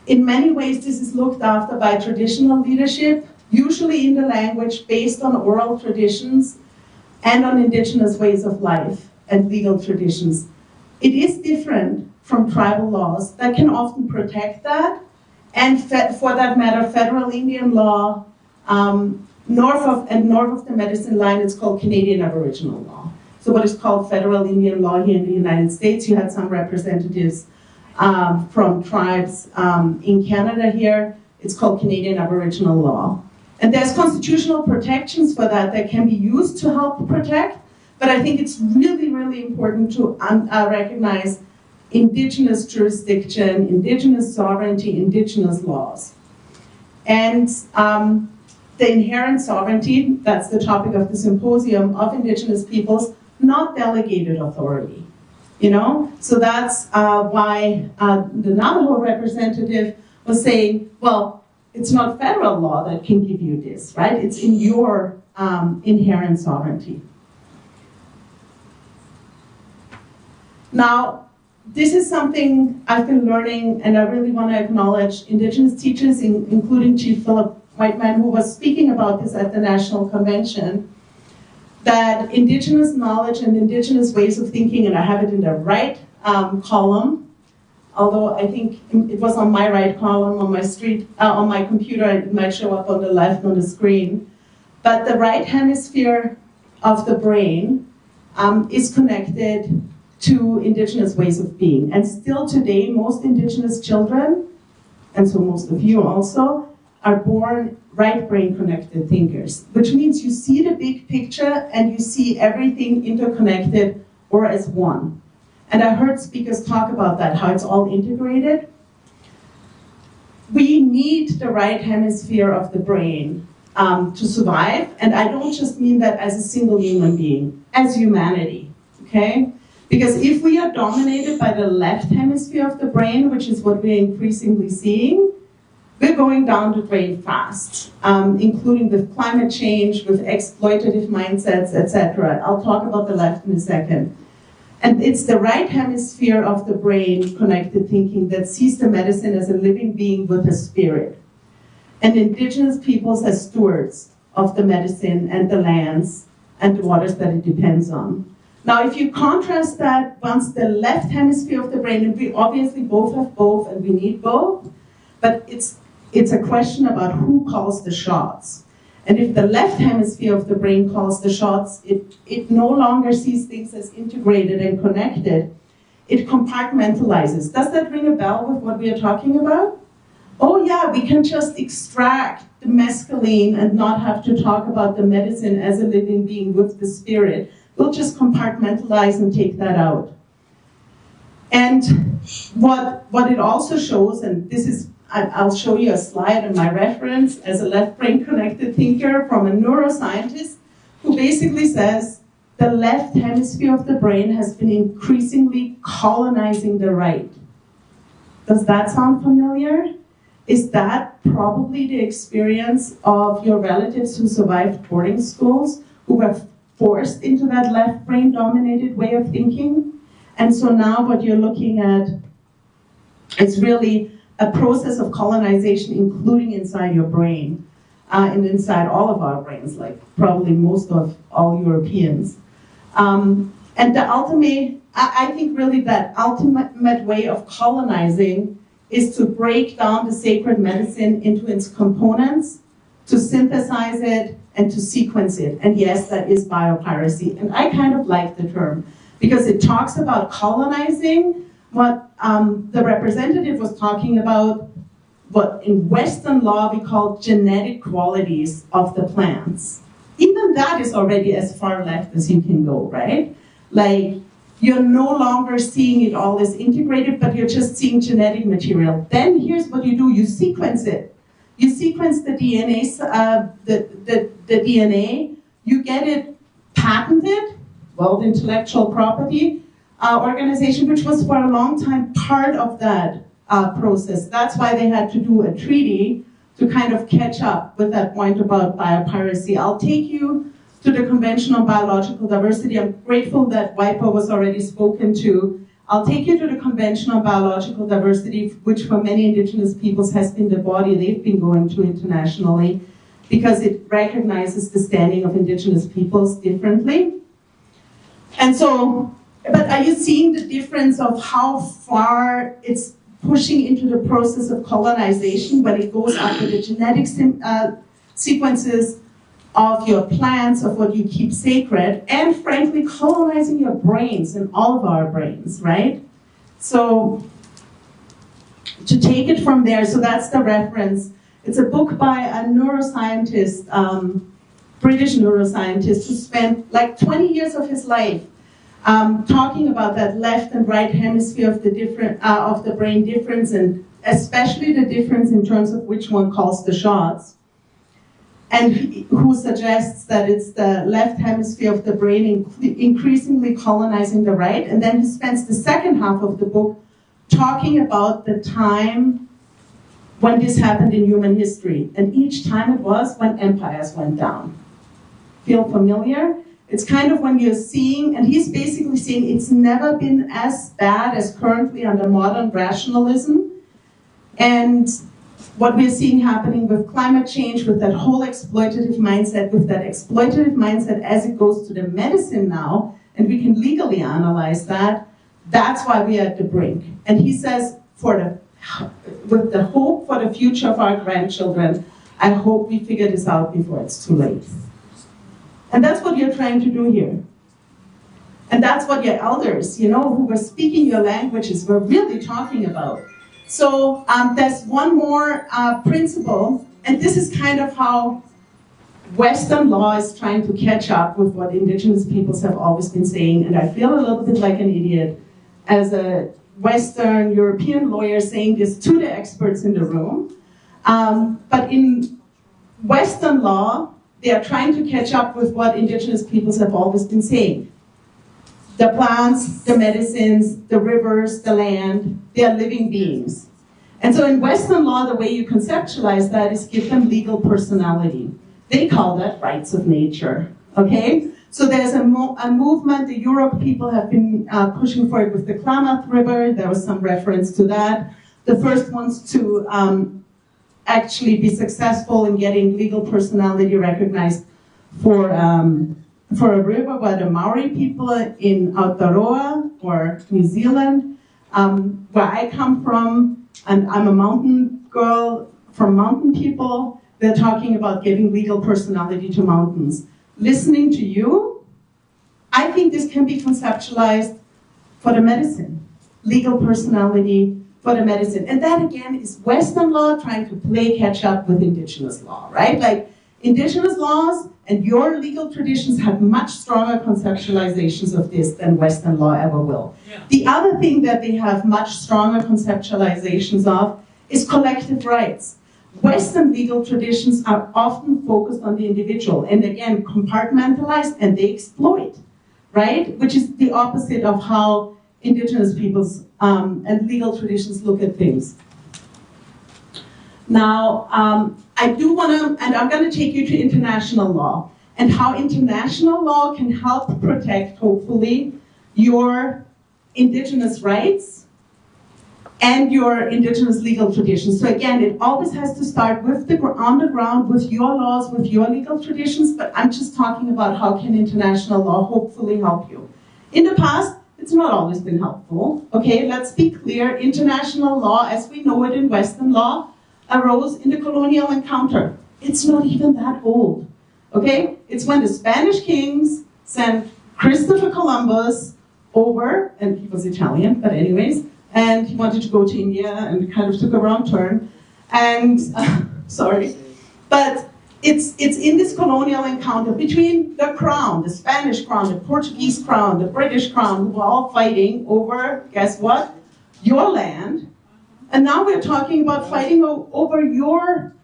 in many ways this is looked after by traditional leadership, usually in the language based on oral traditions and on indigenous ways of life and legal traditions. It is different from tribal laws that can often protect that, and for that matter, federal Indian law, north of the medicine line, it's called Canadian Aboriginal law. So what is called federal Indian law here in the United States, you had some representatives from tribes in Canada here, it's called Canadian Aboriginal law. And there's constitutional protections for that can be used to help protect, but I think it's really, really important to recognize indigenous jurisdiction, indigenous sovereignty, indigenous laws. And the inherent sovereignty, that's the topic of the symposium, of indigenous peoples, not delegated authority. You know, so that's why the Navajo representative was saying, well, it's not federal law that can give you this, right? It's in your inherent sovereignty. Now, this is something I've been learning, and I really want to acknowledge indigenous teachers, including Chief Philip Whiteman, who was speaking about this at the National Convention, that indigenous knowledge and indigenous ways of thinking, and I have it in the right column, although I think it was on my right column on my computer, it might show up on the left on the screen. But the right hemisphere of the brain is connected to indigenous ways of being. And still today, most indigenous children, and so most of you also, are born right brain connected thinkers, which means you see the big picture and you see everything interconnected or as one. And I heard speakers talk about that, how it's all integrated. We need the right hemisphere of the brain to survive, and I don't just mean that as a single human being, as humanity, okay? Because if we are dominated by the left hemisphere of the brain, which is what we're increasingly seeing, we're going down the drain fast, including with climate change, with exploitative mindsets, etc. I'll talk about the left in a second. And it's the right hemisphere of the brain, connected thinking, that sees the medicine as a living being with a spirit. And indigenous peoples as stewards of the medicine and the lands and the waters that it depends on. Now, if you contrast that, once the left hemisphere of the brain, and we obviously both have both and we need both, but it's a question about who calls the shots. And if the left hemisphere of the brain calls the shots, it no longer sees things as integrated and connected. It compartmentalizes. Does that ring a bell with what we are talking about? Oh yeah, we can just extract the mescaline and not have to talk about the medicine as a living being with the spirit. We'll just compartmentalize and take that out. And what it also shows, and this is, I'll show you a slide in my reference as a left brain connected thinker from a neuroscientist who basically says the left hemisphere of the brain has been increasingly colonizing the right. Does that sound familiar? Is that probably the experience of your relatives who survived boarding schools, who were forced into that left brain dominated way of thinking? And so now what you're looking at is really a process of colonization, including inside your brain, and inside all of our brains, like probably most of all Europeans. And the ultimate, I think really that ultimate way of colonizing is to break down the sacred medicine into its components, to synthesize it, and to sequence it. And yes, that is biopiracy. And I kind of like the term, because it talks about colonizing what the representative was talking about, what in Western law we call genetic qualities of the plants. Even that is already as far left as you can go, right? Like, you're no longer seeing it all as integrated, but you're just seeing genetic material. Then here's what you do, you sequence it. You sequence the DNA, the DNA, you get it patented, World Intellectual Property Organization, which was for a long time part of that process. That's why they had to do a treaty to kind of catch up with that point about biopiracy. I'll take you to the Convention on Biological Diversity. I'm grateful that WIPO was already spoken to. I'll take you to the Convention on Biological Diversity, which for many indigenous peoples has been the body they've been going to internationally, because it recognizes the standing of indigenous peoples differently. And so, but are you seeing the difference of how far it's pushing into the process of colonization when it goes after the genetic sequences of your plants, of what you keep sacred, and frankly colonizing your brains and all of our brains, right? So to take it from there, so that's the reference. It's a book by a neuroscientist, British neuroscientist, who spent like 20 years of his life talking about that left and right hemisphere of the brain difference, and especially the difference in terms of which one calls the shots, and who suggests that it's the left hemisphere of the brain increasingly colonizing the right. And then he spends the second half of the book talking about the time when this happened in human history. And each time it was when empires went down. Feel familiar? It's kind of when you're seeing, and he's basically saying it's never been as bad as currently under modern rationalism. And what we're seeing happening with climate change, with that whole exploitative mindset as it goes to the medicine now, and we can legally analyze that, that's why we are at the brink. And he says, with the hope for the future of our grandchildren, I hope we figure this out before it's too late. And that's what you're trying to do here. And that's what your elders, who were speaking your languages, were really talking about. So there's one more principle, and this is kind of how Western law is trying to catch up with what indigenous peoples have always been saying, and I feel a little bit like an idiot as a Western European lawyer saying this to the experts in the room. But in Western law, they are trying to catch up with what indigenous peoples have always been saying. The plants, the medicines, the rivers, the land, they are living beings. And so in Western law, the way you conceptualize that is give them legal personality. They call that rights of nature, okay? So there's a movement, the Yurok people have been pushing for it with the Klamath River. There was some reference to that. The first ones to actually be successful in getting legal personality recognized for a river were the Maori people in Aotearoa, or New Zealand, where I come from, and I'm a mountain girl from mountain people. They're talking about giving legal personality to mountains. Listening to you, I think this can be conceptualized for the medicine. Legal personality for the medicine. And that again is Western law trying to play catch up with indigenous law, right? Like indigenous laws and your legal traditions have much stronger conceptualizations of this than Western law ever will. Yeah. The other thing that they have much stronger conceptualizations of is collective rights. Western legal traditions are often focused on the individual and again compartmentalized, and they exploit, right? Which is the opposite of how indigenous peoples and legal traditions look at things. Now, I do want to, and I'm going to take you to international law and how international law can help protect, hopefully, your indigenous rights and your indigenous legal traditions. So again, it always has to start with on the ground, with your laws, with your legal traditions, but I'm just talking about how can international law hopefully help you. In the past, it's not always been helpful, okay? Let's be clear, international law, as we know it in Western law, arose in the colonial encounter. It's not even that old, okay? It's when the Spanish kings sent Christopher Columbus over, and he was Italian, but anyways, and he wanted to go to India and kind of took a wrong turn. And, sorry, but it's in this colonial encounter between the crown, the Spanish crown, the Portuguese crown, the British crown, who were all fighting over, guess what? Your land. And now we're talking about fighting over your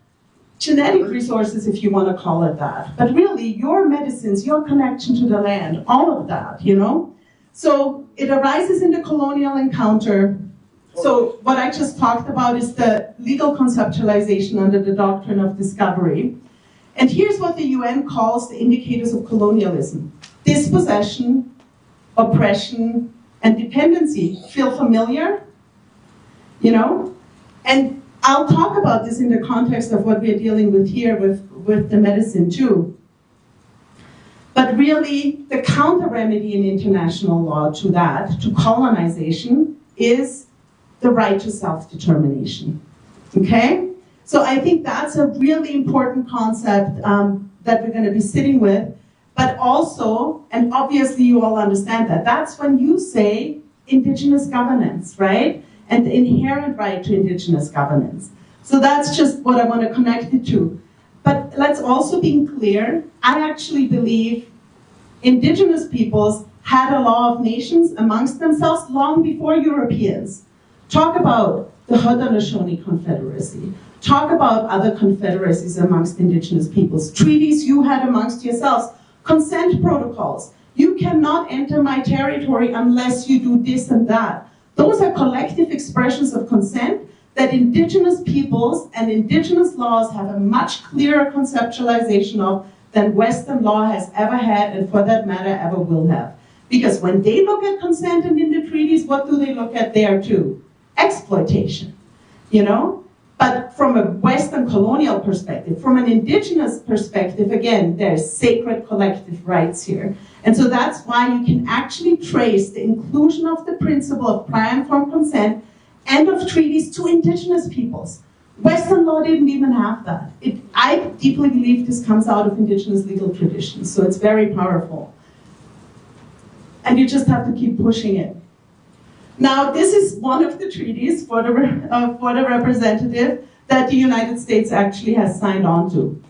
genetic resources, if you want to call it that. But really, your medicines, your connection to the land, all of that, you know? So it arises in the colonial encounter. So what I just talked about is the legal conceptualization under the doctrine of discovery. And here's what the UN calls the indicators of colonialism: dispossession, oppression, and dependency. Feel familiar? You know? And I'll talk about this in the context of what we're dealing with here with the medicine too. But really, the counter remedy in international law to that, to colonization, is the right to self-determination. Okay? So I think that's a really important concept that we're going to be sitting with. But also, and obviously you all understand that, that's when you say indigenous governance, right? And the inherent right to indigenous governance. So that's just what I want to connect it to. But let's also be clear, I actually believe indigenous peoples had a law of nations amongst themselves long before Europeans. Talk about the Haudenosaunee Confederacy. Talk about other confederacies amongst indigenous peoples. Treaties you had amongst yourselves. Consent protocols. You cannot enter my territory unless you do this and that. Those are collective expressions of consent that indigenous peoples and indigenous laws have a much clearer conceptualization of than Western law has ever had, and for that matter, ever will have. Because when they look at consent and in the treaties, what do they look at there too? Exploitation, you know? But from a Western colonial perspective, from an indigenous perspective, again, there's sacred collective rights here. And so that's why you can actually trace the inclusion of the principle of prior informed consent and of treaties to indigenous peoples. Western law didn't even have that. I deeply believe this comes out of indigenous legal traditions, so it's very powerful. And you just have to keep pushing it. Now, this is one of the treaties for the representative that the United States actually has signed on to.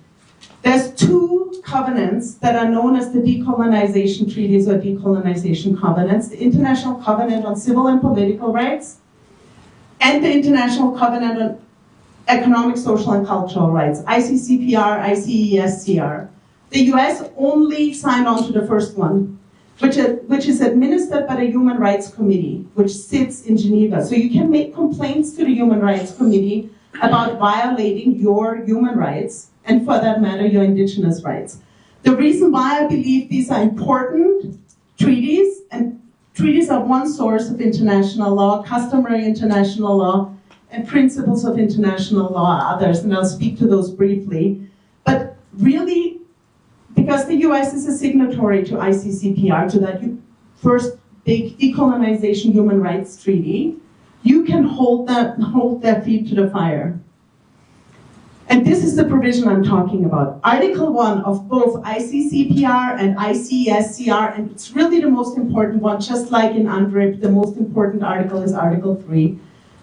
There's two covenants that are known as the decolonization treaties or decolonization covenants: the International Covenant on Civil and Political Rights and the International Covenant on Economic, Social, and Cultural Rights, ICCPR, ICESCR. The US only signed on to the first one, which is administered by the Human Rights Committee, which sits in Geneva. So you can make complaints to the Human Rights Committee about violating your human rights, and for that matter, your indigenous rights. The reason why I believe these are important treaties, and treaties are one source of international law, customary international law, and principles of international law are others, and I'll speak to those briefly. But really, because the US is a signatory to ICCPR, to that first big decolonization human rights treaty, you can hold their feet to the fire. And this is the provision I'm talking about. Article 1 of both ICCPR and ICESCR, and it's really the most important one, just like in UNDRIP, the most important article is Article 3,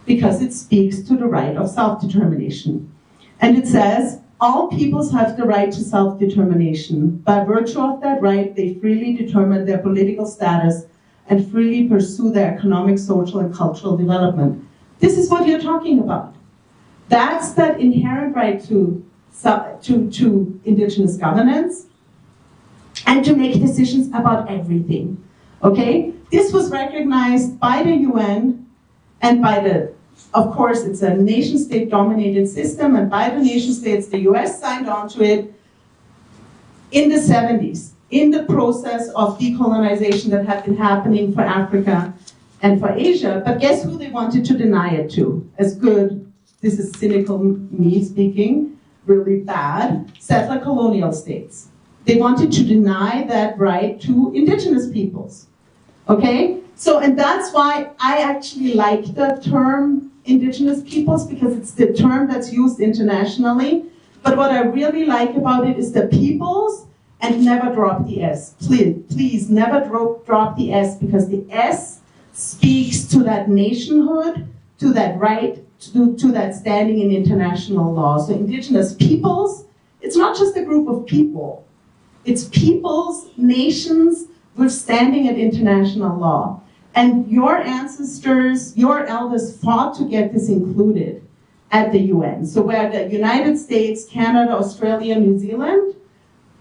because it speaks to the right of self-determination. And it says, all peoples have the right to self-determination. By virtue of that right, they freely determine their political status and freely pursue their economic, social, and cultural development. This is what you're talking about. That's that inherent right to indigenous governance and to make decisions about everything, okay? This was recognized by the UN and by the, of course, it's a nation-state dominated system, and by the nation states, the US signed on to it in the 70s, in the process of decolonization that had been happening for Africa and for Asia. But guess who they wanted to deny it to? As good, this is cynical me speaking, really bad, settler colonial states. They wanted to deny that right to indigenous peoples, okay? So, and that's why I actually like the term indigenous peoples, because it's the term that's used internationally. But what I really like about it is the peoples, and never drop the S. Please never drop the S, because the S speaks to that nationhood, to that right, to that standing in international law. So indigenous peoples, it's not just a group of people. It's peoples, nations, with standing in international law. And your ancestors, your elders fought to get this included. at the UN. So where the United States, Canada, Australia, New Zealand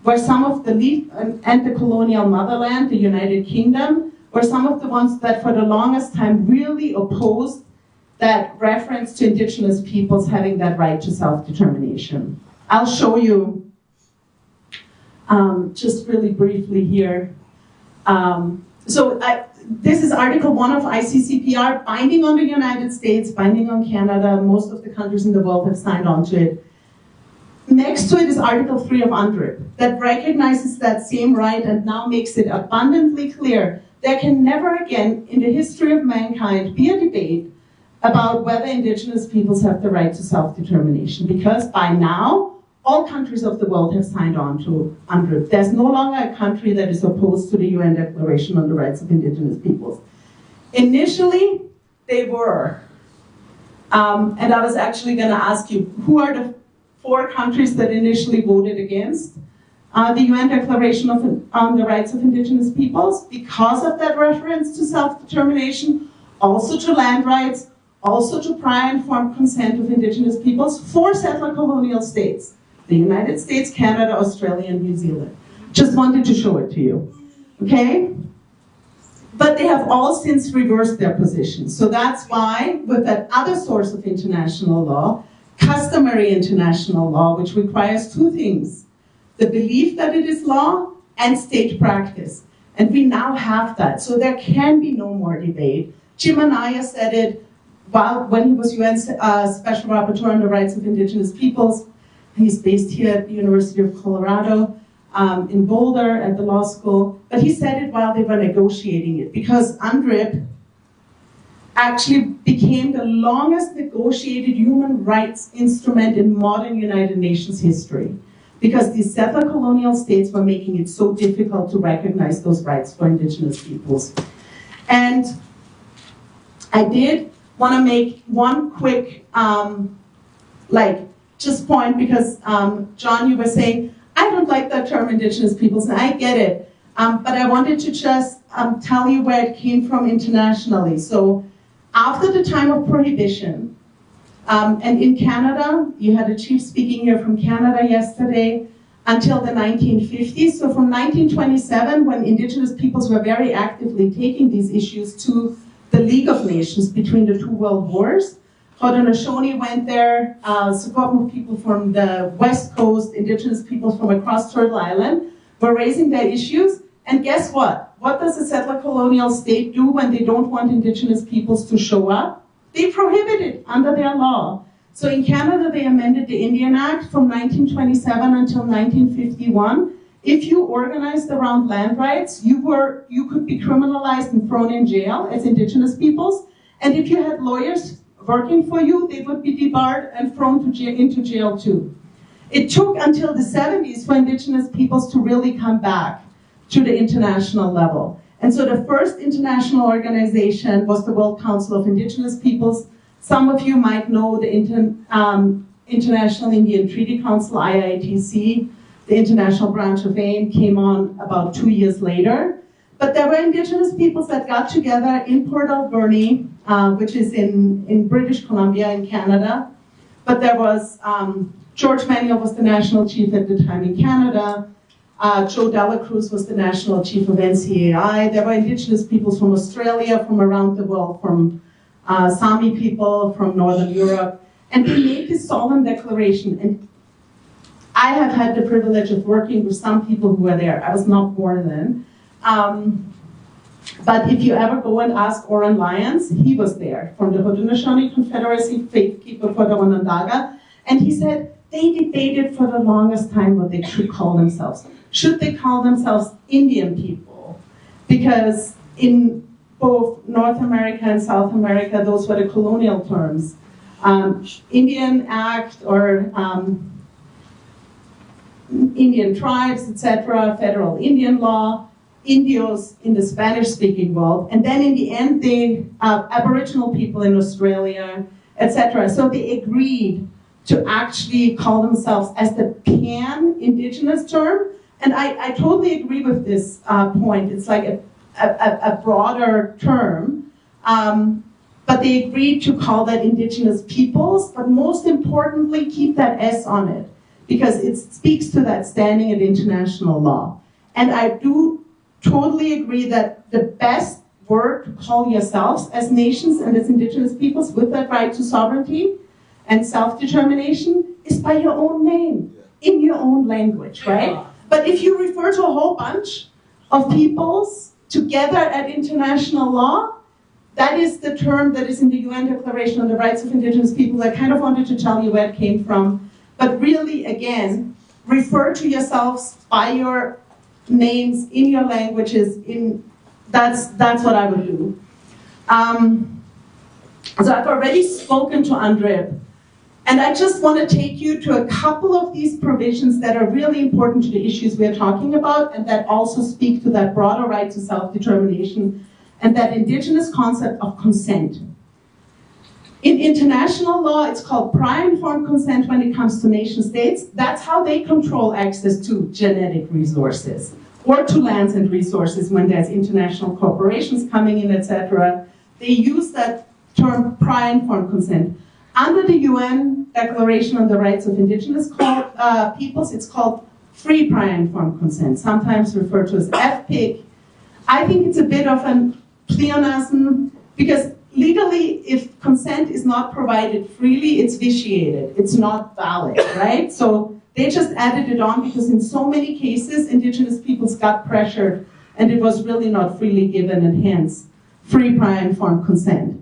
were some of the lead, and the colonial motherland, the United Kingdom, were some of the ones that for the longest time really opposed that reference to indigenous peoples having that right to self-determination. I'll show you just really briefly here. This is Article 1 of ICCPR, binding on the United States, binding on Canada. Most of the countries in the world have signed on to it. Next to it is Article 3 of UNDRIP, that recognizes that same right and now makes it abundantly clear there can never again in the history of mankind be a debate about whether indigenous peoples have the right to self-determination, because by now, all countries of the world have signed on to UNDRIP. There's no longer a country that is opposed to the UN Declaration on the Rights of Indigenous Peoples. Initially, they were. And I was actually going to ask you, who are the 4 countries that initially voted against the UN Declaration on the Rights of Indigenous Peoples? Because of that reference to self-determination, also to land rights, also to prior informed consent of indigenous peoples, 4 settler colonial states. The United States, Canada, Australia, and New Zealand. Just wanted to show it to you, okay? But they have all since reversed their positions. So that's why, with that other source of international law, customary international law, which requires 2 things: the belief that it is law and state practice. And we now have that, so there can be no more debate. Jim Anaya said it when he was UN Special Rapporteur on the Rights of Indigenous Peoples. He's based here at the University of Colorado in Boulder at the law school. But he said it while they were negotiating it, because UNDRIP actually became the longest negotiated human rights instrument in modern United Nations history, because these settler colonial states were making it so difficult to recognize those rights for indigenous peoples. And I did want to make one quick just point, because John, you were saying, I don't like that term indigenous peoples, and I get it. But I wanted to just tell you where it came from internationally. So after the time of prohibition, and in Canada, you had a chief speaking here from Canada yesterday, until the 1950s. So from 1927, when indigenous peoples were very actively taking these issues to the League of Nations between the 2 world wars, Haudenosaunee went there, Secwepemc people from the West Coast, indigenous peoples from across Turtle Island, were raising their issues. And guess what? What does a settler colonial state do when they don't want indigenous peoples to show up? They prohibit it under their law. So in Canada, they amended the Indian Act from 1927 until 1951. If you organized around land rights, you could be criminalized and thrown in jail as indigenous peoples. And if you had lawyers working for you, they would be debarred and thrown into jail too. It took until the 70s for indigenous peoples to really come back to the international level. And so the first international organization was the World Council of Indigenous Peoples. Some of you might know the International Indian Treaty Council, IITC. The international branch of AIM came on about 2 years later. But there were indigenous peoples that got together in Port Alberni, which is in British Columbia in Canada. But there was, George Manuel was the national chief at the time in Canada. Joe Dela Cruz was the national chief of NCAI. There were indigenous peoples from Australia, from around the world, from Sami people, from Northern Europe. And they made this solemn declaration. And I have had the privilege of working with some people who were there. I was not born then. But if you ever go and ask Oren Lyons, he was there, from the Haudenosaunee Confederacy, faithkeeper for the Onondaga, and he said they debated for the longest time what they should call themselves. Should they call themselves Indian people? Because in both North America and South America, those were the colonial terms. Indian Act or Indian tribes, etc., federal Indian law, Indios in the Spanish-speaking world, and then in the end, the Aboriginal people in Australia, etc. So they agreed to actually call themselves as the pan-indigenous term, and I totally agree with this point. It's like a broader term. but they agreed to call that indigenous peoples, but most importantly, keep that S on it, because it speaks to that standing in international law. And I do totally agree that the best word to call yourselves as nations and as indigenous peoples with that right to sovereignty and self-determination is by your own name, in your own language, right? But if you refer to a whole bunch of peoples together at international law, that is the term that is in the UN Declaration on the Rights of Indigenous Peoples. I kind of wanted to tell you where it came from. But really, again, refer to yourselves by your names in your languages. That's what I would do. So I've already spoken to Andreb. And I just want to take you to a couple of these provisions that are really important to the issues we're talking about and that also speak to that broader right to self-determination and that indigenous concept of consent. In international law, it's called prior informed consent when it comes to nation states. That's how they control access to genetic resources or to lands and resources when there's international corporations coming in, etc. They use that term prior informed consent. Under the UN Declaration on the Rights of Indigenous Peoples, it's called free prior informed consent, sometimes referred to as FPIC. I think it's a bit of an pleonasm because legally, if consent is not provided freely, it's vitiated. It's not valid, right? So they just added it on because in so many cases, indigenous peoples got pressured and it was really not freely given and hence free prior informed consent.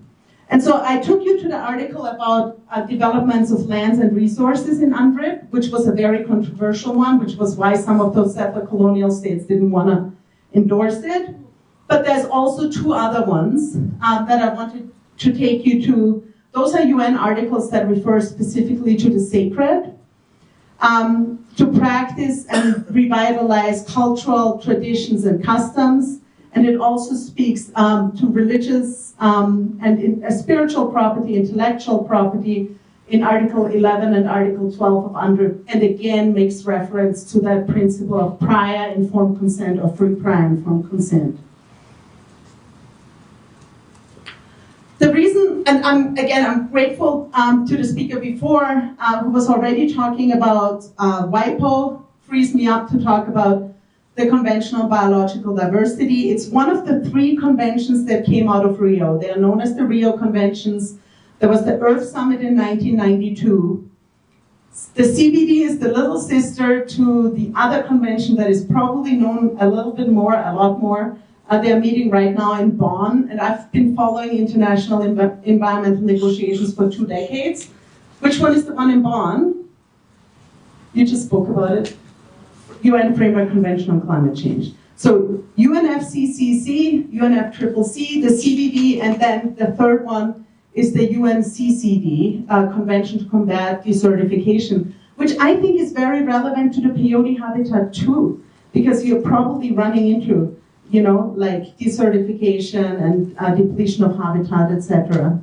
And so I took you to the article about developments of lands and resources in UNDRIP, which was a very controversial one, which was why some of those settler colonial states didn't want to endorse it. But there's also two other ones that I wanted to take you to. Those are UN articles that refer specifically to the sacred, to practice and revitalize cultural traditions and customs. And it also speaks to religious and spiritual property, intellectual property in Article 11 and Article 12 of UNDRIP, and again makes reference to that principle of prior informed consent or free prior informed consent. The reason, and I'm grateful to the speaker before who was already talking about WIPO, frees me up to talk about the Convention on Biological Diversity. It's one of the 3 conventions that came out of Rio. They are known as the Rio Conventions. There was the Earth Summit in 1992. The CBD is the little sister to the other convention that is probably known a lot more. They're meeting right now in Bonn, and I've been following international environmental negotiations for 2 decades. Which one is the one in Bonn? You just spoke about it. UN Framework Convention on Climate Change. So UNFCCC, UNFCCC, the CBD, and then the third one is the UNCCD, Convention to Combat Desertification, which I think is very relevant to the peyote habitat too, because you're probably running into, like desertification and depletion of habitat, etc.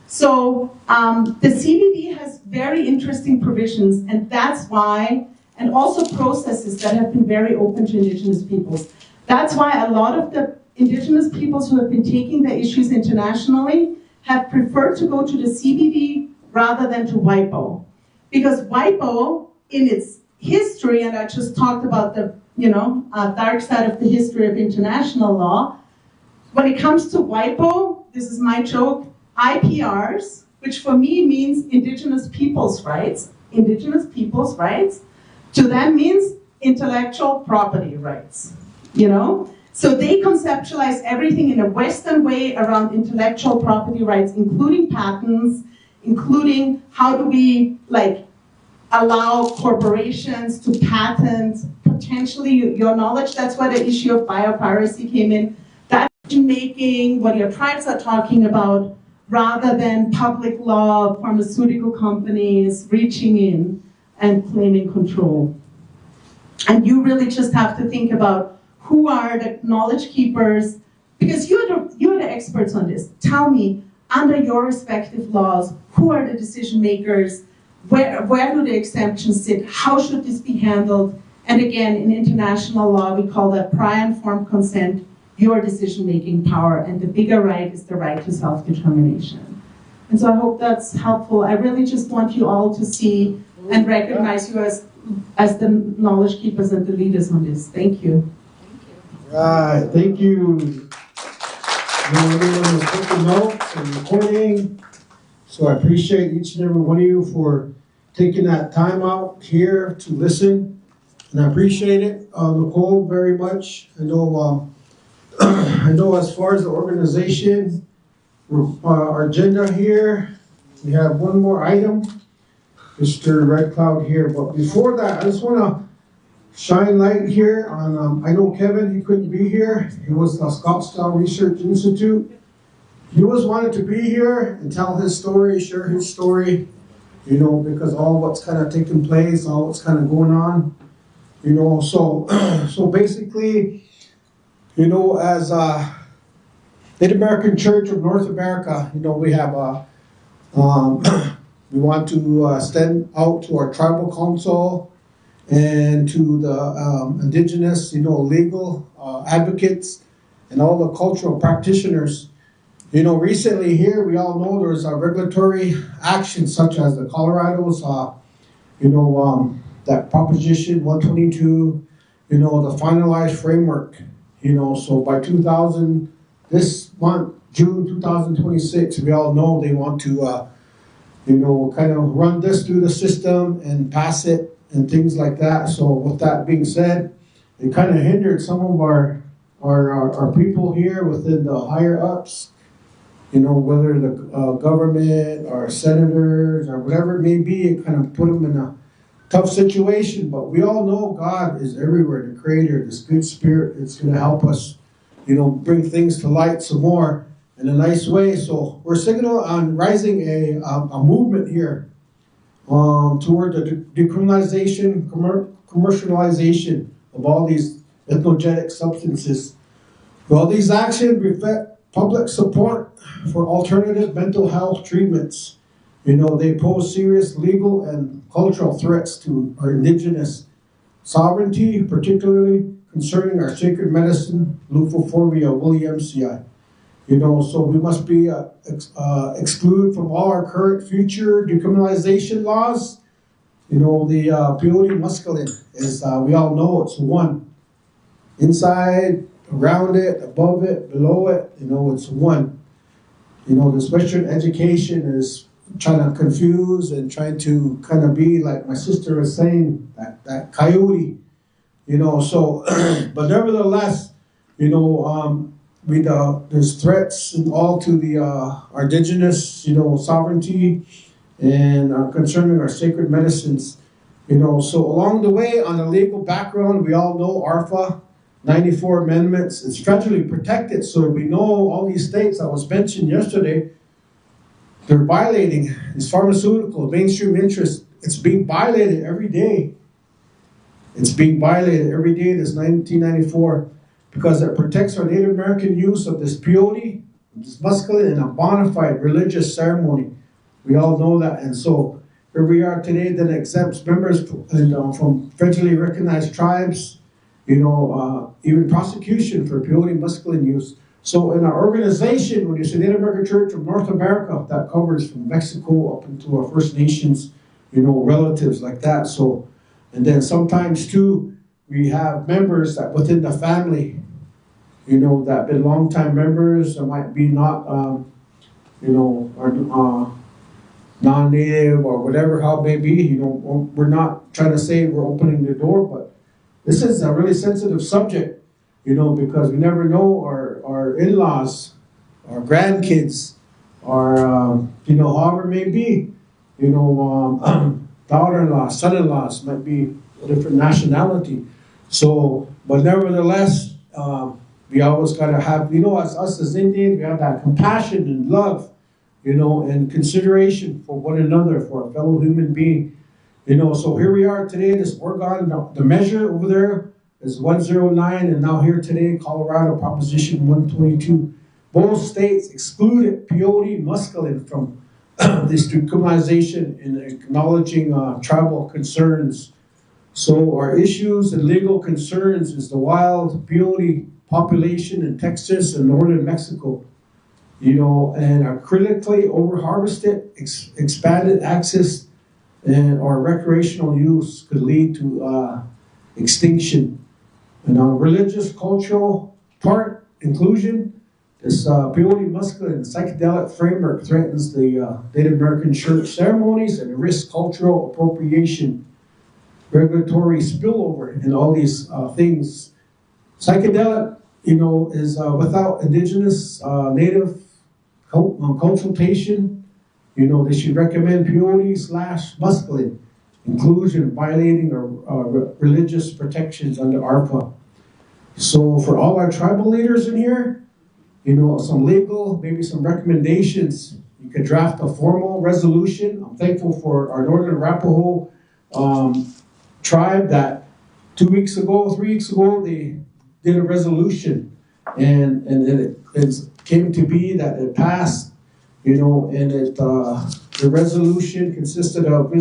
So the CBD has very interesting provisions, and that's why, and also processes that have been very open to indigenous peoples. That's why a lot of the indigenous peoples who have been taking the issues internationally have preferred to go to the CBD rather than to WIPO. Because WIPO, in its history, and I just talked about the dark side of the history of international law, when it comes to WIPO, this is my joke, IPRs, which for me means indigenous peoples' rights, to them means intellectual property rights, So they conceptualize everything in a Western way around intellectual property rights, including patents, including how do we allow corporations to patent potentially your knowledge. That's why the issue of biopiracy came in. That making, what your tribes are talking about, rather than public law, pharmaceutical companies reaching in and claiming control. And you really just have to think about who are the knowledge keepers, because you're the experts on this. Tell me, under your respective laws, who are the decision makers? Where do the exemptions sit? How should this be handled? And again, in international law, we call that prior informed consent. your decision-making power, and the bigger right is the right to self-determination. And so I hope that's helpful. I really just want you all to see and recognize you as the knowledge keepers and the leaders on this. Thank you. Right, thank you. Everyone was taking notes and recording. So I appreciate each and every one of you for taking that time out here to listen. And I appreciate it, Nicole, very much. I know, I know as far as the organization, our agenda here, we have one more item, Mr. Red Cloud here. But before that, I just want to shine light here on, I know Kevin, he couldn't be here. He was the Scottsdale Research Institute. He always wanted to be here and tell his story, share his story, you know, because all what's kind of taking place, all what's kind of going on, you know. So, so basically, you know, as Native American Church of North America, you know, we have we want to stand out to our tribal council and to the indigenous, you know, legal advocates and all the cultural practitioners. You know, recently here, we all know there's regulatory actions such as the Colorado's, you know, that Proposition 122, you know, the finalized framework, you know, so by this month, June 2026, we all know they want to, you know, kind of run this through the system and pass it and things like that. So with that being said, it kind of hindered some of our people here within the higher ups, you know, whether the government or senators or whatever it may be. It kind of put them in a tough situation. But we all know God is everywhere, the creator, this good spirit that's going to help us, you know, bring things to light some more in a nice way. So we're signaling on rising a movement here toward the decriminalization, commercialization of all these ethnogenic substances. Well, these actions reflect public support for alternative mental health treatments. You know, they pose serious legal and cultural threats to our indigenous sovereignty, particularly concerning our sacred medicine, Leucophobia williamsii. You know, so we must be excluded from all our current future decriminalization laws. You know, the peyote mescaline is, we all know it's one. Inside, around it, above it, below it, you know, it's one. You know, this Western education is trying to confuse and trying to kind of be like my sister was saying, that coyote, you know, so, but nevertheless, you know, there's threats and all to the our indigenous, you know, sovereignty and concerning our sacred medicines, you know. So along the way, on the legal background, we all know ARFA, 94 amendments. It's federally protected, so we know all these states that was mentioned yesterday, they're violating these pharmaceutical mainstream interests. It's being violated every day. It's being violated every day, this 1994. Because it protects our Native American use of this peyote, this mescaline, in a bona fide religious ceremony. We all know that. And so here we are today that exempts members from federally recognized tribes, you know, even prosecution for peyote mescaline use. So in our organization, when you say Native American Church of North America, that covers from Mexico up into our First Nations, you know, relatives like that. So, and then sometimes too, we have members that within the family, you know, that been longtime members, that might be not, you know, or non-native or whatever, how it may be. You know, we're not trying to say we're opening the door, but this is a really sensitive subject, you know, because we never know our in-laws, our grandkids, or, you know, however it may be, you know, daughter-in-laws, son-in-laws might be a different nationality. So, but nevertheless, we always got to have, you know, as us as Indians, we have that compassion and love, you know, and consideration for one another, for a fellow human being, you know. So here we are today, this Oregon, the measure over there is 109, and now here today, Colorado, Proposition 122. Both states excluded peyote mescaline from this decriminalization in acknowledging tribal concerns. So our issues and legal concerns is the wild peyote population in Texas and northern Mexico. You know, and our critically over-harvested, expanded access or recreational use could lead to extinction. And our religious, cultural part, inclusion, this peyote muscaline psychedelic framework threatens the Native American church ceremonies and risks cultural appropriation, regulatory spillover, and all these things. Psychedelic, you know, is without indigenous, native consultation. You know, they should recommend peyote/muscaline inclusion, violating our religious protections under ARPA. So for all our tribal leaders in here, you know, some legal, maybe some recommendations. You could draft a formal resolution. I'm thankful for our Northern Arapaho tribe that 3 weeks ago, they did a resolution, and it came to be that it passed, you know, and the resolution consisted of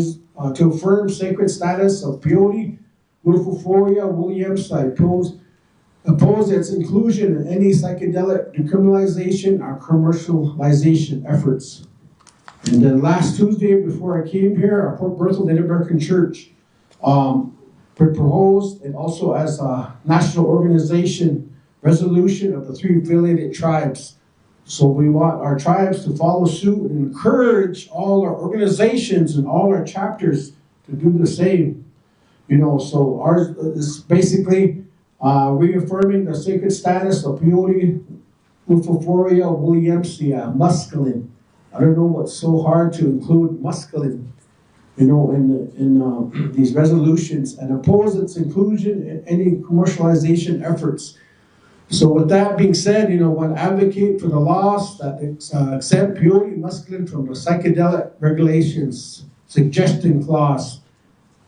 to affirm sacred status of peyote, Wilfeforia williamsi, oppose its inclusion in any psychedelic decriminalization or commercialization efforts. And then last Tuesday, before I came here, our Port Berthold Native American Church proposed, and also as a national organization, resolution of the 3 affiliated tribes. So we want our tribes to follow suit and encourage all our organizations and all our chapters to do the same. You know, so ours is basically reaffirming the sacred status of peyote, Wilfeforia williamsi, muscaline. I don't know what's so hard to include muscaline, you know, in these resolutions, and oppose its inclusion in any commercialization efforts. So with that being said, you know, I want to advocate for the laws that exempt peyote muscaline from the psychedelic regulations suggestion clause.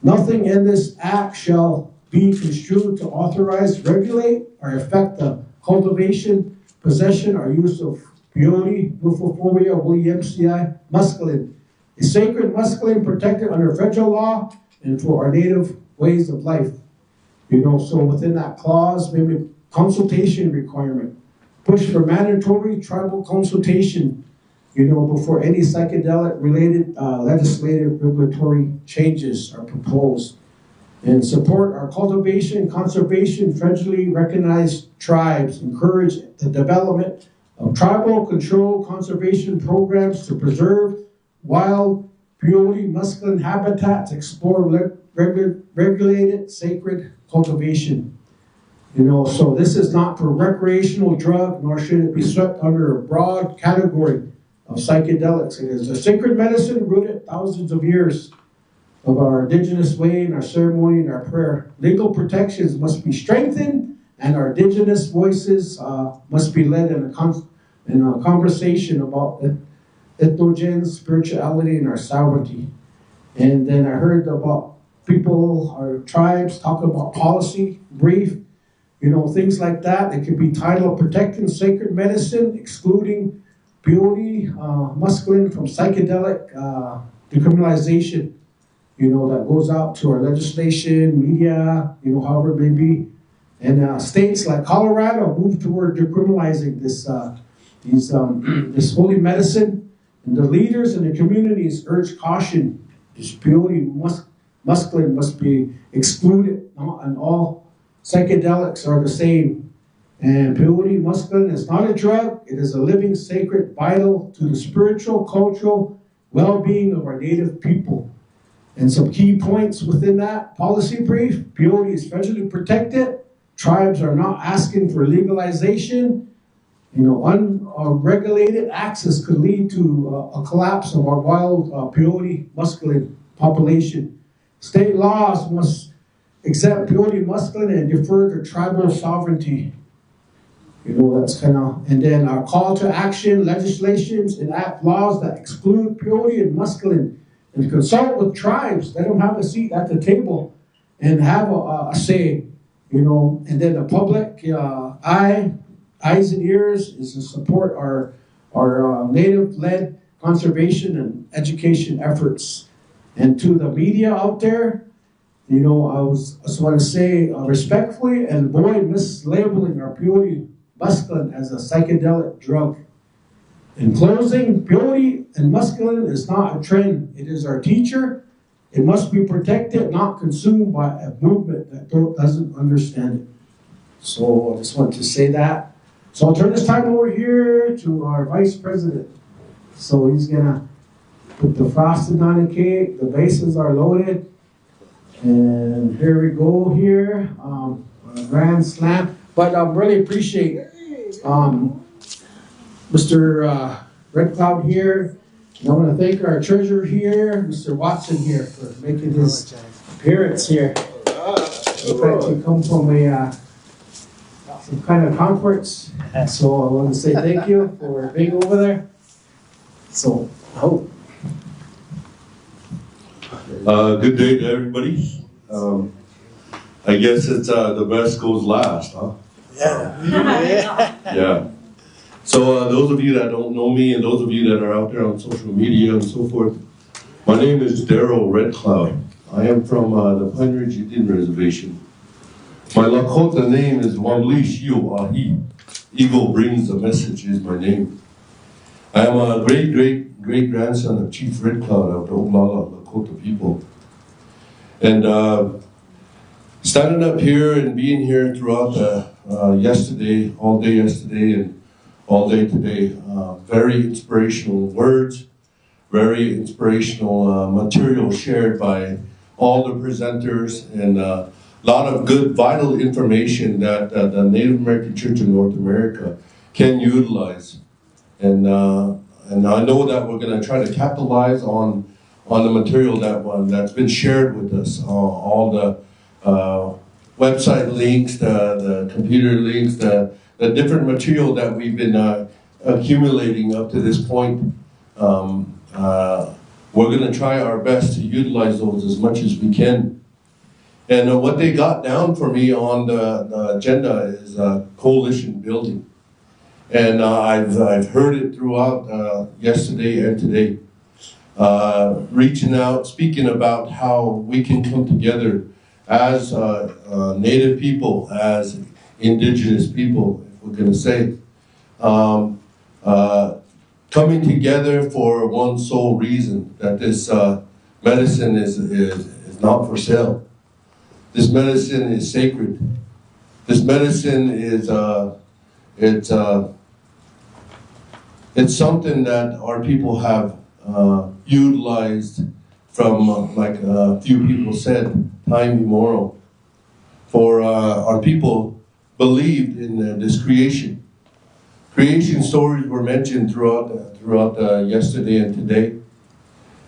Nothing in this act shall be construed to authorize, regulate, or affect the cultivation, possession, or use of peyote, Wilfeforia williamsi, muscaline, a sacred muscaline protected under federal law and for our native ways of life. You know, so within that clause, maybe consultation requirement, push for mandatory tribal consultation, you know, before any psychedelic related legislative regulatory changes are proposed. And support our cultivation, conservation, federally recognized tribes, encourage the development of tribal control conservation programs to preserve wild peyote muscaline habitats, explore regulated sacred cultivation. You know, so this is not for recreational drug, nor should it be swept under a broad category of psychedelics. It is a sacred medicine rooted thousands of years of our indigenous way and our ceremony and our prayer. Legal protections must be strengthened, and our indigenous voices must be led in a conversation about ethnogen, spirituality, and our sovereignty. And then I heard about people, our tribes, talking about policy, brief, you know, things like that. It could be titled Protecting Sacred Medicine, Excluding Peyote, Muscaline from Psychedelic Decriminalization. You know, that goes out to our legislation, media, you know, however it may be. And states like Colorado move toward decriminalizing this holy medicine. And the leaders in the communities urge caution. This peyote muscaline must be excluded, and all psychedelics are the same. And peyote muscaline is not a drug. It is a living, sacred, vital to the spiritual, cultural well-being of our native people. And some key points within that policy brief: peyote is federally protected. Tribes are not asking for legalization. You know, unregulated access could lead to a collapse of our wild peyote muscaline population. State laws must exempt peyote muscaline and defer to tribal sovereignty. You know, that's kind of, and then our call to action, legislations, enact laws that exclude peyote and muscaline, and consult with tribes, let them have a seat at the table and have a say, you know. And then the public eyes and ears is to support our native-led conservation and education efforts. And to the media out there, You know, I just want to say respectfully and avoid mislabeling our peyote mescaline as a psychedelic drug. In closing, peyote and mescaline is not a trend. It is our teacher. It must be protected, not consumed by a movement that doesn't understand it. So I just want to say that. So I'll turn this time over here to our Vice President. So he's gonna put the frosting on the cake. The bases are loaded. And here we go here, Grand Slam. But I really appreciate Mr. Red Cloud here. And I want to thank our treasurer here, Mr. Watson here, for making his appearance here. In fact, he come from some kind of conference. So I want to say thank you for being over there. So, good day to everybody. I guess it's the best goes last, huh? Yeah. Yeah. So those of you that don't know me and those of you that are out there on social media and so forth, my name is Daryl Red Cloud. I am from the Pine Ridge Indian Reservation. My Lakota name is Wamlish Yu Ahi. Eagle brings the message is my name. I am a great grandson of Chief Red Cloud of the Oglala Lakota people. And standing up here and being here throughout yesterday, all day yesterday and all day today, very inspirational words, very inspirational material shared by all the presenters, and a lot of good vital information that the Native American Church of North America can utilize. And I know that we're going to try to capitalize on the material that's been shared with us, all the website links, the computer links, the different material that we've been accumulating up to this point. We're going to try our best to utilize those as much as we can. And what they got down for me on the agenda is coalition building. And I've heard it throughout yesterday and today. Reaching out, speaking about how we can come together as Native people, as indigenous people, if we're going to say, coming together for one sole reason, that this medicine is not for sale. This medicine is sacred. This medicine is it's something that our people have utilized from, like a few people said, time immemorial. For our people believed in this creation. Creation stories were mentioned throughout yesterday and today,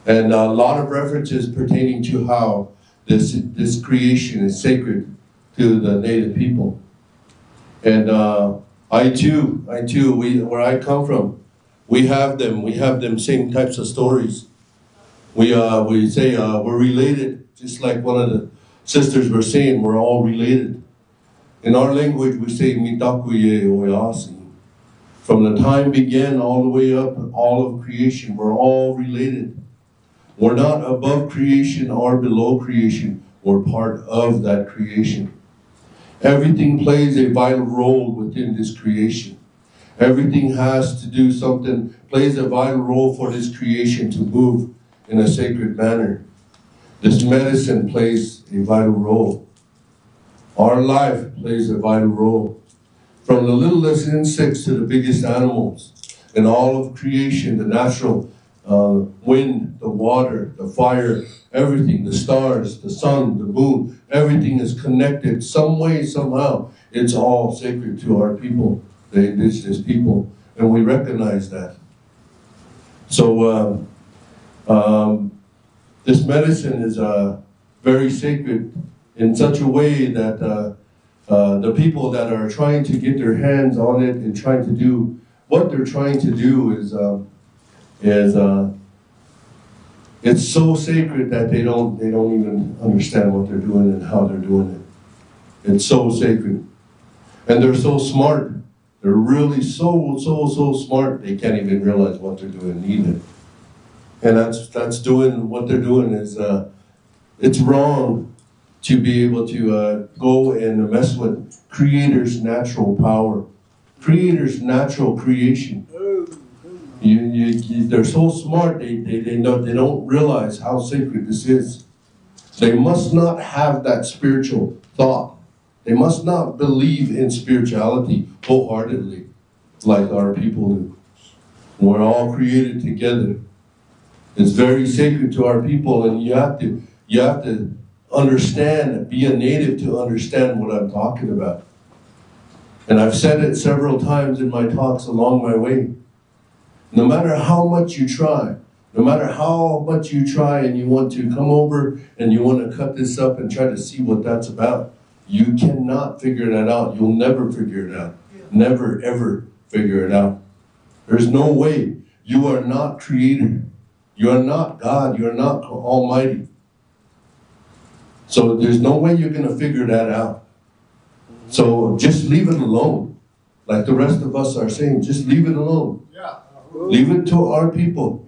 and a lot of references pertaining to how this creation is sacred to the Native people. And I too, where I come from, we have them same types of stories. We say we're related, just like one of the sisters were saying, we're all related. In our language, we say mitakuye oyasi. From the time began all the way up, all of creation, we're all related. We're not above creation or below creation. We're part of that creation. Everything plays a vital role within this creation. Everything has to do something, plays a vital role for this creation to move in a sacred manner. This medicine plays a vital role. Our life plays a vital role. From the littlest insects to the biggest animals, and all of creation, the natural wind, the water, the fire, everything, the stars, the sun, the moon, everything is connected some way, somehow. It's all sacred to our people, the indigenous people, and we recognize that. So this medicine is very sacred in such a way that the people that are trying to get their hands on it and trying to do what they're trying to do is it's so sacred that they don't even understand what they're doing and how they're doing it. It's so sacred, and they're so smart. They're really so smart. They can't even realize what they're doing either. And that's doing what they're doing is it's wrong. to be able to go and mess with Creator's natural power, Creator's natural creation. They're so smart, they don't realize how sacred this is. They must not have that spiritual thought. They must not believe in spirituality wholeheartedly, like our people do. We're all created together. It's very sacred to our people, and you have to understand, be a native to understand what I'm talking about. And I've said it several times in my talks along my way. No matter how much you try, no matter how much you try and you want to come over and you want to cut this up and try to see what that's about, you cannot figure that out. You'll never figure it out. Never, ever figure it out. There's no way. You are not creator. You are not God. You are not Almighty. So there's no way you're going to figure that out. So just leave it alone. Like the rest of us are saying, just leave it alone. Leave it to our people.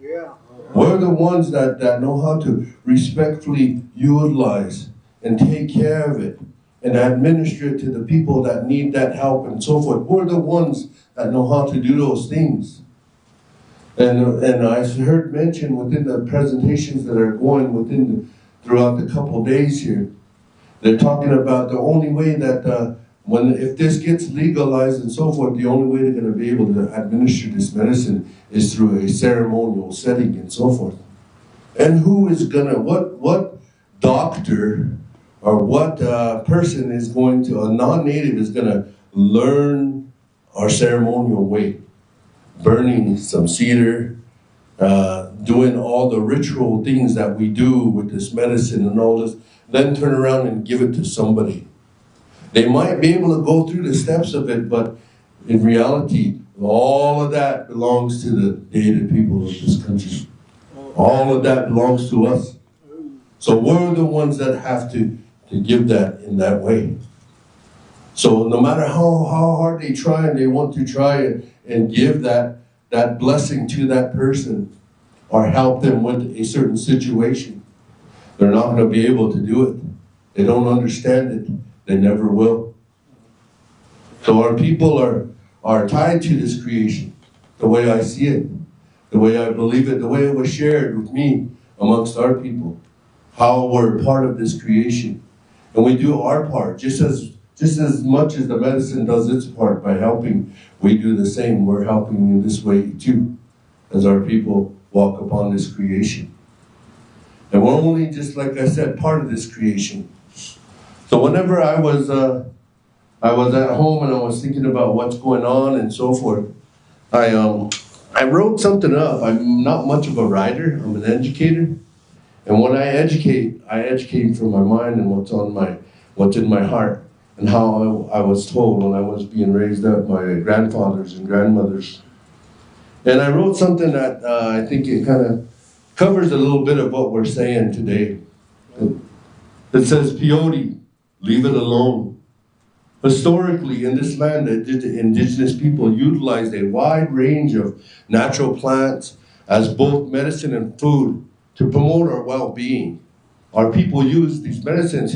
We're the ones that know how to respectfully utilize and take care of it and administer it to the people that need that help and so forth. We're the ones that know how to do those things. And I heard mentioned within the presentations that are going throughout the couple days here, they're talking about the only way that if this gets legalized and so forth, the only way they're going to be able to administer this medicine is through a ceremonial setting and so forth. And who is gonna, what doctor or what person is going to, a non-native is gonna learn our ceremonial way? Burning some cedar, doing all the ritual things that we do with this medicine and all this, then turn around and give it to somebody. They might be able to go through the steps of it, but in reality, all of that belongs to the native people of this country. All of that belongs to us. So we're the ones that have to give that in that way. So no matter how hard they try and they want to try and give that blessing to that person or help them with a certain situation, they're not going to be able to do it. They don't understand it. They never will. So our people are tied to this creation, the way I see it, the way I believe it, the way it was shared with me amongst our people, how we're part of this creation. And we do our part, just as much as the medicine does its part by helping, we do the same. We're helping in this way too, as our people walk upon this creation. And we're only, just like I said, part of this creation. So whenever I was at home and I was thinking about what's going on and so forth, I wrote something up. I'm not much of a writer. I'm an educator. And when I educate from my mind and what's in my heart and how I was told when I was being raised up by grandfathers and grandmothers. And I wrote something that I think it kind of covers a little bit of what we're saying today. It says, peyote, leave it alone. Historically, in this land, the indigenous people utilized a wide range of natural plants as both medicine and food to promote our well-being. Our people used these medicines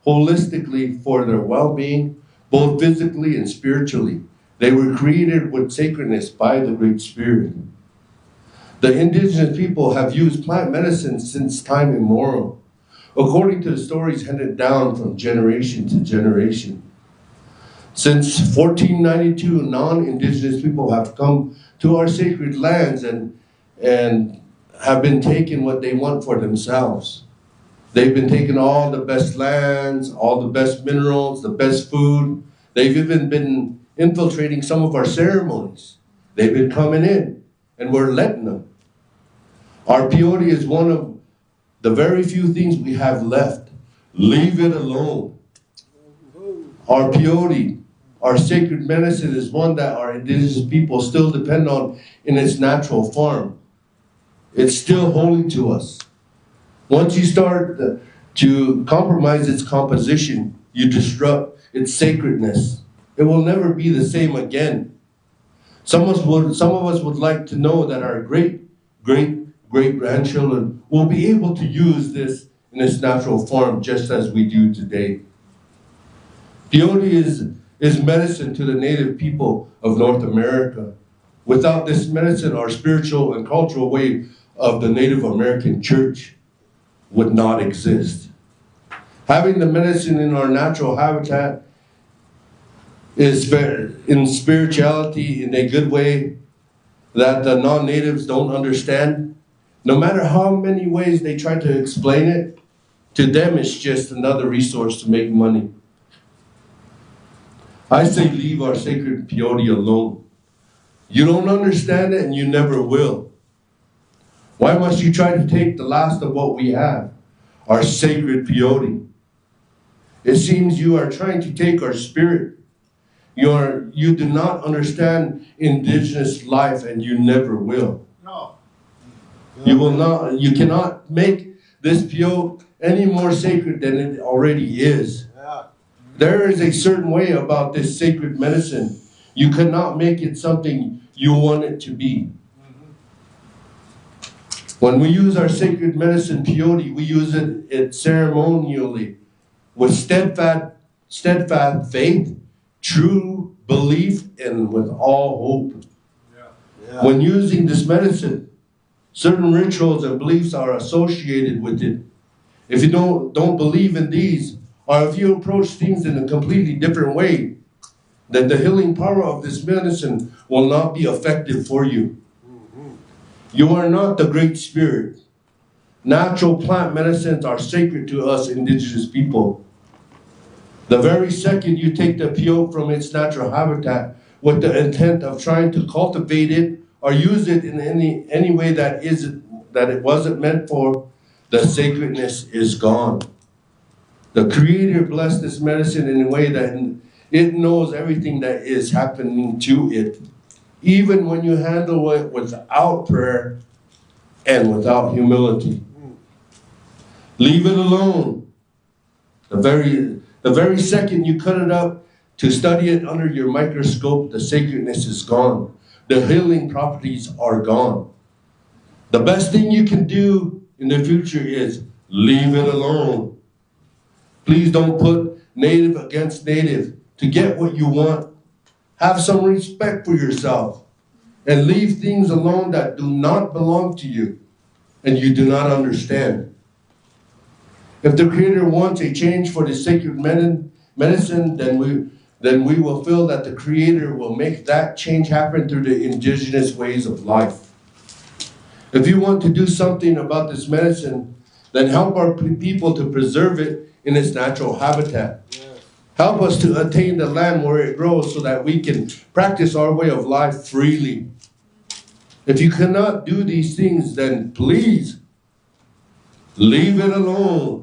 holistically for their well-being, both physically and spiritually. They were created with sacredness by the Great Spirit. The indigenous people have used plant medicine since time immemorial, according to the stories handed down from generation to generation. Since 1492, non-indigenous people have come to our sacred lands and have been taking what they want for themselves. They've been taking all the best lands, all the best minerals, the best food. They've even been infiltrating some of our ceremonies. They've been coming in, and we're letting them. Our peyote is one of the very few things we have left. Leave it alone. Our peyote, our sacred medicine, is one that our indigenous people still depend on in its natural form. It's still holy to us. Once you start to compromise its composition, you disrupt its sacredness. It will never be the same again. Some of us would like to know that our great-great-great-grandchildren will be able to use this in its natural form, just as we do today. Peyote is medicine to the native people of North America. Without this medicine, our spiritual and cultural way of the Native American church would not exist. Having the medicine in our natural habitat is in spirituality in a good way that the non-natives don't understand. No matter how many ways they try to explain it, to them it's just another resource to make money. I say leave our sacred peyote alone. You don't understand it and you never will. Why must you try to take the last of what we have, our sacred peyote? It seems you are trying to take our spirit. You do not understand indigenous life and you never will. No. You cannot make this peyote any more sacred than it already is. Yeah. There is a certain way about this sacred medicine. You cannot make it something you want it to be. When we use our sacred medicine peyote, we use it ceremonially with steadfast faith, true belief, and with all hope. Yeah. When using this medicine, certain rituals and beliefs are associated with it. If you don't believe in these, or if you approach things in a completely different way, then the healing power of this medicine will not be effective for you. You are not the Great Spirit. Natural plant medicines are sacred to us indigenous people. The very second you take the peyote from its natural habitat with the intent of trying to cultivate it or use it in any way that it wasn't meant for, the sacredness is gone. The Creator blessed this medicine in a way that it knows everything that is happening to it, even when you handle it without prayer and without humility. Leave it alone. The very second you cut it up to study it under your microscope, the sacredness is gone. The healing properties are gone. The best thing you can do in the future is leave it alone. Please don't put native against native to get what you want. Have some respect for yourself and leave things alone that do not belong to you and you do not understand. If the Creator wants a change for the sacred medicine, then we will feel that the Creator will make that change happen through the indigenous ways of life. If you want to do something about this medicine, then help our people to preserve it in its natural habitat. Help us to attain the land where it grows so that we can practice our way of life freely. If you cannot do these things, then please leave it alone.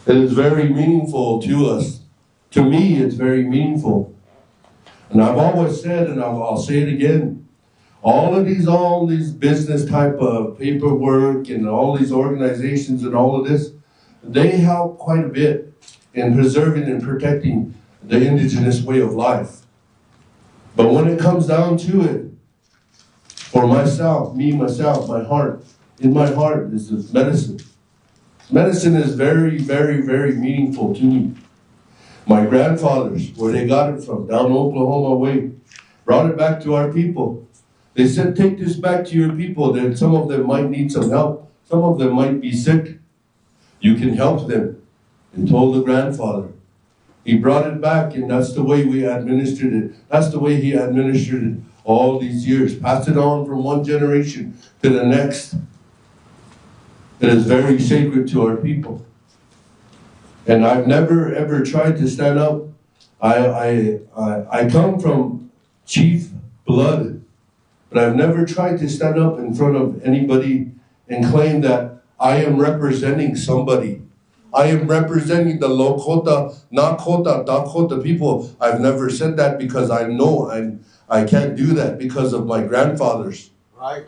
It is very meaningful to us. To me, it's very meaningful. And I've always said, and I'll say it again, all these business type of paperwork and all these organizations and all of this, they help quite a bit in preserving and protecting the indigenous way of life. But when it comes down to it, for myself, my heart, in my heart is this medicine. Medicine is very, very, very meaningful to me. My grandfathers, where they got it from, down Oklahoma way, brought it back to our people. They said, take this back to your people. Then some of them might need some help. Some of them might be sick. You can help them. And told the grandfather. He brought it back, and that's the way we administered it. That's the way he administered it all these years. Passed it on from one generation to the next. It is very sacred to our people. And I've never ever tried to stand up. I come from chief blood, but I've never tried to stand up in front of anybody and claim that I am representing somebody. I am representing the Lakota, Nakota, Dakota people. I've never said that because I know I can't do that because of my grandfathers. Right.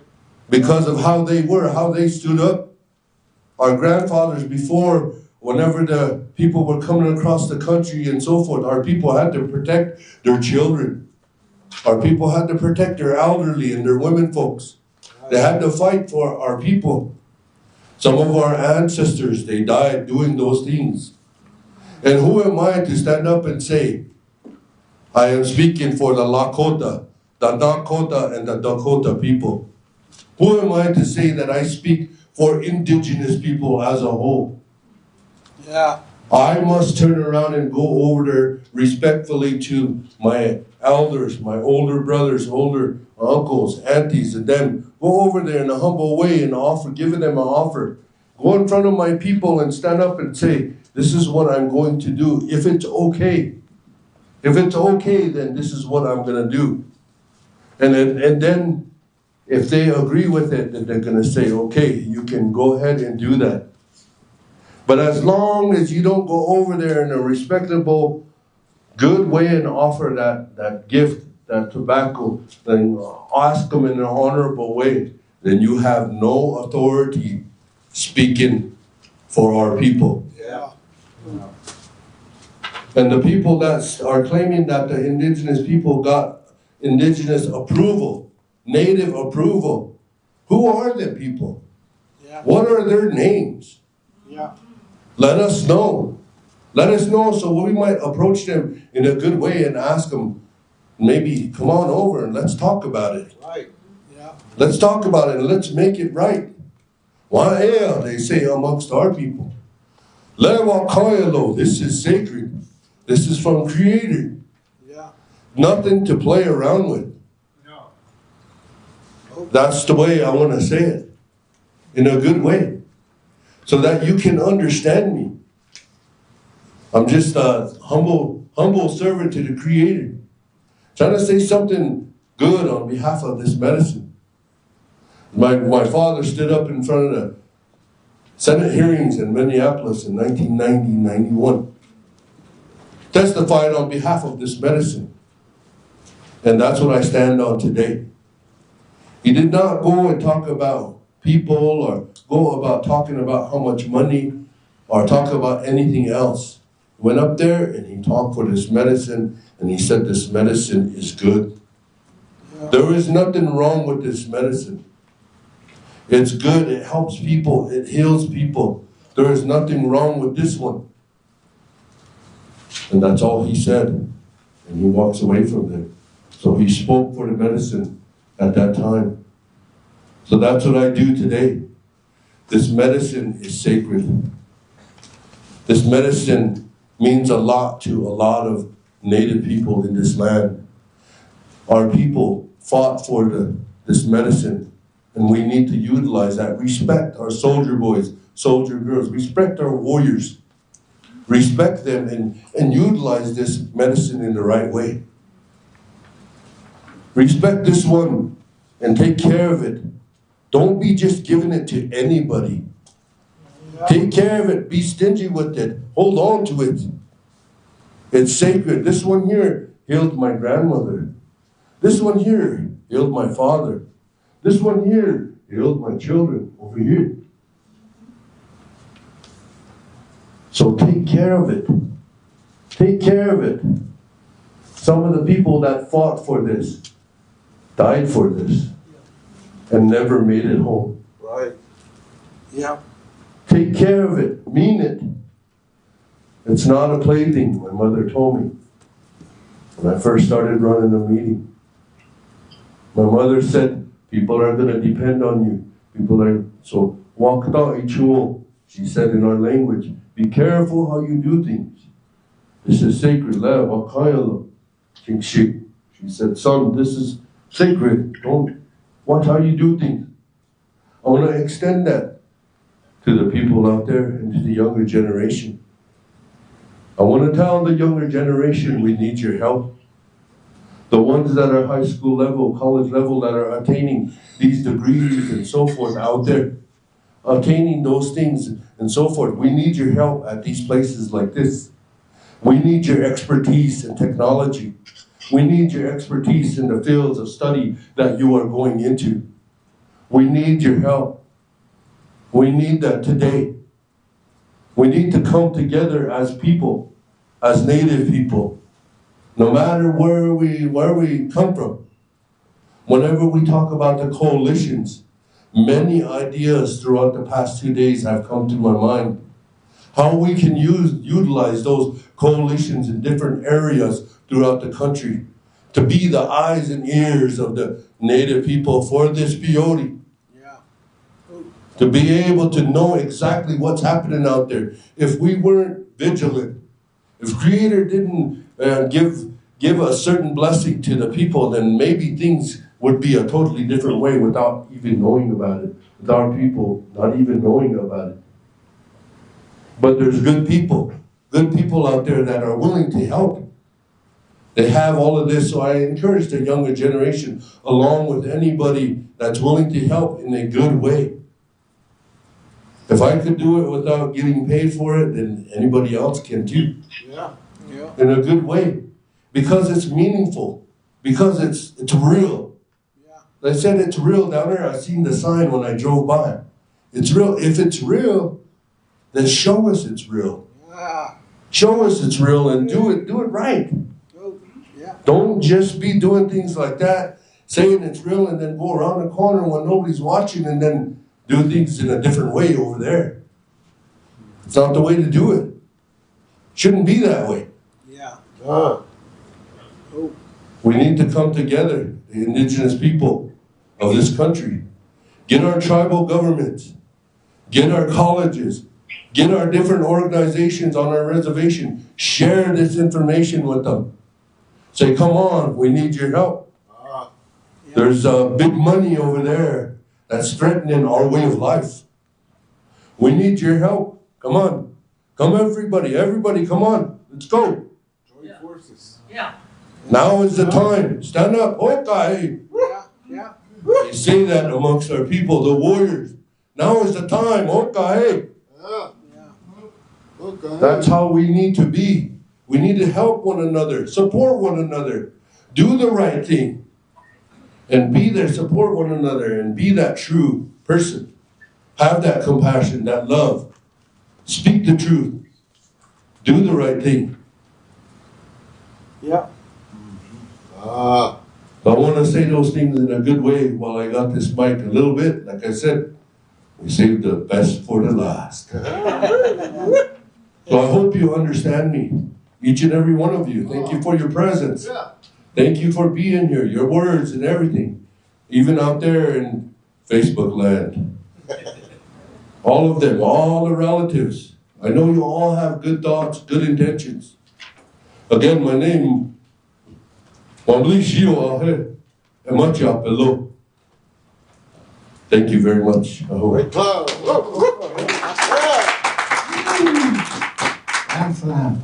Because of how they were, how they stood up. Our grandfathers before, whenever the people were coming across the country and so forth, our people had to protect their children. Our people had to protect their elderly and their women folks. They had to fight for our people. Some of our ancestors, they died doing those things. And who am I to stand up and say, I am speaking for the Lakota, the Dakota, and the Dakota people? Who am I to say that I speak for indigenous people as a whole? Yeah. I must turn around and go over there respectfully to my elders, my older brothers, older uncles, aunties, and them. Go over there in a humble way and offer, giving them an offer. Go in front of my people and stand up and say, this is what I'm going to do. If it's okay. If it's okay, then this is what I'm going to do. And then if they agree with it, then they're going to say, okay, you can go ahead and do that. But as long as you don't go over there in a respectable, good way and offer that gift, that tobacco, then ask them in an honorable way, then you have no authority speaking for our people. Yeah. And the people that are claiming that the indigenous people got indigenous approval, native approval, who are the people? Yeah. What are their names? Yeah. Let us know. Let us know so we might approach them in a good way and ask them, maybe come on over and let's talk about it. Right. Yeah. Let's talk about it and let's make it right. Wa'ea, they say amongst our people. Lewa koyalo, this is sacred. This is from Creator. Yeah. Nothing to play around with. No. That's the way I want to say it. In a good way. So that you can understand me. I'm just a humble servant to the Creator. Trying to say something good on behalf of this medicine. My father stood up in front of the Senate hearings in Minneapolis in 1990-91. Testified on behalf of this medicine. And that's what I stand on today. He did not go and talk about people or go about talking about how much money or talk about anything else. He went up there and he talked for this medicine and he said this medicine is good. Yeah. There is nothing wrong with this medicine. It's good, it helps people, it heals people. There is nothing wrong with this one. And that's all he said. And he walks away from there. So he spoke for the medicine at that time. So that's what I do today. This medicine is sacred. This medicine means a lot to a lot of Native people in this land. Our people fought for this medicine, and we need to utilize that. Respect our soldier boys, soldier girls. Respect our warriors. Respect them and utilize this medicine in the right way. Respect this one and take care of it. Don't be just giving it to anybody. Take care of it. Be stingy with it. Hold on to it. It's sacred. This one here healed my grandmother. This one here healed my father. This one here healed my children over here. So take care of it. Take care of it. Some of the people that fought for this died for this and never made it home. Right. Yeah. Take care of it. Mean it. It's not a plaything, my mother told me when I first started running a meeting. My mother said, people are going to depend on you. So walk out each rule, she said in our language. Be careful how you do things. This is sacred. She said, son, this is sacred. Don't watch how you do things. I want to extend that to the people out there and to the younger generation. I want to tell the younger generation we need your help. The ones that are high school level, college level, that are attaining these degrees and so forth out there, attaining those things and so forth. We need your help at these places like this. We need your expertise in technology. We need your expertise in the fields of study that you are going into. We need your help. We need that today. We need to come together as people, as Native people, no matter where we come from. Whenever we talk about the coalitions, Many ideas throughout the past 2 days have come to my mind. How we can utilize those coalitions in different areas throughout the country to be the eyes and ears of the Native people for this peyote. To be able to know exactly what's happening out there. If we weren't vigilant, if Creator didn't give a certain blessing to the people, then maybe things would be a totally different way without even knowing about it, without people not even knowing about it. But there's good people out there that are willing to help. They have all of this, so I encourage the younger generation, along with anybody that's willing to help in a good way. If I could do it without getting paid for it, then anybody else can too. In a good way. Because it's meaningful. Because it's real. I said it's real down there. I seen the sign when I drove by. It's real. If it's real, then show us it's real. Show us it's real and do it right. Don't just be doing things like that, saying it's real and then go around the corner when nobody's watching and then do things in a different way over there. It's not the way to do it. Shouldn't be that way. We need to come together, the indigenous people of this country. Get our tribal governments. Get our colleges. Get our different organizations on our reservation. Share this information with them. Say, come on, we need your help. There's big money over there that's threatening our way of life. We need your help. Come on. Come everybody. Everybody, come on. Let's go. Join forces. Now is the time. Stand up. Okay. They say that amongst our people, the warriors. Now is the time. Okay. That's how we need to be. We need to help one another, support one another, do the right thing, and be there, support one another, and be that true person. Have that compassion, that love. Speak the truth. Do the right thing. I want to say those things in a good way while I got this mic a little bit. Like I said, we saved the best for the last. So I hope you understand me, each and every one of you. Thank you for your presence. Thank you for being here, your words and everything. Even out there in Facebook land. All of them, all the relatives. I know you all have good thoughts, good intentions. Again, my name, thank you very much. Great club. Grand slam.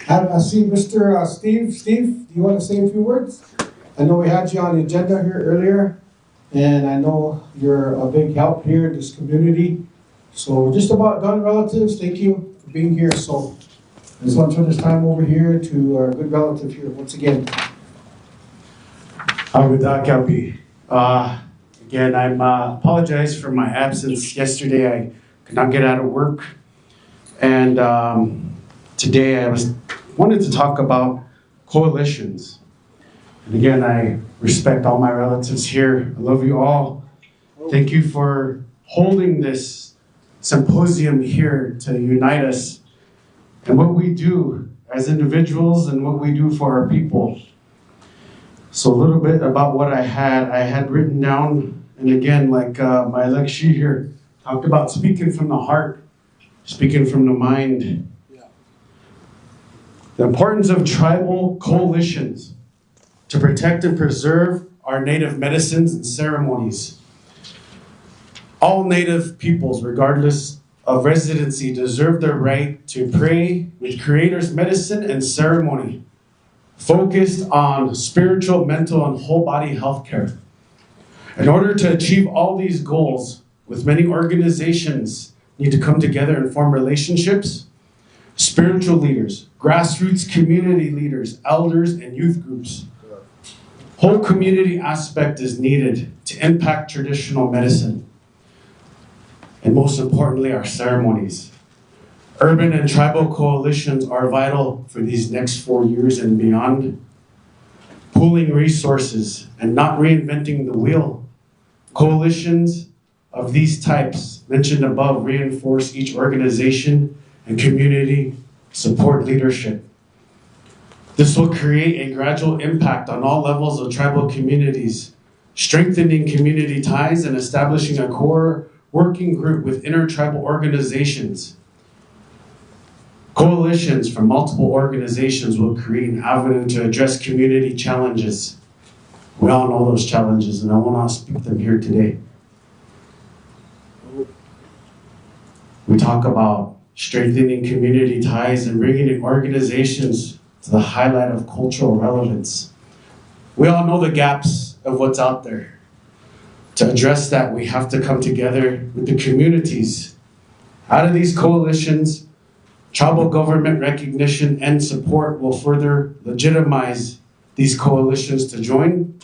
I see Mr. Steve. Steve, do you want to say a few words? I know we had you on the agenda here earlier, and I know you're a big help here in this community. So we're just about done, relatives. Thank you for being here. So I just want to turn this time over here to our good relative here once again. Again, I apologize for my absence yesterday. I could not get out of work. And today I wanted to talk about coalitions. And again, I respect all my relatives here. I love you all. Thank you for holding this symposium here to unite us and what we do as individuals and what we do for our people. So a little bit about what I had written down, and again, like my Alexi here, talked about speaking from the heart, speaking from the mind. The importance of tribal coalitions to protect and preserve our native medicines and ceremonies. All native peoples, regardless of residency, deserve the right to pray with Creator's medicine and ceremony, focused on spiritual, mental, and whole body health care. In order to achieve all these goals, with many organizations need to come together and form relationships, spiritual leaders, grassroots community leaders, elders, and youth groups. Whole community aspect is needed to impact traditional medicine. And most importantly, our ceremonies. Urban and tribal coalitions are vital for these next 4 years and beyond. Pooling resources and not reinventing the wheel. Coalitions of these types mentioned above reinforce each organization and community support leadership. This will create a gradual impact on all levels of tribal communities, strengthening community ties and establishing a core working group with intertribal organizations. Coalitions from multiple organizations will create an avenue to address community challenges. We all know those challenges, and I will not speak them here today. We talk about strengthening community ties and bringing in organizations to the highlight of cultural relevance. We all know the gaps of what's out there. To address that, we have to come together with the communities. Out of these coalitions, tribal government recognition and support will further legitimize these coalitions to join.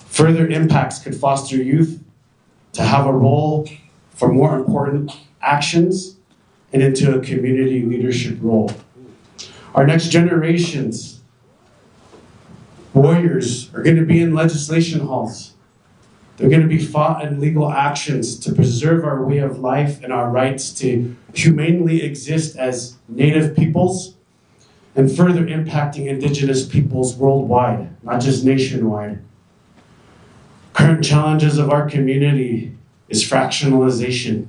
Further impacts could foster youth to have a role for more important actions and into a community leadership role. Our next generations, warriors, are going to be in legislation halls. They're going to be fought in legal actions to preserve our way of life and our rights to humanely exist as Native peoples, and further impacting Indigenous peoples worldwide, not just nationwide. Current challenges of our community is fractionalization,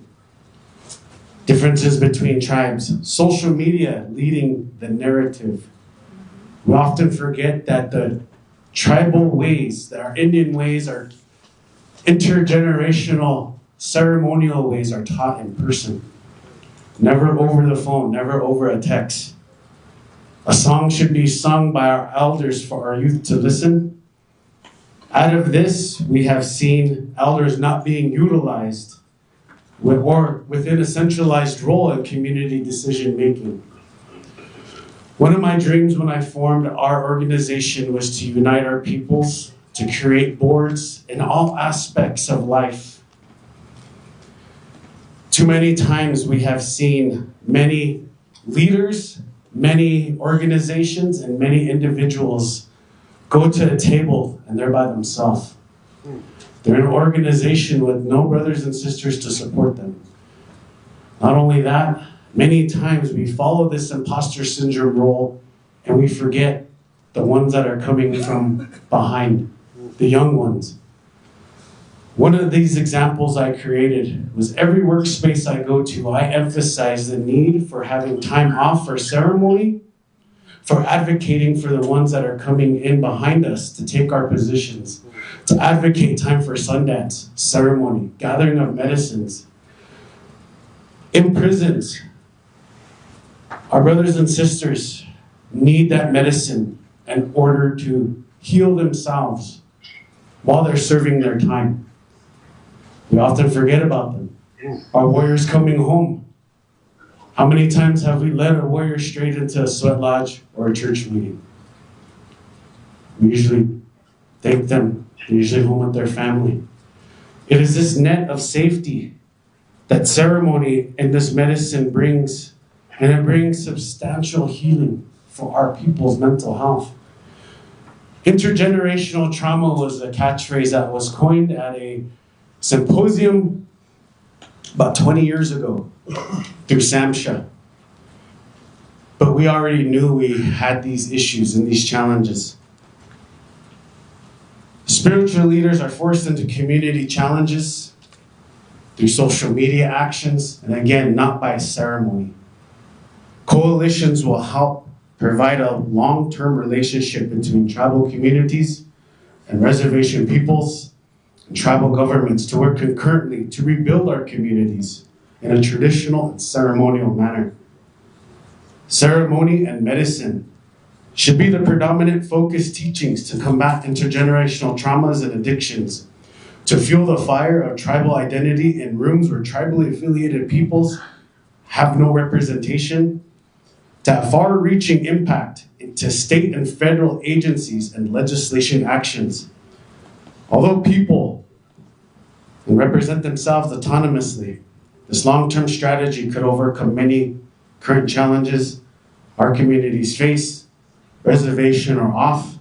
differences between tribes, social media leading the narrative. We often forget that the tribal ways, that our Indian ways, our intergenerational ceremonial ways are taught in person. Never over the phone, never over a text. A song should be sung by our elders for our youth to listen. Out of this, we have seen elders not being utilized or within a centralized role in community decision making. One of my dreams when I formed our organization was to unite our peoples, to create boards in all aspects of life. Too many times we have seen many leaders, many organizations, and many individuals go to a table and they're by themselves. They're in an organization with no brothers and sisters to support them. Not only that, many times we follow this imposter syndrome role and we forget the ones that are coming from behind, the young ones. One of these examples I created was every workspace I go to, I emphasize the need for having time off for ceremony, for advocating for the ones that are coming in behind us to take our positions, to advocate time for Sundance, ceremony, gathering of medicines. In prisons, our brothers and sisters need that medicine in order to heal themselves while they're serving their time. We often forget about them. Our warriors coming home. How many times have we led a warrior straight into a sweat lodge or a church meeting? We usually thank them. They're usually home with their family. It is this net of safety that ceremony and this medicine brings, and it brings substantial healing for our people's mental health. Intergenerational trauma was a catchphrase that was coined at a symposium about 20 years ago through SAMHSA. But we already knew we had these issues and these challenges. Spiritual leaders are forced into community challenges through social media actions, and again, not by ceremony. Coalitions will help provide a long-term relationship between tribal communities and reservation peoples and tribal governments to work concurrently to rebuild our communities in a traditional and ceremonial manner. Ceremony and medicine should be the predominant focus teachings to combat intergenerational traumas and addictions, to fuel the fire of tribal identity in rooms where tribally affiliated peoples have no representation, to have far-reaching impact into state and federal agencies and legislation actions. Although people can represent themselves autonomously, this long-term strategy could overcome many current challenges our communities face, reservation or off.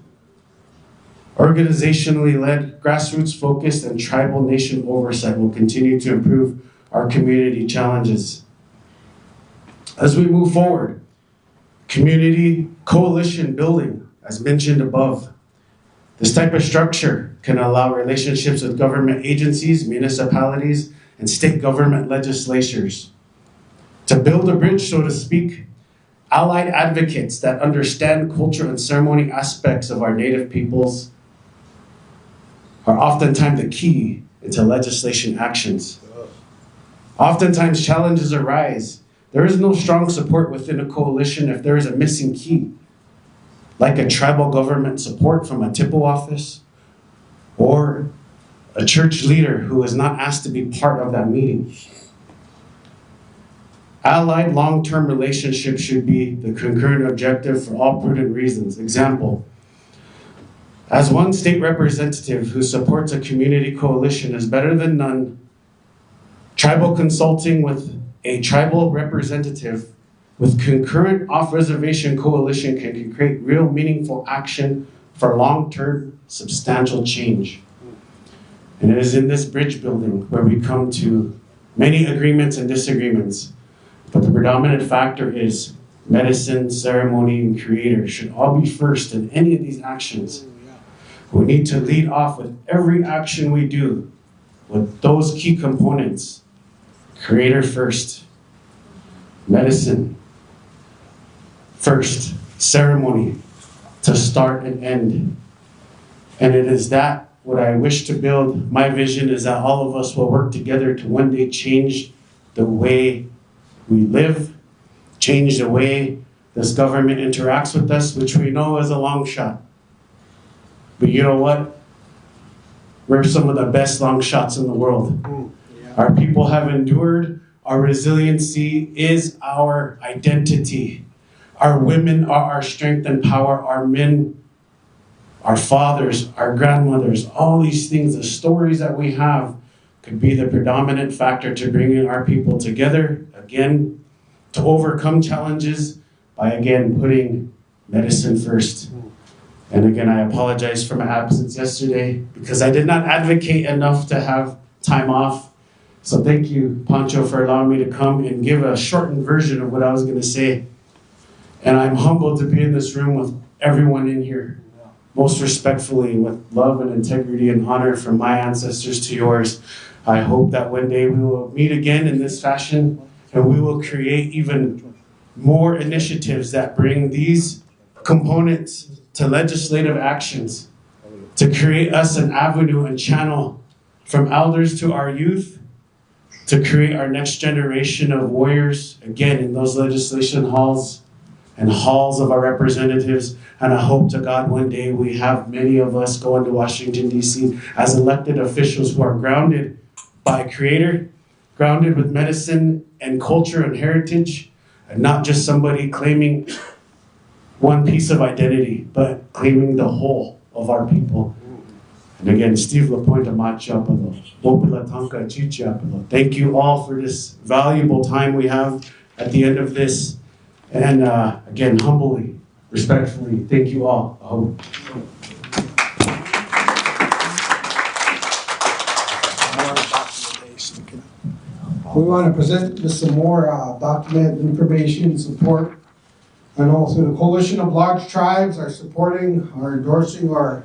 Organizationally led, grassroots focused, and tribal nation oversight will continue to improve our community challenges. As we move forward, community coalition building, as mentioned above. This type of structure can allow relationships with government agencies, municipalities, and state government legislatures. To build a bridge, so to speak, allied advocates that understand culture and ceremony aspects of our Native peoples are oftentimes the key into legislation actions. Oftentimes challenges arise. There is no strong support within a coalition if there is a missing key, like a tribal government support from a TIPO office or a church leader who is not asked to be part of that meeting. Allied long-term relationships should be the concurrent objective for all prudent reasons. Example, as one state representative who supports a community coalition is better than none, tribal consulting with a tribal representative with concurrent off-reservation coalition can create real meaningful action for long-term substantial change. And it is in this bridge building where we come to many agreements and disagreements, but the predominant factor is medicine, ceremony, and creator should all be first in any of these actions. We need to lead off with every action we do with those key components. Creator first, medicine first, ceremony to start and end. And it is that what I wish to build. My vision is that all of us will work together to one day change the way we live, change the way this government interacts with us, which we know is a long shot. But you know what? We're some of the best long shots in the world. Our people have endured. Our resiliency is our identity. Our women are our strength and power. Our men, our fathers, our grandmothers, all these things, the stories that we have could be the predominant factor to bringing our people together, again, to overcome challenges by, again, putting medicine first. And again, I apologize for my absence yesterday because I did not advocate enough to have time off. So thank you, Pancho, for allowing me to come and give a shortened version of what I was going to say. And I'm humbled to be in this room with everyone in here. Most respectfully, with love and integrity and honor from my ancestors to yours. I hope that one day we will meet again in this fashion and we will create even more initiatives that bring these components to legislative actions, to create us an avenue and channel from elders to our youth, to create our next generation of warriors, again, in those legislation halls and halls of our representatives. And I hope to God one day we have many of us going to Washington, D.C. as elected officials who are grounded by Creator, grounded with medicine and culture and heritage, and not just somebody claiming one piece of identity, but claiming the whole of our people. And again, Steve Lapointe, thank you all for this valuable time we have at the end of this. And again, humbly, respectfully, thank you all. We want to present with some more document information support. And also the Coalition of Large Tribes are supporting or endorsing our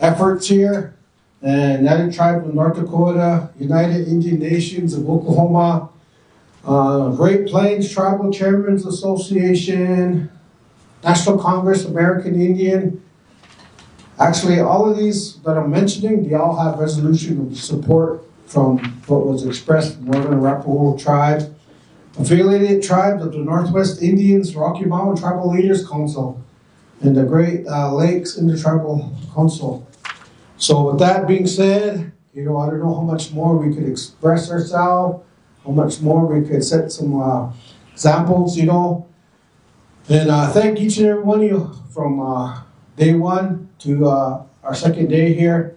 efforts here. And United Tribes of North Dakota, United Indian Nations of Oklahoma, Great Plains Tribal Chairmen's Association, National Congress American Indian. Actually, all of these that I'm mentioning, they all have resolution of support from what was expressed from Northern Arapaho Tribe, affiliated tribes of the Northwest Indians, Rocky Mountain Tribal Leaders Council, and the Great Lakes Intertribal Council. So with that being said, I don't know how much more we could express ourselves, how much more we could set some examples, And thank each and every one of you from day one to our second day here.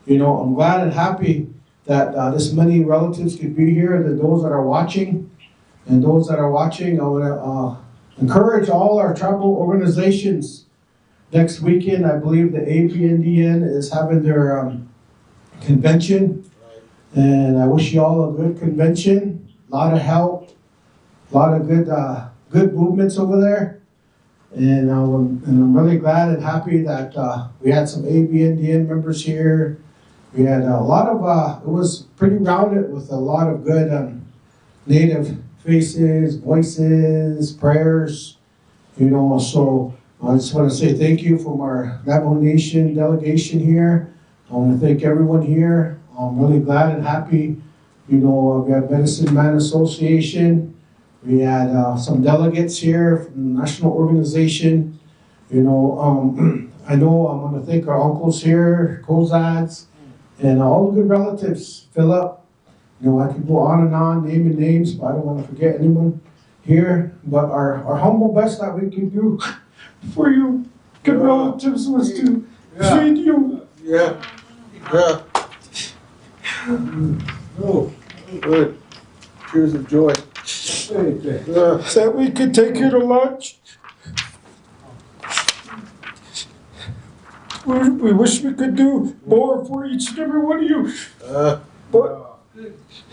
I'm glad and happy that this many relatives could be here, that those that are watching. And those that are watching, I want to encourage all our tribal organizations next weekend, I believe the APNDN is having their convention. And I wish you all a good convention, a lot of help, a lot of good movements over there. And I'm really glad and happy that we had some ABNDN members here. We had a lot of, it was pretty rounded with a lot of good Native faces, voices, prayers, so I just want to say thank you from our Navajo Nation delegation here. I want to thank everyone here. I'm really glad and happy. We have Medicine Man Association. We had some delegates here from the national organization. I know I want to thank our uncles here, Cozads, and all the good relatives. Philip, I could go on and on naming names, but I don't want to forget anyone here. But our humble best that we could do for you, good relatives, was to feed you. Yeah. Oh, good. Tears of joy. That we could take you to lunch. We wish we could do more for each and every one of you. But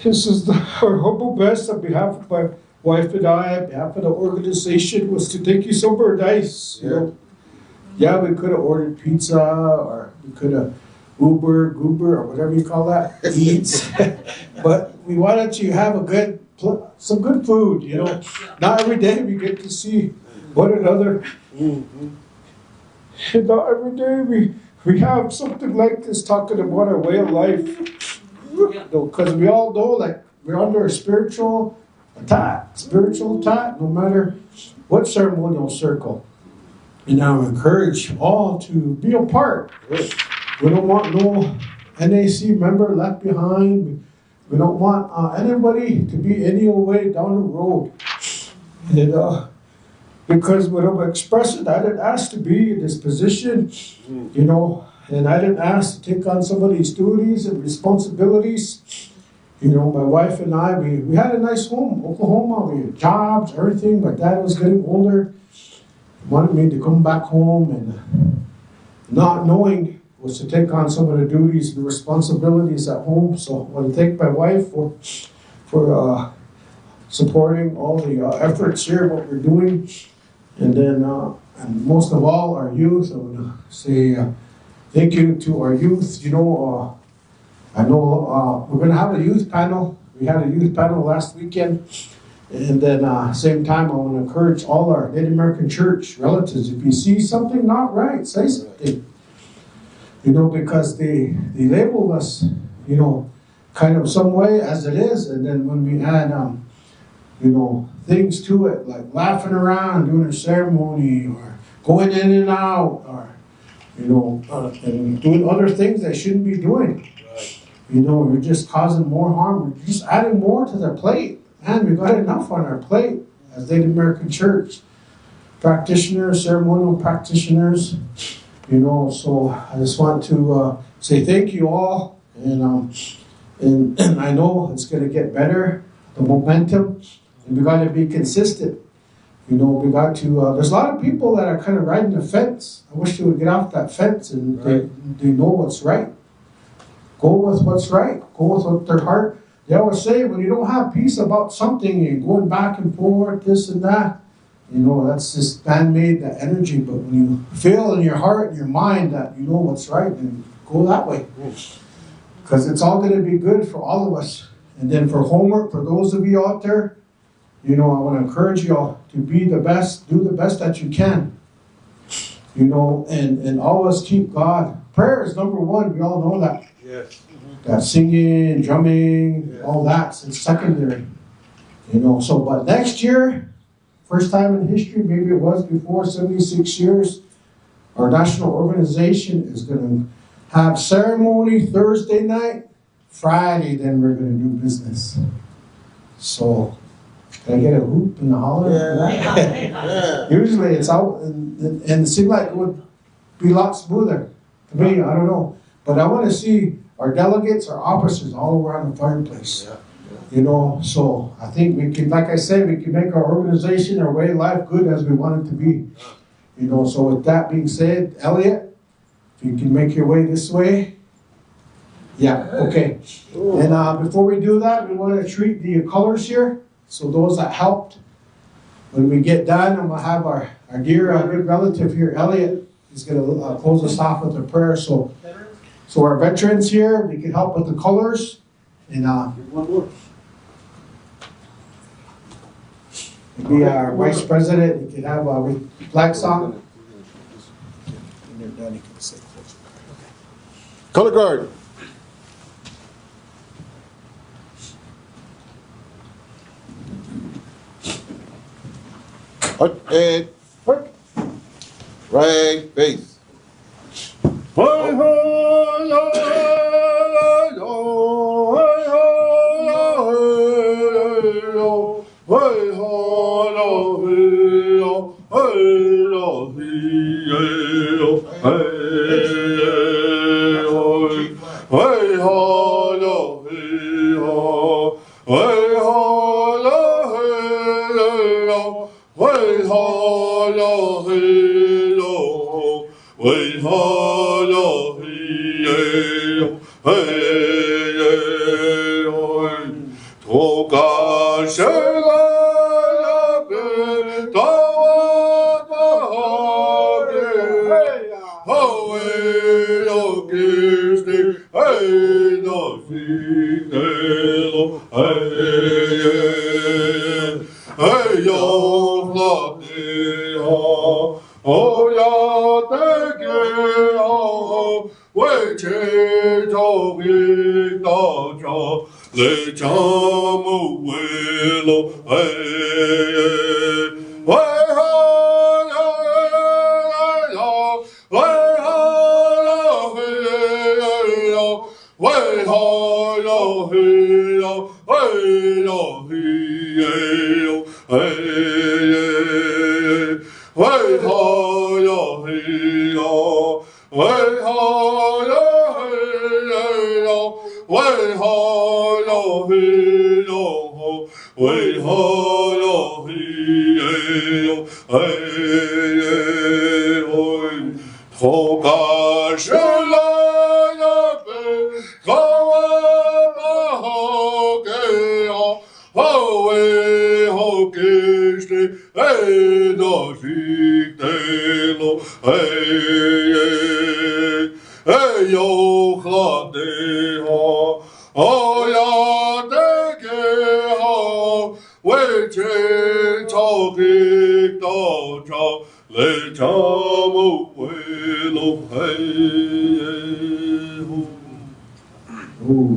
this is our humble best on behalf of my wife and I, on behalf of the organization, was to take you somewhere nice. Yeah, we could have ordered pizza, or we could have Uber, or whatever you call that, Eats. But we wanted to have some good food, Not every day we get to see one another. And not every day we have something like this talking about our way of life. Because we all know we're under a spiritual attack, no matter what ceremonial circle. And I encourage all to be a part. We don't want no NAC member left behind. We don't want anybody to be any way down the road. And because when I'm expressing, I didn't ask to be in this position, and I didn't ask to take on some of these duties and responsibilities. My wife and I, we had a nice home, Oklahoma. We had jobs, everything. My dad was getting older. He wanted me to come back home, and not knowing was to take on some of the duties and responsibilities at home. So I want to thank my wife for supporting all the efforts here, what we're doing. And then, and most of all, our youth. I want to say thank you to our youth. I know we're going to have a youth panel. We had a youth panel last weekend. And then, same time, I want to encourage all our Native American church relatives, if you see something not right, say something. Because they labeled us, kind of some way as it is. And then when we add, things to it, like laughing around during a ceremony, or going in and out, or, and doing other things they shouldn't be doing. We're just causing more harm. We're just adding more to their plate. Man, we've got enough on our plate as Native American church. Practitioners, ceremonial practitioners, so I just want to say thank you all. And I know it's going to get better, the momentum. And we got to be consistent. We got to, there's a lot of people that are kind of riding the fence. I wish they would get off that fence and they know what's right. Go with what's right. Go with what their heart. They always say when you don't have peace about something, you're going back and forth, this and that. That's just man-made, that energy. But when you feel in your heart and your mind that you know what's right, then go that way. Because it's all going to be good for all of us. And then for homework, for those of you out there, I want to encourage you all to be the best, do the best that you can. And always keep God. Prayer is number one. We all know that. Yes. That singing, drumming, all that's secondary. But next year, first time in history, maybe it was before 76 years, our national organization is going to have ceremony Thursday night. Friday, then we're going to do business. So, can I get a whoop and a holler? Yeah. Usually it's out, and it seemed like it would be a lot smoother. To me, I don't know. But I want to see our delegates, our officers all around the fireplace. So I think we can, like I said, we can make our organization, our way of life good as we want it to be. You know, so with that being said, Elliot, if you can make your way this way. Yeah, okay. And before we do that, we want to treat the colors here. So those that helped. When we get done, I'm going to have our dear good relative here, Elliot, is going to close us off with a prayer. So our veterans here, they can help with the colors. And maybe our vice president, you can have a flag song. Color guard. And right face.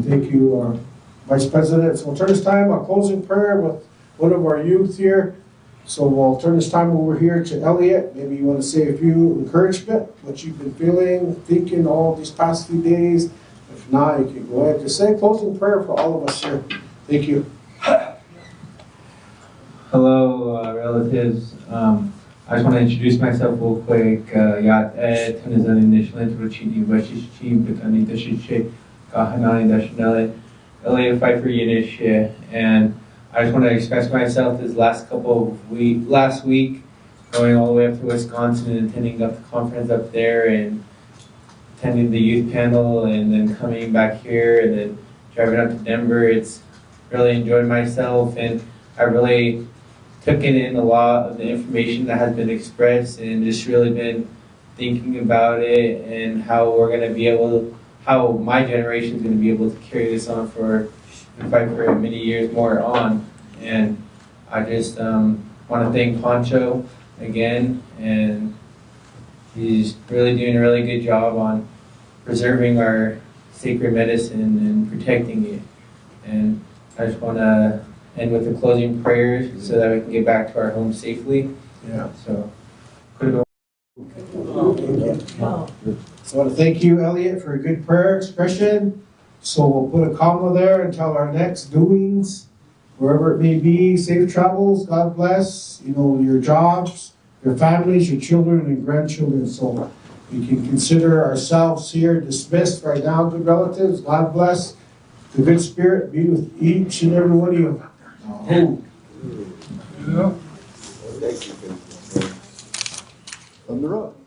Thank you, Vice President. So we'll turn this time, a closing prayer with one of our youth here. So we'll turn this time over here to Elliot. Maybe you want to say a few encouragement, what you've been feeling, thinking all these past few days. If not, you can go ahead. Just say a closing prayer for all of us here. Thank you. Hello, relatives. I just want to introduce myself real quick. Yat Tunizan initial introduction, Vashishi, Bikani Dashiche, Kahanani Dashanale, Elliot Pfeiffer Yanish, and I just want to express myself this last week, going all the way up to Wisconsin and attending the conference up there and attending the youth panel and then coming back here and then driving up to Denver. It's really enjoyed myself and I really took in a lot of the information that has been expressed and just really been thinking about it and how we're going to be able, how my generation is going to be able to carry this on and fight for many years more on. And I just want to thank Pancho again, and he's really doing a really good job on preserving our sacred medicine and protecting it. And I just want to end with a closing prayer so that we can get back to our home safely. Yeah. So, So I want to thank you, Elliot, for a good prayer expression. So we'll put a comma there until our next doings, wherever it may be. Safe travels. God bless. You know, your jobs, your families, your children and grandchildren. So we can consider ourselves here dismissed right now, good relatives. God bless. The good spirit be with each and every one of you. Yeah. from the road.